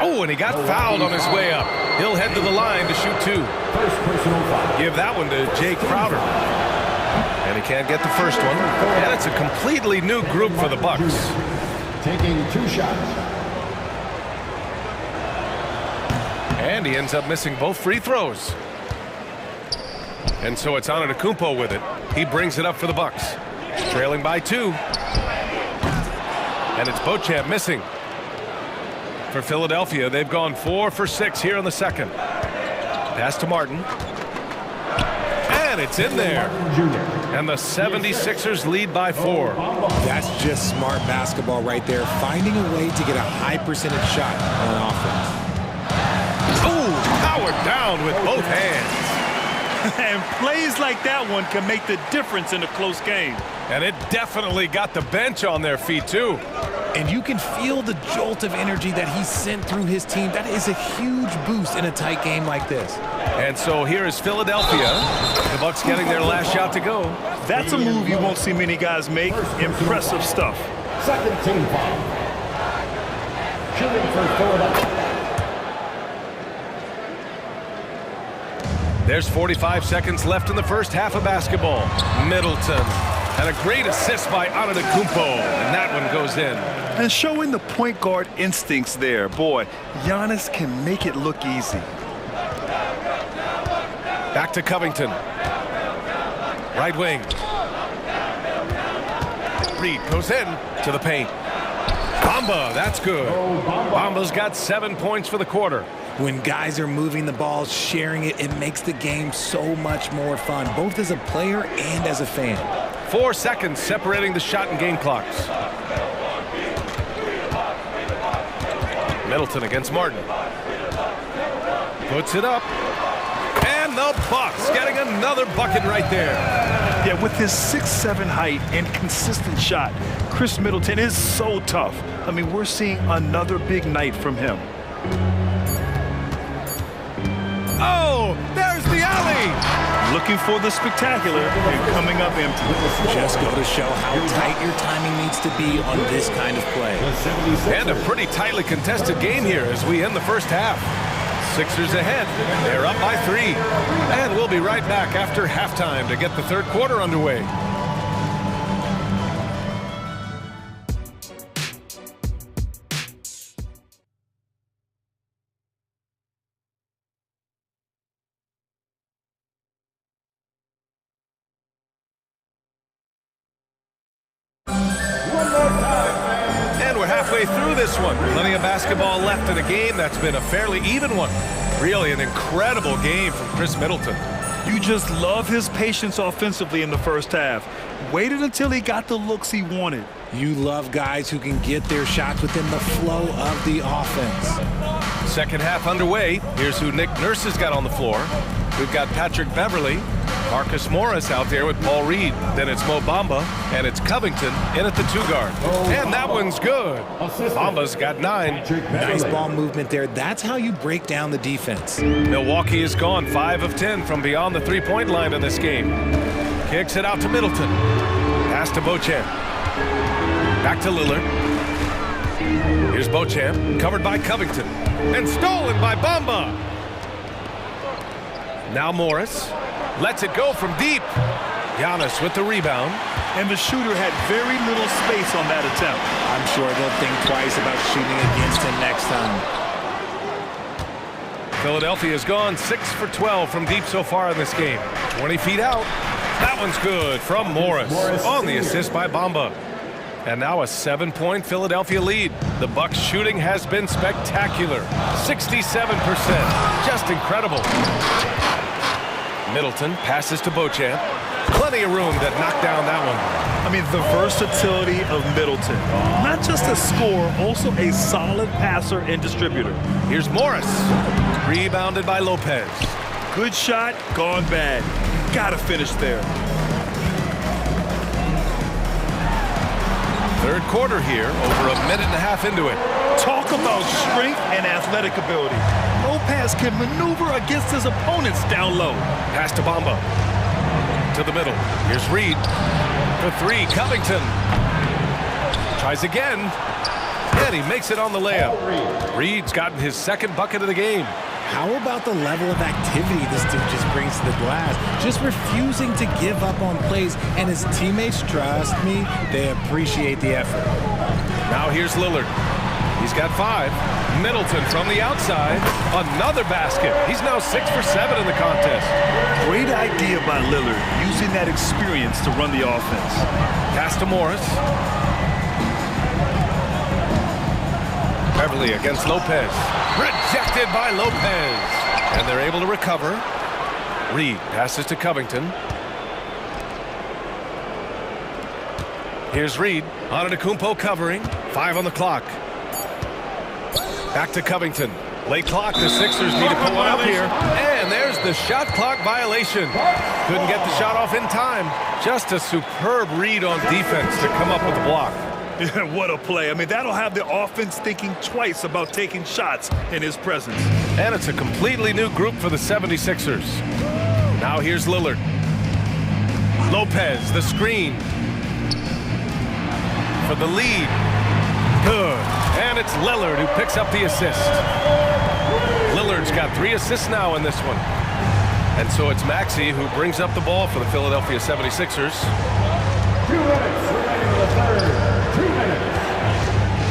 Oh, and he got fouled on his way up. He'll head to the line to shoot two. Give that one to Jake Crowder. And he can't get the first one. And it's a completely new group for the Bucks. Taking 2 shots. And he ends up missing both free throws. And so it's Antetokounmpo with it. He brings it up for the Bucks. Trailing by 2. And it's Beauchamp missing. For Philadelphia, they've gone 4 for 6 here in the second. Pass to Martin. And it's in there. And the 76ers lead by 4. That's just smart basketball right there. Finding a way to get a high percentage shot on offense. Ooh, powered down with both hands. And plays like that one can make the difference in a close game. And it definitely got the bench on their feet, too. And you can feel the jolt of energy that he sent through his team. That is a huge boost in a tight game like this. And so here is Philadelphia. The Bucks getting their last shot to go. That's a move you won't see many guys make. Impressive stuff. Second team foul. Shooting for Philadelphia. There's 45 seconds left in the first half of basketball. Middleton. And a great assist by Antetokounmpo. And that one goes in. And showing the point guard instincts there. Boy, Giannis can make it look easy. Back to Covington. Right wing. Reed goes in to the paint. Bamba, that's good. Bamba's got 7 points for the quarter. When guys are moving the ball, sharing it, it makes the game so much more fun, both as a player and as a fan. 4 seconds separating the shot and game clocks. Middleton against Martin. Puts it up. And the Bucks getting another bucket right there. Yeah, with his 6'7" height and consistent shot, Chris Middleton is so tough. I mean, we're seeing another big night from him. Oh, there's the alley. Looking for the spectacular and coming up empty. Just go to show how tight your timing needs to be on this kind of play. And a pretty tightly contested game here as we end the first half. Sixers ahead. They're up by 3. And we'll be right back after halftime to get the third quarter underway. Halfway through this one. Plenty of basketball left in a game that's been a fairly even one. Really an incredible game from Chris Middleton. You just love his patience offensively in the first half. Waited until he got the looks he wanted. You love guys who can get their shots within the flow of the offense. Second half underway. Here's who Nick Nurse has got on the floor. We've got Patrick Beverly, Marcus Morris out there with Paul Reed. Then it's Mo Bamba, and it's Covington in at the 2 guard. And that one's good. Bamba's got 9. Nice ball movement there. That's how you break down the defense. Milwaukee has gone 5 of 10 from beyond the 3-point line in this game. Kicks it out to Middleton. Pass to Beauchamp. Back to Lillard. Here's Beauchamp, covered by Covington. And stolen by Bamba. Now Morris. Lets it go from deep. Giannis with the rebound. And the shooter had very little space on that attempt. I'm sure they'll think twice about shooting against him next time. Philadelphia has gone 6 for 12 from deep so far in this game. 20 feet out. That one's good from Morris on the assist by Bamba. And now a 7-point Philadelphia lead. The Bucks' shooting has been spectacular. 67%. Just incredible. Middleton passes to Beauchamp. Plenty of room to knock down that one. I mean, the versatility of Middleton. Not just a scorer, also a solid passer and distributor. Here's Morris. Rebounded by Lopez. Good shot, gone bad. Gotta finish there. Third quarter here, over a minute and a half into it. Talk about strength and athletic ability. Lopez can maneuver against his opponents down low. Pass to Bamba. To the middle. Here's Reed. For three, Covington. Tries again. And he makes it on the layup. Reed's gotten his second bucket of the game. How about the level of activity this dude just brings to the glass? Just refusing to give up on plays, and his teammates, trust me, they appreciate the effort. Now here's Lillard. He's got 5. Middleton from the outside. Another basket. He's now 6 for 7 in the contest. Great idea by Lillard, using that experience to run the offense. Pass to Morris. Beverly against Lopez. Rejected by Lopez. And they're able to recover. Reed passes to Covington. Here's Reed. Antetokounmpo covering. 5 on the clock. Back to Covington. Late clock. The Sixers need to put one up here. And there's the shot clock violation. Couldn't get the shot off in time. Just a superb read on defense to come up with the block. Yeah, what a play. I mean, that'll have the offense thinking twice about taking shots in his presence. And it's a completely new group for the 76ers. Now here's Lillard. Lopez, the screen. For the lead. Good. And it's Lillard who picks up the assist. Lillard's got 3 assists now in this one. And so it's Maxey who brings up the ball for the Philadelphia 76ers. 2 minutes remaining in the third. 2 minutes.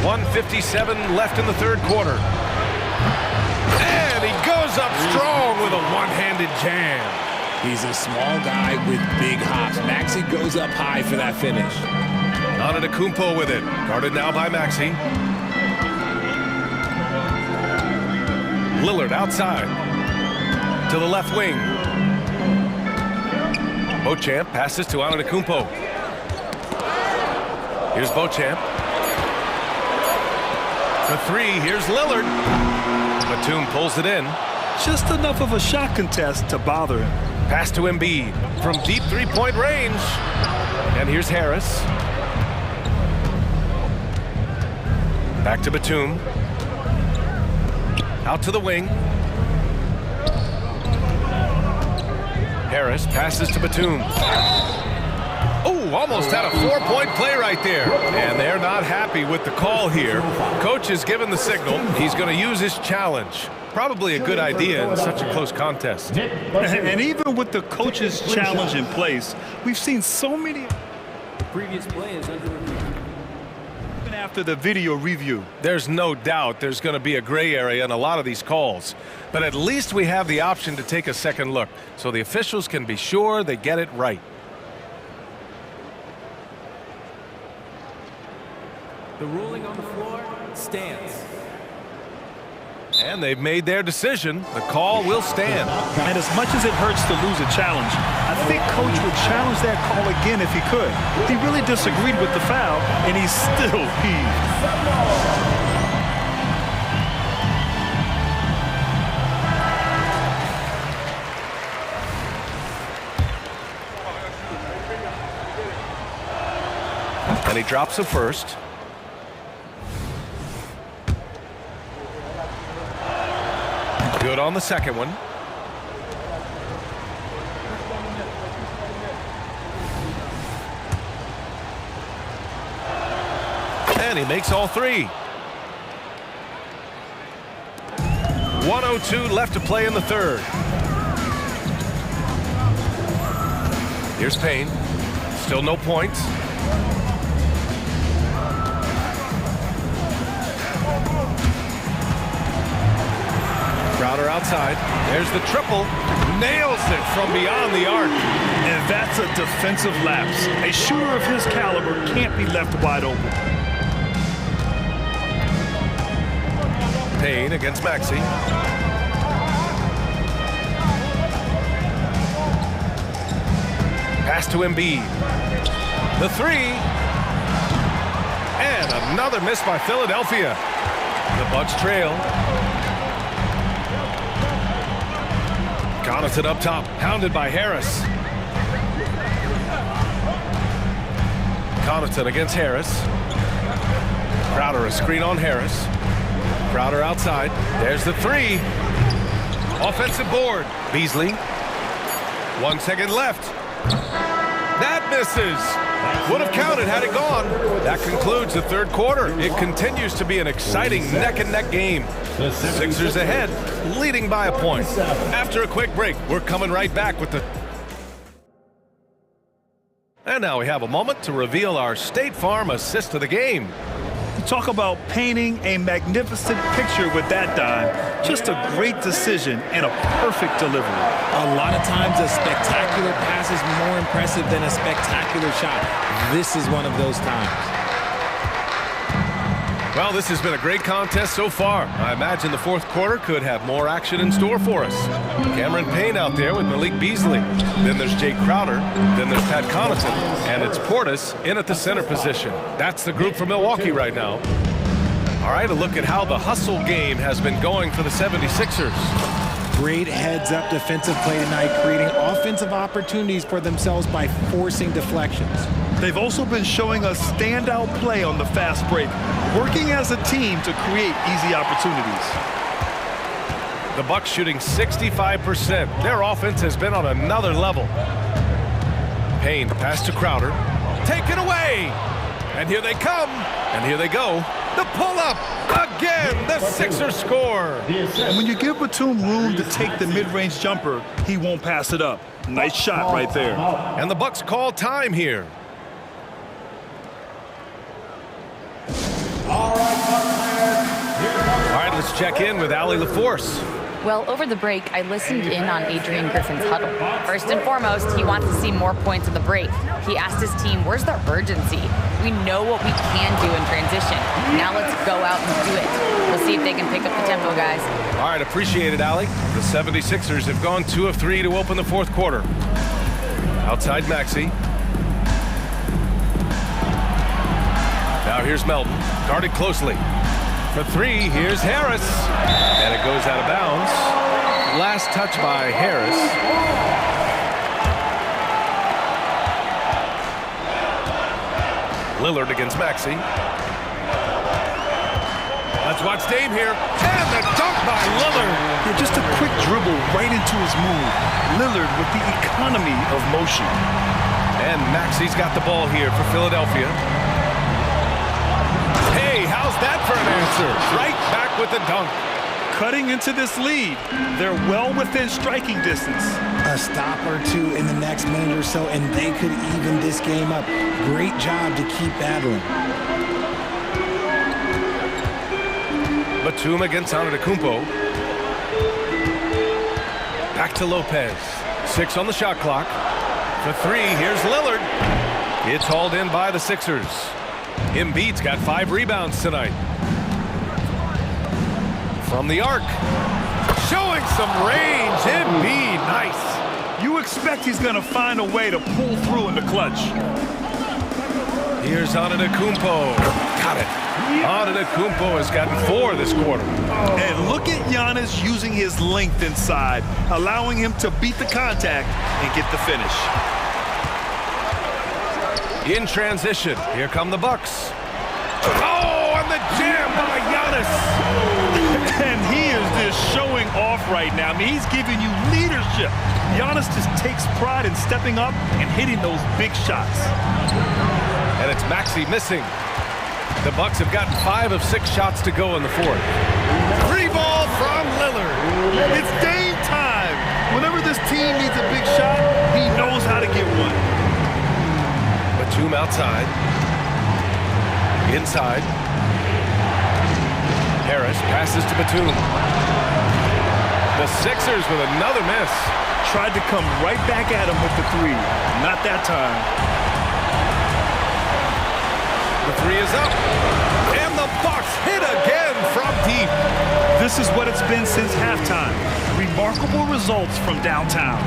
1:57 left in the third quarter. And he goes up strong with a one-handed jam. He's a small guy with big hops. Maxey goes up high for that finish. Antetokounmpo with it. Guarded now by Maxey. Lillard outside. To the left wing. Beauchamp passes to Antetokounmpo. Here's Beauchamp. For 3, here's Lillard. Batum pulls it in. Just enough of a shot contest to bother him. Pass to Embiid from deep three-point range. And here's Harris. Back to Batum. Out to the wing. Harris passes to Batum. Oh, almost had a 4-point play right there. And they're not happy with the call here. Coach has given the signal. He's going to use his challenge. Probably a good idea in such a close contest. And even with the coach's challenge in place, we've seen so many. The previous play is under review. Even after the video review. There's no doubt there's going to be a gray area in a lot of these calls. But at least we have the option to take a second look, so the officials can be sure they get it right. The ruling on the floor stands. And they've made their decision. The call will stand. And as much as it hurts to lose a challenge, I think Coach would challenge that call again if he could. He really disagreed with the foul, and he's still peeved. And he drops the first. Good on the second one. And he makes all 3. 1:02 left to play in the third. Here's Payne. Still no points. Crowder outside. There's the triple. Nails it from beyond the arc. And that's a defensive lapse. A shooter of his caliber can't be left wide open. Payne against Maxey. Pass to Embiid. The three. And another miss by Philadelphia. The Bucks trail. Connaughton up top, pounded by Harris. Connaughton against Harris. Crowder a screen on Harris. Crowder outside. There's the three. Offensive board. Beasley. 1 second left. That misses. Would have counted had it gone. That concludes the third quarter. It continues to be an exciting neck-and-neck game. Sixers ahead, leading by a point. After a quick break, we're coming right back with the... And now we have a moment to reveal our State Farm assist of the game. Talk about painting a magnificent picture with that dime. Just a great decision and a perfect delivery. A lot of times a spectacular pass is more impressive than a spectacular shot. This is one of those times. Well, this has been a great contest so far. I imagine the fourth quarter could have more action in store for us. Cameron Payne out there with Malik Beasley. Then there's Jay Crowder. Then there's Pat Connaughton. And it's Portis in at the center position. That's the group for Milwaukee right now. All right, a look at how the hustle game has been going for the 76ers. Great heads-up defensive play tonight, creating offensive opportunities for themselves by forcing deflections. They've also been showing us standout play on the fast break, working as a team to create easy opportunities. The Bucks shooting 65%. Their offense has been on another level. Payne pass to Crowder. Taken away. And here they come. And here they go. The pull-up. Again, the Sixers score. And when you give Batum room to take the mid-range jumper, he won't pass it up. Nice shot right there. And the Bucks call time here. All right, let's check in with Allie LaForce. Well, over the break, I listened in on Adrian Griffin's huddle. First and foremost, he wants to see more points at the break. He asked his team, where's the urgency? We know what we can do in transition. Now let's go out and do it. We'll see if they can pick up the tempo, guys. All right, appreciate it, Allie. The 76ers have gone 2 of 3 to open the fourth quarter. Outside Maxey. Now here's Melton, guarded closely. For three, here's Harris. And it goes out of bounds. Last touch by Harris. Lillard against Maxey. Let's watch Dame here. And the dunk by Lillard. Yeah, just a quick dribble right into his move. Lillard with the economy of motion. And Maxey's got the ball here for Philadelphia. Hey, how's that for an answer? Right back with the dunk. Cutting into this lead. They're well within striking distance. A stop or two in the next minute or so, and they could even this game up. Great job to keep battling. Batum against Antetokounmpo. Back to Lopez. 6 on the shot clock. For three, here's Lillard. It's hauled in by the Sixers. Embiid's got 5 rebounds tonight. From the arc. Showing some range. Embiid, nice. You expect he's going to find a way to pull through in the clutch. Here's Antetokounmpo. Got it. Antetokounmpo has gotten 4 this quarter. And look at Giannis using his length inside, allowing him to beat the contact and get the finish. In transition, here come the Bucks. Oh, and the jam by Giannis. And he is just showing off right now. I mean, he's giving you leadership. Giannis just takes pride in stepping up and hitting those big shots. And it's Maxey missing. The Bucks have gotten 5 of 6 shots to go in the fourth. 3 ball from Lillard. It's Dame time. Whenever this team needs a big shot, he knows how to get one. Batum outside. Inside. Harris passes to Batum. The Sixers with another miss. Tried to come right back at him with the three. Not that time. The three is up. And the Bucks hit again from deep. This is what it's been since halftime. Remarkable results from downtown.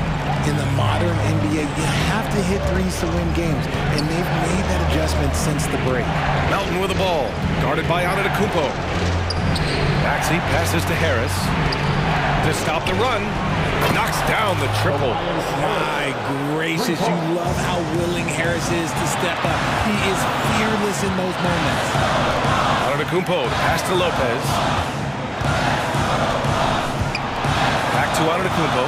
In the modern NBA, you have to hit threes to win games, and they've made that adjustment since the break. Melton with the ball, guarded by Antetokounmpo. Maxey passes to Harris. To stop the run, knocks down the triple. My gracious, you love how willing Harris is to step up. He is fearless in those moments. Antetokounmpo, pass to Lopez. Back to Antetokounmpo.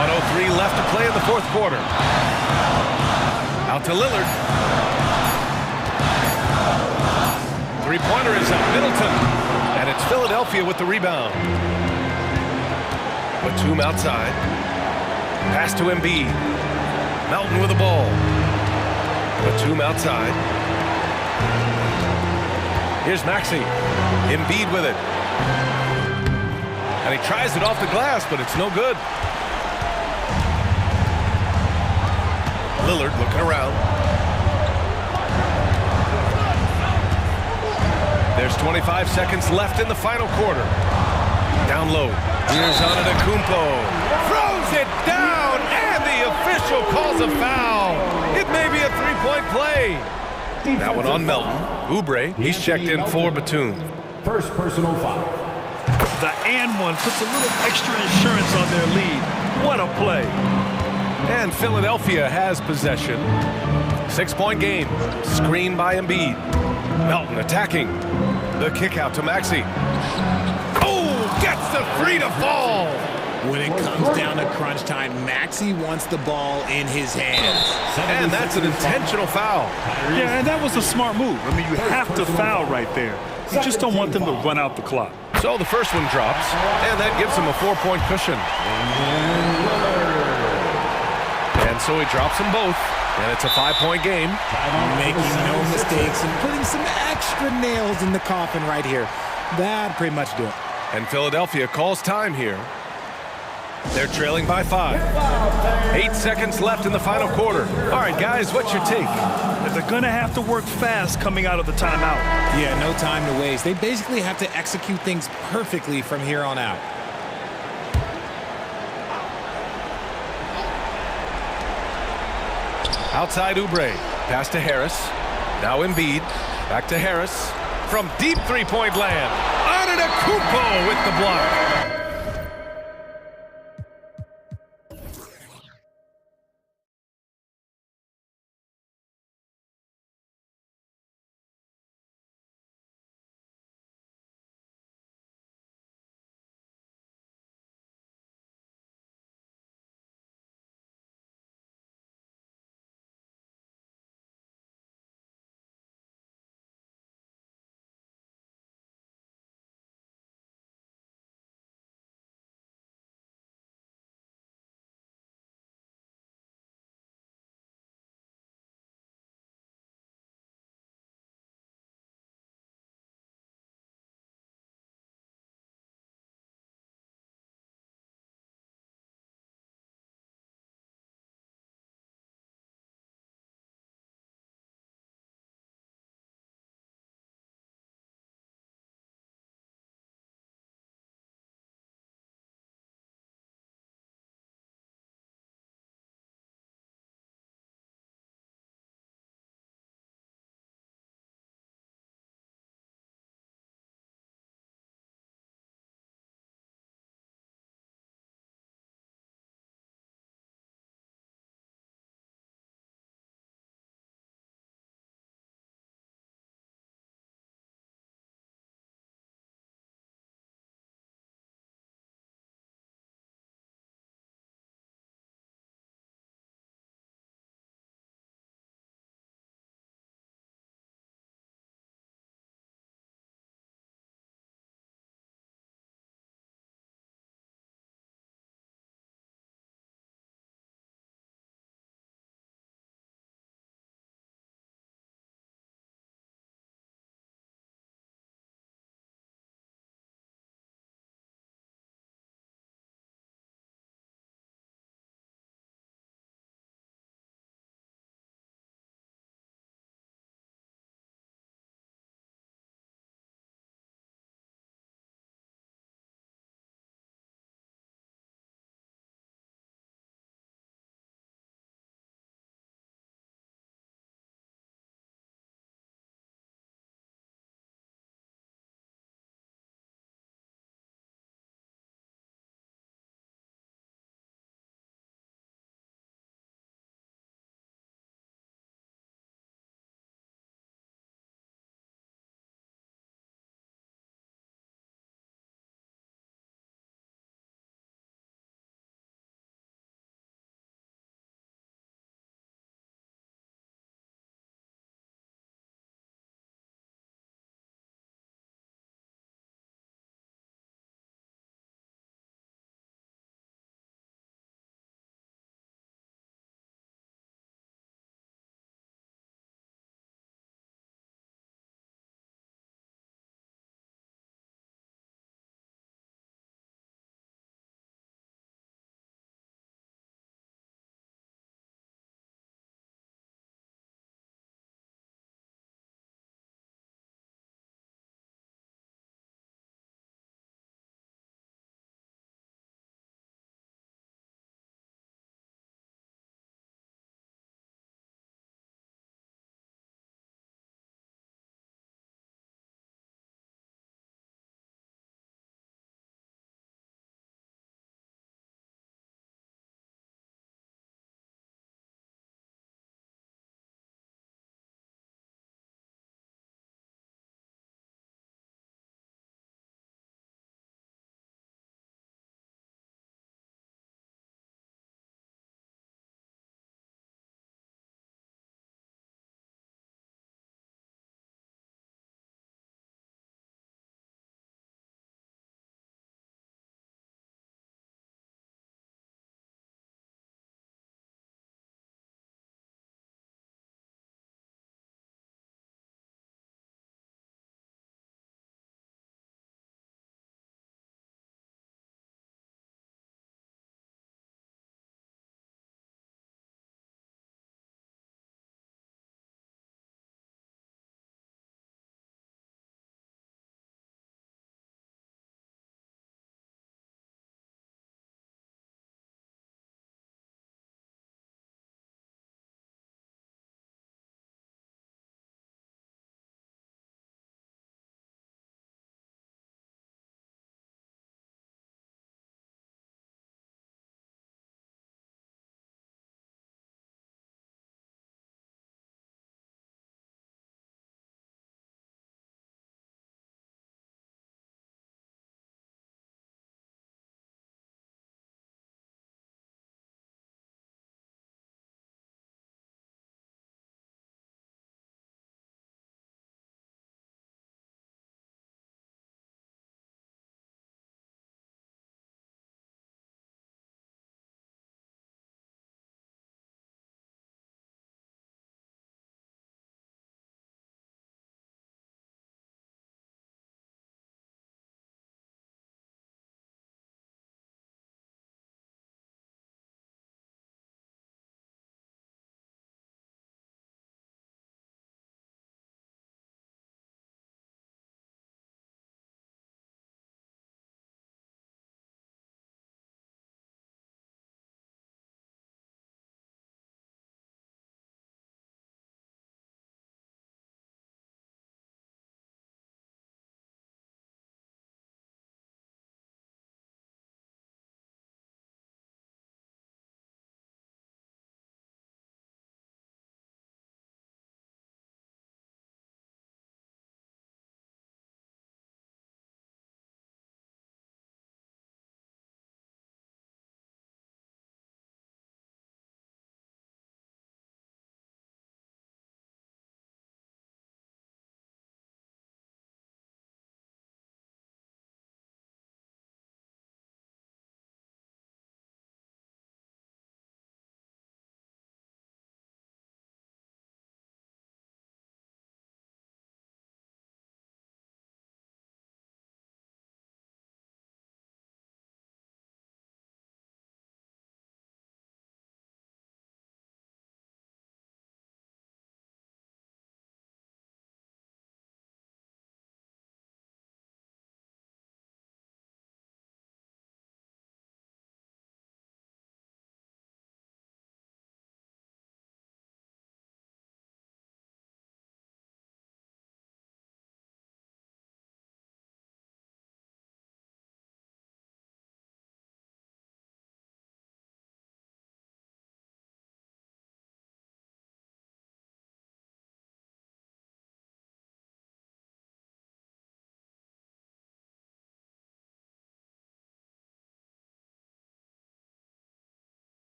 1:03 left to play in the fourth quarter. Out to Lillard. Three-pointer is up, Middleton. And it's Philadelphia with the rebound. Batum outside. Pass to Embiid. Melton with the ball. Batum outside. Here's Maxey. Embiid with it. And he tries it off the glass, but it's no good. Lillard looking around. There's 25 seconds left in the final quarter. Down low. Here's Antetokounmpo. Throws it down, and the official calls a foul. It may be a three-point play. That one on Melton. Oubre, he's checked in for Batum. First personal foul. The and one puts a little extra insurance on their lead. What a play. And Philadelphia has possession. 6-point game. Screen by Embiid. Melton attacking. The kick out to Maxey. Oh, gets the three to fall. When it comes down to crunch time, Maxey wants the ball in his hands. And that's an intentional foul. Yeah, and that was a smart move. I mean, you have to foul right there. You just don't want them to run out the clock. So the first one drops, and that gives him a 4-point cushion. And so he drops them both, and it's a 5-point game. Making no mistakes and putting some extra nails in the coffin right here. That'd pretty much do it. And Philadelphia calls time here. They're trailing by 5. 8 seconds left in the final quarter. All right, guys, what's your take? They're going to have to work fast coming out of the timeout. Yeah, no time to waste. They basically have to execute things perfectly from here on out. Outside Oubre. Pass to Harris. Now Embiid. Back to Harris. From deep three-point land. Antetokounmpo with the block.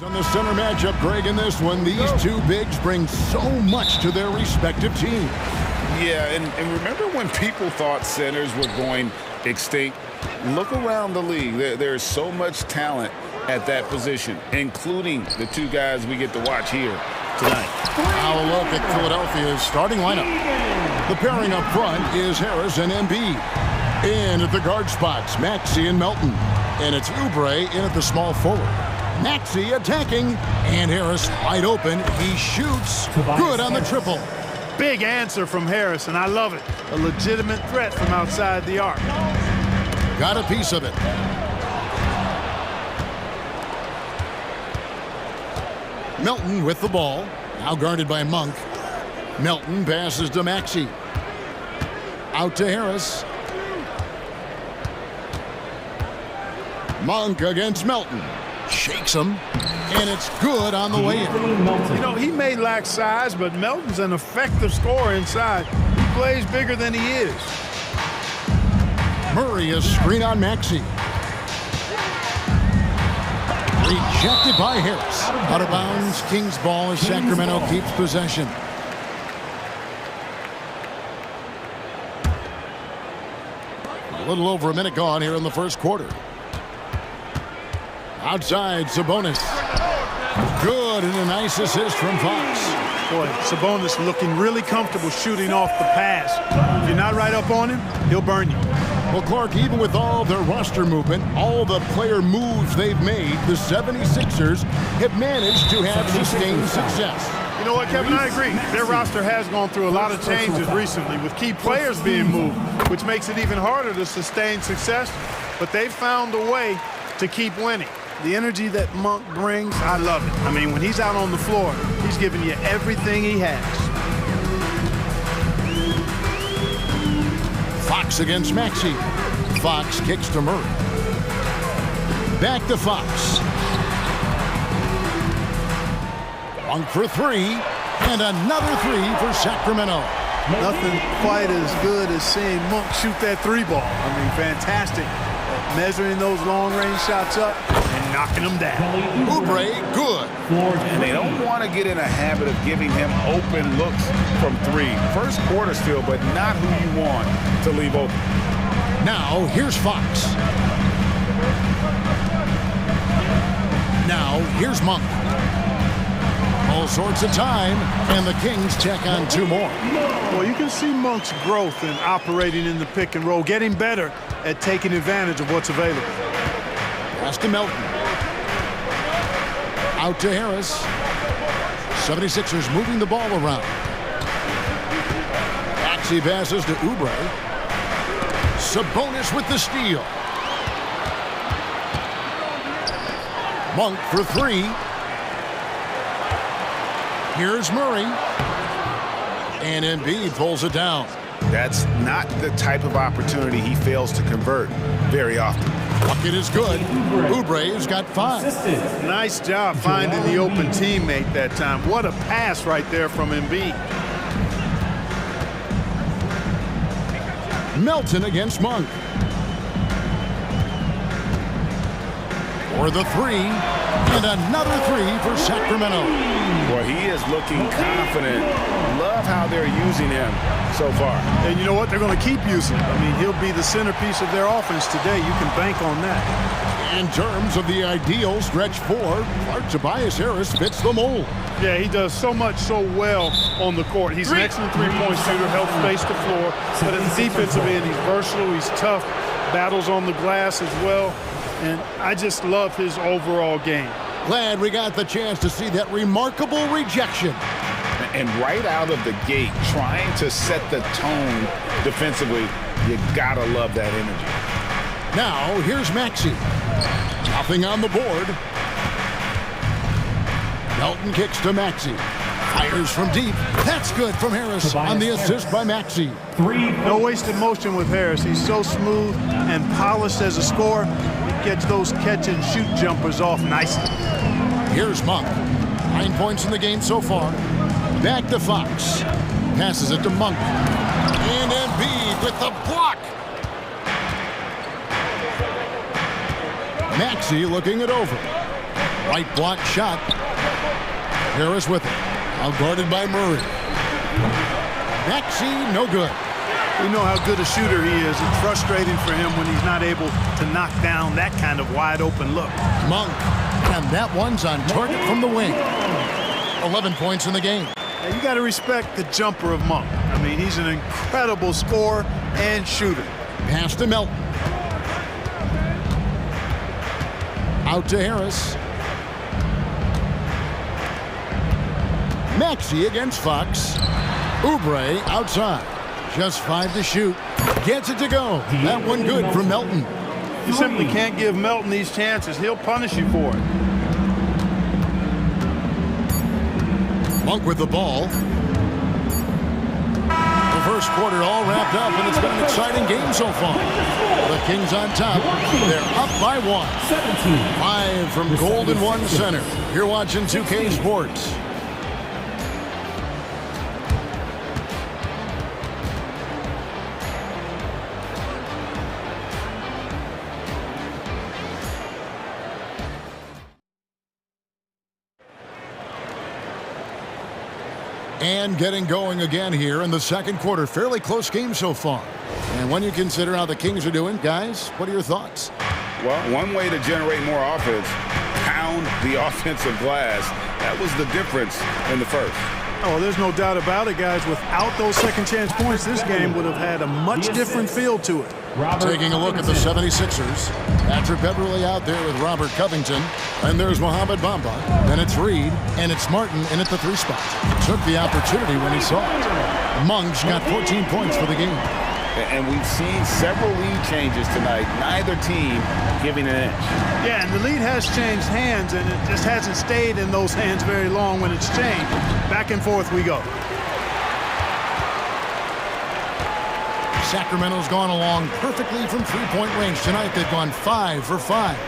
On the center matchup, Greg, in this one, these two bigs bring so much to their respective teams. Yeah, and remember when people thought centers were going extinct? Look around the league. There's so much talent at that position, including the two guys we get to watch here tonight. Now a look at Philadelphia's starting lineup. The pairing up front is Harris and Embiid. In at the guard spots, Maxey and Melton. And it's Oubre in at the small forward. Maxey attacking, and Harris wide open. He shoots. Good on the triple. Big answer from Harris, and I love it. A legitimate threat from outside the arc. Got a piece of it. Melton with the ball. Now guarded by Monk. Melton passes to Maxey. Out to Harris. Monk against Melton. Shakes him, and it's good on the way in. You know, he may lack size, but Melton's an effective scorer inside. He plays bigger than he is. Murray is screen on Maxey. Rejected by Harris. Out of bounds, Kings ball as Sacramento keeps possession. A little over a minute gone here in the first quarter. Outside, Sabonis. Good, and a nice assist from Fox. Boy, Sabonis looking really comfortable shooting off the pass. If you're not right up on him, he'll burn you. Well, Clark, even with all their roster movement, all the player moves they've made, the 76ers have managed to have sustained success. You know what, Kevin, I agree. Their roster has gone through a lot of changes recently with key players being moved, which makes it even harder to sustain success. But they've found a way to keep winning. The energy that Monk brings, I love it. I mean, when he's out on the floor, he's giving you everything he has. Fox against Maxey. Fox kicks to Murray. Back to Fox. Monk for three, and another three for Sacramento. Nothing quite as good as seeing Monk shoot that three ball. I mean, fantastic. Measuring those long-range shots up and knocking them down. Oubre, good. And they don't want to get in a habit of giving him open looks from three. First quarter still, but not who you want to leave open. Now, here's Fox. Now, here's Monk. All sorts of time, and the Kings check on two more. Well, you can see Monk's growth in operating in the pick and roll, getting better at taking advantage of what's available. Pass to Melton. Out to Harris. 76ers moving the ball around. Maxey passes to Oubre. Sabonis with the steal. Monk for three. Here's Murray. And Embiid pulls it down. That's not the type of opportunity he fails to convert very often. Bucket is good. Oubre's got five. Nice job finding the open teammate that time. What a pass right there from Embiid. Melton against Monk. For the three, and another three for Sacramento. Boy, he is looking confident. Love how they're using him so far. And you know what? They're going to keep using him. I mean, he'll be the centerpiece of their offense today. You can bank on that. In terms of the ideal stretch four, Tobias Harris fits the mold. Yeah, he does so much so well on the court. He's an excellent three-point shooter, helps space the floor. But at the defensive end, he's versatile, he's tough, battles on the glass as well. And I just love his overall game. Glad we got the chance to see that remarkable rejection. And right out of the gate, trying to set the tone defensively, you gotta love that energy. Now, here's Maxey. Nothing on the board. Melton kicks to Maxey. Fires from deep. That's good from Harris on the assist by Maxey. No wasted motion with Harris. He's so smooth and polished as a scorer. He gets those catch-and-shoot jumpers off nicely. Here's Monk. 9 points in the game so far. Back to Fox. Passes it to Monk. And Embiid with the block. Maxey looking it over. Right block shot. Harris with it. Out guarded by Murray. Maxey, no good. We know how good a shooter he is. It's frustrating for him when he's not able to knock down that kind of wide open look. Monk, and that one's on target from the wing. 11 points in the game. Now, you got to respect the jumper of Monk. I mean, he's an incredible scorer and shooter. Pass to Melton. Out to Harris. Maxey against Fox. Oubre outside. Just 5 to shoot. Gets it to go. That one good from Melton. You simply can't give Melton these chances. He'll punish you for it. Monk with the ball. The first quarter all wrapped up, and it's been an exciting game so far. The Kings on top. They're up by 1. 5 from Golden One Center. You're watching 2K Sports. And getting going again here in the second quarter. Fairly close game so far. And when you consider how the Kings are doing, guys, what are your thoughts? Well, one way to generate more offense, pound the offensive glass. That was the difference in the first. Oh, there's no doubt about it, guys. Without those second chance points, this game would have had a much different feel to it. Taking a look at the 76ers. Patrick Beverly out there with Robert Covington. And there's Mohamed Bamba. Then it's Reed. And it's Martin in at the 3 spot. Took the opportunity when he saw it. Monk's got 14 points for the game. And we've seen several lead changes tonight. Neither team giving an inch. Yeah, and the lead has changed hands, and it just hasn't stayed in those hands very long when it's changed. Back and forth we go. Sacramento's gone along perfectly from three-point range tonight. They've gone 5 for 5.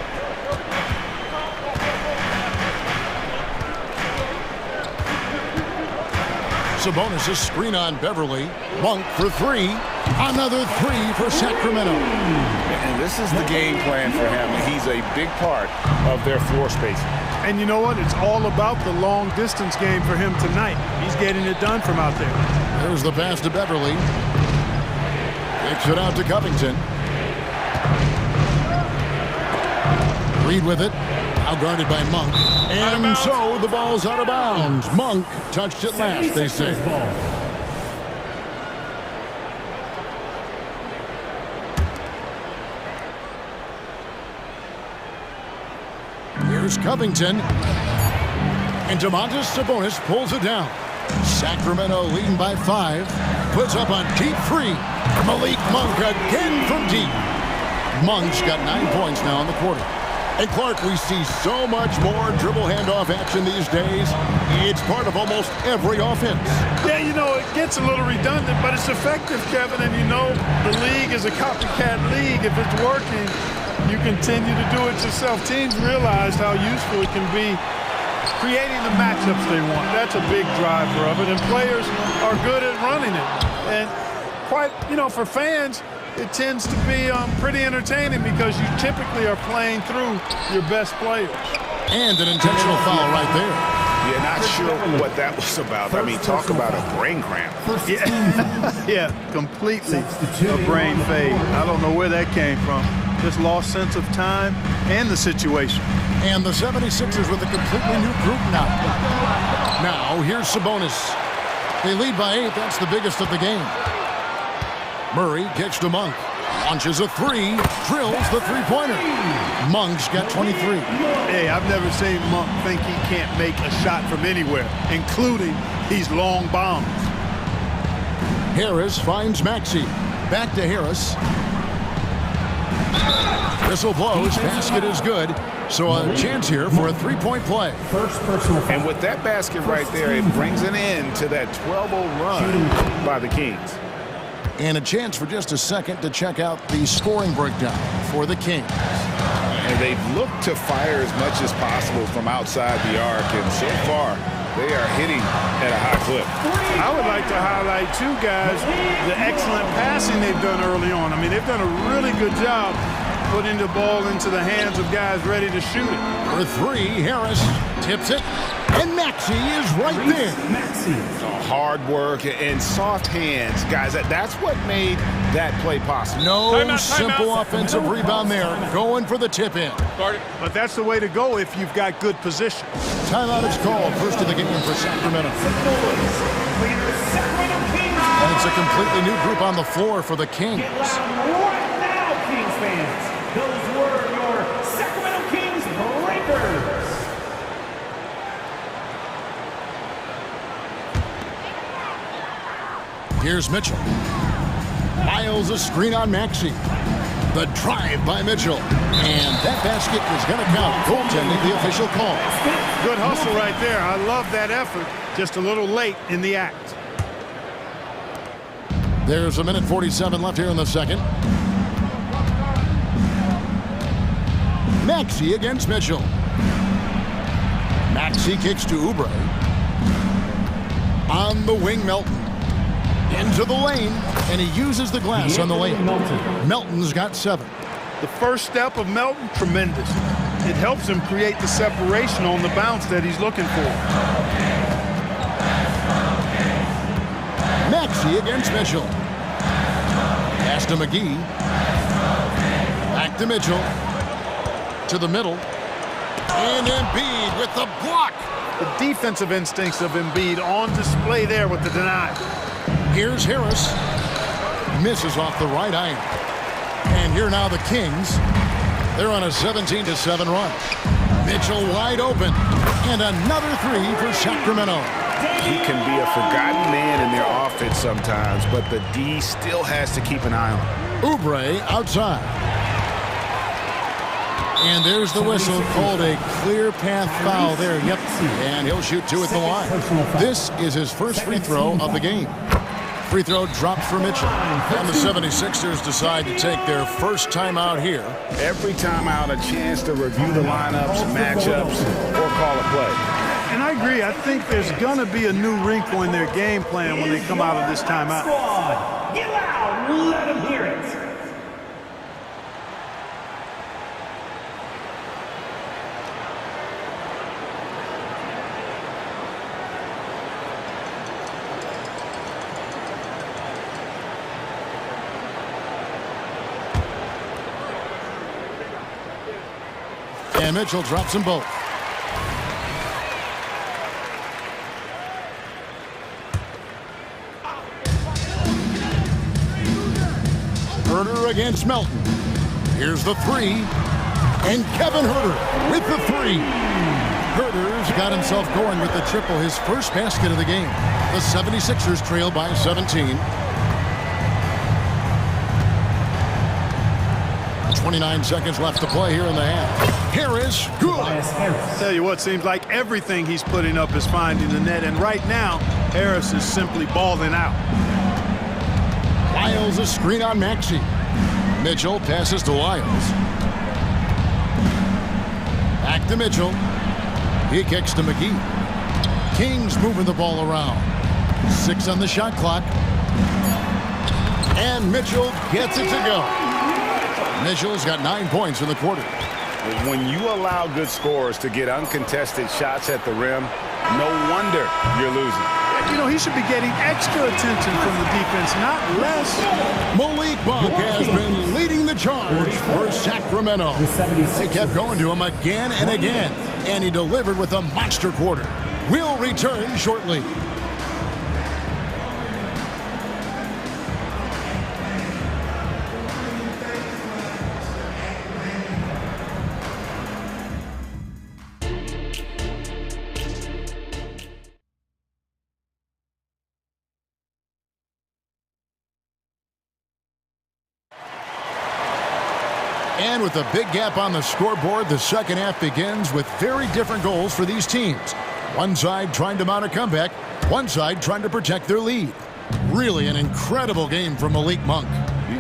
Sabonis' screen on Beverly. Monk for 3. Another 3 for Sacramento. And this is the game plan for him. He's a big part of their floor spacing. And you know what? It's all about the long-distance game for him tonight. He's getting it done from out there. There's the pass to Beverly. Kicks it out to Covington. Reed with it. Now guarded by Monk. And so the ball's out of bounds. Monk touched it last, they say. Here's Covington. And Domantas Sabonis pulls it down. Sacramento leading by 5. Puts up a deep 3. Malik Monk again from deep. Monk's got 9 points now in the quarter. And Clark, we see so much more dribble handoff action these days. It's part of almost every offense. Yeah, you know, it gets a little redundant, but it's effective, Kevin. And you know, the league is a copycat league. If it's working, you continue to do it yourself. Teams realize how useful it can be creating the matchups they want. That's a big driver of it. And players are good at running it. And quite, you know, for fans, it tends to be pretty entertaining because you typically are playing through your best players. And an intentional foul right there. Yeah, not sure what that was about. I mean, talk about a brain cramp. Yeah, yeah, completely a brain fade. I don't know where that came from. Just lost sense of time and the situation. And the 76ers with a completely new group now. Now, here's Sabonis. They lead by 8. That's the biggest of the game. Murray kicks to Monk. Launches a 3. Drills the three-pointer. Monk's got 23. Hey, I've never seen Monk think he can't make a shot from anywhere, including these long bombs. Harris finds Maxey. Back to Harris. Whistle blows. Basket is good. So a chance here for a three-point play. And with that basket right there, it brings an end to that 12-0 run by the Kings. And a chance for just a second to check out the scoring breakdown for the Kings. And they've looked to fire as much as possible from outside the arc, and so far they are hitting at a high clip. I would like to highlight, too, guys, the excellent passing they've done early on. I mean, they've done a really good job putting the ball into the hands of guys ready to shoot it. For three, Harris tips it, and Maxey is right there. Hard work and soft hands, guys. That's what made that play possible. No simple offensive rebound there. Going for the tip in. But that's the way to go if you've got good position. Timeout is called. First of the game for Sacramento. And it's a completely new group on the floor for the Kings. Get loud right now, Kings fans. Those were your Sacramento Kings breakers. Here's Mitchell. Miles a screen on Maxey. The drive by Mitchell. And that basket is going to count. Goaltending, the official call. Good hustle right there. I love that effort. Just a little late in the act. There's a minute 47 left here in the second. Maxey against Mitchell. Maxey kicks to Oubre. On the wing, Melton. Into the lane, and he uses the glass on the lane. Melton's got 7. The first step of Melton, tremendous. It helps him create the separation on the bounce that he's looking for. Maxey against Mitchell. Pass to McGee. Back to Mitchell. To the middle. And Embiid with the block. The defensive instincts of Embiid on display there with the deny. Here's Harris. Misses off the right iron. And here now the Kings. They're on a 17-7 run. Mitchell wide open. And another three for Sacramento. He can be a forgotten man in their offense sometimes, but the D still has to keep an eye on him. Oubre outside. And there's the whistle, called a clear path foul there. Yep. And he'll shoot 2 at the line. This is his first free throw of the game. Free throw drops for Mitchell. And the 76ers decide to take their first timeout here. Every timeout, a chance to review the lineups, matchups, or call a play. And I agree. I think there's going to be a new wrinkle in their game plan when they come out of this timeout. Get loud. Let them hear it. And Mitchell drops them both. Herter against Melton. Here's the three. And Kevin Herter with the three. Herter's got himself going with the triple, his first basket of the game. The 76ers trail by 17. 29 seconds left to play here in the half. Harris, good. Tell you what, seems like everything he's putting up is finding the net, and right now, Harris is simply balling out. Lyles a screen on Maxey. Mitchell passes to Lyles. Back to Mitchell. He kicks to McGee. Kings moving the ball around. 6 on the shot clock. And Mitchell gets it to go. Mitchell's got 9 points in the quarter. When you allow good scorers to get uncontested shots at the rim, no wonder you're losing. You know, he should be getting extra attention from the defense, not less. Malik Monk has been leading the charge for Sacramento. They kept going to him again and again, and he delivered with a monster quarter. We'll return shortly. And with a big gap on the scoreboard, the second half begins with very different goals for these teams. One side trying to mount a comeback, one side trying to protect their lead. Really an incredible game from Malik Monk.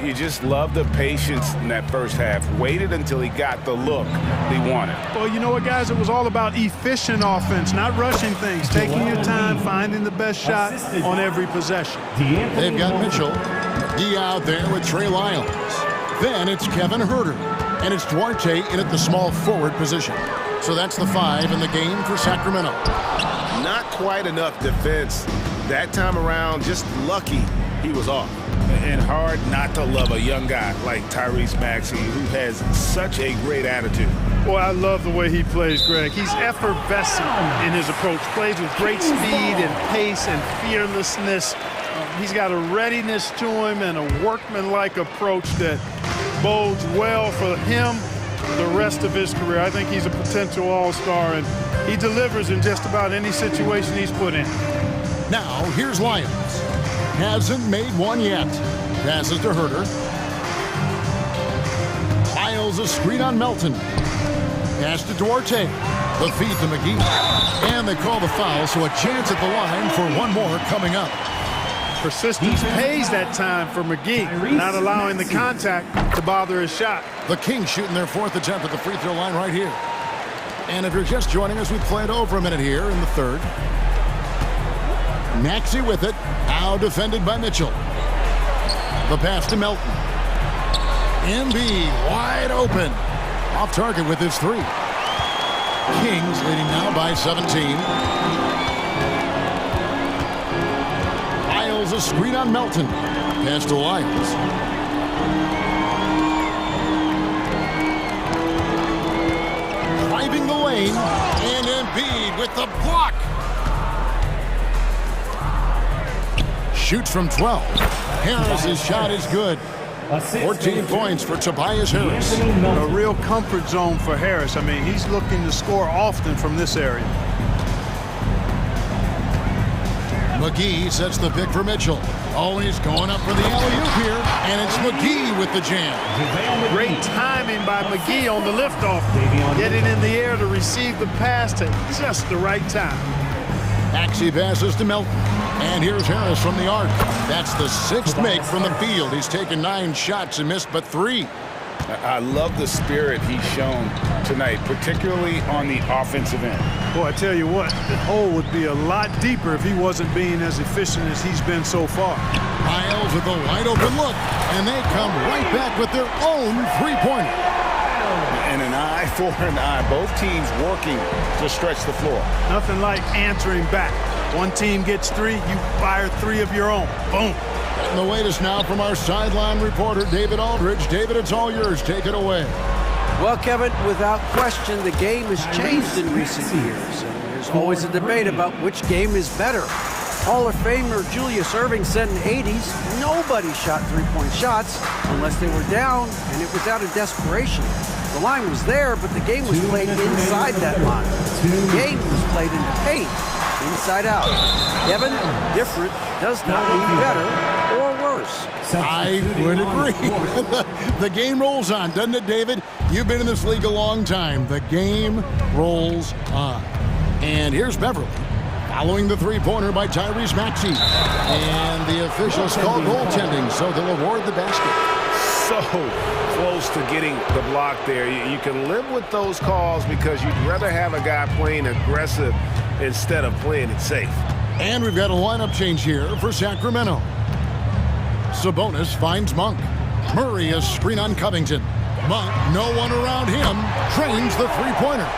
You just love the patience in that first half. Waited until he got the look he wanted. Well, you know what, guys? It was all about efficient offense, not rushing things, taking your time, finding the best shot on every possession. They've got Mitchell. He out there with Trey Lyles. Then it's Kevin Herter. And it's Duarte in at the small forward position. So that's the 5 in the game for Sacramento. Not quite enough defense that time around. Just lucky he was off. And hard not to love a young guy like Tyrese Maxey, who has such a great attitude. Boy, I love the way he plays, Greg. He's effervescent in his approach. Plays with great speed and pace and fearlessness. He's got a readiness to him and a workman-like approach that bodes well for him the rest of his career. I think he's a potential all-star, and he delivers in just about any situation he's put in. Now, here's Lyons. Hasn't made one yet. Passes to Herter. Miles a screen on Melton. Pass to Duarte. The feed to McGee. And they call the foul, so a chance at the line for one more coming up. Persistence pays that time for McGee, not allowing the contact to bother his shot. The Kings shooting their 4th attempt at the free throw line right here. And if you're just joining us, we played over a minute here in the 3rd. Maxey with it. Now defended by Mitchell. The pass to Melton. Embiid wide open. Off target with his 3. Kings leading now by 17. Lyles a screen on Melton. Pass to Lyles. Driving the lane. And Embiid with the block. Shoots from 12. Harris's shot is good. 14 points for Tobias Harris. A real comfort zone for Harris. I mean, he's looking to score often from this area. McGee sets the pick for Mitchell. Always going up for the alley-oop here. And it's McGee with the jam. Great timing by McGee on the liftoff. Getting in the air to receive the pass at just the right time. Maxey passes to Melton. And here's Harris from the arc. That's the 6th make from the field. He's taken 9 shots and missed but 3. I love the spirit he's shown tonight, particularly on the offensive end. Boy, I tell you what, the hole would be a lot deeper if he wasn't being as efficient as he's been so far. Miles with a wide open look, and they come right back with their own 3-pointer. And an eye for an eye. Both teams working to stretch the floor. Nothing like answering back. One team gets 3, you fire 3 of your own. Boom. And the latest now from our sideline reporter, David Aldridge. David, it's all yours. Take it away. Well, Kevin, without question, the game has changed in recent years. And there's always a debate about which game is better. Hall of Famer Julius Erving said in the 80s, nobody shot 3-point shots unless they were down, and it was out of desperation. The line was there, but the game was played inside that line. The game was played in the paint, inside out. Kevin, different does not mean better or worse. I would agree. The game rolls on, doesn't it, David? You've been in this league a long time. The game rolls on. And here's Beverly, following the 3-pointer by Tyrese Maxey. And the officials call goaltending, so they'll award the basket. So close to getting the block there. You can live with those calls because you'd rather have a guy playing aggressive instead of playing it safe. And we've got a lineup change here for Sacramento. Sabonis finds Monk. Murray a screen on Covington. Monk, no one around him, trains the 3-pointer.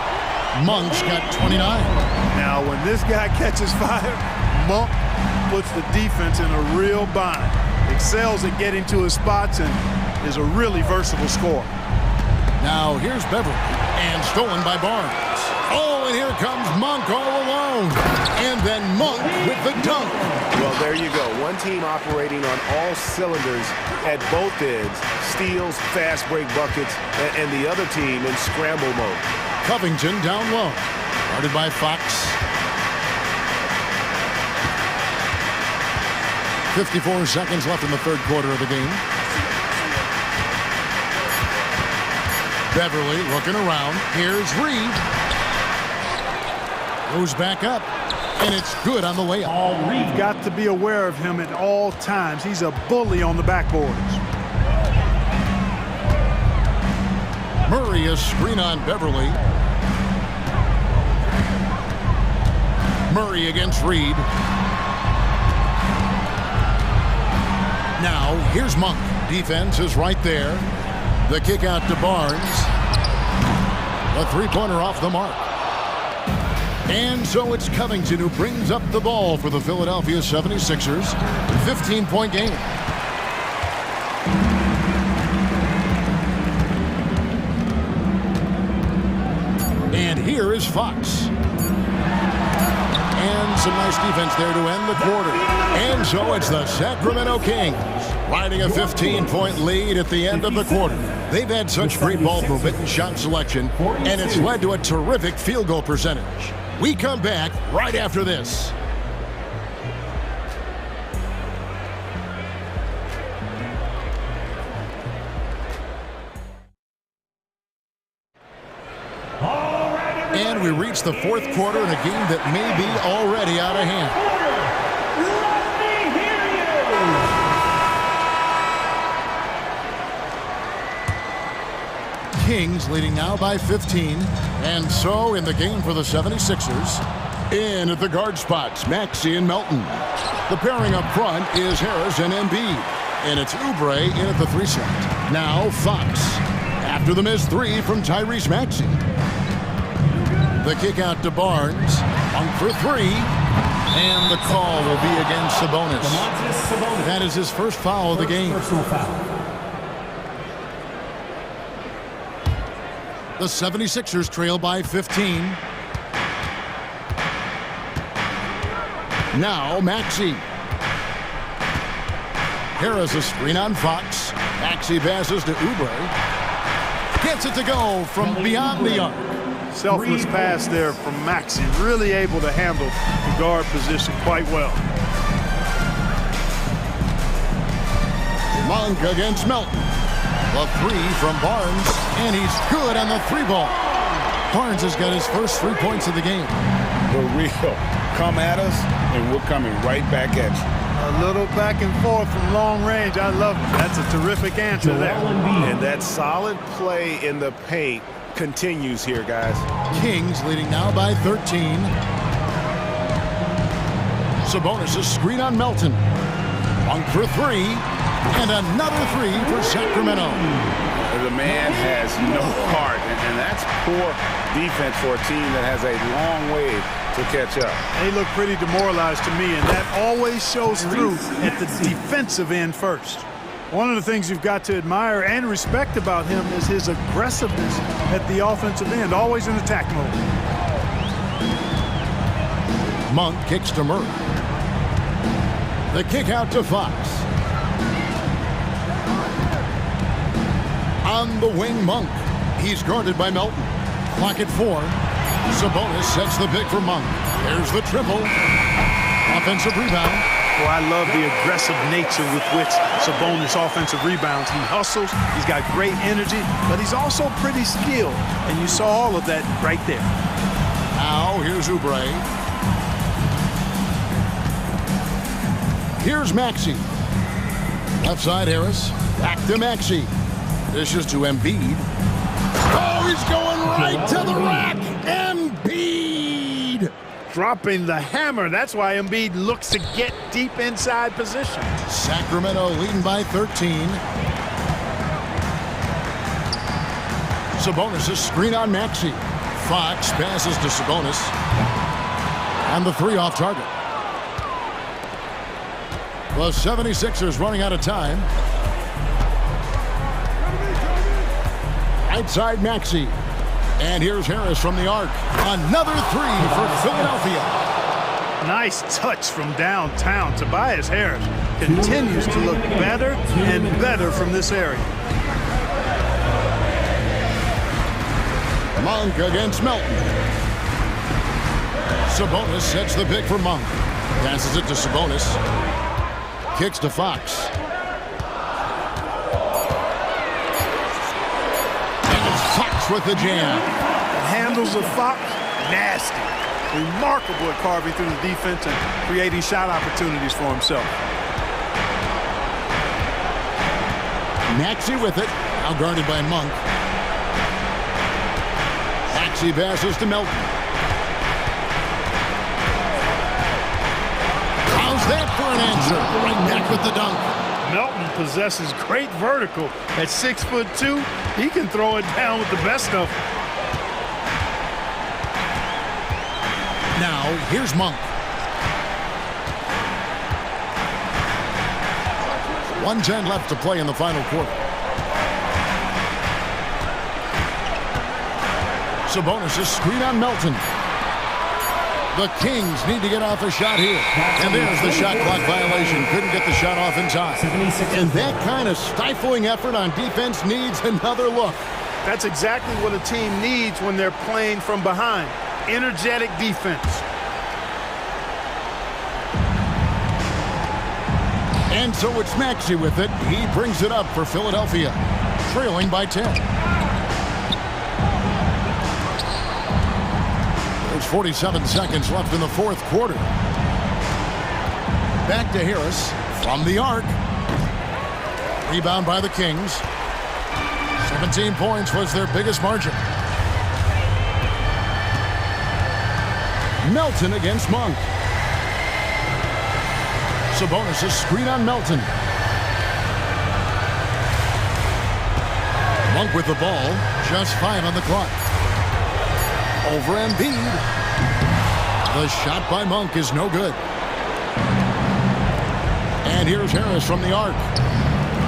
Monk's got 29. Now, when this guy catches fire, Monk puts the defense in a real bind. Excels at getting to his spots and is a really versatile scorer. Now, here's Beverly, and stolen by Barnes. Oh, and here comes Monk all alone. And then Monk with the dunk. Well, there you go. One team operating on all cylinders at both ends. Steals, fast break buckets, and the other team in scramble mode. Covington down low. Guarded by Fox. 54 seconds left in the 3rd quarter of the game. Beverly looking around. Here's Reed. Goes back up. And it's good on the way up. You've got to be aware of him at all times. He's a bully on the backboards. Murray a screen on Beverly. Murray against Reed. Now, here's Monk. Defense is right there. The kick out to Barnes. A three-pointer off the mark. And so it's Covington who brings up the ball for the Philadelphia 76ers. 15-point game. And here is Fox. And some nice defense there to end the quarter. And so it's the Sacramento Kings riding a 15-point lead at the end of the quarter. They've had such great ball movement and shot selection, and it's led to a terrific field goal percentage. We come back right after this. And we reach the fourth quarter in a game that may be already out of hand. Kings leading now by 15. And so in the game for the 76ers, in at the guard spots, Maxey and Melton. The pairing up front is Harris and Embiid. And it's Oubre in at the 3 slot. Now Fox. After the missed 3 from Tyrese Maxey. The kick out to Barnes. Monk for 3. And the call will be against Sabonis. That is his first foul of the game. The 76ers trail by 15. Now Maxey. Harris a screen on Fox. Maxey passes to Oubre. Gets it to go from beyond the arc. Selfless pass there from Maxey. Really able to handle the guard position quite well. Monk against Melton. The 3 from Barnes, and he's good on the 3 ball. Barnes has got his first 3 points of the game. For real. Come at us, and we're coming right back at you. A little back and forth from long range. I love it. That's a terrific answer there. And that solid play in the paint continues here, guys. Kings leading now by 13. Sabonis a screen on Melton. Monk for 3. And another 3 for Sacramento. The man has no heart, and that's poor defense for a team that has a long way to catch up. They look pretty demoralized to me, and that always shows through at the defensive end first. One of the things you've got to admire and respect about him is his aggressiveness at the offensive end, always in attack mode. Monk kicks to Murray. The kick out to Fox. On the wing, Monk. He's guarded by Melton. Clock at 4. Sabonis sets the pick for Monk. There's the triple. Offensive rebound. Well, I love the aggressive nature with which Sabonis offensive rebounds. He hustles, he's got great energy, but he's also pretty skilled. And you saw all of that right there. Now, here's Oubre. Here's Maxey. Left side, Harris. Back to Maxey. Dishes to Embiid. Oh, he's going right to the rack. Embiid. Dropping the hammer. That's why Embiid looks to get deep inside position. Sacramento leading by 13. Sabonis a screen on Maxey. Fox passes to Sabonis. And the 3 off target. The 76ers running out of time. Right side Maxey. And here's Harris from the arc. Another 3 for Philadelphia. Nice touch from downtown. Tobias Harris continues to look better and better from this area. Monk against Melton. Sabonis sets the pick for Monk. Passes it to Sabonis. Kicks to Fox. With the jam. The handles of Fox, nasty. Remarkable at carving through the defense and creating shot opportunities for himself. Maxey with it, now guarded by Monk. Maxey passes to Melton. How's that for an answer? Right back with the dunk. Melton possesses great vertical. At 6'2", he can throw it down with the best of them. Now, here's Monk. 1:10 left to play in the final quarter. Sabonis' screen on Melton. The Kings need to get off a shot here. And there's the shot clock violation. Couldn't get the shot off in time. And that kind of stifling effort on defense needs another look. That's exactly what a team needs when they're playing from behind. Energetic defense. And so it's Maxey with it. He brings it up for Philadelphia, trailing by 10. There's 47 seconds left in the fourth quarter. Back to Harris from the arc. Rebound by the Kings. 17 points was their biggest margin. Melton against Monk. Sabonis' screen on Melton. Monk with the ball. Just 5 on the clock. Over Embiid. The shot by Monk is no good. And here's Harris from the arc.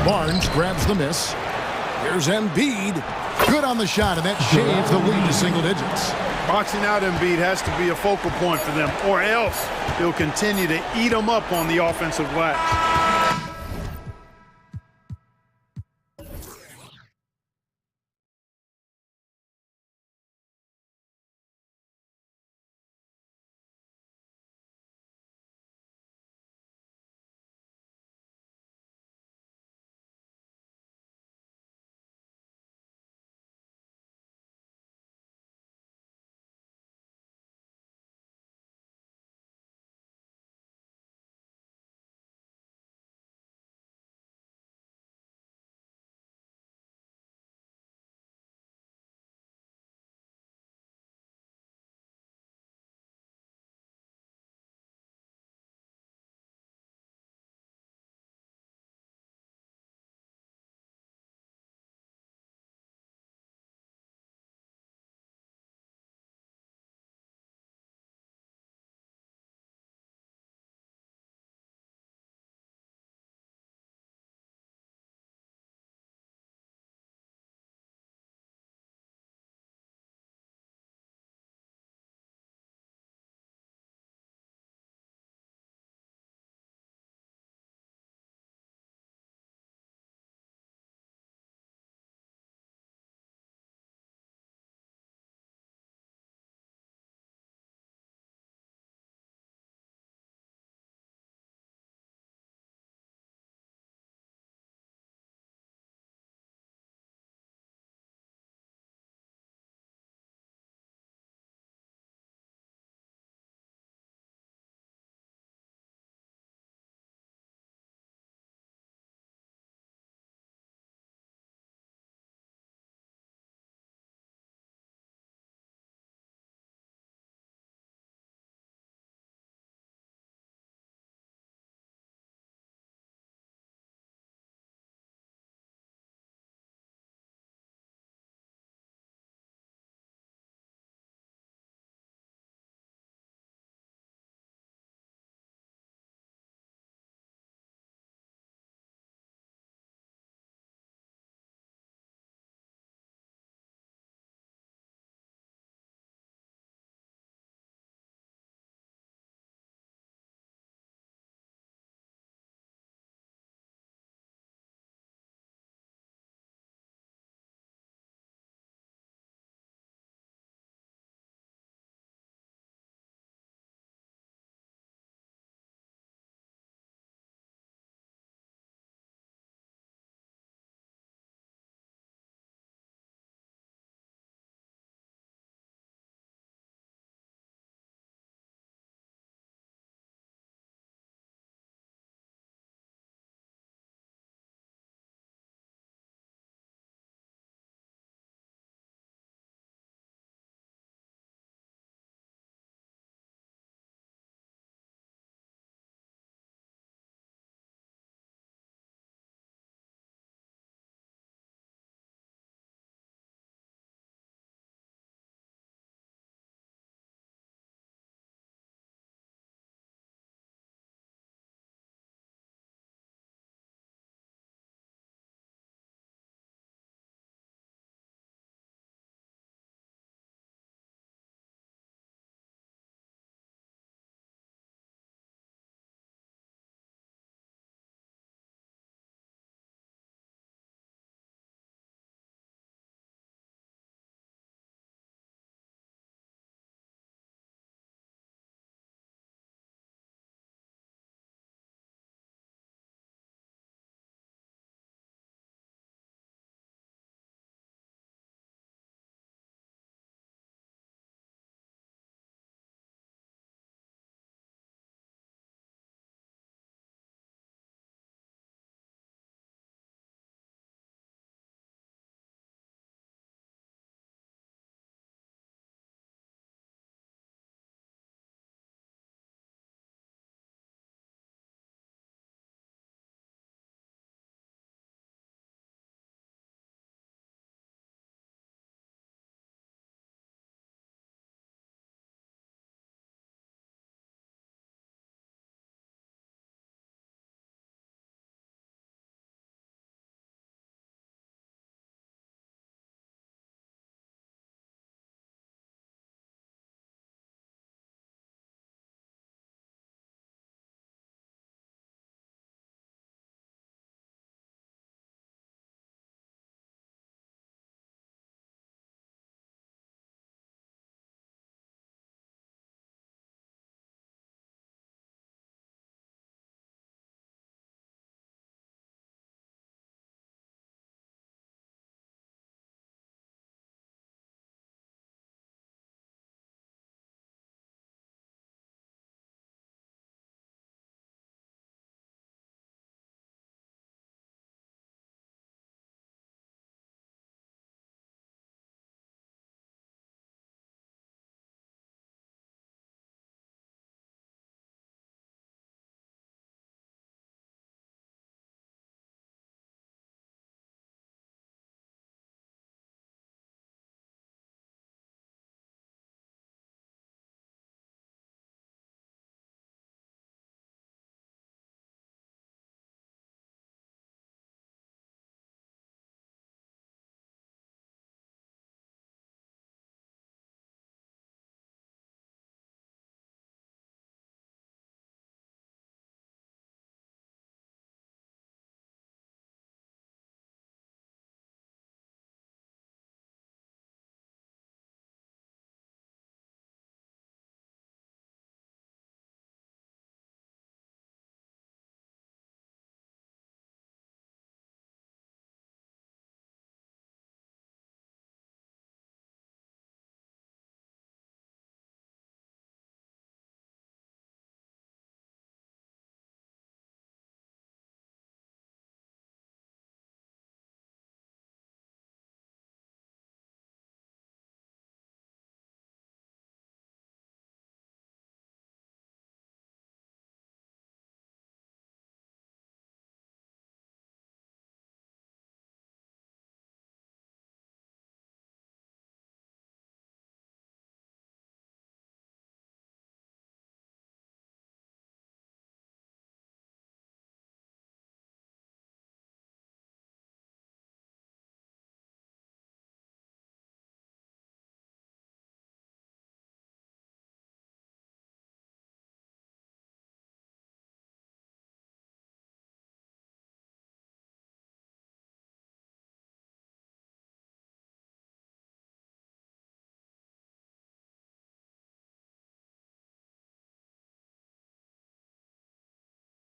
Barnes grabs the miss. Here's Embiid. Good on the shot, and that shaves the lead to single digits. Boxing out Embiid has to be a focal point for them, or else they'll continue to eat them up on the offensive glass.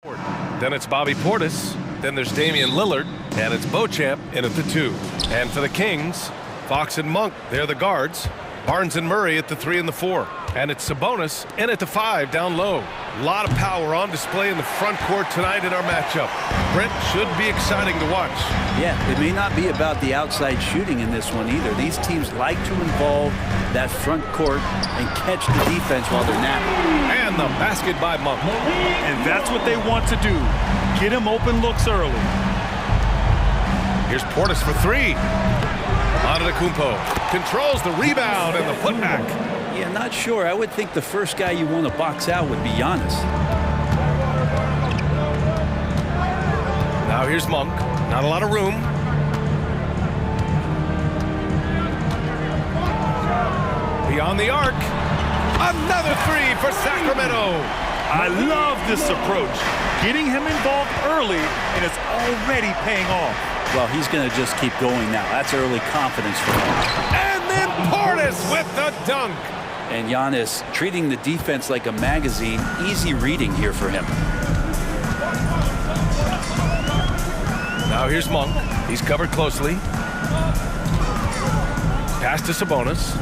Then it's Bobby Portis. Then there's Damian Lillard. And it's Beauchamp in at the 2. And for the Kings, Fox and Monk, they're the guards. Barnes and Murray at the 3 and the 4. And it's Sabonis in at the 5 down low. A lot of power on display in the front court tonight in our matchup. Brent, should be exciting to watch. Yeah, it may not be about the outside shooting in this one either. These teams like to involve that front court and catch the defense while they're napping. And the basket by Monk. And that's what they want to do. Get him open looks early. Here's Portis for 3. Antetokounmpo controls the rebound and the putback. Yeah, not sure. I would think the first guy you want to box out would be Giannis. Now here's Monk. Not a lot of room. Beyond the arc. Another 3 for Sacramento. I love this approach. Getting him involved early, and it's already paying off. Well, he's going to just keep going now. That's early confidence for him. And then Portis with the dunk. And Giannis treating the defense like a magazine. Easy reading here for him. Now here's Monk. He's covered closely. Pass to Sabonis.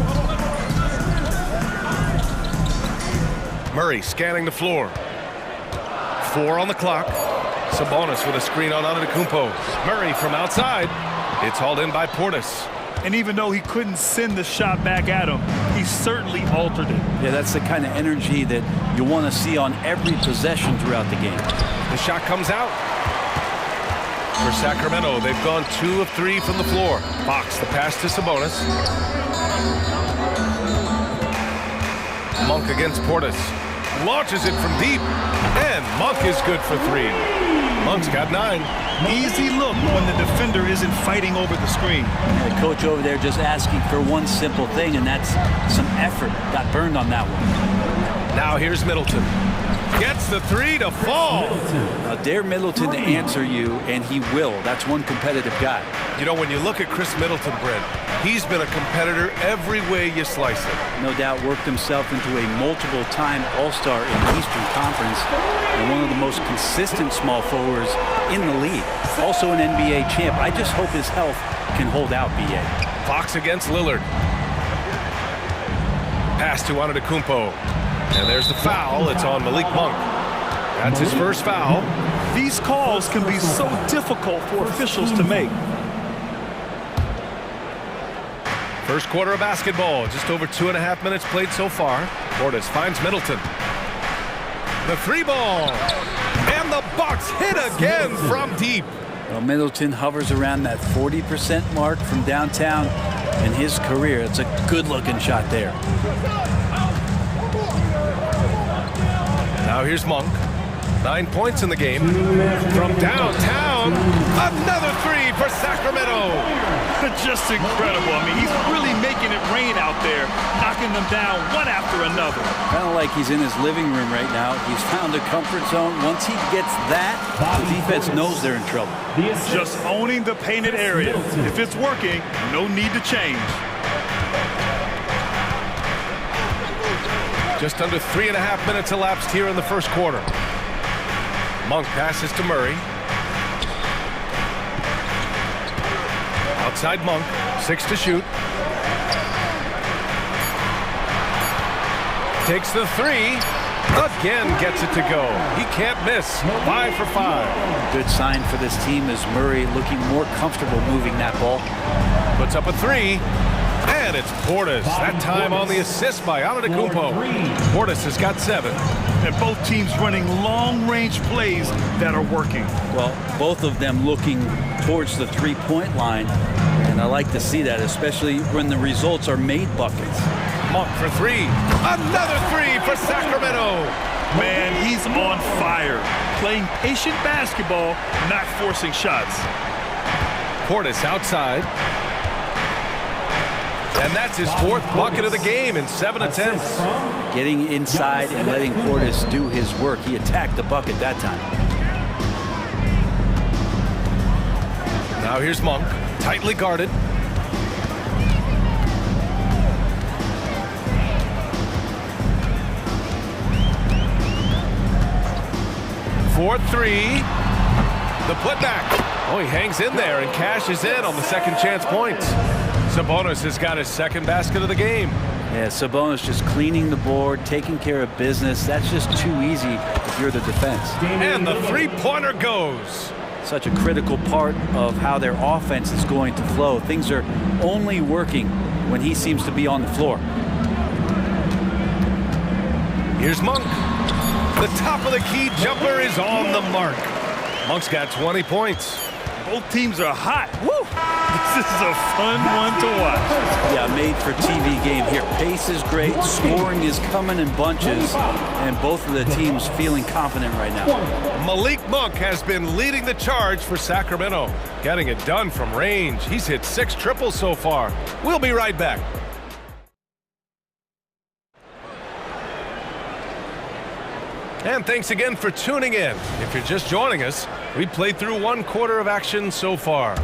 Murray scanning the floor. 4 on the clock. Sabonis with a screen on Antetokounmpo. Murray from outside. It's hauled in by Portis. And even though he couldn't send the shot back at him, he certainly altered it. Yeah, that's the kind of energy that you want to see on every possession throughout the game. The shot comes out. For Sacramento, they've gone 2 of 3 from the floor. Fox, the pass to Sabonis. Monk against Portis. Launches it from deep. And Monk is good for 3. Monk's got 9. Easy look when the defender isn't fighting over the screen. And the coach over there just asking for one simple thing, and that's some effort. Got burned on that one. Now here's Middleton. Gets the 3 to fall. Now dare Middleton to answer you, and he will. That's one competitive guy. You know, when you look at Chris Middleton, Brent, he's been a competitor every way you slice it. No doubt worked himself into a multiple-time All-Star in the Eastern Conference and one of the most consistent small forwards in the league. Also an NBA champ. I just hope his health can hold out, B.A. Fox against Lillard. Pass to Antetokounmpo. And there's the foul. It's on Malik Monk. That's his first foul. These calls can be so difficult for officials to make. First quarter of basketball. Just over 2.5 minutes played so far. Portis finds Middleton. The 3 ball. And the Bucks hit again from deep. Well, Middleton hovers around that 40% mark from downtown in his career. It's a good-looking shot there. Now here's Monk. 9 points in the game. From downtown, another 3 for Sacramento. Just incredible. I mean, he's really making it rain out there, knocking them down one after another. Kind of like he's in his living room right now. He's found a comfort zone. Once he gets that, the defense knows they're in trouble. Just owning the painted area. If it's working, no need to change. Just under 3.5 minutes elapsed here in the first quarter. Monk passes to Murray. Outside Monk, 6 to shoot. Takes the 3. Again gets it to go. He can't miss. 5 for 5. Good sign for this team as Murray looking more comfortable moving that ball. Puts up a 3. And it's Portis. That time on the assist by Antetokounmpo. Portis has got 7. And both teams running long-range plays that are working. Well, both of them looking towards the three-point line. And I like to see that, especially when the results are made buckets. Monk for 3. Another 3 for Sacramento. Man, he's on fire. Playing patient basketball, not forcing shots. Portis outside. And that's his 4th bucket of the game in 7 attempts. Getting inside and letting Portis do his work. He attacked the bucket that time. Now here's Monk, tightly guarded. for three. The putback. Oh, he hangs in there and cashes in on the second chance points. Sabonis has got his second basket of the game. Yeah, Sabonis just cleaning the board, taking care of business. That's just too easy if you're the defense. And the three-pointer goes. Such a critical part of how their offense is going to flow. Things are only working when he seems to be on the floor. Here's Monk. The top of the key jumper is on the mark. Monk's got 20 points. Both teams are hot. Woo! This is a fun one to watch. Yeah, made for TV game here. Pace is great, scoring is coming in bunches, and both of the teams feeling confident right now. Malik Monk has been leading the charge for Sacramento, getting it done from range. He's hit 6 triples so far. We'll be right back. And thanks again for tuning in. If you're just joining us, we played through 1 quarter of action so far.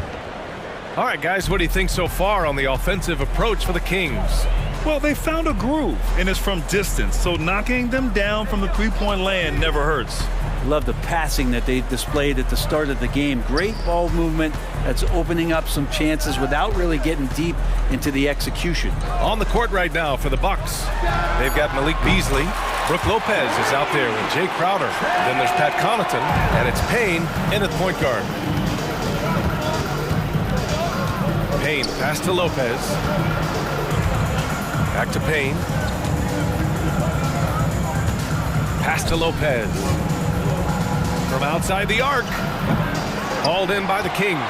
All right, guys, what do you think so far on the offensive approach for the Kings? Well, they found a groove, and it's from distance, so knocking them down from the three-point land never hurts. Love the passing that they displayed at the start of the game. Great ball movement that's opening up some chances without really getting deep into the execution. On the court right now for the Bucks, they've got Malik Beasley. Brooke Lopez is out there with Jay Crowder. Then there's Pat Connaughton, and it's Payne in at point guard. Payne, pass to Lopez. Back to Payne. Pass to Lopez. From outside the arc. Hauled in by the Kings.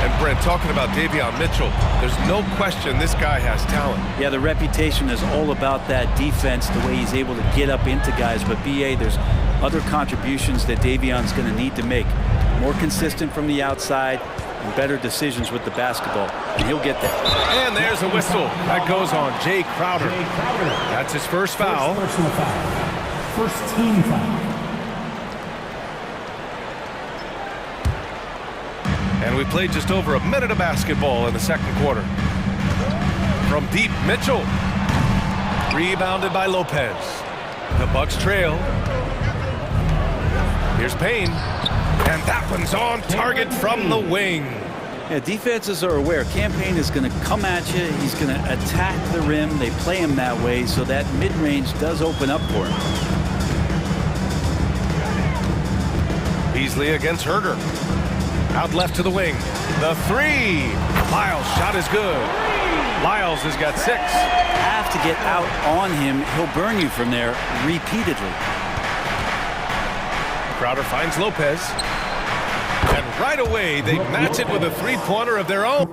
And Brent, talking about Davion Mitchell, there's no question this guy has talent. Yeah, the reputation is all about that defense, the way he's able to get up into guys. But BA, there's other contributions that Davion's going to need to make. More consistent from the outside and better decisions with the basketball. And he'll get there. And there's a whistle. That goes on Jay Crowder. That's his first foul. Personal foul. First team foul. And we played just over a minute of basketball in the second quarter. From deep, Mitchell. Rebounded by Lopez. The Bucks trail. Here's Payne. And that one's on target from the wing. Yeah, defenses are aware. Campaign is going to come at you. He's going to attack the rim. They play him that way, so that mid-range does open up for him. Beasley against Herder. Out left to the wing. The three. Lyles' shot is good. Lyles has got 6. Have to get out on him. He'll burn you from there repeatedly. Crowder finds Lopez. And right away, they match it with a three-pointer of their own.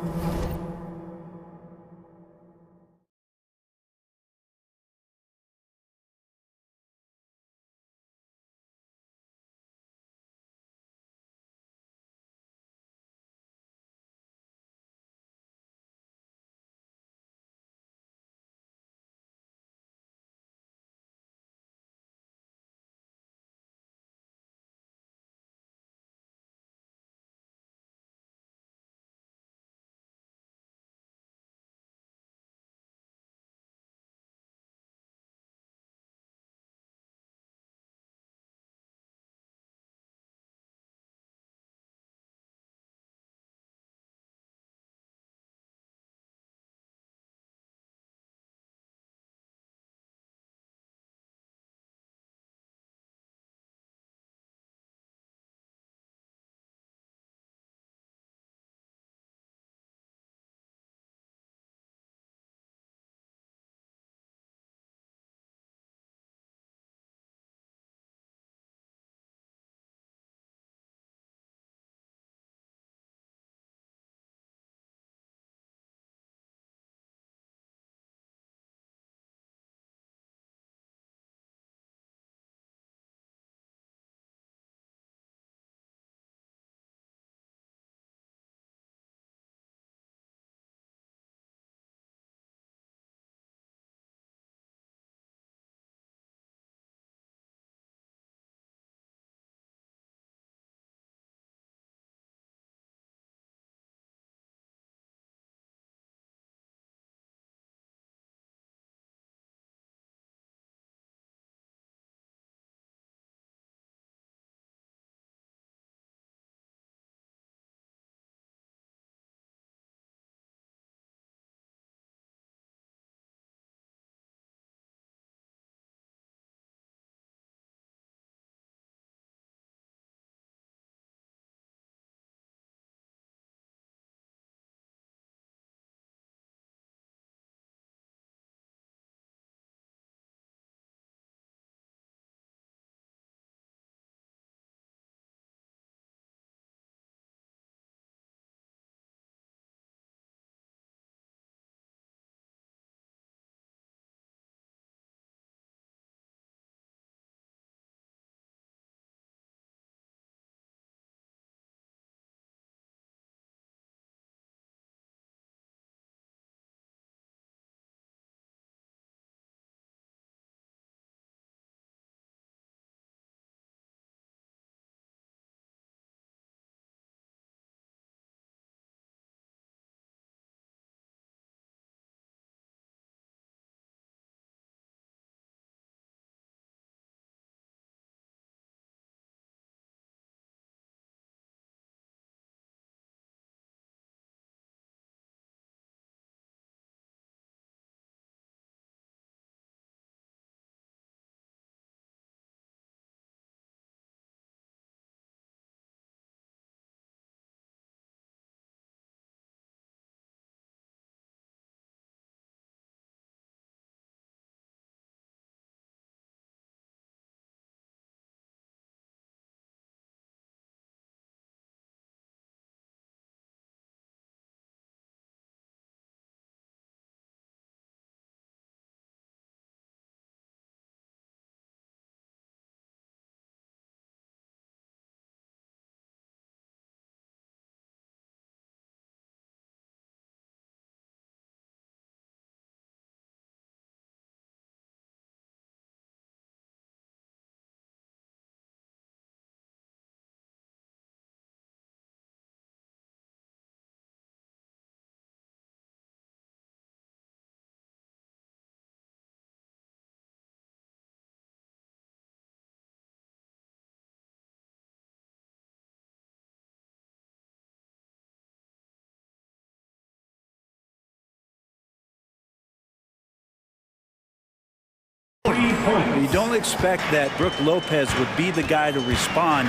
points. You don't expect that Brook Lopez would be the guy to respond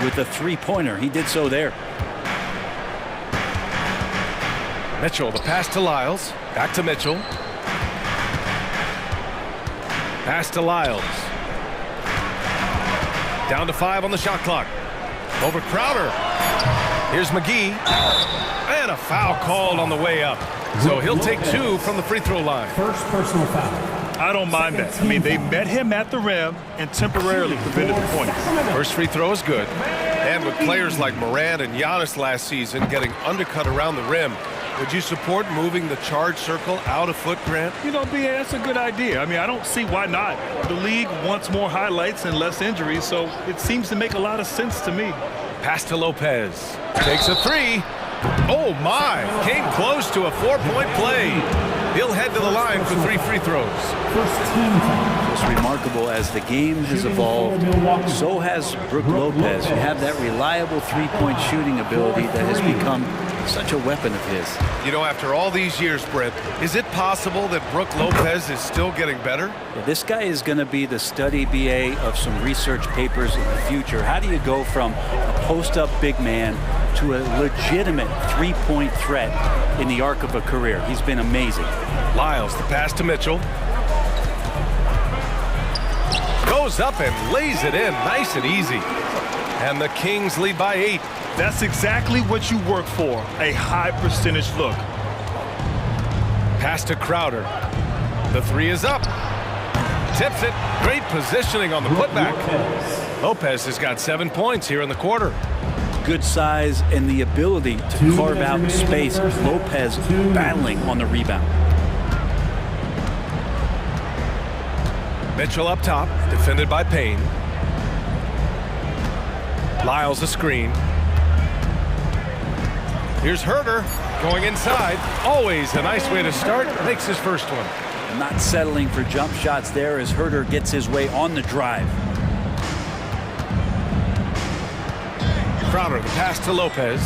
with a three-pointer. He did so there. Mitchell, the pass to Lyles. Back to Mitchell. Pass to Lyles. Down to 5 on the shot clock. Over Crowder. Here's McGee. And a foul called on the way up. So he'll take 2 from the free throw line. First personal foul. I don't mind that. I mean, they met him at the rim and temporarily prevented the points. First free throw is good. And with players like Morant and Giannis last season getting undercut around the rim, would you support moving the charge circle out a foot, Grant? You know, BA, that's a good idea. I mean, I don't see why not. The league wants more highlights and less injuries, so it seems to make a lot of sense to me. Pass to Lopez. Takes a 3. Oh, my. Came close to a 4-point play. He'll head to the line for 3 free throws. First team foul. It's remarkable as the game has evolved, so has Brook Lopez. You have that reliable three-point shooting ability that has become such a weapon of his. You know, after all these years, Brent, is it possible that Brook Lopez is still getting better? Yeah, this guy is going to be the study BA of some research papers in the future. How do you go from a post-up big man to a legitimate three-point threat in the arc of a career? He's been amazing. Lyles, the pass to Mitchell. Goes up and lays it in nice and easy. And the Kings lead by 8. That's exactly what you work for, a high percentage look. Pass to Crowder. The 3 is up. Tips it. Great positioning on the putback. Lopez has got 7 points here in the quarter. Good size and the ability to carve out space. Lopez battling on the rebound. Mitchell up top, defended by Payne. Lyles a screen. Here's Herder going inside. Always a nice way to start. Makes his first one. Not settling for jump shots there as Herder gets his way on the drive. Crowder, the pass to Lopez.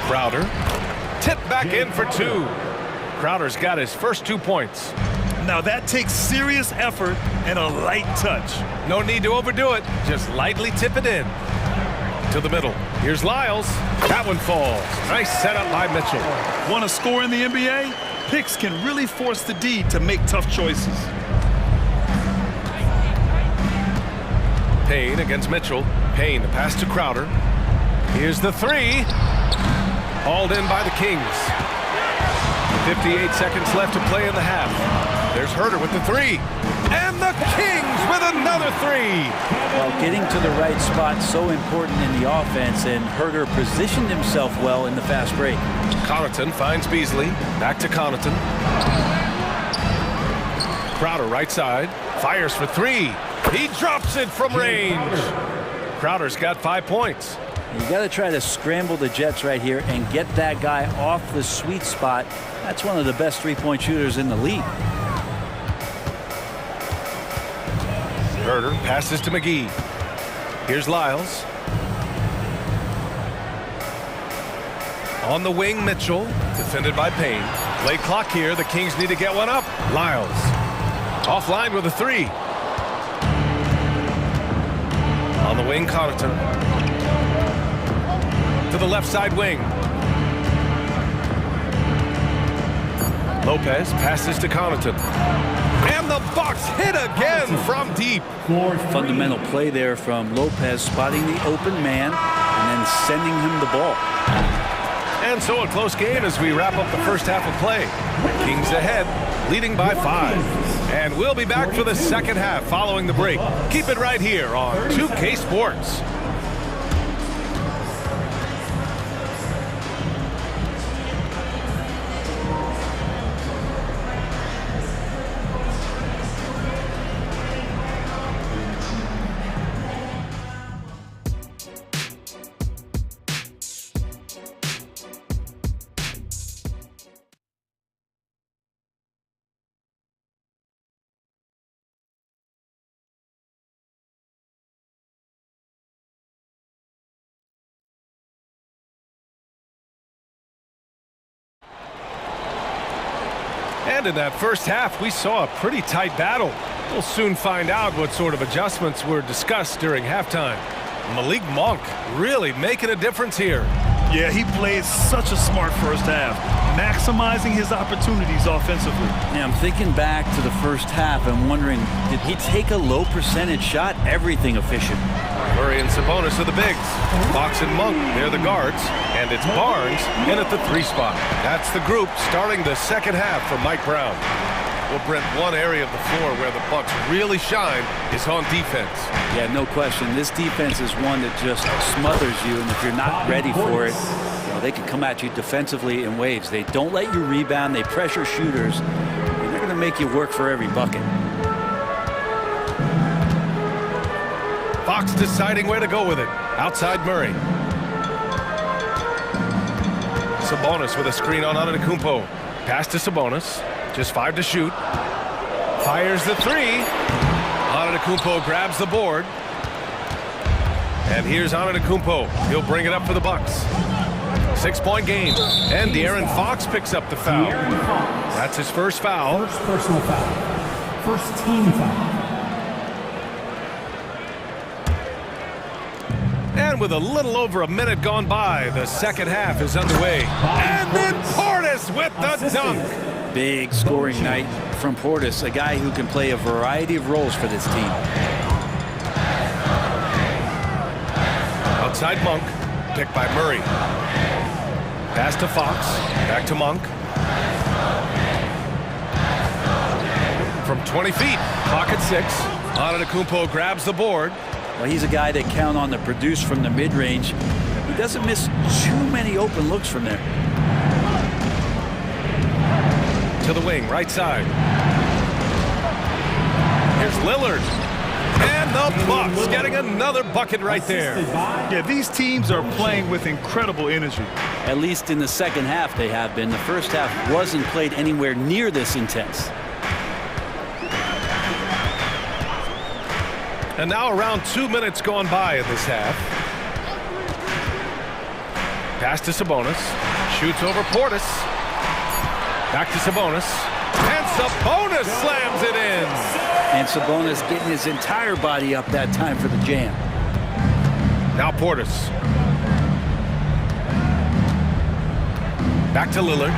Crowder, tipped back in for 2. Crowder's got his first 2 points. Now that takes serious effort and a light touch. No need to overdo it. Just lightly tip it in. To the middle. Here's Lyles. That one falls. Nice setup by Mitchell. Want to score in the NBA? Picks can really force the D to make tough choices. Payne against Mitchell. Payne, the pass to Crowder. Here's the 3. Hauled in by the Kings. 58 seconds left to play in the half. There's Herder with the 3. And the Kings with another 3. Well, getting to the right spot so important in the offense, and Herder positioned himself well in the fast break. Connaughton finds Beasley. Back to Connaughton. Crowder right side. Fires for 3. He drops it from range. Crowder's got 5 points. You got to try to scramble the Jets right here and get that guy off the sweet spot. That's one of the best three-point shooters in the league. Herder passes to McGee. Here's Lyles. On the wing, Mitchell, defended by Payne. Late clock here. The Kings need to get one up. Lyles offline with a 3. On the wing, Connaughton. To the left side wing. Lopez passes to Connaughton. And the Bucks hit again from deep. Fundamental play there from Lopez, spotting the open man and then sending him the ball. And so a close game as we wrap up the first half of play. Kings ahead, leading by 5. And we'll be back for the second half following the break. Keep it right here on 2K Sports. And in that first half, we saw a pretty tight battle. We'll soon find out what sort of adjustments were discussed during halftime. Malik Monk really making a difference here. Yeah, he played such a smart first half, maximizing his opportunities offensively. Yeah, I'm thinking back to the first half and wondering, did he take a low percentage shot? Everything efficient. Murray and Sabonis are the bigs. Fox and Monk, they're the guards. And it's Barnes in at the 3 spot. That's the group starting the second half for Mike Brown. Well, Brent, one area of the floor where the Bucks really shine is on defense. Yeah, no question. This defense is one that just smothers you, and if you're not ready for it, you know, they can come at you defensively in waves. They don't let you rebound. They pressure shooters, and they're going to make you work for every bucket. Fox deciding where to go with it. Outside Murray. Sabonis with a screen on Antetokounmpo. Pass to Sabonis. Just 5 to shoot. Fires the 3. Antetokounmpo grabs the board. And here's Antetokounmpo. He'll bring it up for the Bucks. 6-point game. And De'Aaron Fox picks up the foul. That's his first foul. First personal foul. First team foul. And with a little over a minute gone by, the second half is underway. And then Portis with the dunk. Big scoring night from Portis, a guy who can play a variety of roles for this team. Outside Monk, picked by Murray. Pass to Fox, back to Monk. From 20 feet, clock at 6. Antetokounmpo grabs the board. Well, he's a guy that count on to produce from the mid-range. He doesn't miss too many open looks from there. To the wing, right side. Here's Lillard. And the Bucks getting another bucket right there. Yeah, these teams are playing with incredible energy. At least in the second half they have been. The first half wasn't played anywhere near this intense. And now around 2 minutes gone by in this half. Pass to Sabonis. Shoots over Portis. Back to Sabonis. And Sabonis slams it in. And Sabonis getting his entire body up that time for the jam. Now Portis. Back to Lillard.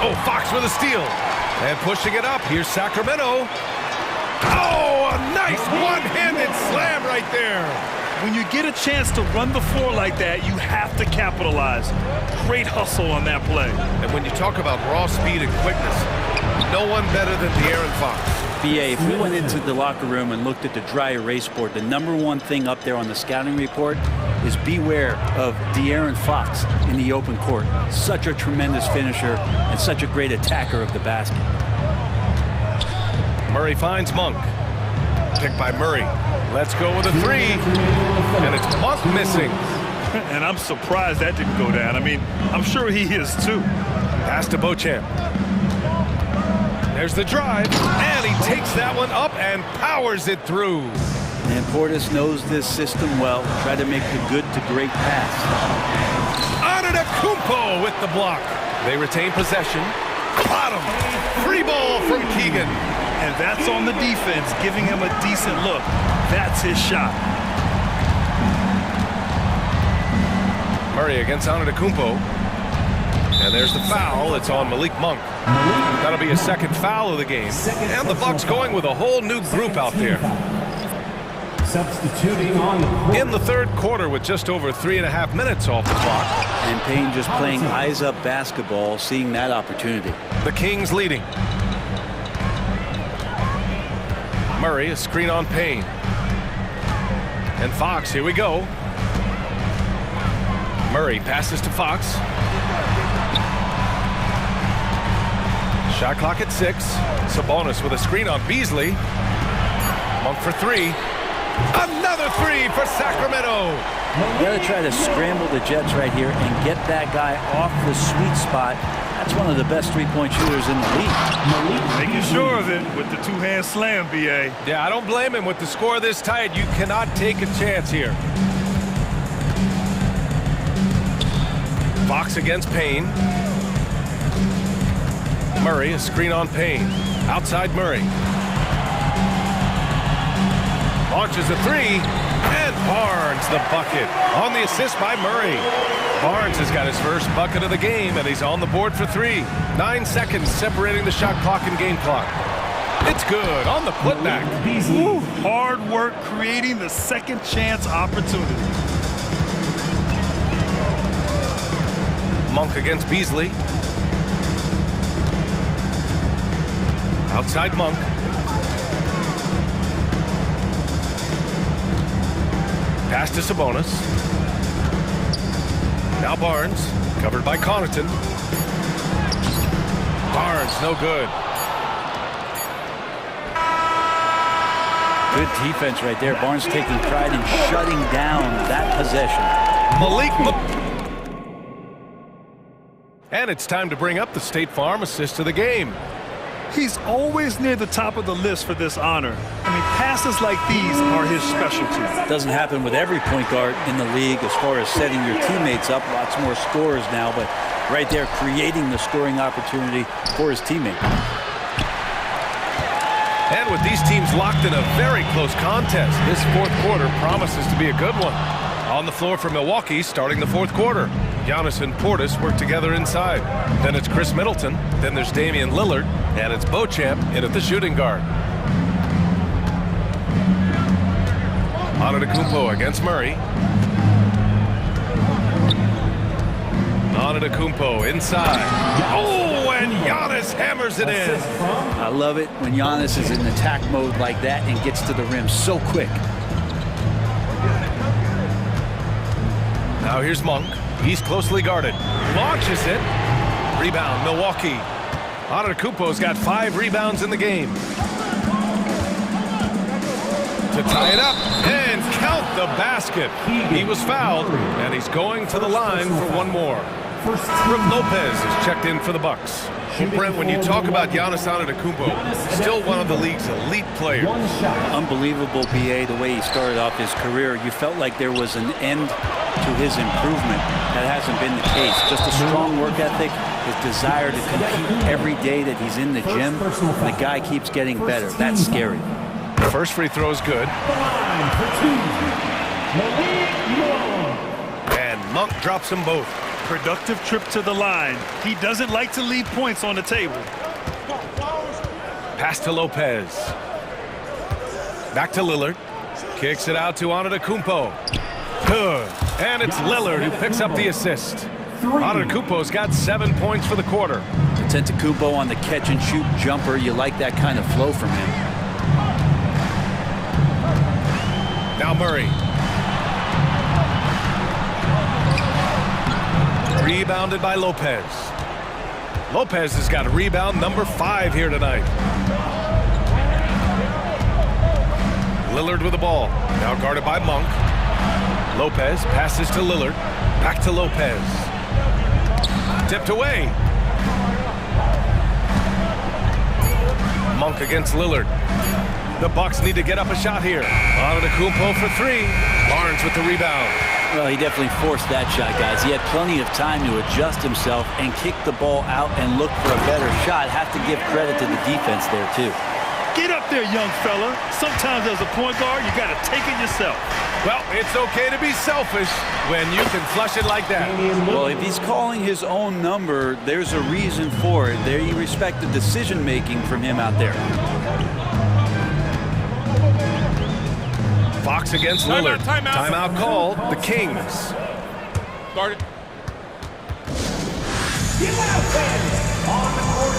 Oh, Fox with a steal. And pushing it up. Here's Sacramento. Oh, a nice one-handed slam right there. When you get a chance to run the floor like that, you have to capitalize. Great hustle on that play. And when you talk about raw speed and quickness, no one better than De'Aaron Fox. BA, if we went into the locker room and looked at the dry erase board, the #1 thing up there on the scouting report is beware of De'Aaron Fox in the open court. Such a tremendous finisher and such a great attacker of the basket. Murray finds Monk. Picked by Murray. Let's go with a 3. And it's Monk missing. And I'm surprised that didn't go down. I mean, I'm sure he is too. Pass to Beauchamp. There's the drive. And he takes that one up and powers it through. And Portis knows this system well. Try to make the good to great pass. Antetokounmpo with the block. They retain possession. Bottom. Free ball from Keegan. And that's on the defense, giving him a decent look. That's his shot. Murray against Antetokounmpo. And there's the foul. It's on Malik Monk. That'll be a second foul of the game. And the Bucks going with a whole new group out there. Substituting on the court. In the third quarter with just over 3.5 minutes off the clock. And Payne just playing eyes-up basketball, seeing that opportunity. The Kings leading. Murray, a screen on Payne. And Fox, here we go. Murray passes to Fox. Shot clock at 6. Sabonis with a screen on Beasley. Monk for 3. Another 3 for Sacramento. You got to try to scramble the Jets right here and get that guy off the sweet spot. That's one of the best three-point shooters in the league. Making sure of it with the two-hand slam, BA. Yeah, I don't blame him. With the score this tight, you cannot take a chance here. Fox against Payne. Murray, a screen on Payne. Outside Murray. Launches a three, and Barnes the bucket on the assist by Murray. Barnes has got his first bucket of the game, and he's on the board for 3. 9 seconds separating the shot clock and game clock. It's good on the putback. Ooh, hard work creating the second chance opportunity. Monk against Beasley. Outside Monk. Pass to Sabonis. Now Barnes, covered by Connaughton. Barnes, no good. Good defense right there. Barnes taking pride in shutting down that possession. And it's time to bring up the State Farm assist of the game. He's always near the top of the list for this honor. I mean, passes like these are his specialty. Doesn't happen with every point guard in the league as far as setting your teammates up. Lots more scorers now, but right there creating the scoring opportunity for his teammate. And with these teams locked in a very close contest, this fourth quarter promises to be a good one. On the floor for Milwaukee, starting the fourth quarter. Giannis and Portis work together inside. Then it's Chris Middleton. Then there's Damian Lillard. And it's Beauchamp in at the shooting guard. Antetokounmpo against Murray. Antetokounmpo inside. Oh, and Giannis hammers it in. I love it when Giannis is in attack mode like that and gets to the rim so quick. Now here's Monk. He's closely guarded. Launches it. Rebound, Milwaukee. Antetokounmpo's got 5 rebounds in the game. To tie it up and count the basket. He was fouled, and he's going to the line for one more. Brook Lopez is checked in for the Bucks. Well, Brent, when you talk about Giannis Antetokounmpo, still one of the league's elite players. Unbelievable, BA, the way he started off his career. You felt like there was an end to his improvement. That hasn't been the case. Just a strong work ethic, his desire to compete every day that he's in the gym. The guy keeps getting better. That's scary. First free throw is good. And Monk drops them both. Productive trip to the line. He doesn't like to leave points on the table. Pass to Lopez. Back to Lillard. Kicks it out to Antetokounmpo. Good. And it's Lillard who picks up the assist. Antetokounmpo's got 7 points for the quarter. Antetokounmpo on the catch and shoot jumper. You like that kind of flow from him. Now Murray. Rebounded by Lopez. Lopez has got rebound number 5 here tonight. Lillard with the ball. Now guarded by Monk. Lopez passes to Lillard. Back to Lopez. Tipped away. Monk against Lillard. The Bucks need to get up a shot here. Antetokounmpo for 3. Barnes with the rebound. Well, he definitely forced that shot, guys. He had plenty of time to adjust himself and kick the ball out and look for a better shot. Have to give credit to the defense there, too. Get up there, young fella. Sometimes as a point guard, you got to take it yourself. Well, it's okay to be selfish when you can flush it like that. Well, if he's calling his own number, there's a reason for it. There you respect the decision-making from him out there. Fox against Lillard. Timeout called. The Kings. Guarded. The Atlanta fans on the court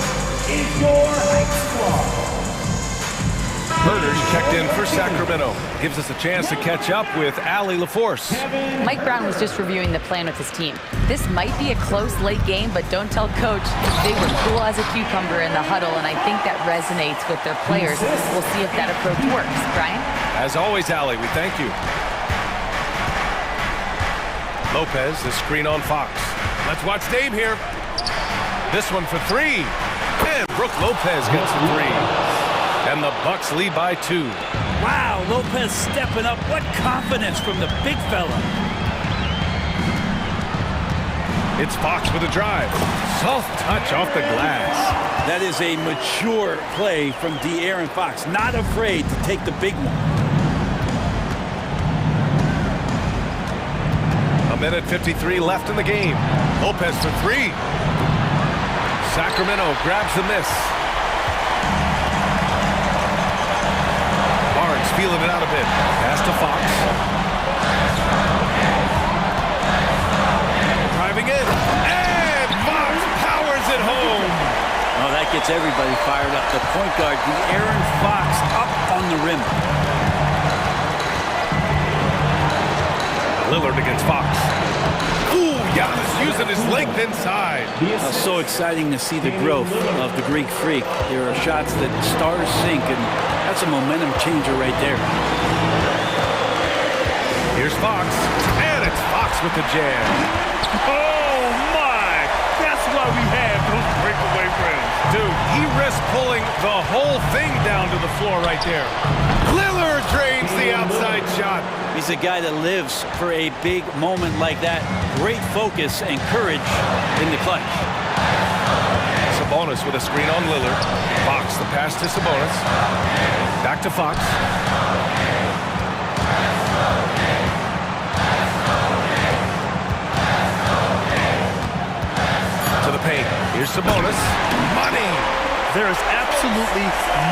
is your Heights squad. Herders checked in for Sacramento. Gives us a chance to catch up with Allie LaForce. Mike Brown was just reviewing the plan with his team. This might be a close late game, but don't tell coach. They were cool as a cucumber in the huddle, and I think that resonates with their players. We'll see if that approach works. Brian? As always, Allie, we thank you. Lopez, the screen on Fox. Let's watch Dame here. This one for 3. And Brook Lopez gets a 3. And the Bucks lead by 2. Wow, Lopez stepping up. What confidence from the big fella. It's Fox with a drive. Soft touch off the glass. That is a mature play from De'Aaron Fox. Not afraid to take the big one. minute 53 left in the game. Lopez for three. Sacramento grabs the miss. Barnes feeling it out a bit. Pass to Fox. Driving in. And Fox powers it home. Oh, that gets everybody fired up. The point guard, De'Aaron Fox, up on the rim. Lillard against Fox. Ooh, Giannis using his length inside. So exciting to see the growth of the Greek Freak. There are shots that stars sink, and that's a momentum changer right there. Here's Fox, and it's Fox with the jam. Oh, my! That's why we have those breakaway friends. Dude, he risked pulling the whole thing down to the floor right there. Lillard drains the outside shot. He's a guy that lives for a big moment like that. Great focus and courage in the clutch. Sabonis with a screen on Lillard. Fox, the pass to Sabonis. Back to Fox. To the paint. Here's Sabonis. Money! There is absolutely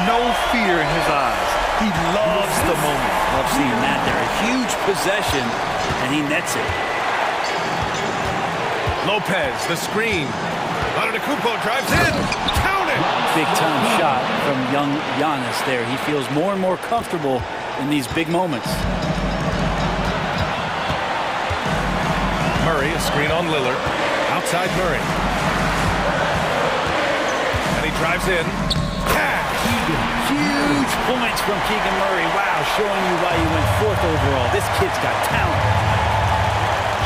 no fear in his eyes. He loves the moment. Love seeing that there. A huge possession, and he nets it. Lopez, the screen. Antetokounmpo drives in. Count it! Big-time shot from young Giannis there. He feels more and more comfortable in these big moments. Murray, a screen on Lillard. Outside Murray. And he drives in. Huge points from Keegan Murray. Wow, showing you why he went 4th overall. This kid's got talent.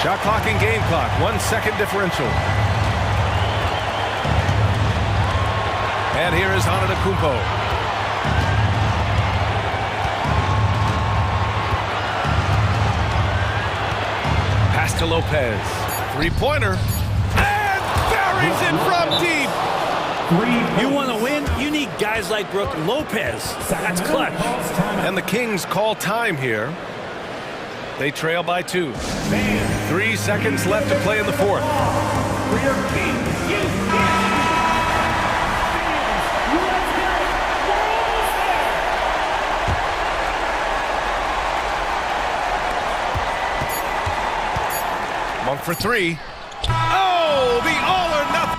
Shot clock and game clock. 1 second differential. And here is Antetokounmpo. Pass to Lopez. Three-pointer. And buries it from deep. You want to win? You need guys like Brook Lopez. That's clutch. And the Kings call time here. They trail by 2. 3 seconds left to play in the 4th. Monk for 3. Oh, the all-or-nothing.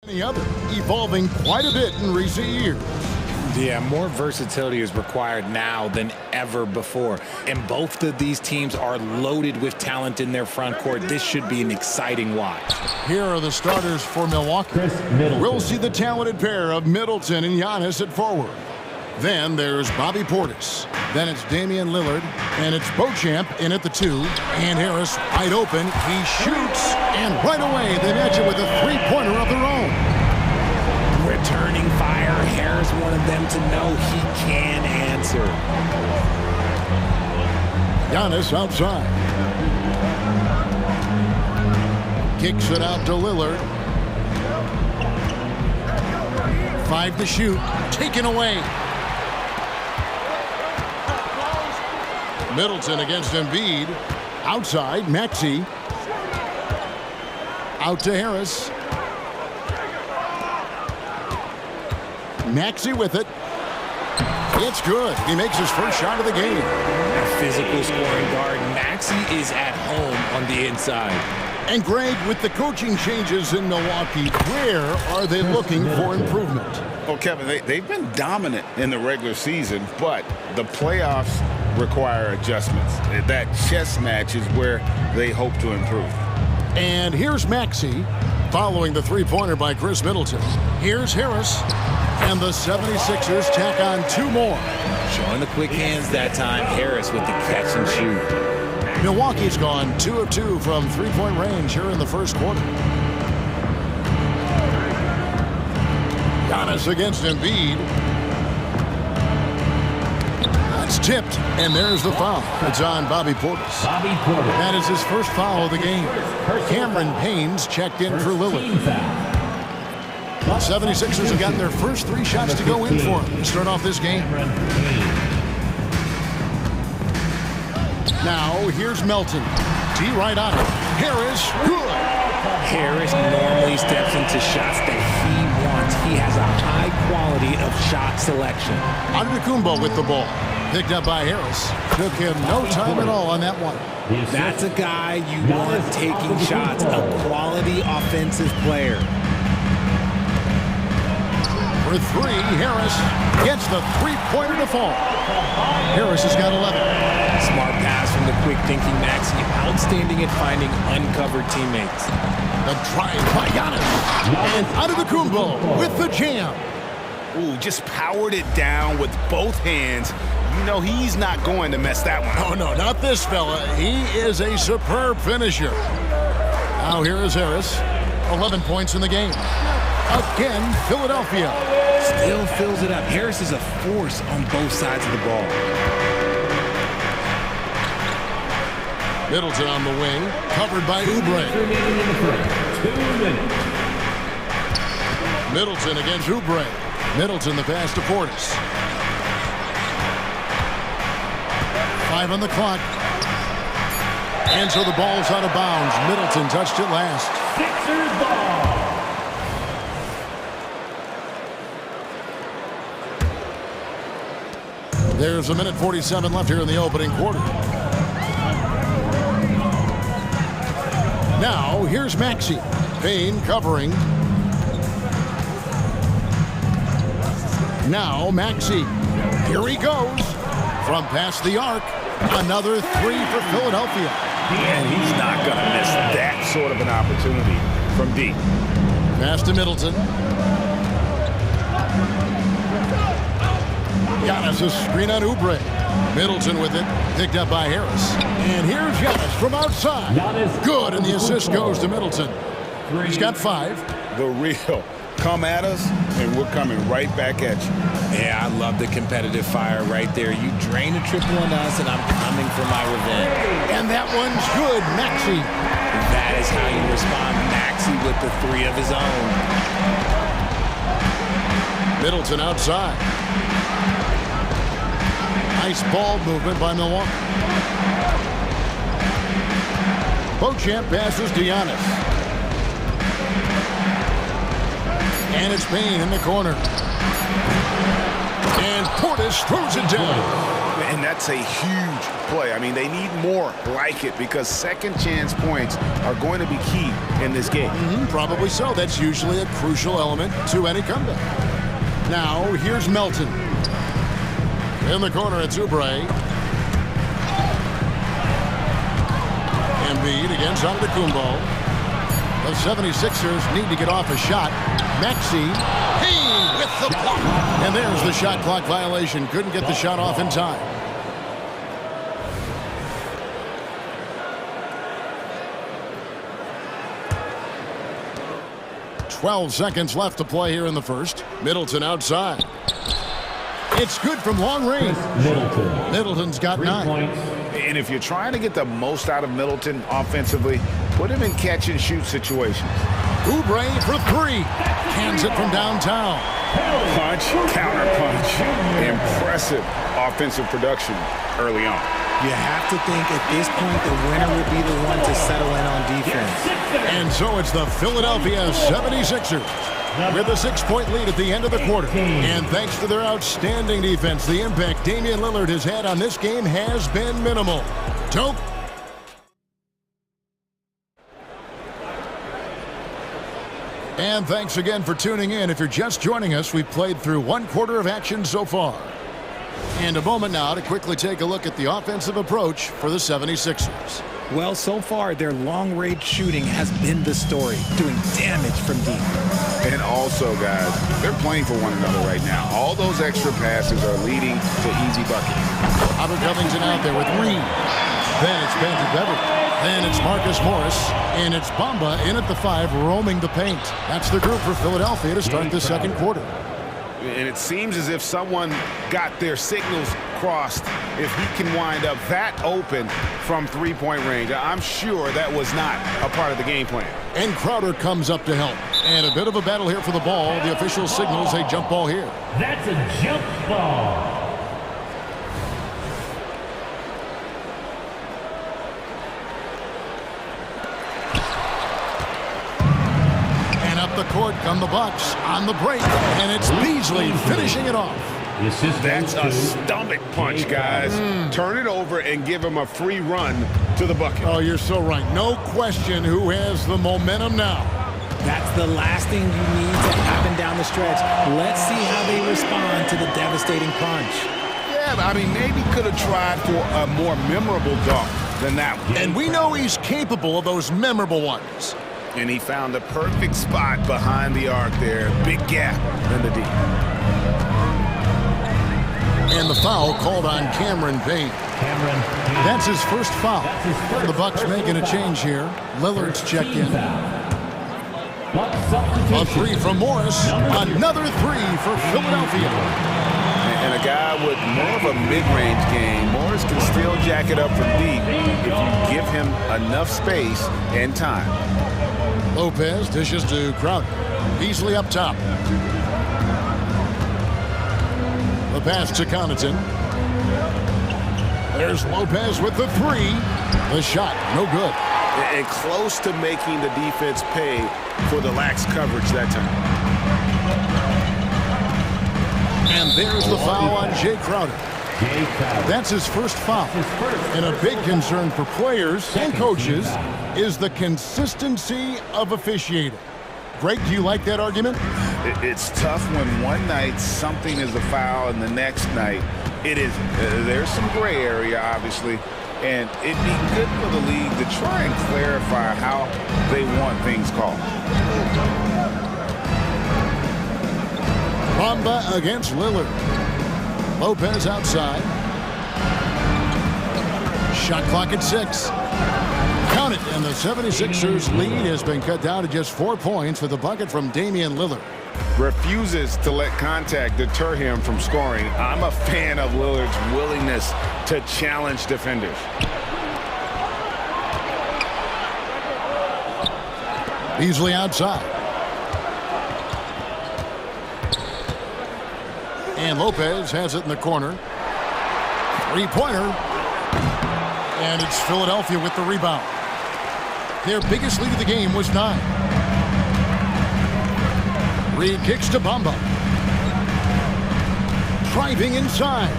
Any other, evolving quite a bit in recent years. Yeah, more versatility is required now than ever before. And both of these teams are loaded with talent in their front court. This should be an exciting watch. Here are the starters for Milwaukee. We'll see the talented pair of Middleton and Giannis at forward. Then there's Bobby Portis. Then it's Damian Lillard. And it's Beauchamp in at the 2. And Harris wide open. He shoots. And right away they match it with a three-pointer of their own. Returning fire. Harris wanted them to know he can answer. Giannis outside. Kicks it out to Lillard. 5 to shoot. Taken away. Middleton against Embiid. Outside, Maxey. Out to Harris. Maxey with it. It's good. He makes his first shot of the game. A physical scoring guard. Maxey is at home on the inside. And Greg, with the coaching changes in Milwaukee, where are they looking for improvement? Well, Kevin, they've been dominant in the regular season, but the playoffs require adjustments. That chess match is where they hope to improve. And here's Maxey following the three-pointer by Chris Middleton. Here's Harris. And the 76ers tack on 2 more. Showing the quick hands that time. Harris with the catch and shoot. Milwaukee's gone 2 of 2 from three-point range here in the first quarter. Giannis against Embiid. That's tipped, and there's the foul. It's on Bobby Portis. That is his first foul of the game. Cameron Payne's checked in for Lillard. 76ers have gotten their first 3 shots to go in for him to start off this game. Now, here's Melton. T right on it. Harris, good. Harris normally steps into shots that he wants. He has a high quality of shot selection. Antetokounmpo with the ball. Picked up by Harris. Took him no time at all on that one. That's a guy you want taking shots, a quality offensive player. For 3, Harris gets the three-pointer to fall. Harris has got 11. Smart pass from the quick-thinking Maxey. Outstanding at finding uncovered teammates. The drive by Giannis. And Antetokounmpo with the jam. Ooh, just powered it down with both hands. You know he's not going to mess that one up. Oh, no, not this fella. He is a superb finisher. Now here is Harris. 11 points in the game. Again, Philadelphia. Still fills it up. Harris is a force on both sides of the ball. Middleton on the wing, covered by Oubre. Middleton against Oubre. Middleton the pass to Portis. 5 on the clock. And so the ball's out of bounds. Middleton touched it last. Sixers ball. There's a minute 47 left here in the opening quarter. Now, here's Maxey. Payne covering. Now, Maxey. Here he goes. From past the arc. Another 3 for Philadelphia. And he's not going to miss that sort of an opportunity from deep. Pass to Middleton. Giannis a screen on Oubre. Middleton with it. Picked up by Harris. And here's Giannis from outside. Good, and the assist goes to Middleton. He's got 5. The real. Come at us, and we're coming right back at you. Yeah, I love the competitive fire right there. You drain a triple on us, and I'm coming for my revenge. And that one's good, Maxey. That is how you respond. Maxey with the 3 of his own. Middleton outside. Nice ball movement by Milwaukee. Beauchamp passes to Giannis. And it's Payne in the corner. And Portis throws it down. And that's a huge play. I mean, they need more like it because second chance points are going to be key in this game. Probably so. That's usually a crucial element to any comeback. Now, here's Melton. In the corner, it's Oubre. Embiid against Antetokounmpo. The 76ers need to get off a shot. Maxey, hey, with the block. And there's the shot clock violation. Couldn't get the shot off in time. Twelve seconds left to play here in the first. Middleton outside. It's good from long range. Middleton's got 9. And if you're trying to get the most out of Middleton offensively, put him in catch-and-shoot situations. Oubre for 3. Hands it from downtown. Punch, counter-punch. Impressive offensive production early on. You have to think at this point the winner will be the one to settle in on defense. And so it's the Philadelphia 76ers with a 6-point lead at the end of the quarter. And thanks to their outstanding defense, the impact Damian Lillard has had on this game has been minimal. Dope. And thanks again for tuning in. If you're just joining us, we've played through 1 quarter of action so far. And a moment now to quickly take a look at the offensive approach for the 76ers. Well, so far, their long-range shooting has been the story, doing damage from deep. And also, guys, they're playing for one another right now. All those extra passes are leading to easy buckets. Robert Covington out there with Reed. Then it's Patrick Beverly. Then it's Marcus Morris. And it's Bamba in at the 5, roaming the paint. That's the group for Philadelphia to start the second quarter. And it seems as if someone got their signals crossed. If he can wind up that open from three-point range, I'm sure that was not a part of the game plan. And Crowder comes up to help. And a bit of a battle here for the ball. The official signals a jump ball here. That's a jump ball. The court come the Bucks on the break, and it's Beasley finishing it off. That's a stomach punch, guys. Turn it over and give him a free run to the bucket. Oh, you're so right. No question who has the momentum now. That's the last thing you need to happen down the stretch. Let's see how they respond to the devastating punch. Yeah, I mean, maybe could have tried for a more memorable dunk than that one. And we know he's capable of those memorable ones. And he found the perfect spot behind the arc there. Big gap in the D. And the foul called on Cameron Payne. That's his first foul. The Bucks making a change here. Lillard's checked in. A 3 from Morris. Another 3 for Philadelphia. And a guy with more of a mid-range game, Morris can still jack it up from deep if you give him enough space and time. Lopez dishes to Crowder. Beasley up top. The pass to Connaughton. There's Lopez with the 3. The shot, no good. And close to making the defense pay for the lax coverage that time. And there's the foul on Jay Crowder. That's his first foul. And a big concern for players and coaches is the consistency of officiating. Greg, do you like that argument? It's tough when one night something is a foul and the next night it isn't. There's some gray area, obviously, and it'd be good for the league to try and clarify how they want things called. Bamba against Lillard. Lopez outside. Shot clock at 6. Count it, and the 76ers lead has been cut down to just 4 points with a bucket from Damian Lillard. Refuses to let contact deter him from scoring. I'm a fan of Lillard's willingness to challenge defenders. Beasley outside. And Lopez has it in the corner. 3-pointer. And it's Philadelphia with the rebound. Their biggest lead of the game was 9. Reed kicks to Bamba. driving inside.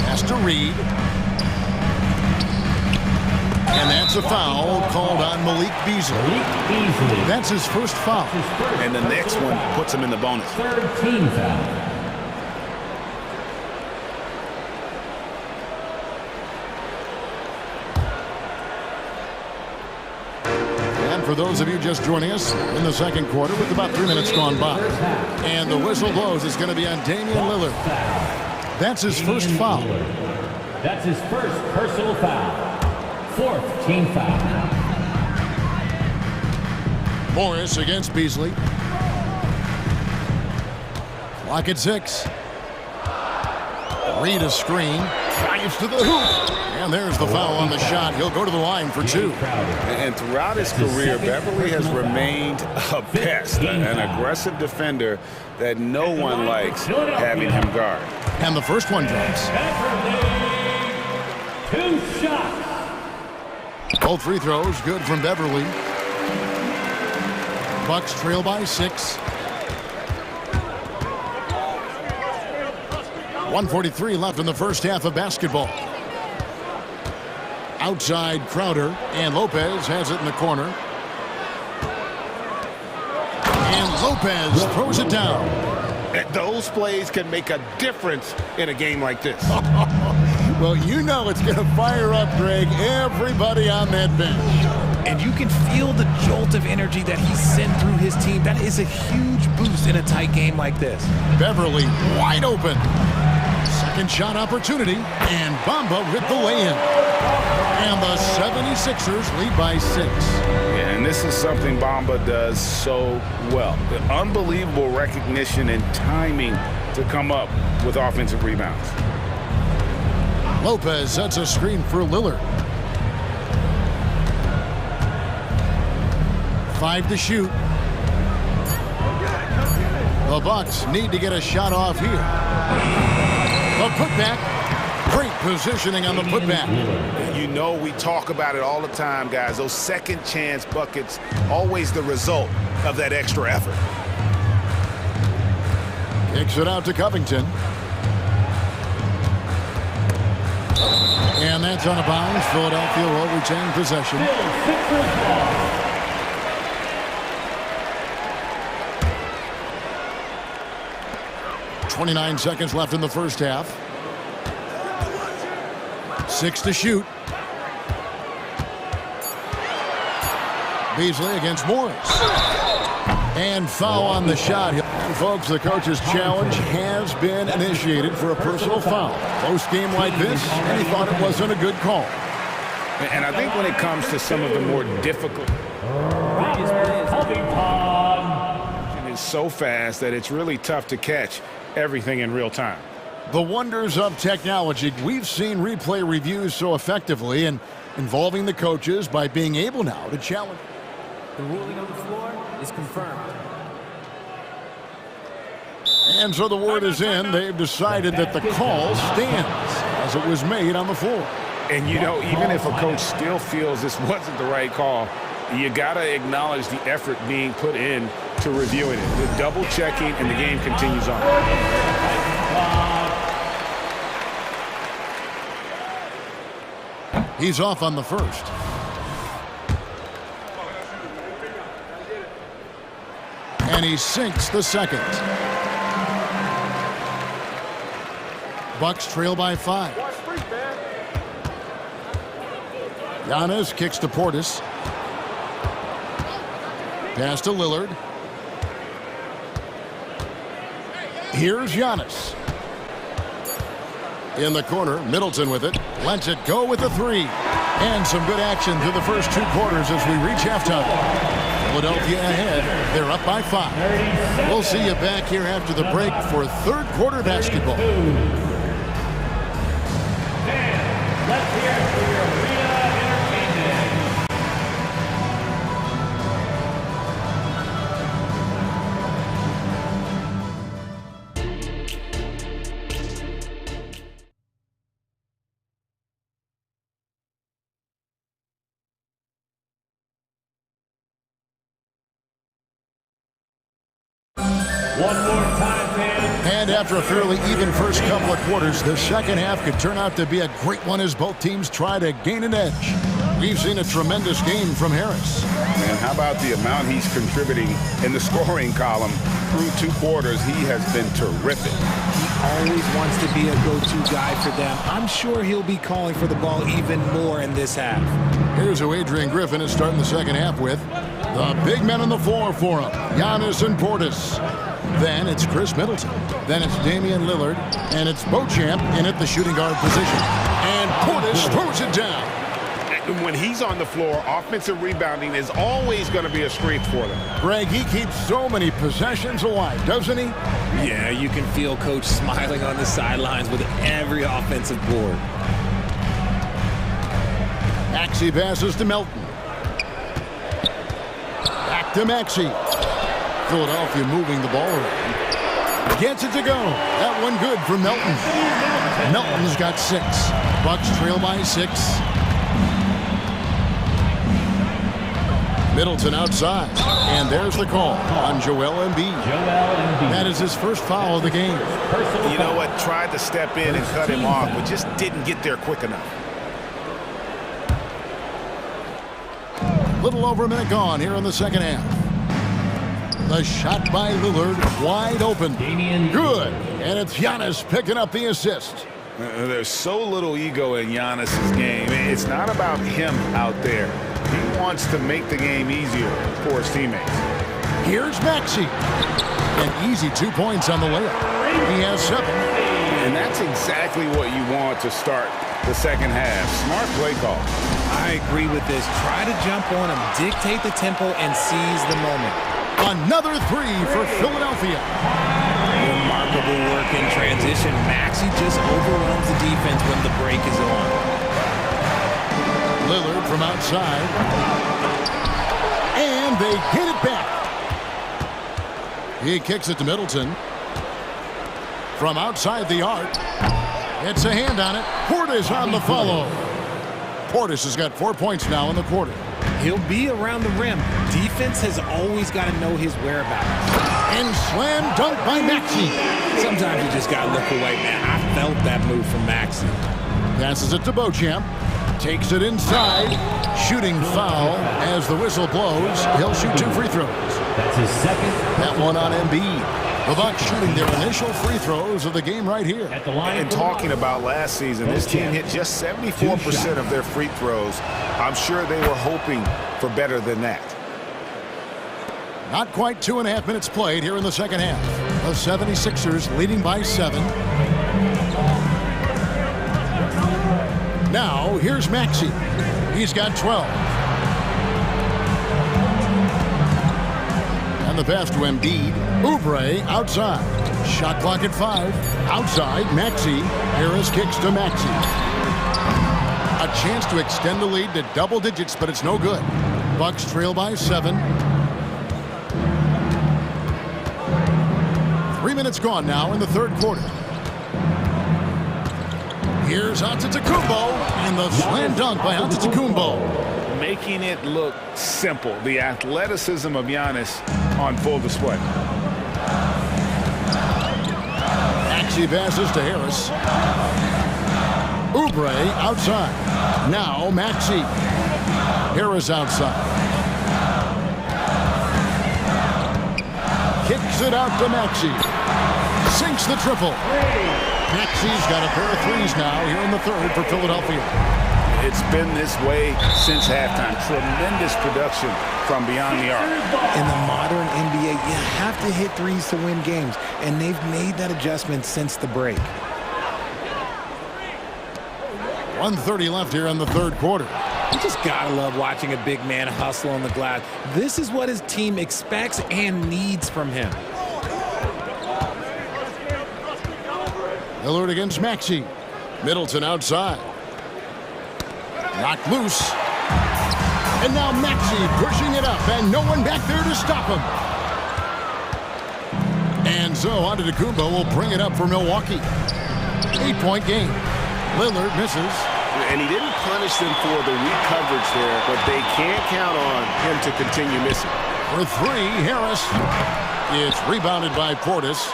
Has to read. And that's a foul called on Malik Beasley. That's his first foul. And the next one puts him in the bonus. Third team foul. For those of you just joining us in the second quarter with about 3 minutes gone by. And the whistle blows. It's going to be on Damian Lillard. That's his first foul. That's his first personal foul. Fourth team foul. Morris against Beasley. Clock at 6. Read a screen. Drives to the hoop. And there's the foul on the shot. He'll go to the line for 2. And throughout his career, Beverly has remained a pest, an aggressive defender that no one likes having him guard. And the first one drops. 2 shots. Both free throws good from Beverly. Bucks trail by 6. 1:43 left in the first half of basketball. Outside Crowder, and Lopez has it in the corner. And Lopez throws it down. Those plays can make a difference in a game like this. Well, you know it's going to fire up, Greg, everybody on that bench. And you can feel the jolt of energy that he sent through his team. That is a huge boost in a tight game like this. Beverly wide open. Second shot opportunity, and Bamba with the lay-in. And the 76ers lead by 6. Yeah, and this is something Bamba does so well. The unbelievable recognition and timing to come up with offensive rebounds. Lopez sets a screen for Lillard. 5 to shoot. The Bucks need to get a shot off here. The putback. Great positioning on the putback. You know we talk about it all the time, guys. Those second chance buckets, always the result of that extra effort. Kicks it out to Covington. And that's on a bounce. Philadelphia will retain possession. 29 seconds left in the first half. 6 to shoot. Beasley against Morris. And foul on the shot. And folks, the coach's challenge has been initiated for a personal foul. Close game like this, and he thought it wasn't a good call. And I think when it comes to some of the more difficult, it's so fast that it's really tough to catch everything in real time. The wonders of technology. We've seen replay reviews so effectively and involving the coaches by being able now to challenge. The ruling on the floor is confirmed. And so the word is in. They've decided that the call stands as it was made on the floor. And you know, even if a coach still feels this wasn't the right call, you got to acknowledge the effort being put in to reviewing it. The double checking, and the game continues on. He's off on the first. And he sinks the second. Bucks trail by 5. Giannis kicks to Portis. Pass to Lillard. Here's Giannis. In the corner, Middleton with it. Lets it go with a 3. And some good action through the first 2 quarters as we reach halftime. Philadelphia ahead. They're up by 5. We'll see you back here after the break for third quarter basketball. Let's hear it for your arena entertainment. One more time, fans. And after a fairly even first couple of quarters, the second half could turn out to be a great one as both teams try to gain an edge. We've seen a tremendous game from Harris. And how about the amount he's contributing in the scoring column? Through 2 quarters, he has been terrific. He always wants to be a go-to guy for them. I'm sure he'll be calling for the ball even more in this half. Here's who Adrian Griffin is starting the second half with. The big men on the floor for him, Giannis and Portis. Then it's Chris Middleton. Then it's Damian Lillard. And it's Beauchamp in at the shooting guard position. And Portis throws it down. When he's on the floor, offensive rebounding is always going to be a strength for them. Greg, he keeps so many possessions alive, doesn't he? Yeah, you can feel Coach smiling on the sidelines with every offensive board. Maxey passes to Melton. Back to Maxey. Philadelphia moving the ball around. Gets it to go. That one good for Melton. Melton's got 6. Bucks trail by 6. Middleton outside. And there's the call on Joel Embiid. That is his first foul of the game. You know what? Tried to step in and cut him off, but just didn't get there quick enough. Little over a minute gone here in the second half. The shot by Lillard, wide open. Good. And it's Giannis picking up the assist. There's so little ego in Giannis's game. It's not about him out there. He wants to make the game easier for his teammates. Here's Maxey. An easy 2 points on the layup. He has 7. And that's exactly what you want to start the second half. Smart play call. I agree with this. Try to jump on him, dictate the tempo, and seize the moment. Another 3 for Philadelphia. Remarkable work in transition. Maxey just overwhelms the defense when the break is on. Lillard from outside. And they get it back. He kicks it to Middleton. From outside the arc. It's a hand on it. Portis on the follow. Portis has got 4 points now in the quarter. He'll be around the rim. Defense has always got to know his whereabouts. And slam dunk by Maxey. Sometimes you just got to look away, man. I felt that move from Maxey. Passes it to Beauchamp. Takes it inside. Shooting foul as the whistle blows. He'll shoot 2 free throws. That's his second. That one on Embiid. The Bucks shooting their initial free throws of the game right here. At the line and talking about last season, this team hit just 74% of their free throws. I'm sure they were hoping for better than that. Not quite 2.5 minutes played here in the second half. The 76ers leading by 7. Now, here's Maxey. He's got 12. And the pass to Embiid. Oubre outside. Shot clock at 5. Outside, Maxey. Harris kicks to Maxey. A chance to extend the lead to double digits, but it's no good. Bucks trail by 7. 3 minutes gone now in the third quarter. Here's Antetokounmpo, and the slam dunk by Antetokounmpo. Making it look simple. The athleticism of Giannis on full display. Maxey passes to Harris. Oubre outside. Now Maxey. Harris outside. Kicks it out to Maxey. Sinks the triple. Maxey's got a pair of threes now here in the third for Philadelphia. It's been this way since halftime. Tremendous production from beyond the arc. In the modern NBA, you have to hit threes to win games, and they've made that adjustment since the break. 1:30 left here in the third quarter. You just gotta love watching a big man hustle on the glass. This is what his team expects and needs from him. Lillard against Maxey. Middleton outside. Knocked loose. And now Maxey pushing it up, and no one back there to stop him. And so Antetokounmpo will bring it up for Milwaukee. 8-point game. Lillard misses. and he didn't punish them for the weak coverage there, but they can't count on him to continue missing. For three, Harris. It's rebounded by Portis.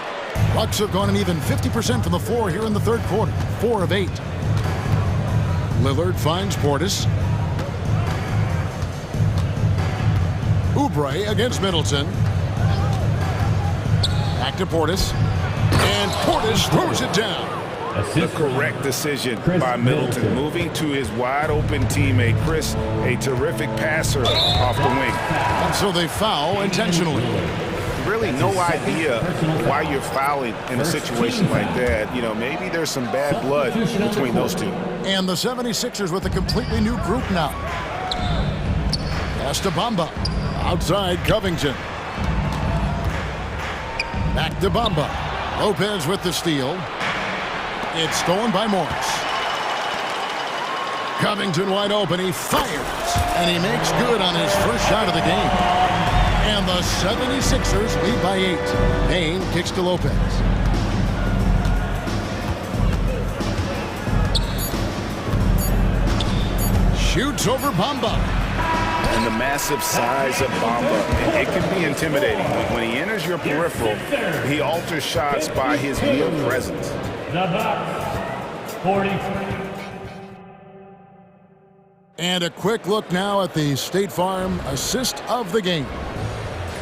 Bucks have gone an even 50% from the floor here in the third quarter. 4 of 8. Lillard finds Portis. Oubre against Middleton. Back to Portis. And Portis throws it down. The correct decision by Middleton, moving to his wide-open teammate, Chris, a terrific passer off the wing. And so they foul intentionally. Really no idea why you're fouling in a situation like that. You know, maybe there's some bad blood between those two. And the 76ers with a completely new group now. Pass to Bamba. Outside Covington. Back to Bamba. Lopez with the steal. It's stolen by Morris. Covington wide open. He fires. And he makes good on his first shot of the game. And the 76ers lead by 8. Payne kicks to Lopez. Shoots over Bamba. And the massive size of Bamba, it can be intimidating. When he enters your peripheral, he alters shots by his mere presence. The Bucks, 43. And a quick look now at the State Farm assist of the game.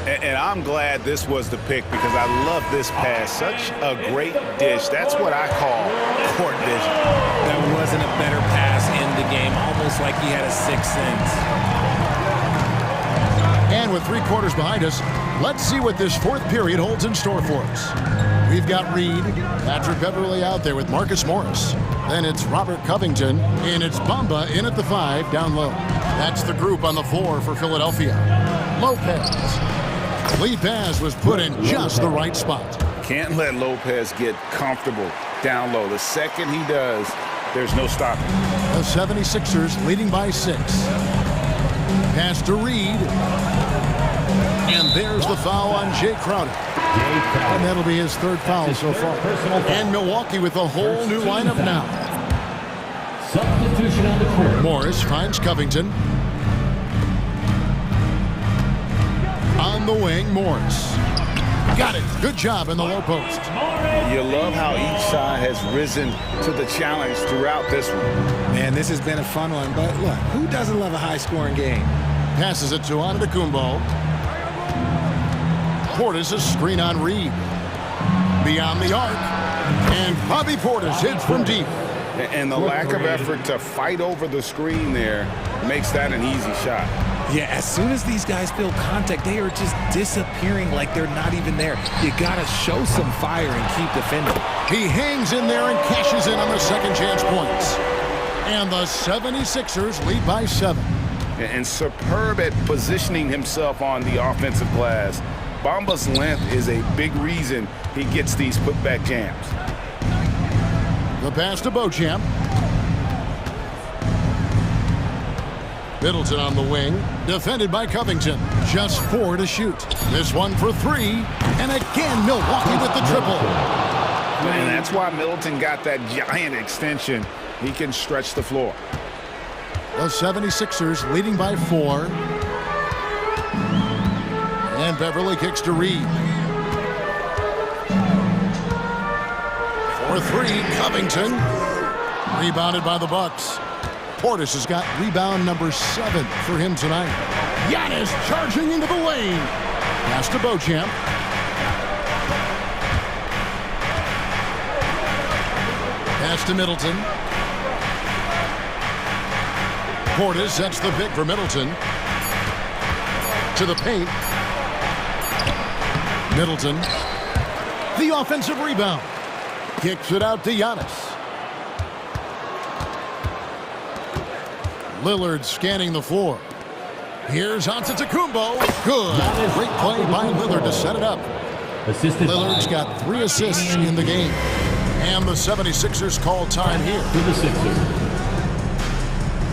And I'm glad this was the pick because I love this pass. Such a great dish. That's what I call court vision. There wasn't a better pass in the game, almost like he had a sixth sense. And with 3 quarters behind us, let's see what this fourth period holds in store for us. We've got Reed, Patrick Beverly out there with Marcus Morris. Then it's Robert Covington, and it's Bamba in at the 5 down low. That's the group on the floor for Philadelphia. Lopez. Lead pass was put in just the right spot. Can't let Lopez get comfortable down low. The second he does, there's no stopping. The 76ers leading by 6. Pass to Reed. And there's the foul on Jay Crowder. And that'll be his 3rd foul so far. And Milwaukee with a whole new lineup now. Substitution on the court. Morris finds Covington. On the wing, Morris. Got it. Good job in the low post. You love how each side has risen to the challenge throughout this one. Man, this has been a fun one, but look, who doesn't love a high-scoring game? Passes it to Antetokounmpo. Portis a screen on Reed. Beyond the arc. And Bobby Portis hits from deep. And the lack of effort to fight over the screen there makes that an easy shot. Yeah, as soon as these guys feel contact, they are just disappearing like they're not even there. You gotta show some fire and keep defending. He hangs in there and cashes in on the second chance points. And the 76ers lead by 7. And superb at positioning himself on the offensive glass. Bamba's length is a big reason he gets these putback jams. The pass to Beauchamp. Middleton on the wing, defended by Covington. Just 4 to shoot. This one for 3, and again Milwaukee with the triple. And that's why Middleton got that giant extension. He can stretch the floor. The 76ers leading by 4. And Beverly kicks to Reed. For 3, Covington. Rebounded by the Bucks. Portis has got rebound number 7 for him tonight. Giannis charging into the lane. Pass to Beauchamp. Pass to Middleton. Portis sets the pick for Middleton. To the paint. Middleton. The offensive rebound. Kicks it out to Giannis. Lillard scanning the floor. Here's Antetokounmpo. Good. Great play by Lillard to set it up. Lillard's got 3 assists in the game. And the 76ers call time here. To the Sixers.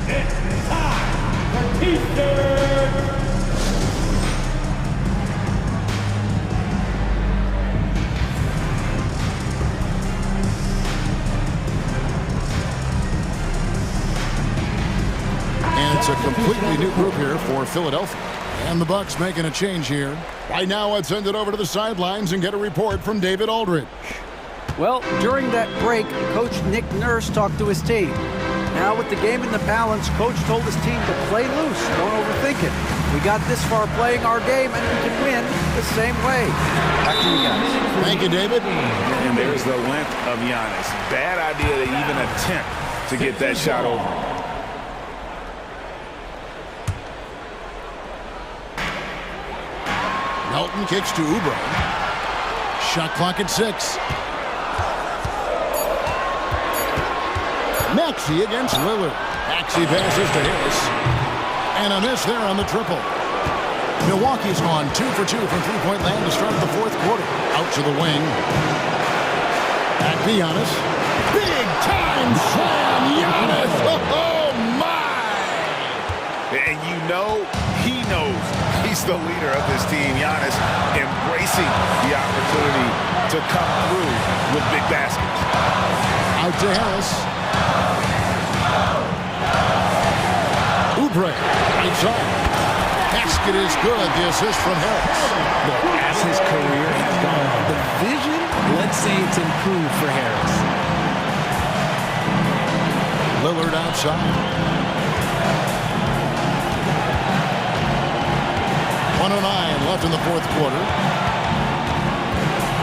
It's time for Eastern. It's a completely new group here for Philadelphia. And the Bucks making a change here. Right now, let's send it over to the sidelines and get a report from David Aldridge. Well, during that break, Coach Nick Nurse talked to his team. Now with the game in the balance, Coach told his team to play loose, don't overthink it. We got this far playing our game, and we can win the same way. Back to you guys. Thank you, David. And there's the length of Giannis. Bad idea to even attempt to get that shot over. Melton kicks to Oubre. Shot clock at 6. Maxey against Lillard. Maxey passes to Harris. And a miss there on the triple. Milwaukee's gone 2 for 2 from three-point land to start the fourth quarter. Out to the wing. Back to Giannis. Big time slam, Giannis. Oh, my! And you know he knows he's the leader of this team. Giannis embracing the opportunity to come through with big baskets. Out to Harris. Oubre, right side. Basket is good. The assist from Harris. Look, as his career has gone, the vision, let's say it's improved for Harris. Lillard outside. 1:09 left in the fourth quarter.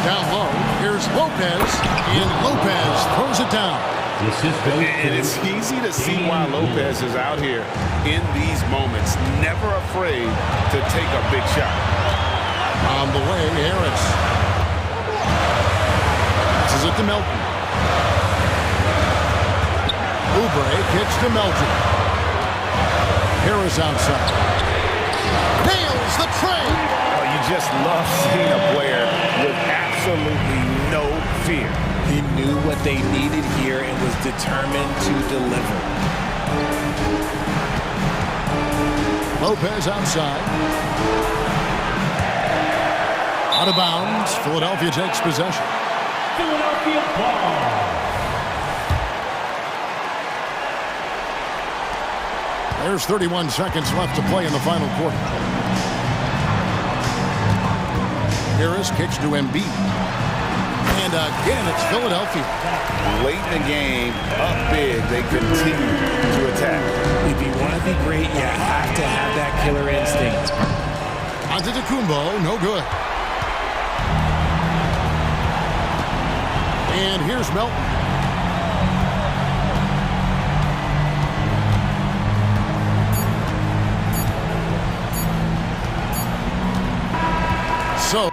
Down low, here's Lopez, and Lopez throws it down. And it's easy to see why Lopez is out here in these moments, never afraid to take a big shot. On the way, Harris. Passes it to Melton. Oubre kicks to Melton. Harris outside. Nails the tray. Oh, you just love seeing a player with absolutely no fear. He knew what they needed here and was determined to deliver. Lopez outside. Out of bounds. Philadelphia takes possession. Philadelphia ball. There's 31 seconds left to play in the final quarter. Harris kicks to Embiid. And again, it's Philadelphia. Late in the game, up big, they continue to attack. If you want to be great, you have to have that killer instinct. Antetokounmpo, no good. And here's Melton. So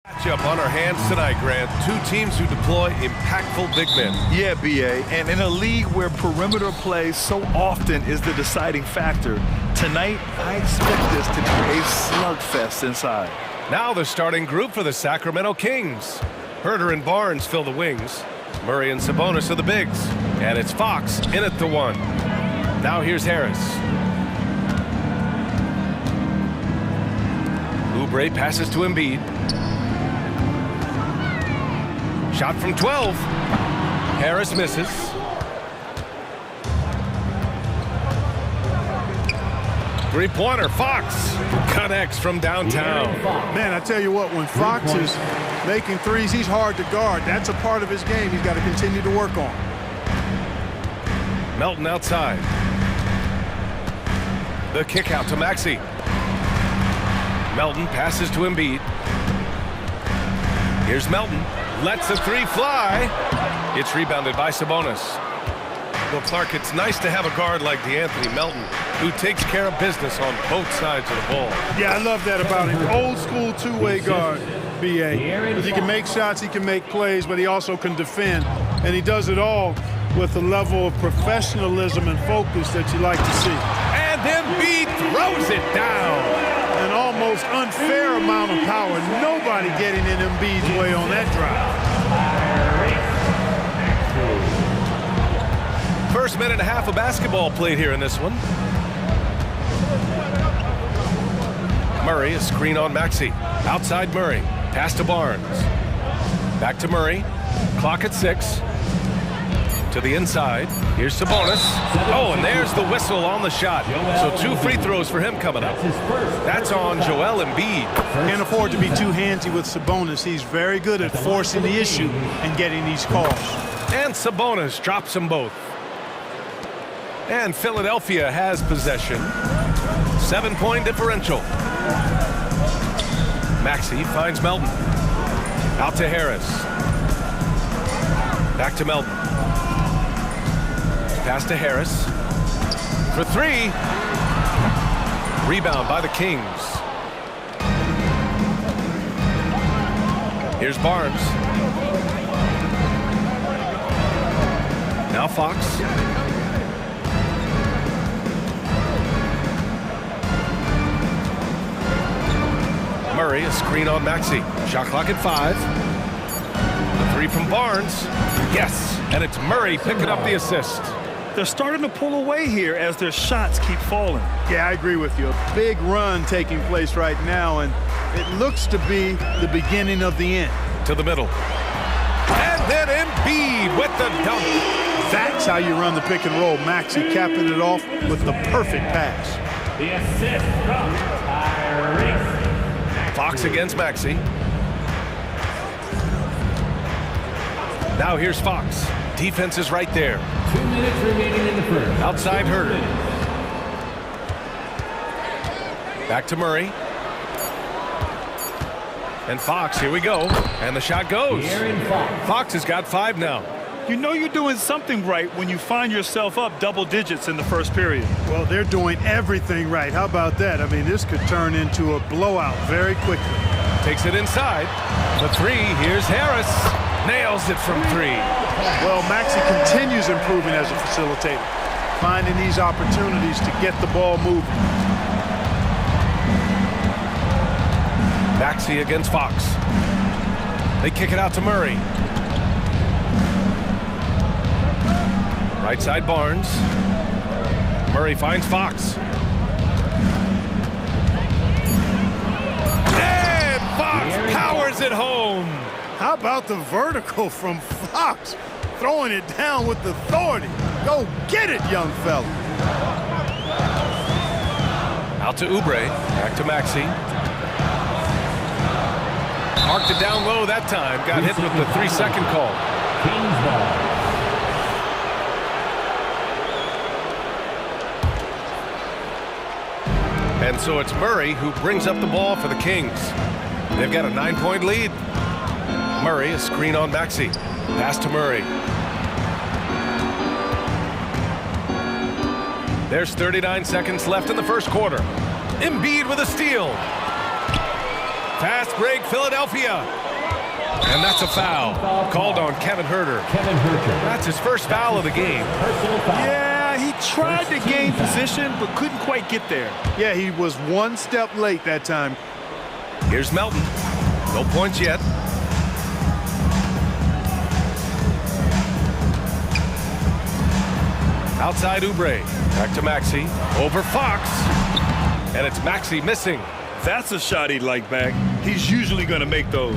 Matchup on our hands tonight, Grant. Two teams who deploy impactful big men. Yeah, BA, and in a league where perimeter play so often is the deciding factor, tonight I expect this to be a slugfest inside. Now the starting group for the Sacramento Kings. Herter and Barnes fill the wings. Murray and Sabonis are the bigs. And it's Fox in at the one. Now here's Harris. Oubre passes to Embiid. Shot from 12. Harris misses. Three-pointer, Fox connects from downtown. Man, I tell you what, when Fox is making threes, he's hard to guard. That's a part of his game he's got to continue to work on. Melton outside. The kick out to Maxey. Melton passes to Embiid. Here's Melton. Lets a three fly. It's rebounded by Sabonis. Well, Clark, it's nice to have a guard like DeAnthony Melton who takes care of business on both sides of the ball. Yeah, I love that about him. Old school two-way guard, BA. He can make shots, he can make plays, but he also can defend. And he does it all with a level of professionalism and focus that you like to see. And Embiid throws it down. An almost unfair amount of power. Nobody getting in Embiid's way on that drive. First minute and a half of basketball played here in this one. Murray, a screen on Maxey. Outside Murray. Pass to Barnes. Back to Murray. Clock at 6. To the inside. Here's Sabonis. Oh, and there's the whistle on the shot. So 2 free throws for him coming up. That's on Joel Embiid. Can't afford to be too handsy with Sabonis. He's very good at forcing the issue and getting these calls. And Sabonis drops them both. And Philadelphia has possession. 7-point differential. Maxey finds Melton. Out to Harris. Back to Melton. Pass to Harris. For 3. Rebound by the Kings. Here's Barnes. Now Fox. Murray, a screen on Maxey. Shot clock at 5. The 3 from Barnes. Yes, and it's Murray picking up the assist. They're starting to pull away here as their shots keep falling. Yeah, I agree with you. A big run taking place right now, and it looks to be the beginning of the end. To the middle. And then Embiid with the dunk. That's how you run the pick and roll. Maxey capping it off with the perfect pass. The assist from Tyrese. Fox against Maxey. Now here's Fox. Defense is right there. 2 minutes remaining in the first. Outside Herter. Back to Murray. And Fox, here we go. And the shot goes. Fox has got 5 now. You know you're doing something right when you find yourself up double digits in the first period. Well, they're doing everything right. How about that? I mean, this could turn into a blowout very quickly. Takes it inside. The 3, here's Harris. Nails it from 3. Well, Maxey continues improving as a facilitator, finding these opportunities to get the ball moving. Maxey against Fox. They kick it out to Murray. Right side Barnes. Murray finds Fox. And Fox powers it home. How about the vertical from Fox? Throwing it down with authority. Go get it, young fella. Out to Oubre. Back to Maxey. Marked it down low that time. Got hit with the 3-second call. Kings ball. And so it's Murray who brings up the ball for the Kings. They've got a 9-point lead. Murray, a screen on Maxey. Pass to Murray. There's 39 seconds left in the first quarter. Embiid with a steal. Fast break, Philadelphia. And that's a foul called on Kevin Herter. That's his first foul of the game. Yeah, he tried to gain position, but couldn't quite get there. Yeah, he was one step late that time. Here's Melton. No points yet. Outside Oubre. Back to Maxey. Over Fox. And it's Maxey missing. That's a shot he'd like back. He's usually going to make those.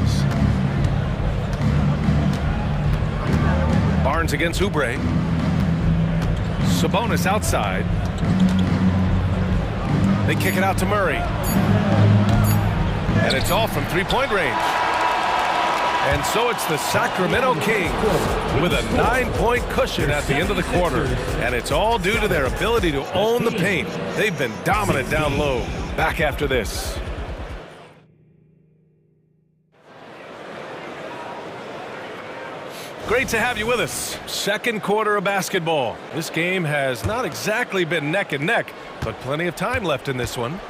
Barnes against Oubre. Sabonis outside. They kick it out to Murray. And it's all from three-point range. And so it's the Sacramento Kings with a 9-point cushion at the end of the quarter. And it's all due to their ability to own the paint. They've been dominant down low. Back after this. Great to have you with us. Second quarter of basketball. This game has not exactly been neck and neck, but plenty of time left in this one.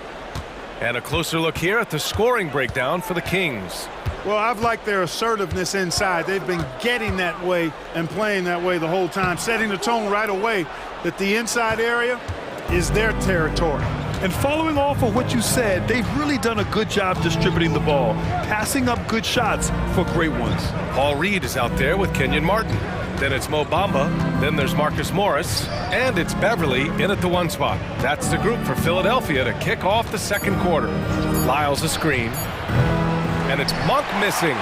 And a closer look here at the scoring breakdown for the Kings. Well, I've liked their assertiveness inside. They've been getting that way and playing that way the whole time, setting the tone right away that the inside area is their territory. And following off of what you said, they've really done a good job distributing the ball, passing up good shots for great ones. Paul Reed is out there with Kenyon Martin. Then it's Mo Bamba. Then there's Marcus Morris. And it's Beverly in at the one spot. That's the group for Philadelphia to kick off the second quarter. Lyles a screen. And it's Monk missing.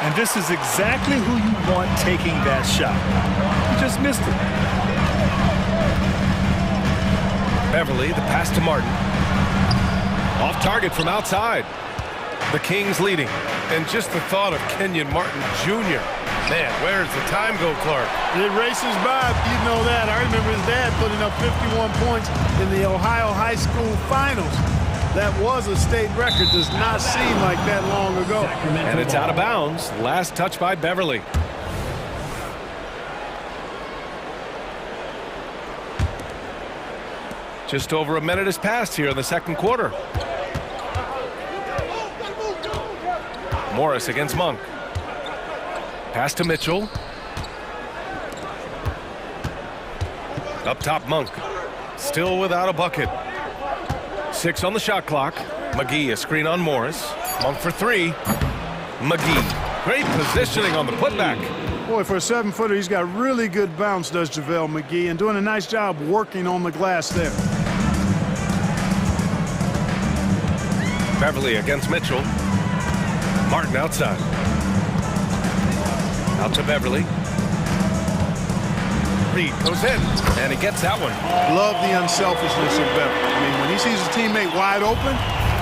And this is exactly who you want taking that shot. He just missed it. Beverly, the pass to Martin. Off target from outside. The Kings leading. And just the thought of Kenyon Martin Jr. Man, where does the time go, Clark? It races by, you know that. I remember his dad putting up 51 points in the Ohio High School Finals. That was a state record. Does not seem like that long ago. And it's out of bounds. Last touch by Beverly. Just over a minute has passed here in the second quarter. Morris against Monk. Pass to Mitchell. Up top, Monk. Still without a bucket. 6 on the shot clock. McGee a screen on Morris. Monk for 3. McGee. Great positioning on the putback. Boy, for a 7-footer, he's got really good bounce, does JaVale McGee, and doing a nice job working on the glass there. Beverly against Mitchell. Martin outside. Out to Beverly. Reed goes in, and he gets that one. Love the unselfishness of Beverly. I mean, when he sees his teammate wide open,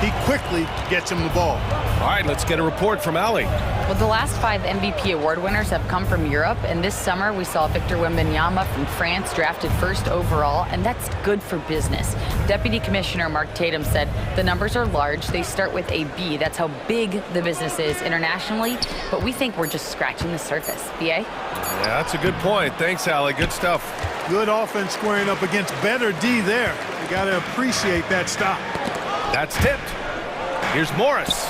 he quickly gets him the ball. All right, let's get a report from Allie. Well, the last 5 MVP award winners have come from Europe, and this summer we saw Victor Wembanyama from France drafted first overall, and that's good for business. Deputy Commissioner Mark Tatum said the numbers are large. They start with a B. That's how big the business is internationally, but we think we're just scratching the surface. BA? Yeah, that's a good point. Thanks, Allie. Good stuff. Good offense squaring up against better D there. You got to appreciate that stop. That's tipped. Here's Morris.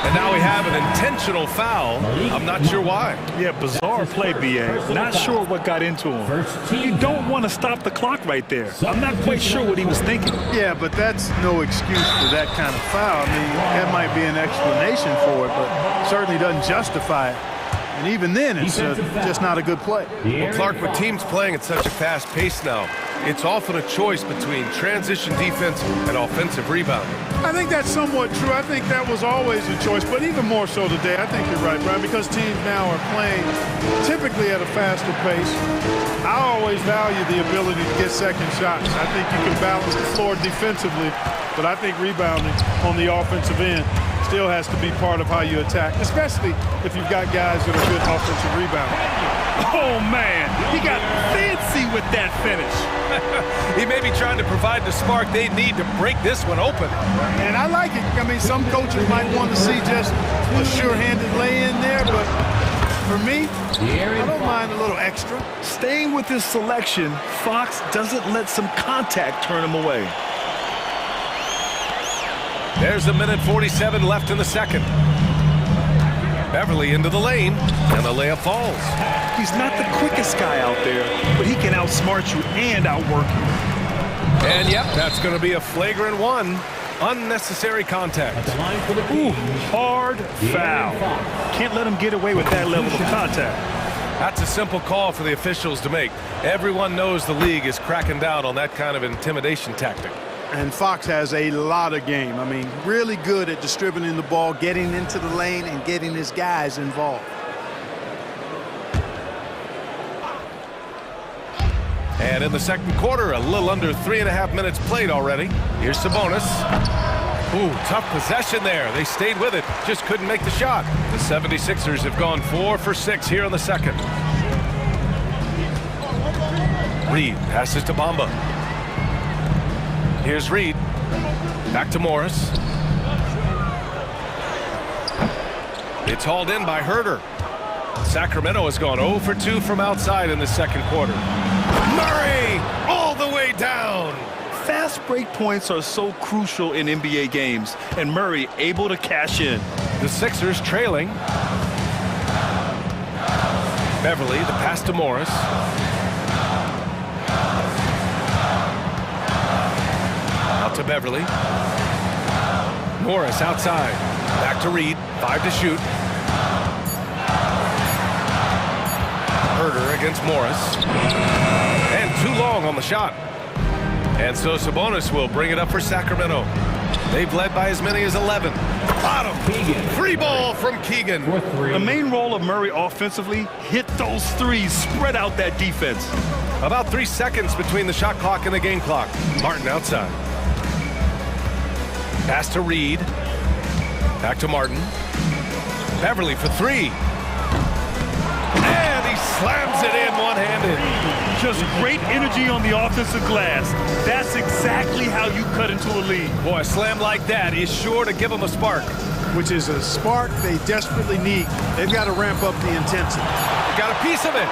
And now we have an intentional foul. I'm not sure why. Yeah, bizarre play, BA. Not sure what got into him. You don't want to stop the clock right there. I'm not quite sure what he was thinking. Yeah, but that's no excuse for that kind of foul. I mean, that might be an explanation for it, but certainly doesn't justify it. And even then, it's just not a good play. Well, Clark, with teams playing at such a fast pace now, it's often a choice between transition defense and offensive rebounding. I think that's somewhat true. I think that was always a choice, but even more so today. I think you're right, Brian, because teams now are playing typically at a faster pace. I always value the ability to get second shots. I think you can balance the floor defensively, but I think rebounding on the offensive end still has to be part of how you attack, especially if you've got guys that are good offensive rebounders. Oh, man, he got fancy with that finish. He may be trying to provide the spark they need to break this one open. And I like it. I mean, some coaches might want to see just a sure-handed lay-in there, but for me, I don't mind a little extra. Staying with his selection, Fox doesn't let some contact turn him away. There's a minute 47 left in the second. Beverly into the lane, and the layup falls. He's not the quickest guy out there, but he can outsmart you and outwork you. And yep, that's going to be a flagrant one. Unnecessary contact. Ooh, hard foul. Can't let him get away with that level of contact. That's a simple call for the officials to make. Everyone knows the league is cracking down on that kind of intimidation tactic. And Fox has a lot of game. I mean, really good at distributing the ball, getting into the lane, and getting his guys involved. And in the second quarter, a little under 3.5 minutes played already. Here's Sabonis. Ooh, tough possession there. They stayed with it, just couldn't make the shot. The 76ers have gone 4 for 6 here in the second. Reed passes to Bamba. Here's Reed. Back to Morris. It's hauled in by Herter. Sacramento has gone 0 for 2 from outside in the second quarter. Murray all the way down. Fast break points are so crucial in NBA games, and Murray able to cash in. The Sixers trailing. Beverly, the pass to Morris. Out to Beverly. Morris outside. Back to Reed. 5 to shoot. Herter against Morris. And too long on the shot. And so Sabonis will bring it up for Sacramento. They've led by as many as 11. Bottom. Free ball from Keegan. The main role of Murray offensively, hit those threes, spread out that defense. About 3 seconds between the shot clock and the game clock. Martin outside. Pass to Reed. Back to Martin. Beverly for 3. And he slams it in one-handed. Just great energy on the offensive glass. That's exactly how you cut into a lead. Boy, a slam like that is sure to give them a spark. Which is a spark they desperately need. They've got to ramp up the intensity. They got a piece of it.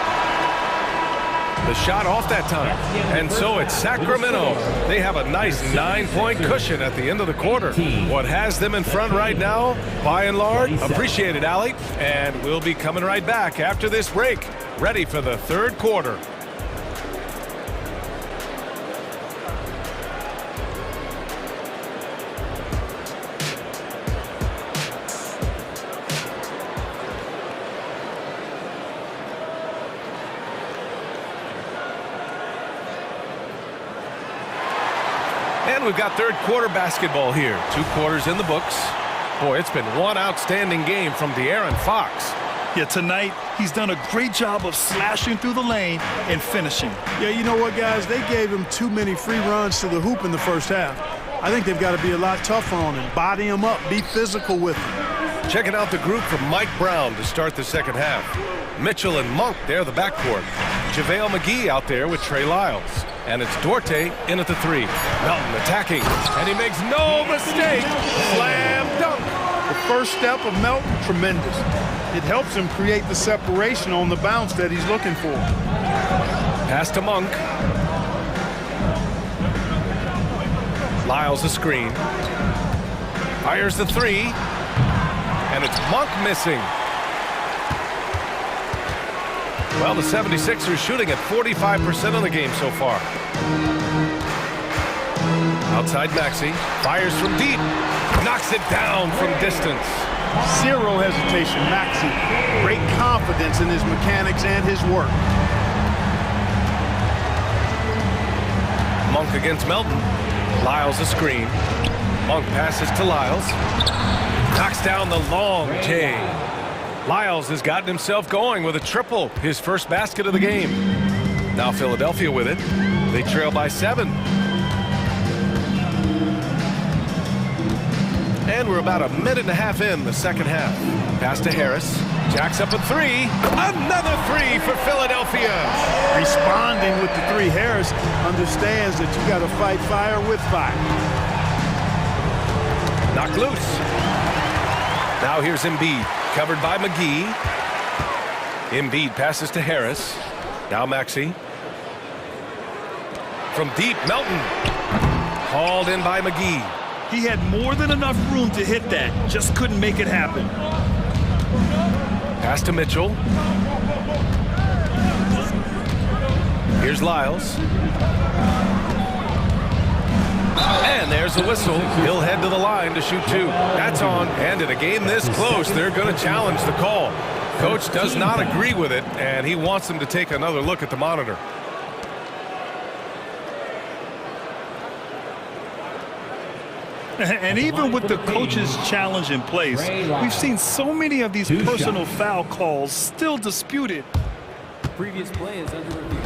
The shot off that time. And so it's Sacramento. They have a nice 9-point cushion at the end of the quarter. What has them in front right now, by and large, appreciate it, Allie. And we'll be coming right back after this break, ready for the third quarter. And we've got third quarter basketball here. 2 quarters in the books. Boy, it's been one outstanding game from De'Aaron Fox. Yeah, tonight, he's done a great job of slashing through the lane and finishing. Yeah, you know what, guys? They gave him too many free runs to the hoop in the first half. I think they've got to be a lot tougher on him. Body him up. Be physical with him. Checking out the group from Mike Brown to start the second half. Mitchell and Monk there, the backcourt. JaVale McGee out there with Trey Lyles. And it's Duarte in at the 3. Melton attacking, and he makes no mistake. Slam dunk. The first step of Melton, tremendous. It helps him create the separation on the bounce that he's looking for. Pass to Monk. Lyles a screen. Fires the 3. And it's Monk missing. Well, the 76ers shooting at 45% of the game so far. Outside Maxey. Fires from deep. Knocks it down from distance. Zero hesitation. Maxey. Great confidence in his mechanics and his work. Monk against Melton. Lyles a screen. Monk passes to Lyles. Knocks down the long J. Lyles has gotten himself going with a triple, his first basket of the game. Now Philadelphia with it. They trail by 7. And we're about 1.5 minutes in the second half. Pass to Harris. Jacks up a 3. Another 3 for Philadelphia. Responding with the 3. Harris understands that you got to fight fire with fire. Knocked loose. Now here's Embiid. Covered by McGee. Embiid passes to Harris. Now Maxey. From deep, Melton. Hauled in by McGee. He had more than enough room to hit that. Just couldn't make it happen. Pass to Mitchell. Here's Lyles. And there's the whistle. He'll head to the line to shoot two. That's on. And in a game this close, they're going to challenge the call. Coach does not agree with it, and he wants them to take another look at the monitor. And even with the coach's challenge in place, we've seen so many of these personal foul calls still disputed. Previous play is under review.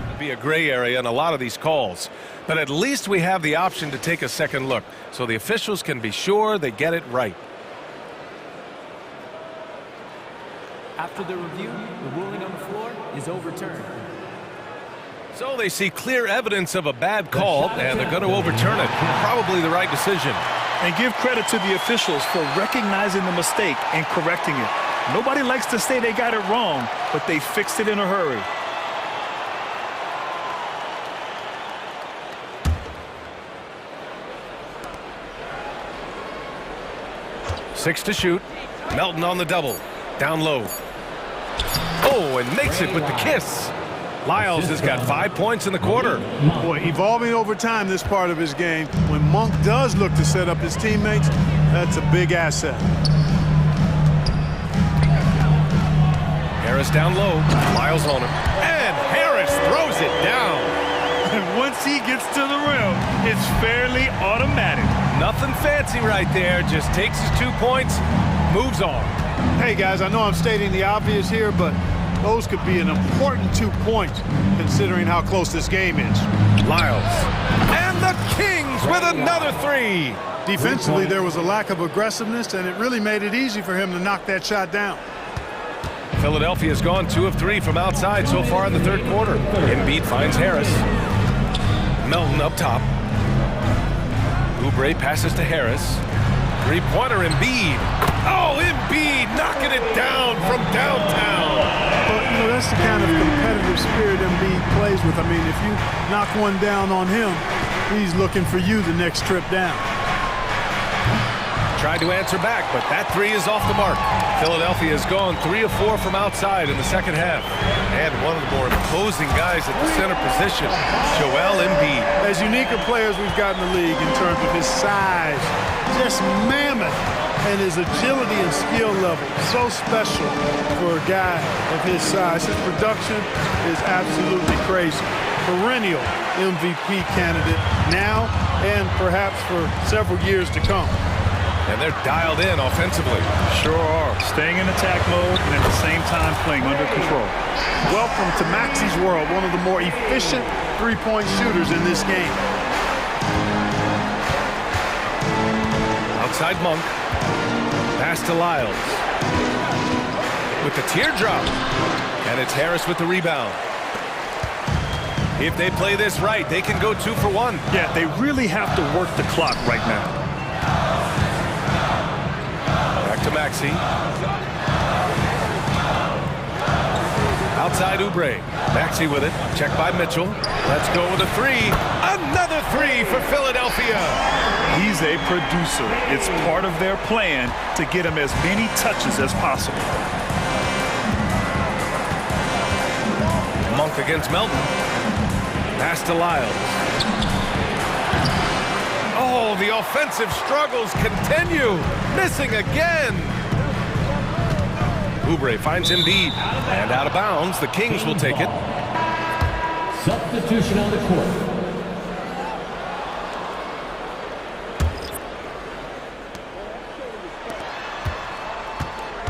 There'll be a gray area in a lot of these calls, but at least we have the option to take a second look, so the officials can be sure they get it right. After the review, the ruling on the floor is overturned. So they see clear evidence of a bad call, and they're going to overturn it. Probably the right decision. And give credit to the officials for recognizing the mistake and correcting it. Nobody likes to say they got it wrong, but they fixed it in a hurry. Six to shoot. Melton on the double. Down low. Oh, and makes it with the kiss. Lyles has got 5 points in the quarter. Boy, evolving over time this part of his game. When Monk does look to set up his teammates, that's a big asset. Harris down low. Lyles on him. And Harris throws it down. And once he gets to the rim, it's fairly automatic. Nothing fancy right there. Just takes his 2 points, moves on. Hey, guys, I know I'm stating the obvious here, but those could be an important 2 points considering how close this game is. Lyles. And the Kings with another three. Defensively, there was a lack of aggressiveness, and it really made it easy for him to knock that shot down. Philadelphia's gone 2 of 3 from outside so far in the third quarter. Embiid finds Harris. Melton up top. Oubre passes to Harris. Three-pointer Embiid. Oh, Embiid knocking it down from downtown. But, you know, that's the kind of competitive spirit Embiid plays with. I mean, if you knock one down on him, he's looking for you the next trip down. Tried to answer back, but that three is off the mark. Philadelphia has gone 3 of 4 from outside in the second half. And one of the more imposing guys at the center position, Joel Embiid. As unique a players we've got in the league in terms of his size, just mammoth, and his agility and skill level. So special for a guy of his size. His production is absolutely crazy. Perennial MVP candidate now and perhaps for several years to come. And they're dialed in offensively. Sure are. Staying in attack mode and at the same time playing under control. Welcome to Maxi's world, one of the more efficient three-point shooters in this game. Outside Monk. Pass to Lyles. With the teardrop. And it's Harris with the rebound. If they play this right, they can go 2 for 1. Yeah, they really have to work the clock right now. To Maxey. Outside Oubre. Maxey with it. Checked by Mitchell. Let's go with a three. Another three for Philadelphia. He's a producer. It's part of their plan to get him as many touches as possible. Monk against Melton. Pass to Lyles. Oh, the offensive struggles continue. Missing again. Oubre finds Embiid. And out of bounds, the Kings will take it. Substitution on the court.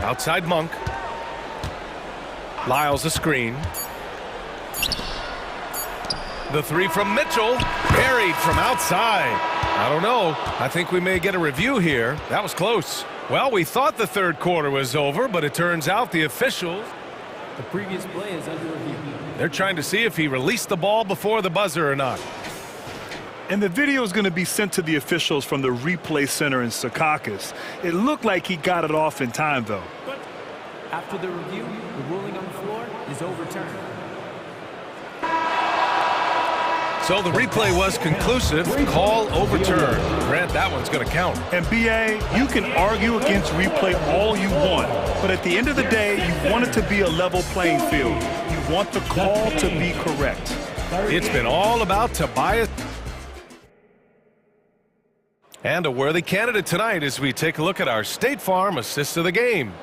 Outside Monk. Lyles a screen. The three from Mitchell. Buried from outside. I don't know. I think we may get a review here. That was close. Well, we thought the third quarter was over, but it turns out the officials... The previous play is under review. They're trying to see if he released the ball before the buzzer or not. And the video is going to be sent to the officials from the replay center in Secaucus. It looked like he got it off in time, though. After the review, the ruling on the floor is overturned. So the replay was conclusive. Call overturned. Grant, that one's going to count. And BA, you can argue against replay all you want, but at the end of the day, you want it to be a level playing field. You want the call to be correct. It's been all about Tobias. And a worthy candidate tonight as we take a look at our State Farm assist of the game.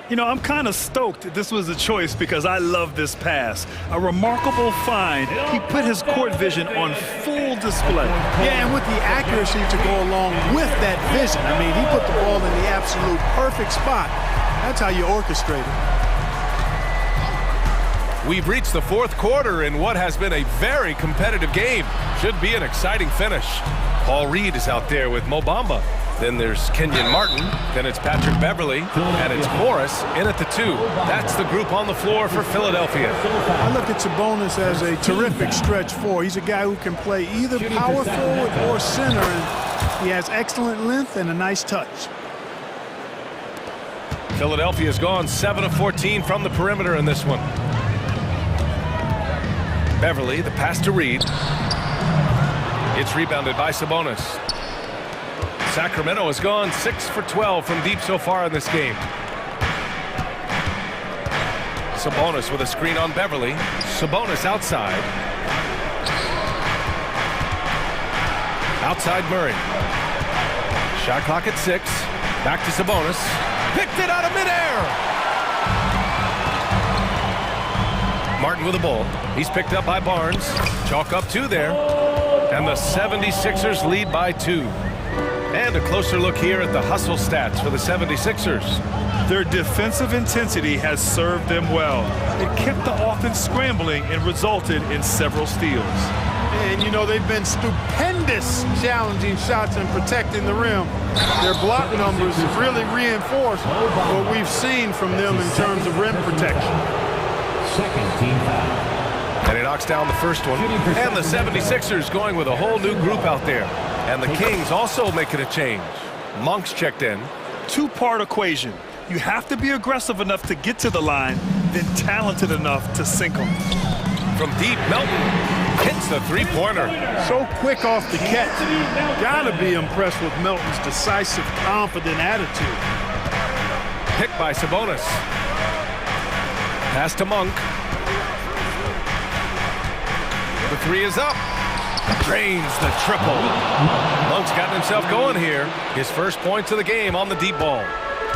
You know, I'm kind of stoked this was a choice because I love this pass. A remarkable find. He put his court vision on full display. Yeah, and with the accuracy to go along with that vision. I mean, he put the ball in the absolute perfect spot. That's how you orchestrate it. We've reached the fourth quarter in what has been a very competitive game. Should be an exciting finish. Paul Reed is out there with Mo Bamba. Then there's Kenyon Martin. Then it's Patrick Beverly. And it's Morris in at the 2. That's the group on the floor for Philadelphia. I look at Sabonis as a terrific stretch 4. He's a guy who can play either power forward or center, and he has excellent length and a nice touch. Philadelphia's gone 7 of 14 from the perimeter in this one. Beverly, the pass to Reed. It's rebounded by Sabonis. Sacramento has gone 6 for 12 from deep so far in this game. Sabonis with a screen on Beverly. Sabonis outside. Outside Murray. Shot clock at 6. Back to Sabonis. Picked it out of midair. Martin with the ball. He's picked up by Barnes. Chalk up 2 there. And the 76ers lead by 2. And a closer look here at the hustle stats for the 76ers. Their defensive intensity has served them well. It kept the offense scrambling and resulted in several steals. And, you know, they've been stupendous challenging shots and protecting the rim. Their block numbers have really reinforced what we've seen from them in terms of rim protection. Second team foul. And he knocks down the first one. And the 76ers going with a whole new group out there. And the Kings also making a change. Monk's checked in. Two-part equation. You have to be aggressive enough to get to the line, then talented enough to sink them. From deep, Melton hits the three-pointer. So quick off the catch. Gotta be impressed with Melton's decisive, confident attitude. Picked by Sabonis. Pass to Monk. The 3 is up. Drains the triple. Monk's gotten himself going here. His first points of the game on the deep ball.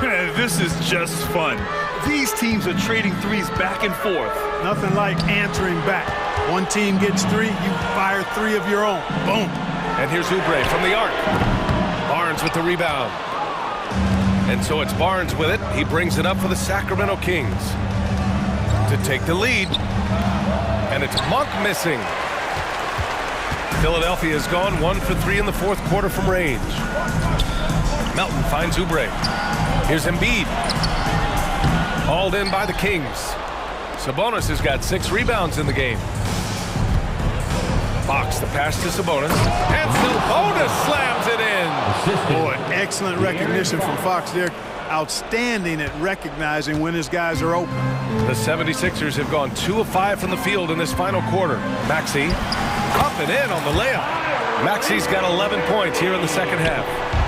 This is just fun. These teams are trading threes back and forth. Nothing like answering back. One team gets 3, you fire 3 of your own. Boom. And here's Oubre from the arc. Barnes with the rebound. And so it's Barnes with it. He brings it up for the Sacramento Kings to take the lead. And it's Monk missing. Philadelphia has gone 1 for 3 in the fourth quarter from range. Melton finds Oubre. Here's Embiid. Hauled in by the Kings. Sabonis has got 6 rebounds in the game. Fox, the pass to Sabonis. And Sabonis slams it in. Boy, excellent recognition from Fox there. Outstanding at recognizing when his guys are open. The 76ers have gone 2 of 5 from the field in this final quarter. Maxey up and in on the layup. Maxey's got 11 points here in the second half.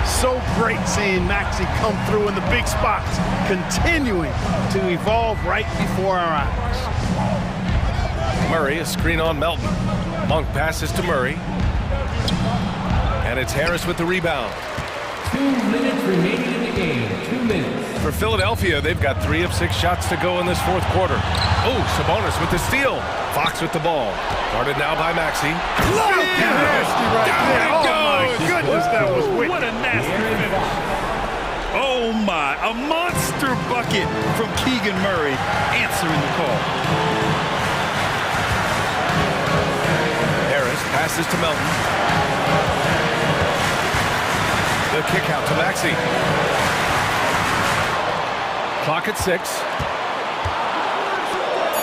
So great seeing Maxey come through in the big spots, continuing to evolve right before our eyes. Murray, a screen on Melton. Monk passes to Murray. And it's Harris with the rebound. 2 minutes remaining in the game. 2 minutes. For Philadelphia, they've got 3 of 6 shots to go in this fourth quarter. Oh, Sabonis with the steal. Fox with the ball. Guarded now by Maxey. Nasty right there. Oh, my goodness, that was wicked. What a nasty finish. Oh, my. A monster bucket from Keegan Murray answering the call. Harris passes to Melton. The kick out to Maxey. Clock at 6.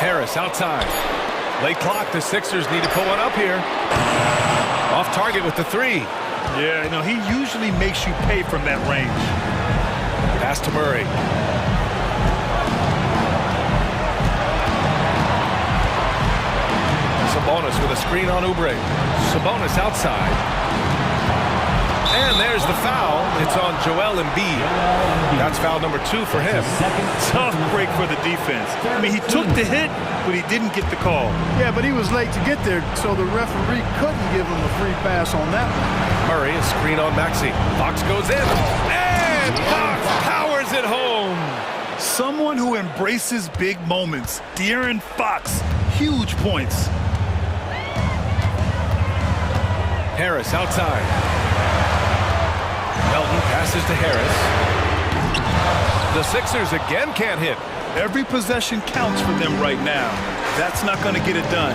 Harris outside. Late clock. The Sixers need to put one up here. Off target with the 3. Yeah, no, he usually makes you pay from that range. Pass to Murray. Sabonis with a screen on Oubre. Sabonis outside. And there's the foul. It's on Joel Embiid. That's foul number 2 for him. Tough break for the defense. I mean, he took the hit, but he didn't get the call. Yeah, but he was late to get there, so the referee couldn't give him a free pass on that one. Murray, a screen on Maxey. Fox goes in. And Fox powers it home. Someone who embraces big moments. De'Aaron Fox, huge points. Harris outside. Melton passes to Harris. The Sixers again can't hit. Every possession counts for them right now. That's not going to get it done.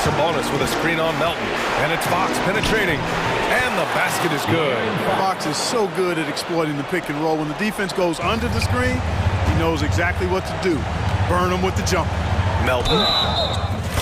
Sabonis with a screen on Melton. And it's Fox penetrating. And the basket is good. Fox is so good at exploiting the pick and roll. When the defense goes under the screen, he knows exactly what to do. Burn them with the jumper. Melton.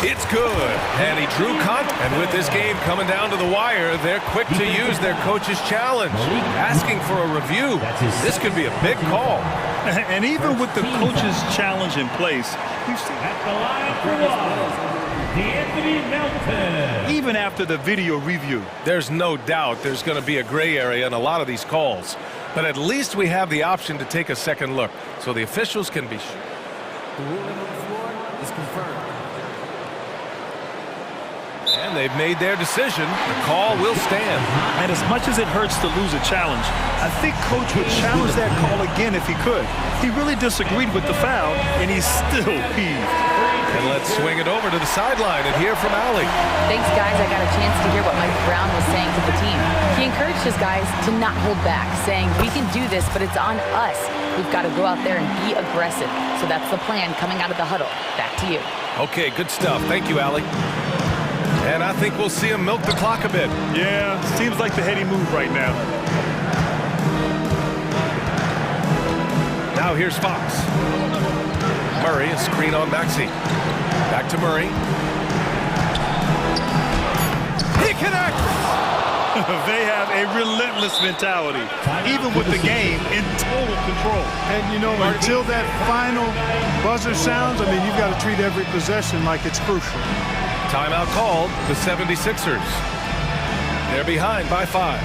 It's good. And he drew contact. And with this game coming down to the wire, they're quick to use their coach's challenge. Asking for a review. This could be a big call. And even with the coach's challenge in place, we've seen At the line for one, D'Anthony Melton. even after the video review. There's no doubt there's going to be a gray area in a lot of these calls. But at least we have the option to take a second look, so the officials can be sure. The ruling on the floor is confirmed. And they've made their decision. The call will stand. And as much as it hurts to lose a challenge, I think Coach would challenge that call again if he could. He really disagreed with the foul, and he's still peeved. And let's swing it over to the sideline and hear from Allie. Thanks, guys. I got a chance to hear what Mike Brown was saying to the team. He encouraged his guys to not hold back, saying, we can do this, but it's on us. We've got to go out there and be aggressive. So that's the plan coming out of the huddle. Back to you. Okay, good stuff. Thank you, Allie. And I think we'll see him milk the clock a bit. Yeah, seems like the heady move right now. Now here's Fox. Murray, a screen on Maxey. Back to Murray. He connects! They have a relentless mentality, even with the game in total control. And, you know, until that final buzzer sounds, I mean, you've got to treat every possession like it's crucial. Timeout called, the 76ers. They're behind by 5.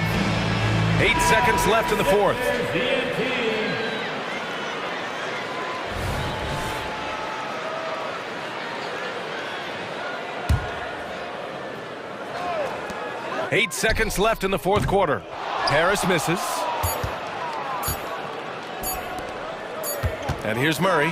8 seconds left in the fourth. 8 seconds left in the fourth quarter. Harris misses. And here's Murray.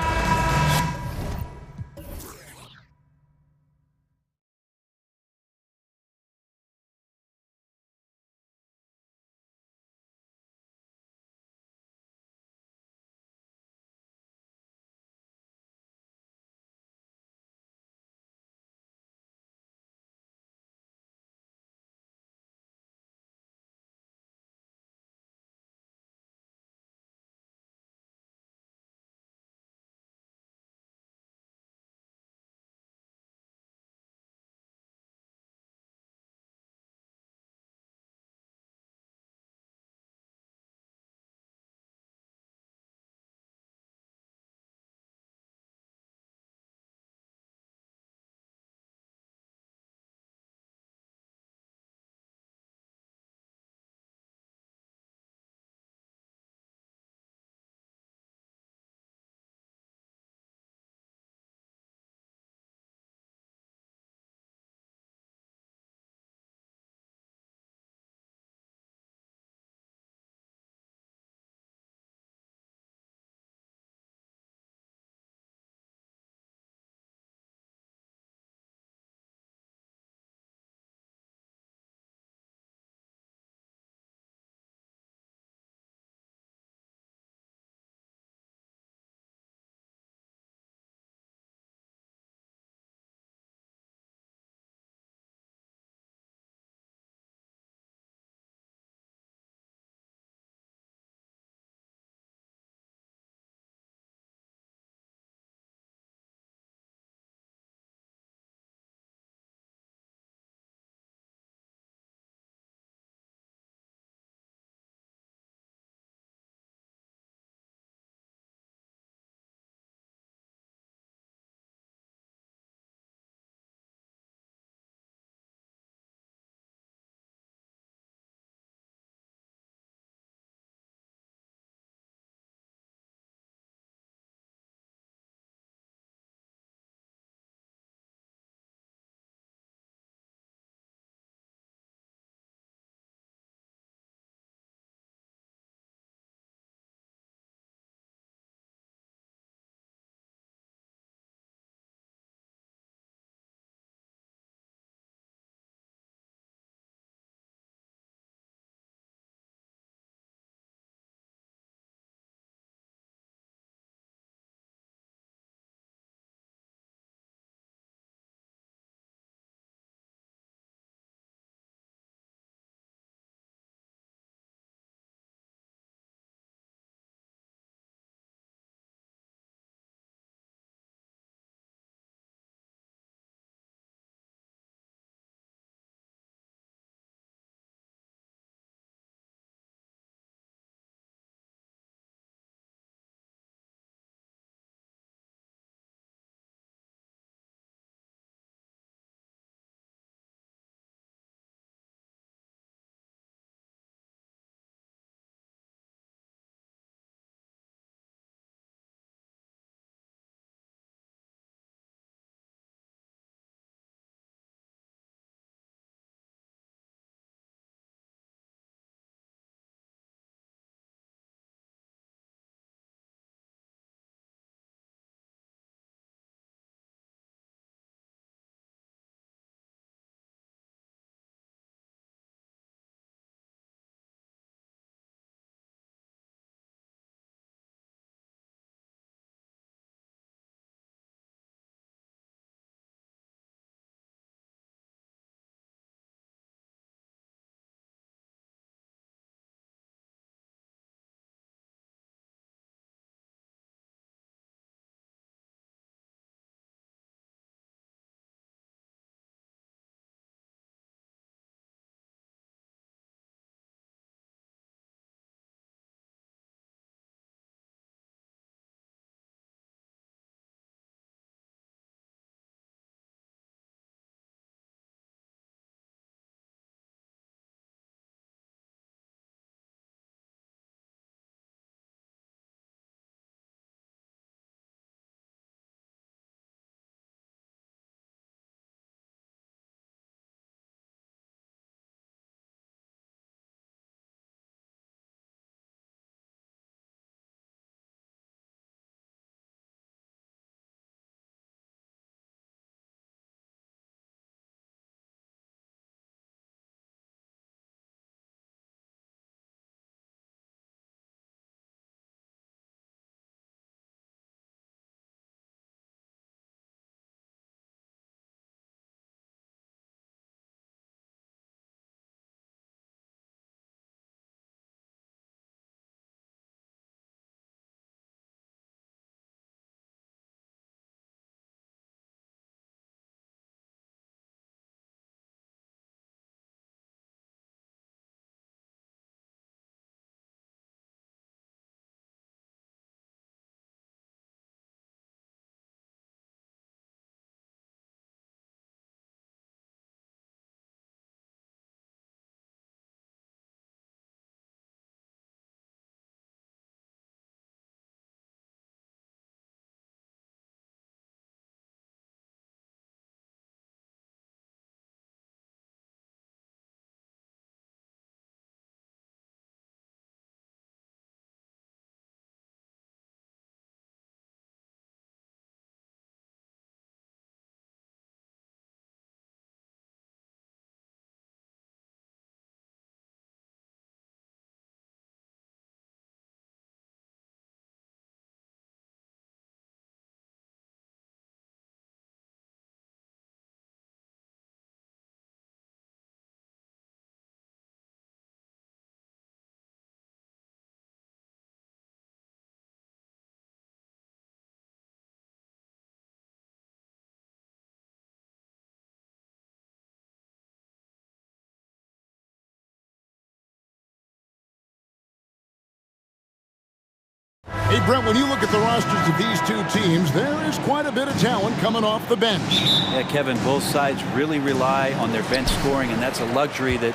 Hey, Brent, when you look at the rosters of these two teams, there is quite a bit of talent coming off the bench. Yeah, Kevin, both sides really rely on their bench scoring, and that's a luxury that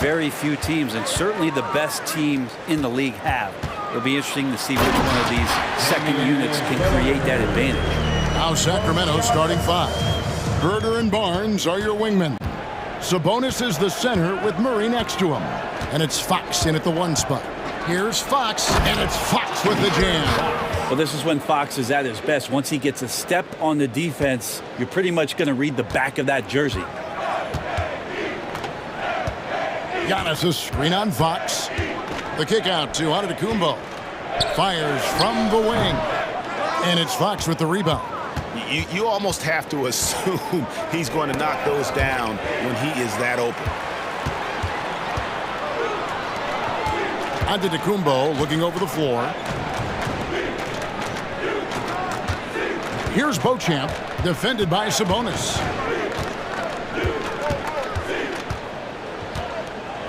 very few teams, and certainly the best teams in the league, have. It'll be interesting to see which one of these second units can create that advantage. Now Sacramento starting 5. Herder and Barnes are your wingmen. Sabonis is the center with Murray next to him. And it's Fox in at the 1 spot. Here's Fox, and it's Fox with the jam. Well, this is when Fox is at his best. Once he gets a step on the defense, you're pretty much going to read the back of that jersey. Giannis' screen on Fox. The kick out to Antetokounmpo. Fires from the wing. And it's Fox with the rebound. You almost have to assume he's going to knock those down when he is that open. Antetokounmpo looking over the floor. Here's Beauchamp, defended by Sabonis.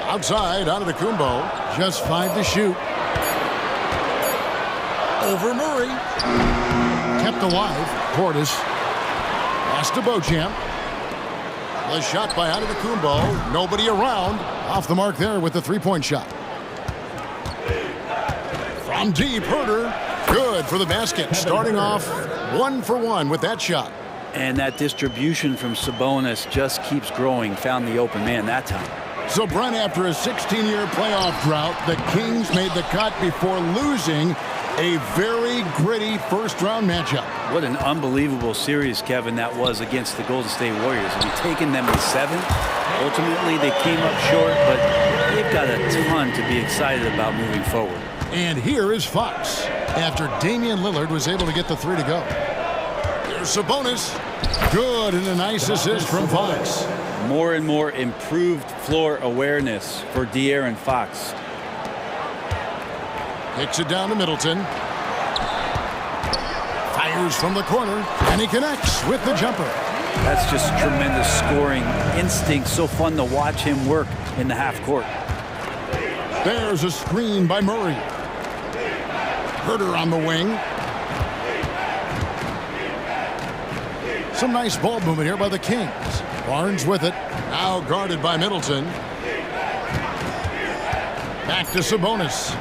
Outside, Antetokounmpo, just 5 to shoot. Over Murray. Kept alive, Portis. Pass to Beauchamp. The shot by Antetokounmpo, nobody around. Off the mark there with the 3-point shot. From deep, Herder, good for the basket. Starting off 1 for 1 with that shot. And that distribution from Sabonis just keeps growing. Found the open man that time. So, Brent, after a 16-year playoff drought, the Kings made the cut before losing a very gritty first-round matchup. What an unbelievable series, Kevin, that was against the Golden State Warriors. I mean, taking them to 7. Ultimately, they came up short, but they've got a ton to be excited about moving forward. And here is Fox, after Damian Lillard was able to get the 3 to go. Here's Sabonis. Good, and a nice assist from Fox. More and more improved floor awareness for De'Aaron Fox. Kicks it down to Middleton. Fires from the corner, and he connects with the jumper. That's just tremendous scoring instinct. So fun to watch him work in the half court. There's a screen by Murray. Herder on the wing. Some nice ball movement here by the Kings. Barnes with it. Now guarded by Middleton. Back to Sabonis.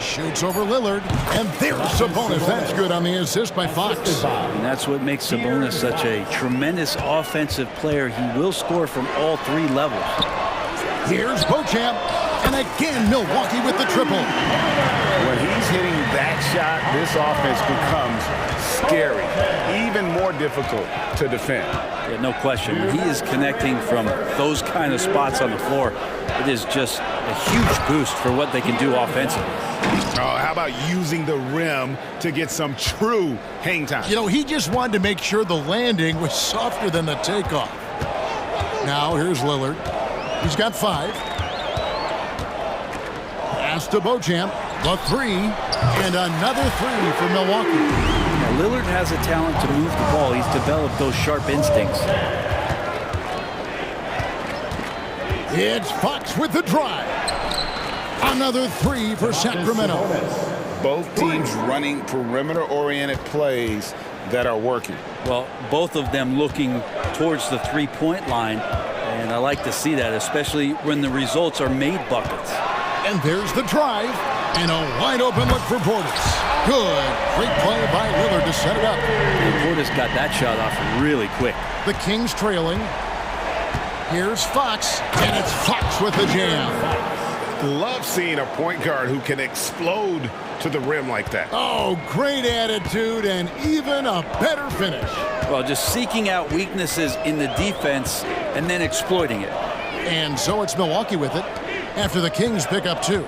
Shoots over Lillard. And there's Sabonis. That's good on the assist by Fox. And that's what makes Sabonis such a tremendous offensive player. He will score from all 3 levels. Here's Beauchamp. And again, Milwaukee with the triple. When he's hitting that shot, this offense becomes scary, even more difficult to defend. Yeah, no question. When he is connecting from those kind of spots on the floor, it is just a huge boost for what they can do offensively. Oh, how about using the rim to get some true hang time? You know, he just wanted to make sure the landing was softer than the takeoff. Now, here's Lillard. He's got 5. Pass to Beauchamp. The 3. And another 3 for Milwaukee. Now, Lillard has a talent to move the ball. He's developed those sharp instincts. It's Fox with the drive. Another 3 for Sacramento. Both teams running perimeter-oriented plays that are working. Well, both of them looking towards the 3-point line, and I like to see that, especially when the results are made buckets. And there's the drive, and a wide-open look for Portis. Good. Great play by Lillard to set it up. And Portis got that shot off really quick. The Kings trailing. Here's Fox, and it's Fox with the jam. Love seeing a point guard who can explode to the rim like that. Oh, great attitude and even a better finish. Well, just seeking out weaknesses in the defense and then exploiting it. And so it's Milwaukee with it after the Kings pick up 2.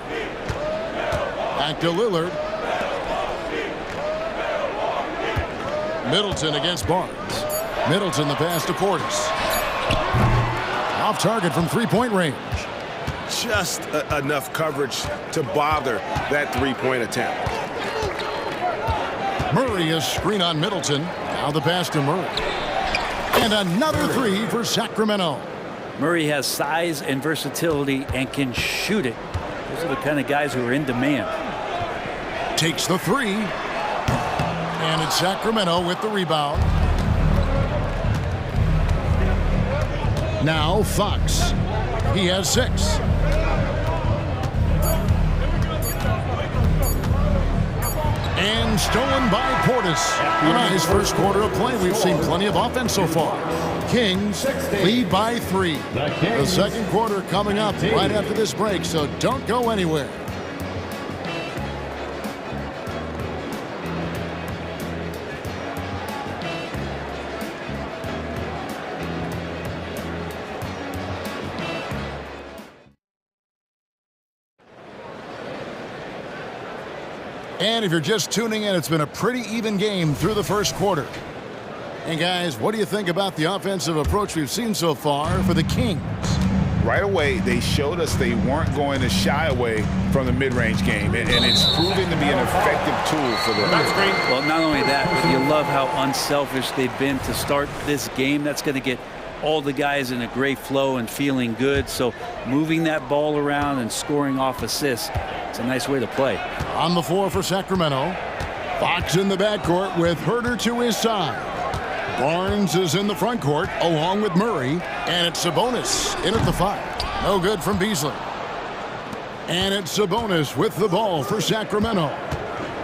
Back to Lillard. Middleton against Barnes. Middleton the pass to Portis. Off target from 3-point range. Just enough coverage to bother that 3-point attempt. Murray is screen on Middleton. Now the pass to Murray. And another 3 for Sacramento. Murray has size and versatility and can shoot it. Those are the kind of guys who are in demand. takes the three. And it's Sacramento with the rebound. Now Fox. He has 6. And stolen by Portis. A nice first quarter of play. We've seen plenty of offense so far. Kings lead by 3. The second quarter coming up right after this break, so don't go anywhere. And if you're just tuning in, it's been a pretty even game through the first quarter. And guys, what do you think about the offensive approach we've seen so far for the Kings? Right away, they showed us they weren't going to shy away from the mid-range game, and it's proven to be an effective tool for them. That's great. Well, not only that, but you love how unselfish they've been to start this game. That's going to get all the guys in a great flow and feeling good. So moving that ball around and scoring off assists, it's a nice way to play. On the floor for Sacramento, Fox in the backcourt with Herter to his side. Barnes is in the front court along with Murray, and it's Sabonis in at the 5. No good from Beasley. And it's Sabonis with the ball for Sacramento.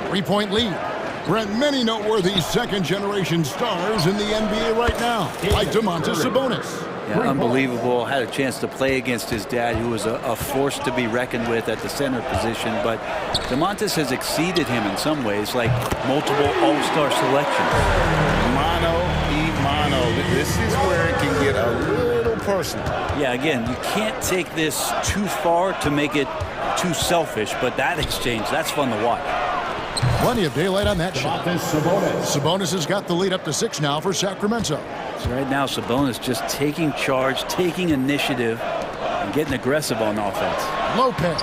3-point lead. Brent, many noteworthy second-generation stars in the NBA right now, like Domantas Sabonis. Yeah, unbelievable. Had a chance to play against his dad, who was a force to be reckoned with at the center position. But Domantas has exceeded him in some ways, like multiple all-star selections. Mano. This is where it can get a little personal. Yeah, again, you can't take this too far to make it too selfish, but that exchange, that's fun to watch. Plenty of daylight on that shot. Sabonis has got the lead up to 6 now for Sacramento. So right now, Sabonis just taking charge, taking initiative, and getting aggressive on offense. Lopez,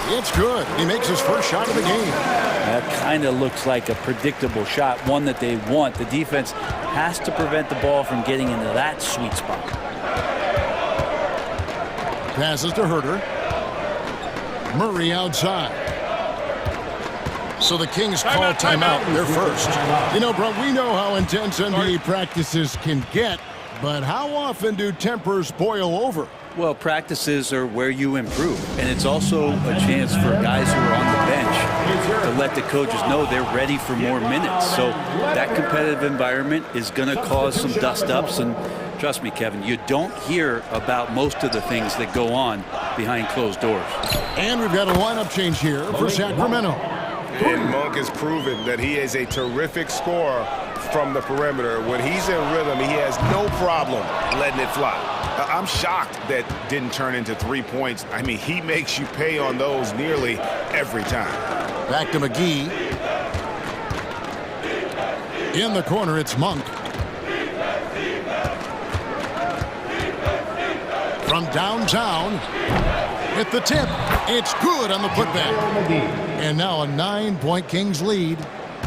it's good. He makes his first shot of the game. That kind of looks like a predictable shot, one that they want. The defense has to prevent the ball from getting into that sweet spot. Passes to Herter. Murray outside. So the Kings call timeout. They're first. You know, bro, we know how intense NBA practices can get, but how often do tempers boil over? Well, practices are where you improve, and it's also a chance for guys who are on the bench to let the coaches know they're ready for more minutes. So that competitive environment is going to cause some dust-ups, and trust me, Kevin, you don't hear about most of the things that go on behind closed doors. And we've got a lineup change here for Sacramento. And Monk has proven that he is a terrific scorer from the perimeter. When he's in rhythm, he has no problem letting it fly. I'm shocked that didn't turn into 3 points. I mean, he makes you pay on those nearly every time. Back to McGee. In the corner, it's Monk. From downtown, with the tip, it's good on the putback. And now a 9-point Kings lead.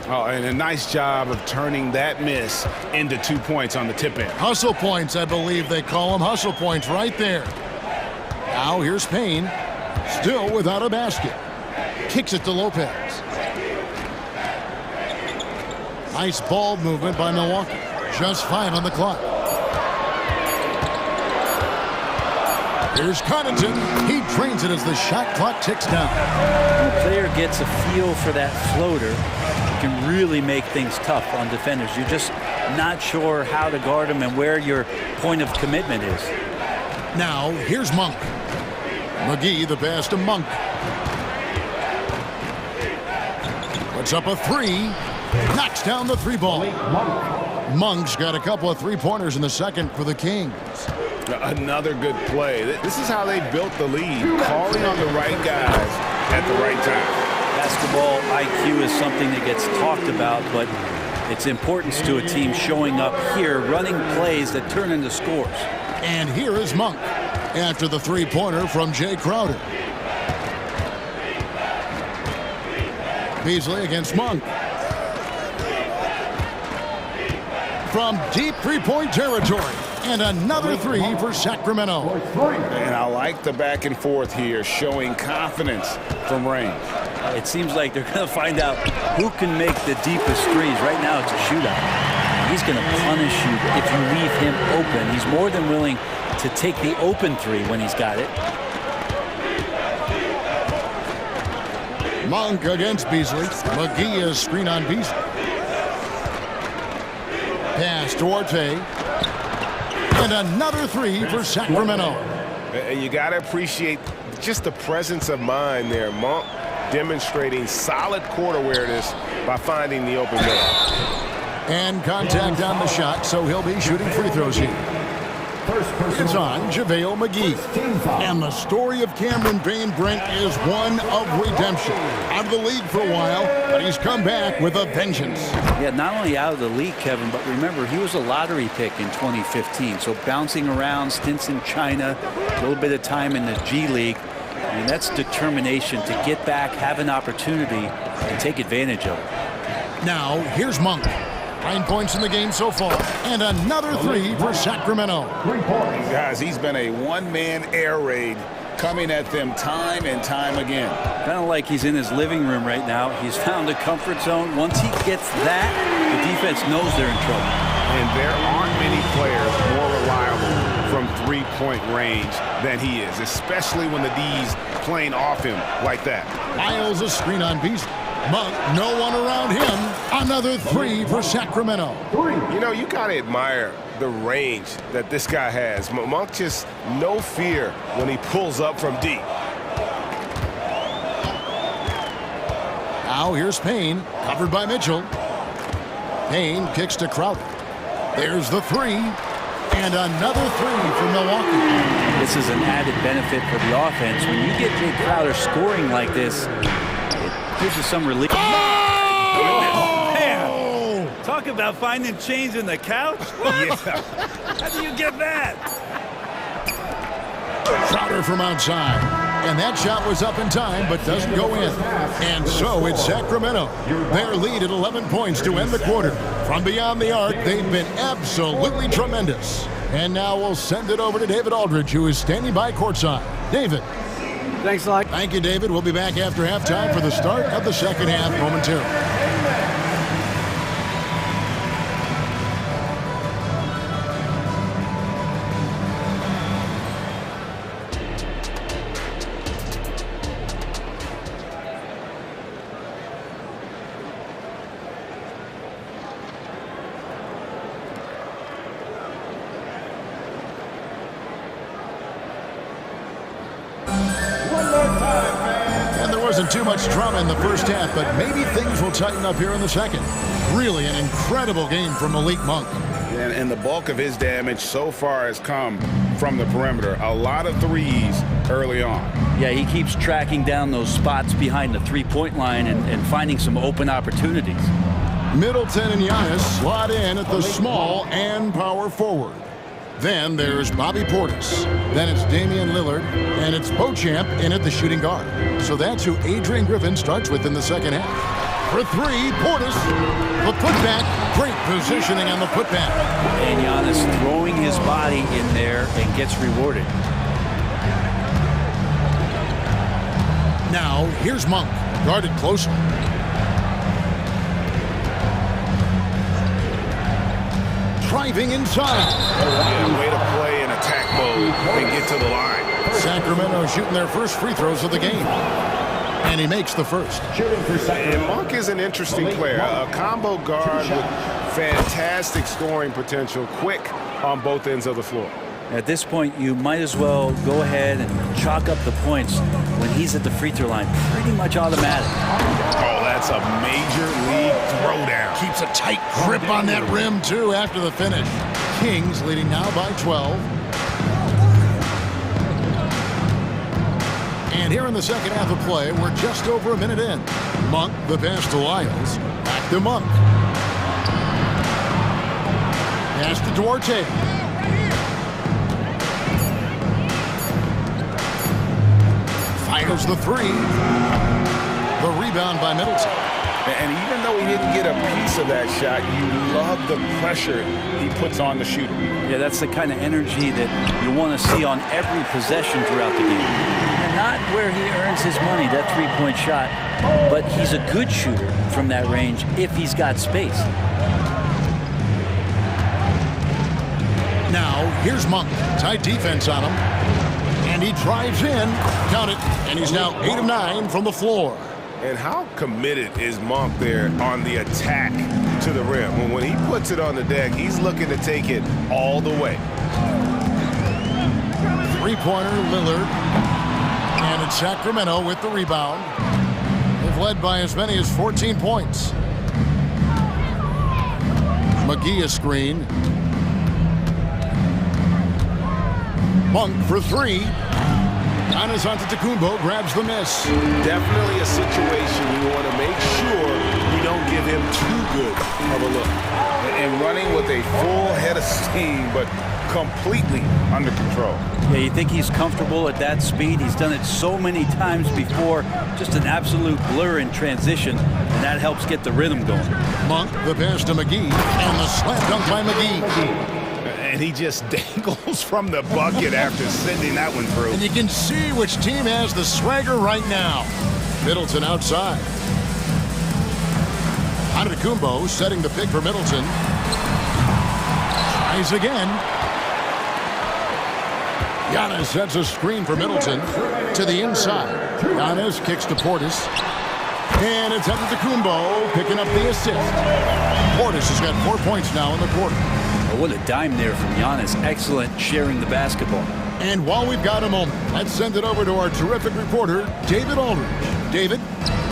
Oh, and a nice job of turning that miss into 2 points on the tip end. Hustle points, I believe they call them. Hustle points right there. Now here's Payne, still without a basket. Kicks it to Lopez. Nice ball movement by Milwaukee. Just 5 on the clock. Here's Connaughton. He trains it as the shot clock ticks down. When a player gets a feel for that floater, it can really make things tough on defenders. You're just not sure how to guard them and where your point of commitment is. Now, here's Monk. McGee, the pass to Monk. Puts up a 3. Knocks down the 3 ball. Monk's got a couple of 3-pointers in the second for the Kings. Another good play. This is how they built the lead, calling on the right guys at the right time. Basketball IQ is something that gets talked about, but its importance to a team showing up here, running plays that turn into scores. And here is Monk after the 3-pointer from Jay Crowder. Beasley against Monk. From deep 3-point territory. And another 3 for Sacramento. And I like the back and forth here, showing confidence from range. It seems like they're going to find out who can make the deepest threes. Right now it's a shootout. He's going to punish you if you leave him open. He's more than willing to take the open three when he's got it. Monk against Beasley. McGee is screen on Beasley. Pass to Orte. And another three for Sacramento. And you got to appreciate just the presence of mind there. Monk demonstrating solid court awareness by finding the open man. And contact on the shot, so he'll be shooting free throws here. It's on JaVale McGee. And the story of Cameron Payne, Brent, is one of redemption. Out of the league for a while, but he's come back with a vengeance. Yeah, not only out of the league, Kevin, but remember, he was a lottery pick in 2015. So bouncing around, stints in China, a little bit of time in the G League. I mean, that's determination to get back, have an opportunity, and take advantage of it. Now, here's Monk. 9 points in the game so far, and another three for Sacramento. Guys, he's been a one-man air raid coming at them time and time again. Kind of like he's in his living room right now. He's found a comfort zone. Once he gets that, the defense knows they're in trouble. And there aren't many players more reliable from three-point range than he is, especially when the D's playing off him like that. Miles a screen on Beasley. Monk, no one around him. Another three for Sacramento. You know, you got to admire the range that this guy has. Monk just no fear when he pulls up from deep. Now here's Payne, covered by Mitchell. Payne kicks to Crowder. There's the three, and another three for Milwaukee. This is an added benefit for the offense. When you get Jay Crowder scoring like this, gives you some relief. Oh, man. Talk about finding change in the couch. Yeah. How do you get that? Crowder from outside. And that shot was up in time, but doesn't go in. And so it's Sacramento. Their lead at 11 points to end the quarter. From beyond the arc, they've been absolutely tremendous. And now we'll send it over to David Aldridge, who is standing by courtside. David. Thanks a lot. Thank you, David. We'll be back after halftime for the start of the second half momentarily. Wasn't too much drama in the first half, but maybe things will tighten up here in the second. Really an incredible game from Malik Monk. And the bulk of his damage so far has come from the perimeter. A lot of threes early on. Yeah, he keeps tracking down those spots behind the three-point line and finding some open opportunities. Middleton and Giannis slot in at the small and power forward. Then there's Bobby Portis. Then it's Damian Lillard. And it's Beauchamp in at the shooting guard. So that's who Adrian Griffin starts with in the second half. For three, Portis. The putback. Great positioning on the putback. And Giannis throwing his body in there and gets rewarded. Now, here's Monk. Guarded closely. Driving inside. Yeah, way to play in attack mode and get to the line. Sacramento shooting their first free throws of the game. And he makes the first. And Monk is an interesting player. A combo guard with fantastic scoring potential, quick on both ends of the floor. At this point, you might as well go ahead and chalk up the points when he's at the free throw line. Pretty much automatic. Oh, that's a major league throwdown. Keeps a tight grip on that rim, too, after the finish. Kings leading now by 12. And here in the second half of play, we're just over a minute in. Monk, the pass to Lyles. Back to Monk. Pass to Duarte. Fires the three. The rebound by Middleton. And even though he didn't get a piece of that shot, you love the pressure he puts on the shooter. Yeah, that's the kind of energy that you want to see on every possession throughout the game. And not where he earns his money, that three-point shot, but he's a good shooter from that range if he's got space. Now, here's Monk. Tight defense on him. And he drives in. Count it. And he's now 8 of 9 from the floor. And how committed is Monk there on the attack to the rim? When he puts it on the deck, he's looking to take it all the way. Three-pointer, Lillard. And it's Sacramento with the rebound. They've led by as many as 14 points. McGee a screen. Monk for three. Giannis Antetokounmpo grabs the miss. Definitely a situation you want to make sure you don't give him too good of a look. And running with a full head of steam, but completely under control. Yeah, you think he's comfortable at that speed. He's done it so many times before. Just an absolute blur in transition, and that helps get the rhythm going. Monk, the pass to McGee, and the slam dunk by McGee. And he just dangles from the bucket after sending that one through. And you can see which team has the swagger right now. Middleton outside. Antetokounmpo setting the pick for Middleton. Tries again. Giannis sets a screen for Middleton to the inside. Giannis kicks to Portis. And it's Antetokounmpo picking up the assist. Portis has got 4 points now in the quarter. Oh, what a dime there from Giannis. Excellent sharing the basketball. And while we've got a moment, let's send it over to our terrific reporter, David Aldridge. David?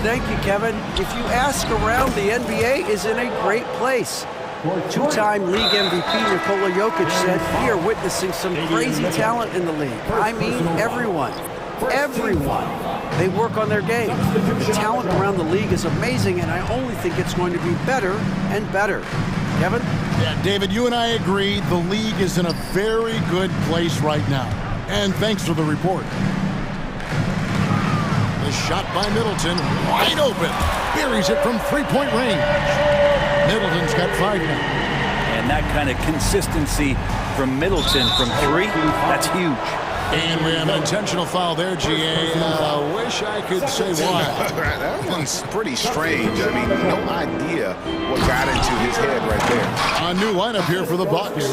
Thank you, Kevin. If you ask around, the NBA is in a great place. Two-time league MVP Nikola Jokic said, we are witnessing some crazy talent in the league. I mean, everyone. Everyone. They work on their game. The talent around the league is amazing, and I only think it's going to be better and better. Kevin? Yeah, David, you and I agree the league is in a very good place right now. And thanks for the report. The shot by Middleton, wide open. Buries it from three-point range. Middleton's got 5 now. And that kind of consistency from Middleton from three, that's huge. And we have an intentional foul there, GA. Wish I could say why. That one's pretty strange. I mean, no idea what got into his head right there. A new lineup here for the Bucks.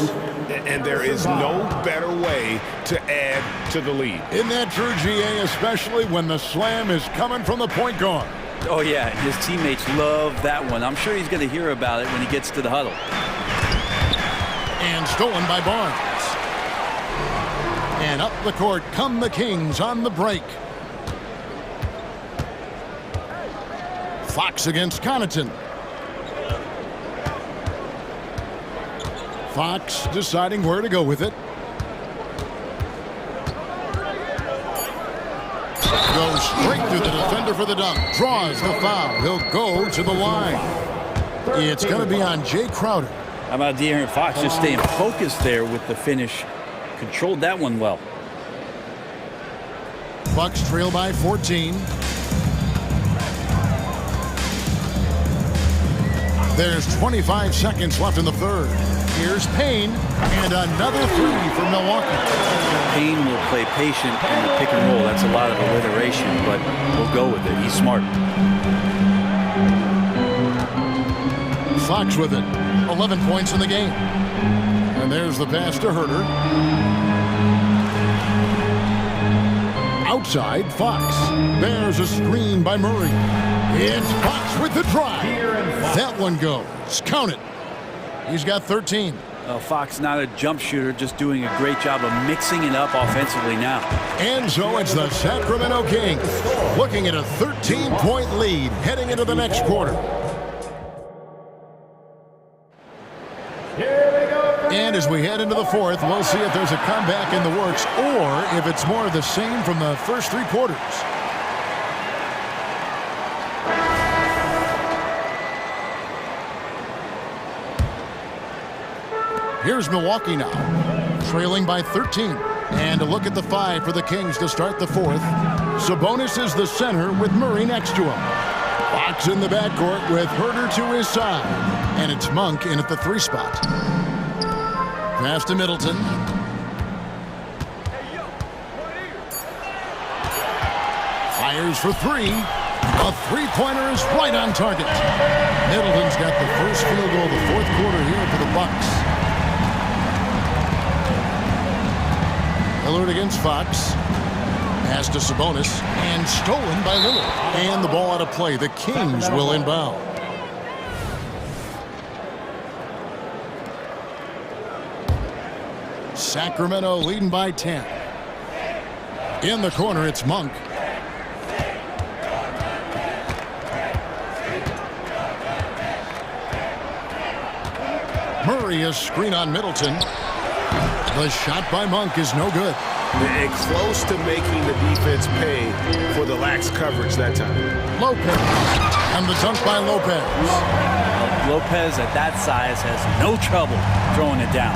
And there is no better way to add to the lead. Isn't that true, GA, especially when the slam is coming from the point guard? Oh, yeah, his teammates love that one. I'm sure he's going to hear about it when he gets to the huddle. And stolen by Barnes. And up the court come the Kings on the break. Fox against Connaughton. Fox deciding where to go with it. Goes straight through the defender for the dunk. Draws the foul. He'll go to the line. It's going to be on Jay Crowder. How about De'Aaron Fox just staying focused there with the finish? Controlled that one well. Bucks trail by 14. There's 25 seconds left in the third. Here's Payne, and another three for Milwaukee. Payne will play patient in the pick and roll. That's a lot of alliteration, but we'll go with it. He's smart. Fox with it. 11 points in the game. And there's the pass to Herter. Outside, Fox. There's a screen by Murray. It's Fox with the drive. That one goes. Count it. He's got 13. Fox not a jump shooter, just doing a great job of mixing it up offensively now. And so it's the Sacramento Kings looking at a 13-point lead heading into the next quarter. And as we head into the fourth, we'll see if there's a comeback in the works or if it's more of the same from the first three quarters. Here's Milwaukee now, trailing by 13. And a look at the 5 for the Kings to start the fourth. Sabonis is the center with Murray next to him. Fox in the backcourt with Herter to his side. And it's Monk in at the 3 spot. Pass to Middleton. Fires for three. A three-pointer is right on target. Middleton's got the first field goal of the fourth quarter here for the Bucks. Lillard against Fox. Pass to Sabonis. And stolen by Lillard. And the ball out of play. The Kings will inbound. Sacramento leading by 10. In the corner, it's Monk. Murray, a screen on Middleton. The shot by Monk is no good. And close to making the defense pay for the lax coverage that time. Lopez. And the dunk by Lopez. Lopez at that size has no trouble throwing it down.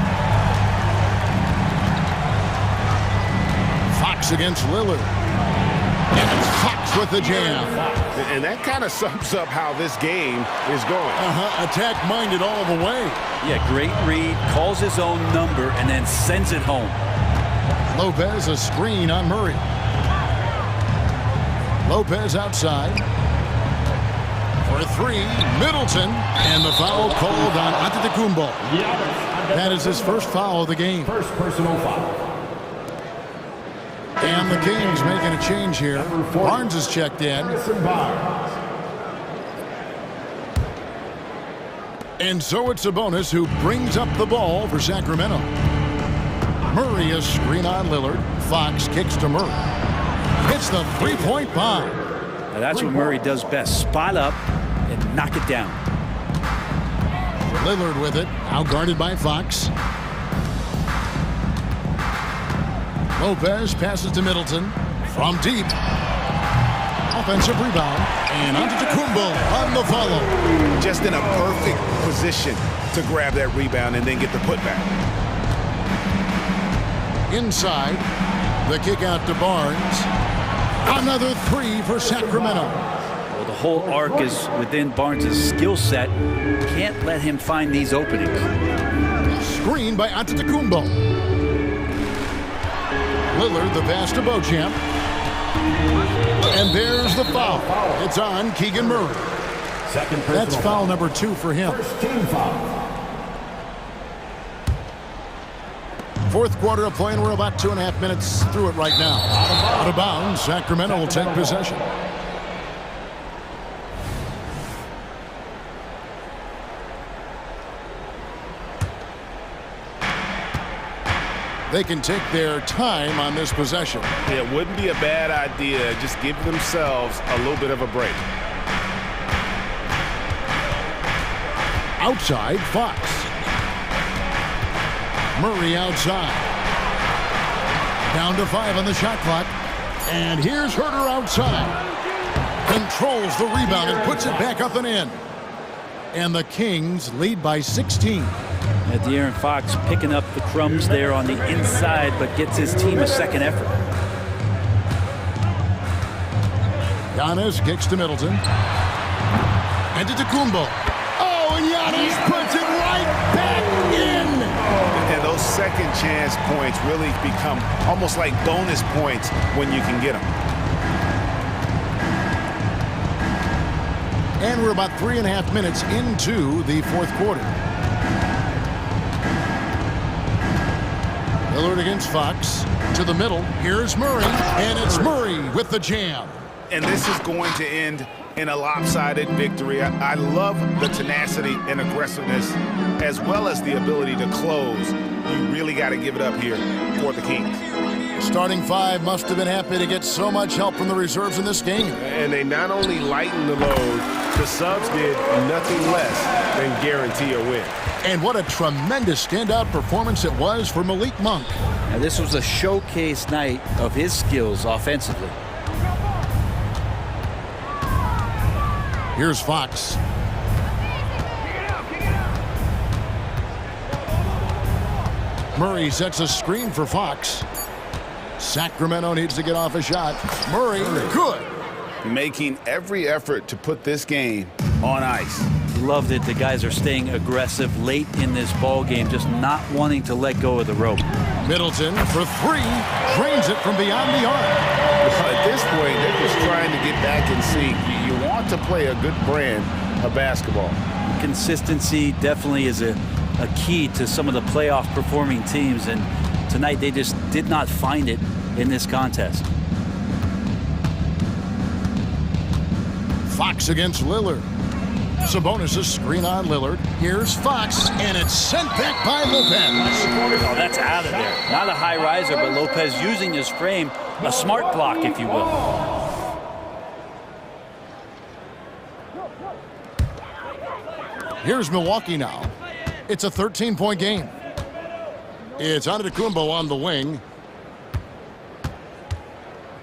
Fox against Lillard. And it's Fox with the jam. And that kind of sums up how this game is going. Attack-minded all the way. Yeah, great read, calls his own number, and then sends it home. Lopez, a screen on Murray. Lopez outside. For three, Middleton. And the foul called on Antetokounmpo. That is his first foul of the game. First personal foul. And the Kings making a change here. Barnes is checked in. And so it's Sabonis who brings up the ball for Sacramento. Murray, a screen on Lillard. Fox kicks to Murray. Hits the three-point bomb. Now that's what Murray does best. Spot up and knock it down. Lillard with it. Outguarded by Fox. Lopez passes to Middleton. From deep. Offensive rebound. And Antetokounmpo on the follow. Just in a perfect position to grab that rebound and then get the putback. Inside. The kick out to Barnes. Another three for Sacramento. Well, the whole arc is within Barnes' skill set. Can't let him find these openings. Screen by Antetokounmpo. Lillard, the pass to Beauchamp. And there's the foul. It's on Keegan Murray. That's foul number 2 for him. First team foul. Fourth quarter of play, and we're about 2.5 minutes through it right now. Out of bounds, Sacramento will take possession. They can take their time on this possession. It wouldn't be a bad idea. Just give themselves a little bit of a break. Outside, Fox. Murray outside. Down to 5 on the shot clock. And here's Herter outside. Controls the rebound and puts it back up and in. And the Kings lead by 16. At De'Aaron Fox picking up the crumbs there on the inside, but gets his team a second effort. Giannis kicks to Middleton. And to Antetokounmpo. Oh, and Giannis puts it right back in. And those second chance points really become almost like bonus points when you can get them. And we're about 3.5 minutes into the fourth quarter. Lillard against Fox. To the middle. Here's Murray. And it's Murray with the jam. And this is going to end in a lopsided victory. I love the tenacity and aggressiveness as well as the ability to close. You really got to give it up here for the Kings. Starting 5 must have been happy to get so much help from the reserves in this game. And they not only lightened the load, the subs did nothing less than guarantee a win. And what a tremendous standout performance it was for Malik Monk. Now this was a showcase night of his skills offensively. Here's Fox. Murray sets a screen for Fox. Sacramento needs to get off a shot. Murray, good. Making every effort to put this game on ice. loved it. The guys are staying aggressive late in this ball game, just not wanting to let go of the rope. Middleton for three, drains it from beyond the arc. At this point, they're just trying to get back in sync. You want to play a good brand of basketball. Consistency definitely is a key to some of the playoff performing teams, and tonight they just did not find it in this contest. Fox against Lillard. Sabonis' screen on Lillard. Here's Fox, and it's sent back by Lopez. Oh, that's out of there. Not a high riser, but Lopez using his frame, a smart block, if you will. Here's Milwaukee now. It's a 13-point game. It's Antetokounmpo on the wing.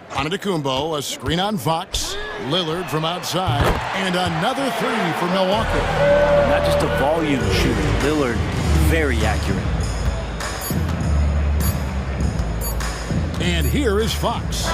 Antetokounmpo, a screen on Fox. Lillard from outside, and another three for Milwaukee. Not just a volume shooter. Lillard, very accurate. And here is Fox.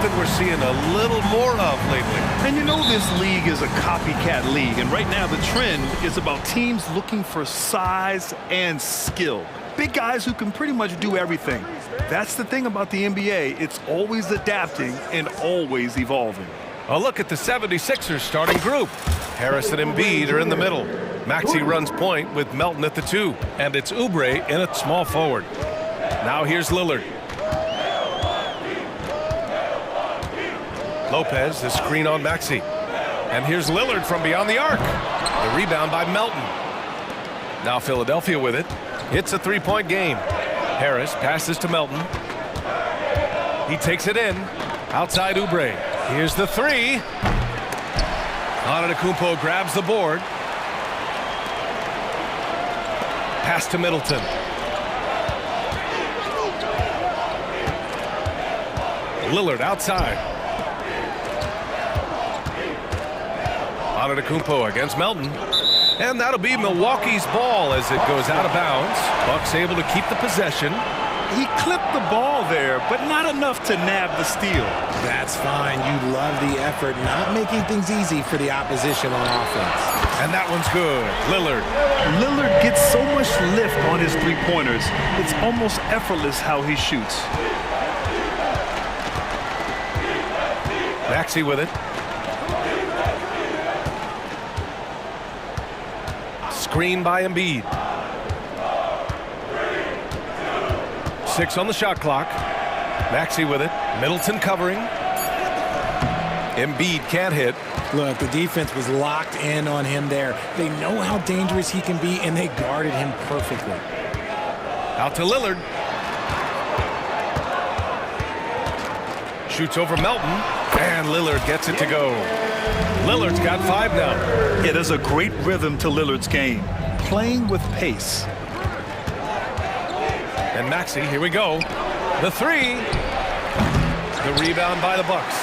something we're seeing a little more of lately. And you know this league is a copycat league, and right now the trend is about teams looking for size and skill. Big guys who can pretty much do everything. That's the thing about the NBA. It's always adapting and always evolving. A look at the 76ers starting group. Harris and Embiid are in the middle. Maxey runs point with Melton at the 2, and it's Oubre in at small forward. Now here's Lillard. Lopez, the screen on Maxey. And here's Lillard from beyond the arc. The rebound by Melton. Now Philadelphia with it. It's a three-point game. Harris passes to Melton. He takes it in. Outside Oubre. Here's the 3. Antetokounmpo grabs the board. Pass to Middleton. Lillard outside. Antetokounmpo against Melton. And that'll be Milwaukee's ball as it goes out of bounds. Bucks able to keep the possession. He clipped the ball there, but not enough to nab the steal. That's fine. You love the effort, not making things easy for the opposition on offense. And that one's good. Lillard. Lillard gets so much lift on his three-pointers. It's almost effortless how he shoots. Maxey with it. Screen by Embiid. 6 on the shot clock. Maxey with it. Middleton covering. Embiid can't hit. Look, the defense was locked in on him there. They know how dangerous he can be, and they guarded him perfectly. Out to Lillard. Shoots over Melton, and Lillard gets it to go. Lillard's got 5 now. Yeah, there's a great rhythm to Lillard's game. Playing with pace. And Maxey, here we go. The 3. The rebound by the Bucks.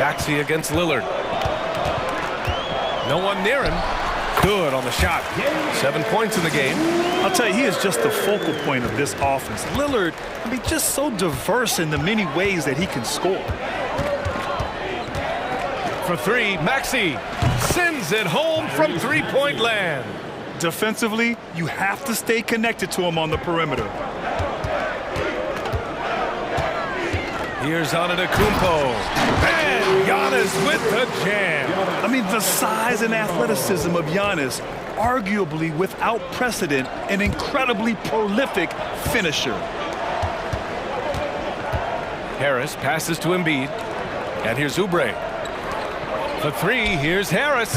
Maxey against Lillard. No one near him. Good on the shot. 7 points in the game. I'll tell you, he is just the focal point of this offense. Lillard, I mean, just so diverse in the many ways that he can score. For 3, Maxey sends it home from three-point land. Defensively, you have to stay connected to him on the perimeter. Here's Antetokounmpo. And Giannis with the jam. I mean, the size and athleticism of Giannis, arguably without precedent, an incredibly prolific finisher. Harris passes to Embiid. And here's Oubre. For 3, here's Harris.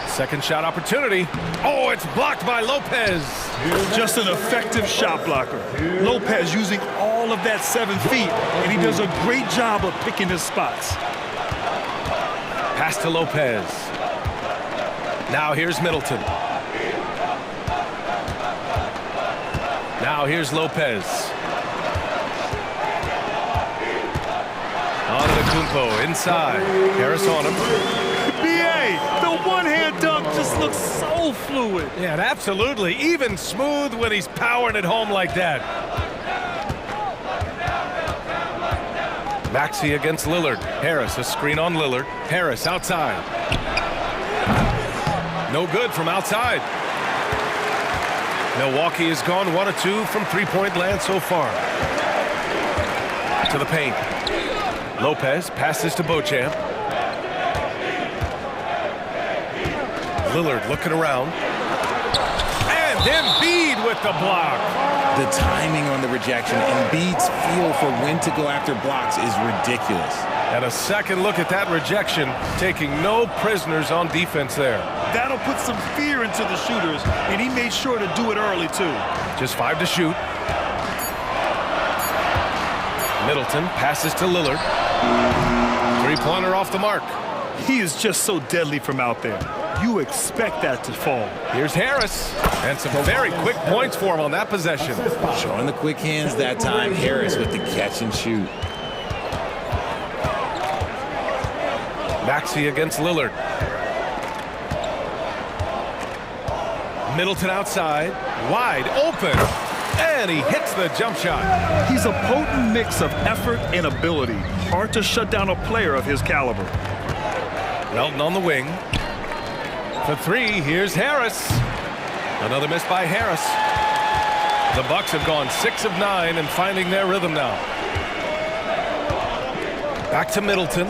Second shot opportunity. Oh, it's blocked by Lopez. Just an effective shot blocker. Lopez using all of that 7 feet, and he does a great job of picking his spots. Pass to Lopez. Now here's Middleton. Now here's Lopez. Antetokounmpo inside. Harris on him. B.A., the one-hand dunk just looks so fluid. Yeah, absolutely. Even smooth when he's powering it home like that. Maxey against Lillard. Harris, a screen on Lillard. Harris outside. No good from outside. Milwaukee has gone 1 of 2 from three-point land so far. To the paint. Lopez passes to Beauchamp. Lillard looking around. And Embiid with the block. The timing on the rejection, Embiid's feel for when to go after blocks is ridiculous. And a second look at that rejection, taking no prisoners on defense there. That'll put some fear into the shooters, and he made sure to do it early, too. Just 5 to shoot. Middleton passes to Lillard. Three-pointer off the mark. He is just so deadly from out there. You expect that to fall. Here's Harris. And some very quick points for him on that possession. Showing the quick hands that time. Harris with the catch and shoot. Maxey against Lillard. Middleton outside, wide open, and he hits the jump shot. He's a potent mix of effort and ability. Hard to shut down a player of his caliber. Melton on the wing. For three, here's Harris. Another miss by Harris. The Bucks have gone 6 of 9 and finding their rhythm now. Back to Middleton.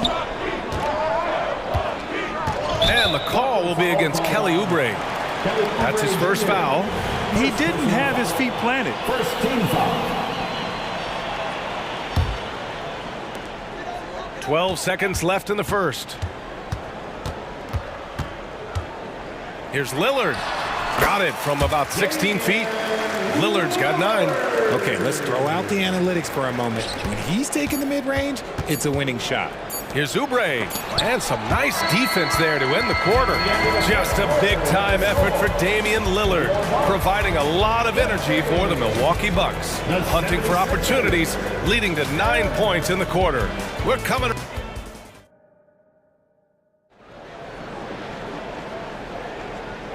And the call will be against Kelly Oubre. That's his first foul. He didn't have his feet planted. First team foul. 12 seconds left in the first. Here's Lillard. Got it from about 16 feet. Lillard's got 9. Okay, let's throw out the analytics for a moment. When he's taking the mid-range, it's a winning shot. Here's Oubre. And some nice defense there to end the quarter. Just a big-time effort for Damian Lillard, providing a lot of energy for the Milwaukee Bucks. Hunting for opportunities, leading to 9 points in the quarter. We're coming.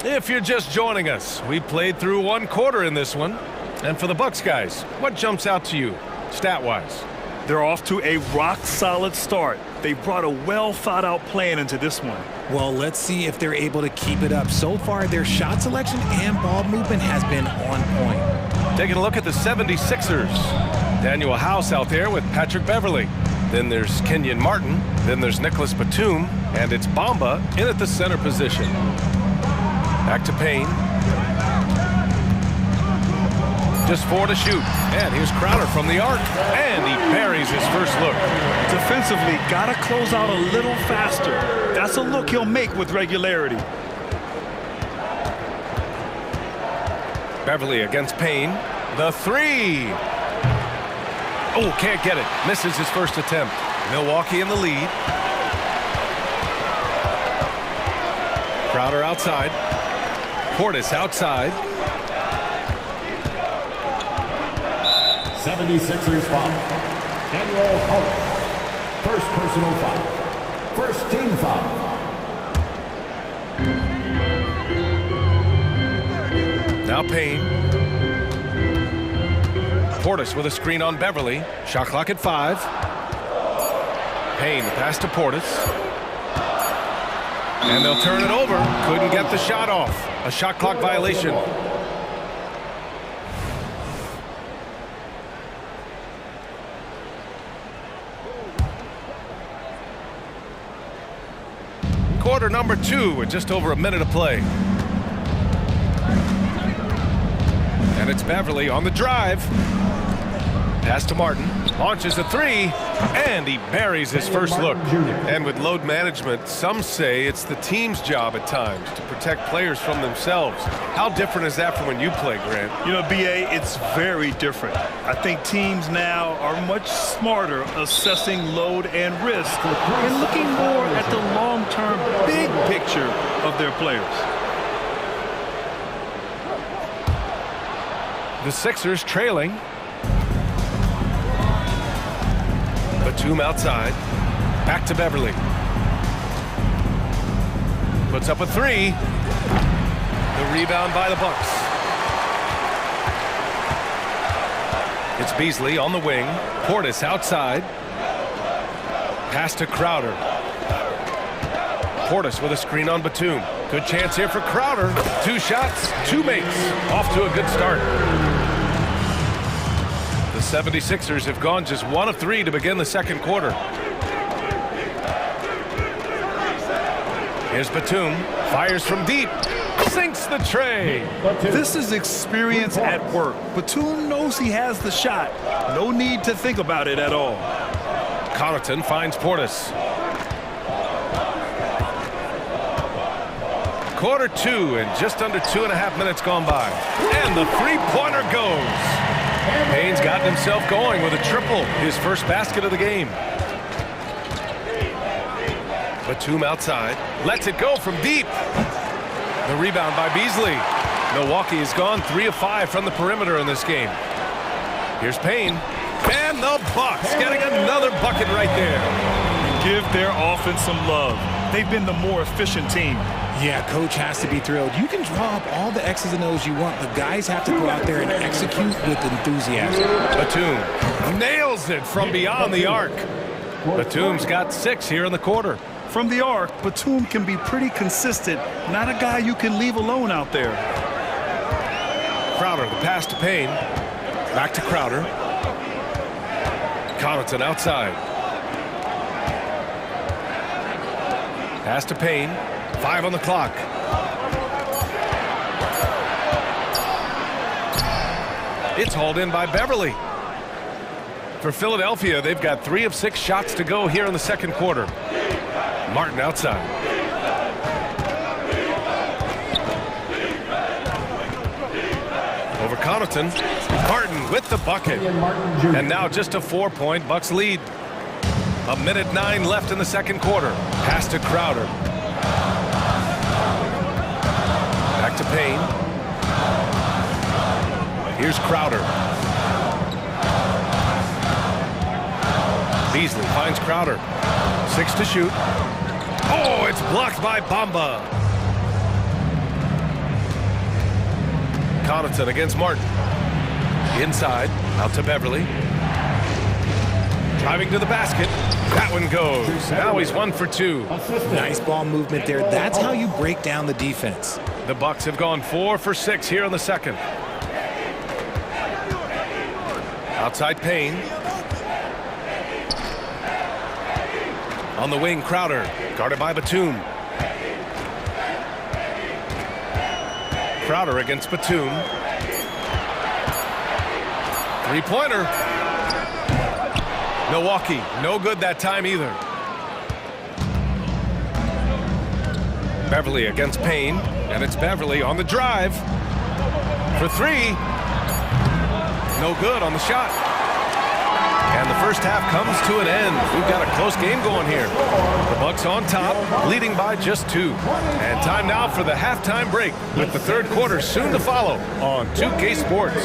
If you're just joining us, we played through 1 quarter in this one. And for the Bucks guys, what jumps out to you, stat-wise? They're off to a rock-solid start. They brought a well-thought-out plan into this one. Well, let's see if they're able to keep it up. So far, their shot selection and ball movement has been on point. Taking a look at the 76ers. Daniel House out there with Patrick Beverley. Then there's Kenyon Martin. Then there's Nicholas Batum. And it's Bamba in at the center position. Back to Payne. Just 4 to shoot. And here's Crowder from the arc. And he buries his first look. Defensively, gotta close out a little faster. That's a look he'll make with regularity. Beverley against Payne. The 3. Oh, can't get it. Misses his first attempt. Milwaukee in the lead. Crowder outside. Portis outside. 76ers foul. Daniel House. First personal foul. First team foul. Now Payne. Portis with a screen on Beverley. Shot clock at 5. Payne pass to Portis. And they'll turn it over. Couldn't get the shot off. A shot clock violation. Quarter number 2 with just over a minute of play. And it's Beverley on the drive. Pass to Martin. Launches a 3. And he buries his first look. And with load management, some say it's the team's job at times to protect players from themselves. How different is that from when you play, Grant? You know, BA, it's very different. I think teams now are much smarter assessing load and risk and looking more at the long-term big picture of their players. The Sixers trailing. Batum outside. Back to Beverley. Puts up a 3. The rebound by the Bucks. It's Beasley on the wing. Portis outside. Pass to Crowder. Portis with a screen on Batum. Good chance here for Crowder. 2 shots, 2 makes. Off to a good start. The 76ers have gone just 1 of 3 to begin the second quarter. Here's Batum. Fires from deep. Sinks the tray. This is experience at work. Batum knows he has the shot. No need to think about it at all. Connaughton finds Portis. Quarter 2 and just under 2.5 minutes gone by. And the 3-pointer goes. Payne's gotten himself going with a triple, his first basket of the game. Batum outside, lets it go from deep. The rebound by Beasley. Milwaukee has gone 3 of 5 from the perimeter in this game. Here's Payne, and the Bucks getting another bucket right there. Give their offense some love. They've been the more efficient team. Yeah, coach has to be thrilled. You can draw up all the X's and O's you want, but guys have to go out there and execute with enthusiasm. Batum nails it from beyond the arc. Batum's got 6 here in the quarter. From the arc, Batum can be pretty consistent. Not a guy you can leave alone out there. Crowder, the pass to Payne. Back to Crowder. Connaughton outside. Pass to Payne. 5 on the clock. It's hauled in by Beverly. For Philadelphia, they've got 3 of 6 shots to go here in the second quarter. Martin outside. Over Connaughton. Martin with the bucket. And now just a 4-point Bucks lead. 1:09 left in the second quarter. Pass to Crowder. Back to Payne. Here's Crowder. Beasley finds Crowder. 6 to shoot. Oh, it's blocked by Bamba. Connaughton against Martin. Inside, out to Beverly. Driving to the basket. That one goes. Now he's 1 for 2. Nice ball movement there. That's how you break down the defense. The Bucks have gone 4 for 6 here in the second. Outside Payne. On the wing, Crowder. Guarded by Batum. Crowder against Batum. 3-pointer. Milwaukee, no good that time either. Beverly against Payne, and it's Beverly on the drive. For 3. No good on the shot. And the first half comes to an end. We've got a close game going here. The Bucks on top, leading by just 2. And time now for the halftime break, with the third quarter soon to follow on 2K Sports.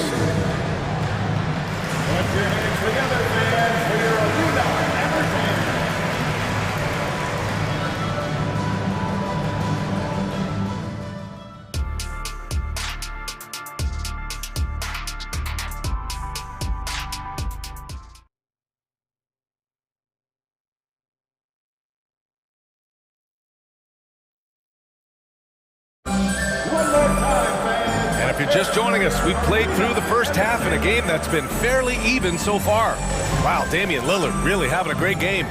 Put your hands together, fans, for your arena entertainment. And if you're just joining us, we've played through the first half in a game that's been fairly even so far. Wow, Damian Lillard really having a great game.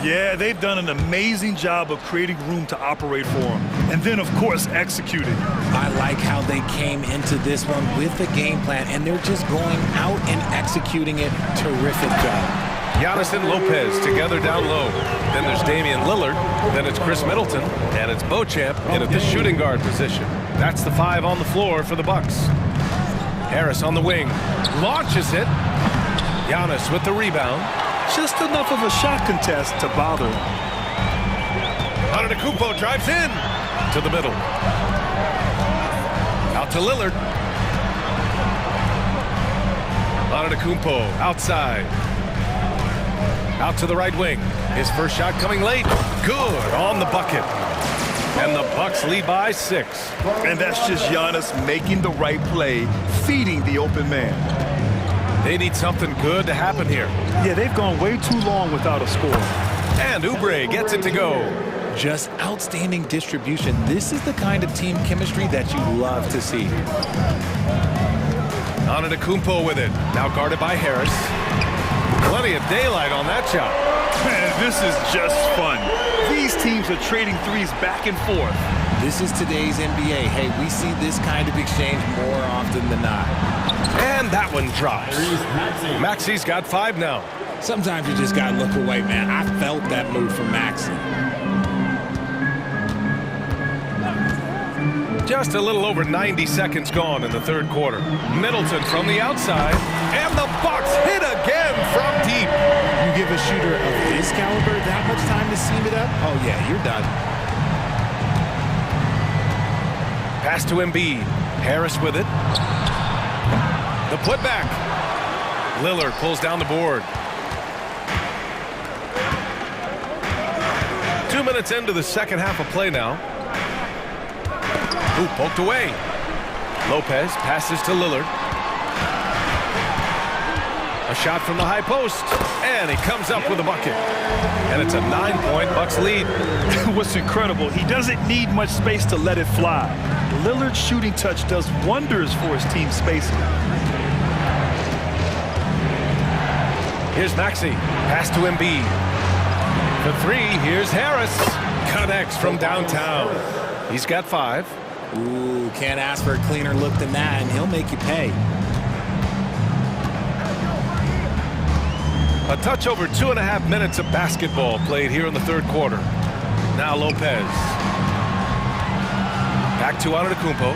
Yeah, they've done an amazing job of creating room to operate for him. And then, of course, executing. I like how they came into this one with a game plan, and they're just going out and executing it. Terrific job. Giannis and Lopez together down low. Then there's Damian Lillard. Then it's Chris Middleton. And it's Beauchamp in at the shooting guard position. That's the 5 on the floor for the Bucks. Harris on the wing. Launches it. Giannis with the rebound. Just enough of a shot contest to bother him. Antetokounmpo drives in to the middle. Out to Lillard. Antetokounmpo outside. Out to the right wing. His first shot coming late. Good on the bucket. And the Bucks lead by 6. And that's just Giannis making the right play, feeding the open man. They need something good to happen here. Yeah, they've gone way too long without a score. And Oubre gets it to go. Just outstanding distribution. This is the kind of team chemistry that you love to see. Antetokounmpo with it. Now guarded by Harris. Plenty of daylight on that shot. Man, this is just fun. These teams are trading threes back and forth. This is today's NBA. Hey, we see this kind of exchange more often than not. And that one drops. Maxi's got 5 now. Sometimes you just got to look away, man. I felt that move from Maxi. Just a little over 90 seconds gone in the third quarter. Middleton from the outside. And the Bucks hit again from deep. You give a shooter of his caliber that much time to seam it up? Oh, yeah, you're done. Pass to Embiid. Harris with it. The putback. Lillard pulls down the board. 2 minutes into the second half of play now. Ooh, poked away. Lopez passes to Lillard. A shot from the high post, and he comes up with a bucket. And it's a 9-point Bucks lead. What's incredible, he doesn't need much space to let it fly. Lillard's shooting touch does wonders for his team's spacing. Here's Maxey, pass to Embiid. For three, here's Harris. Connects from downtown. He's got 5. Ooh, can't ask for a cleaner look than that, and he'll make you pay. A touch over 2.5 minutes of basketball played here in the third quarter. Now Lopez. Back to Antetokounmpo.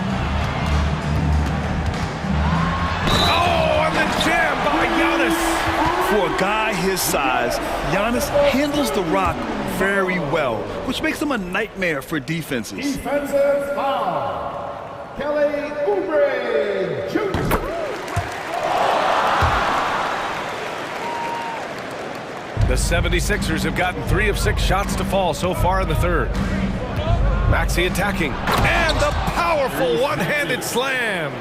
Oh, and the jam by Giannis. For a guy his size, Giannis handles the rock very well, which makes him a nightmare for defenses. Defensive foul. Kelly Oubre Jr. The 76ers have gotten 3 of 6 shots to fall so far in the third. Maxey attacking, and the powerful one-handed slam.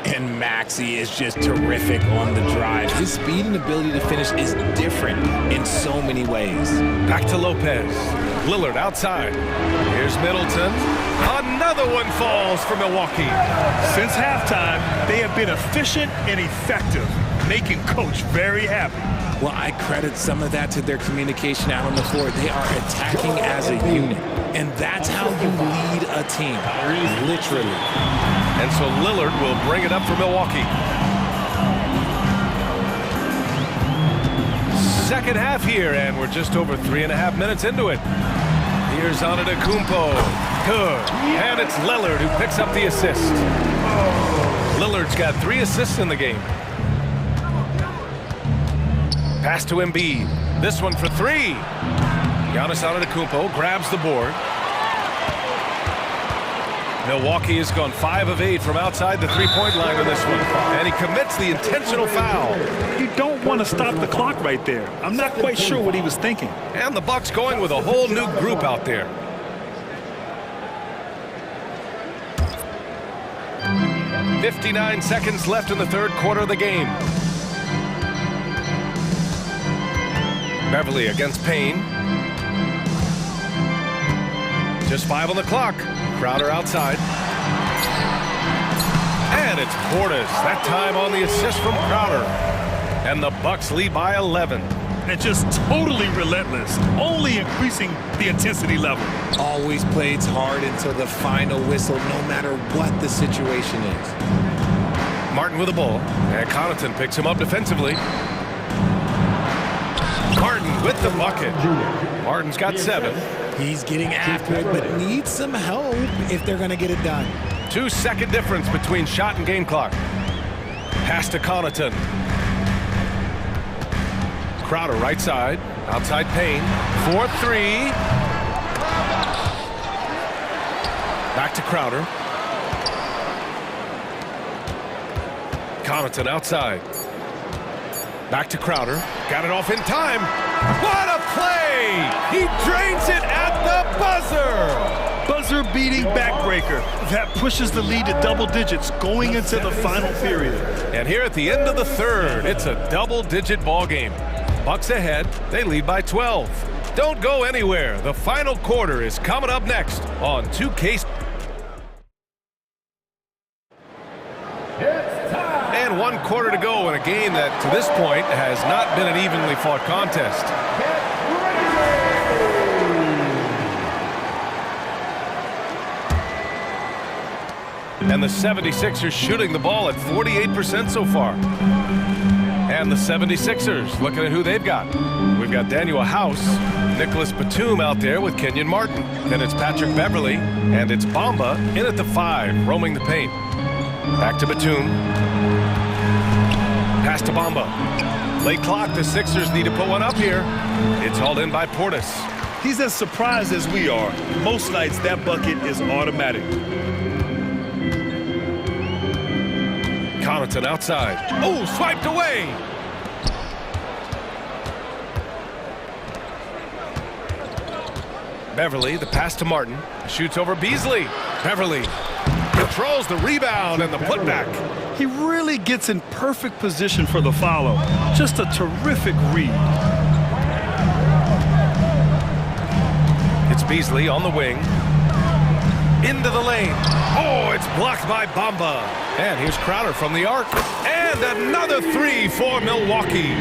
And Maxey is just terrific on the drive. His speed and ability to finish is different in so many ways. Back to Lopez. Lillard outside. Here's Middleton. Another one falls for Milwaukee. Since halftime, they have been efficient and effective, making Coach very happy. Well, I credit some of that to their communication out on the floor. They are attacking as a unit, and that's how you lead a team, literally. And so Lillard will bring it up for Milwaukee. Second half here, and we're just over 3.5 minutes into it. Here's Antetokounmpo. Good. And it's Lillard who picks up the assist. Lillard's got 3 assists in the game. Pass to Embiid. This one for 3. Giannis Antetokounmpo grabs the board. Milwaukee has gone 5 of 8 from outside the three-point line on this one. And he commits the intentional foul. You don't want to stop the clock right there. I'm not quite sure what he was thinking. And the Bucks going with a whole new group out there. .59 seconds left in the third quarter of the game. Beverly against Payne. Just 5 on the clock. Crowder outside. And it's Portis. That time on the assist from Crowder. And the Bucks lead by 11. And just totally relentless, only increasing the intensity level. Always plays hard until the final whistle, no matter what the situation is. Martin with the ball. And Connaughton picks him up defensively. Martin with the bucket. Martin's got 7. He's getting after it, but needs some help if they're going to get it done. 2-second difference between shot and game clock. Pass to Connaughton. Crowder right side. Outside Payne. 4-3. Back to Crowder. Connaughton outside. Back to Crowder. Got it off in time. What a play! He drains it at the buzzer! Buzzer-beating backbreaker. That pushes the lead to double digits going into the final period. And here at the end of the third, it's a double-digit ball game. Bucks ahead. They lead by 12. Don't go anywhere. The final quarter is coming up next on 2K. And 1 quarter to go in a game that, to this point, has not been an evenly fought contest. And the 76ers shooting the ball at 48% so far. And the 76ers looking at who they've got. We've got Daniel House, Nicholas Batum out there with Kenyon Martin. Then it's Patrick Beverly, and it's Bamba in at the 5, roaming the paint. Back to Batum. Pass to Bamba. Late clock, the Sixers need to put one up here. It's hauled in by Portis. He's as surprised as we are. Most nights, that bucket is automatic. Connaughton outside. Oh, swiped away. Beverly, the pass to Martin. Shoots over Beasley. Beverly controls the rebound and the putback. He really gets in perfect position for the follow. Just a terrific read. It's Beasley on the wing. Into the lane. Oh, it's blocked by Bamba. And here's Crowder from the arc. And another three for Milwaukee.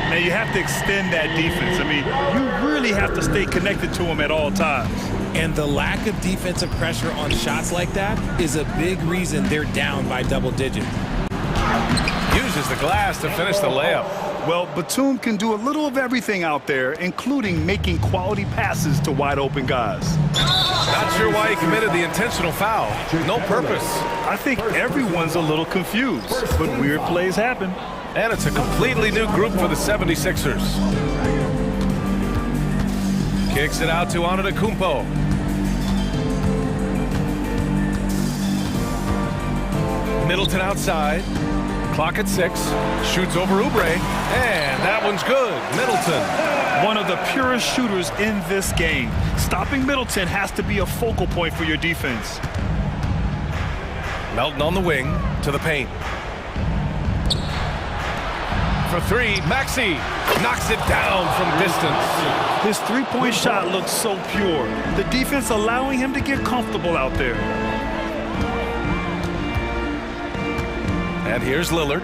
Now you have to extend that defense. I mean, you really have to stay connected to him at all times. And the lack of defensive pressure on shots like that is a big reason they're down by double digits. Uses the glass to finish the layup. Well, Batum can do a little of everything out there, including making quality passes to wide open guys. Not sure why he committed the intentional foul. No purpose. I think everyone's a little confused, but weird plays happen. And it's a completely new group for the 76ers. Kicks it out to Antetokounmpo. Middleton outside. Clock at 6. Shoots over Oubre. And that one's good. Middleton. One of the purest shooters in this game. Stopping Middleton has to be a focal point for your defense. Melton on the wing to the paint. For three, Maxey knocks it down from distance. His three-point shot looks so pure. The defense allowing him to get comfortable out there. And here's Lillard.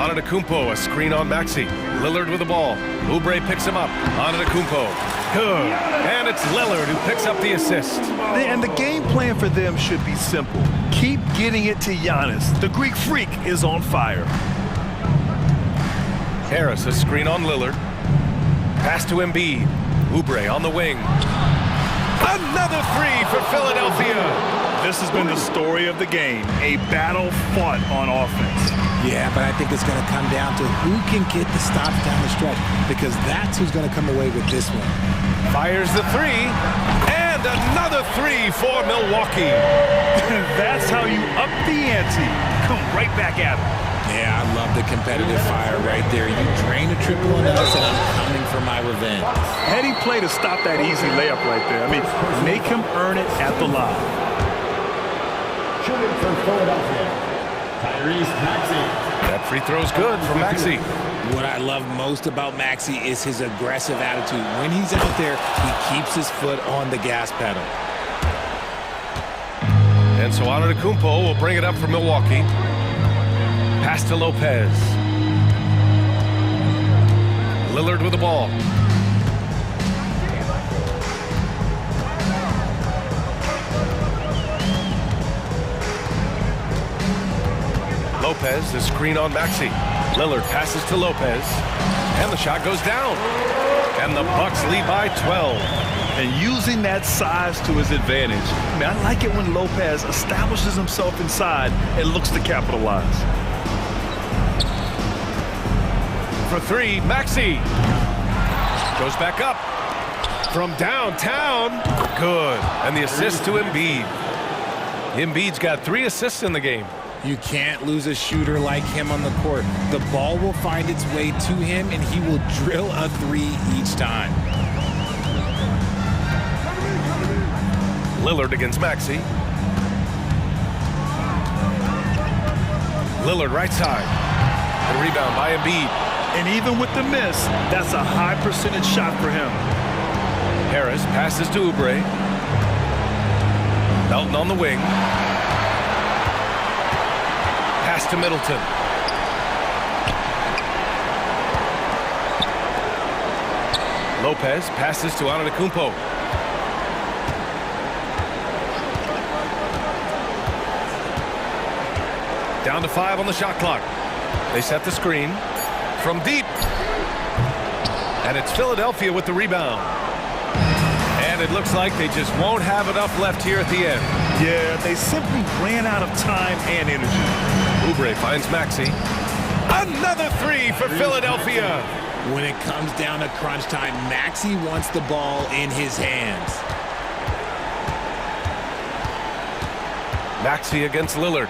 Antetokounmpo, a screen on Maxey. Lillard with the ball. Oubre picks him up. Antetokounmpo. Good. And it's Lillard who picks up the assist. And the game plan for them should be simple. Keep getting it to Giannis. The Greek freak is on fire. Harris, a screen on Lillard. Pass to Embiid. Oubre on the wing. Another three for Philadelphia. This has been the story of the game. A battle fought on offense. Yeah, but I think it's going to come down to who can get the stops down the stretch, because that's who's going to come away with this one. Fires the three. And another three for Milwaukee. That's how you up the ante. Come right back at him. Yeah, I love the competitive fire right there. You drain a triple on us, and I'm coming for my revenge. Heady play to stop that easy layup right there. I mean, make him earn it at the line. Shooting for Philadelphia, Tyrese Maxey. That free throw's good for Maxey. What I love most about Maxey is his aggressive attitude. When he's out there, he keeps his foot on the gas pedal. And so Antetokounmpo will bring it up for Milwaukee. Pass to Lopez. Lillard with the ball. Lopez, the screen on Maxey. Lillard passes to Lopez. And the shot goes down. And the Bucks lead by 12. And using that size to his advantage. I mean, I like it when Lopez establishes himself inside and looks to capitalize. For three, Maxey. Goes back up. From downtown. Good. And the assist to Embiid. Embiid's got 3 assists in the game. You can't lose a shooter like him on the court. The ball will find its way to him, and he will drill a 3 each time. Lillard against Maxey. Lillard right side. The rebound by Embiid. And even with the miss, that's a high percentage shot for him. Harris passes to Oubre. Melton on the wing. Pass to Middleton. Lopez passes to Antetokounmpo. Down to 5 on the shot clock. They set the screen from deep. And it's Philadelphia with the rebound. And it looks like they just won't have enough left here at the end. Yeah, they simply ran out of time and energy. Oubre finds Maxey. Another 3 for Philadelphia. When it comes down to crunch time, Maxey wants the ball in his hands. Maxey against Lillard.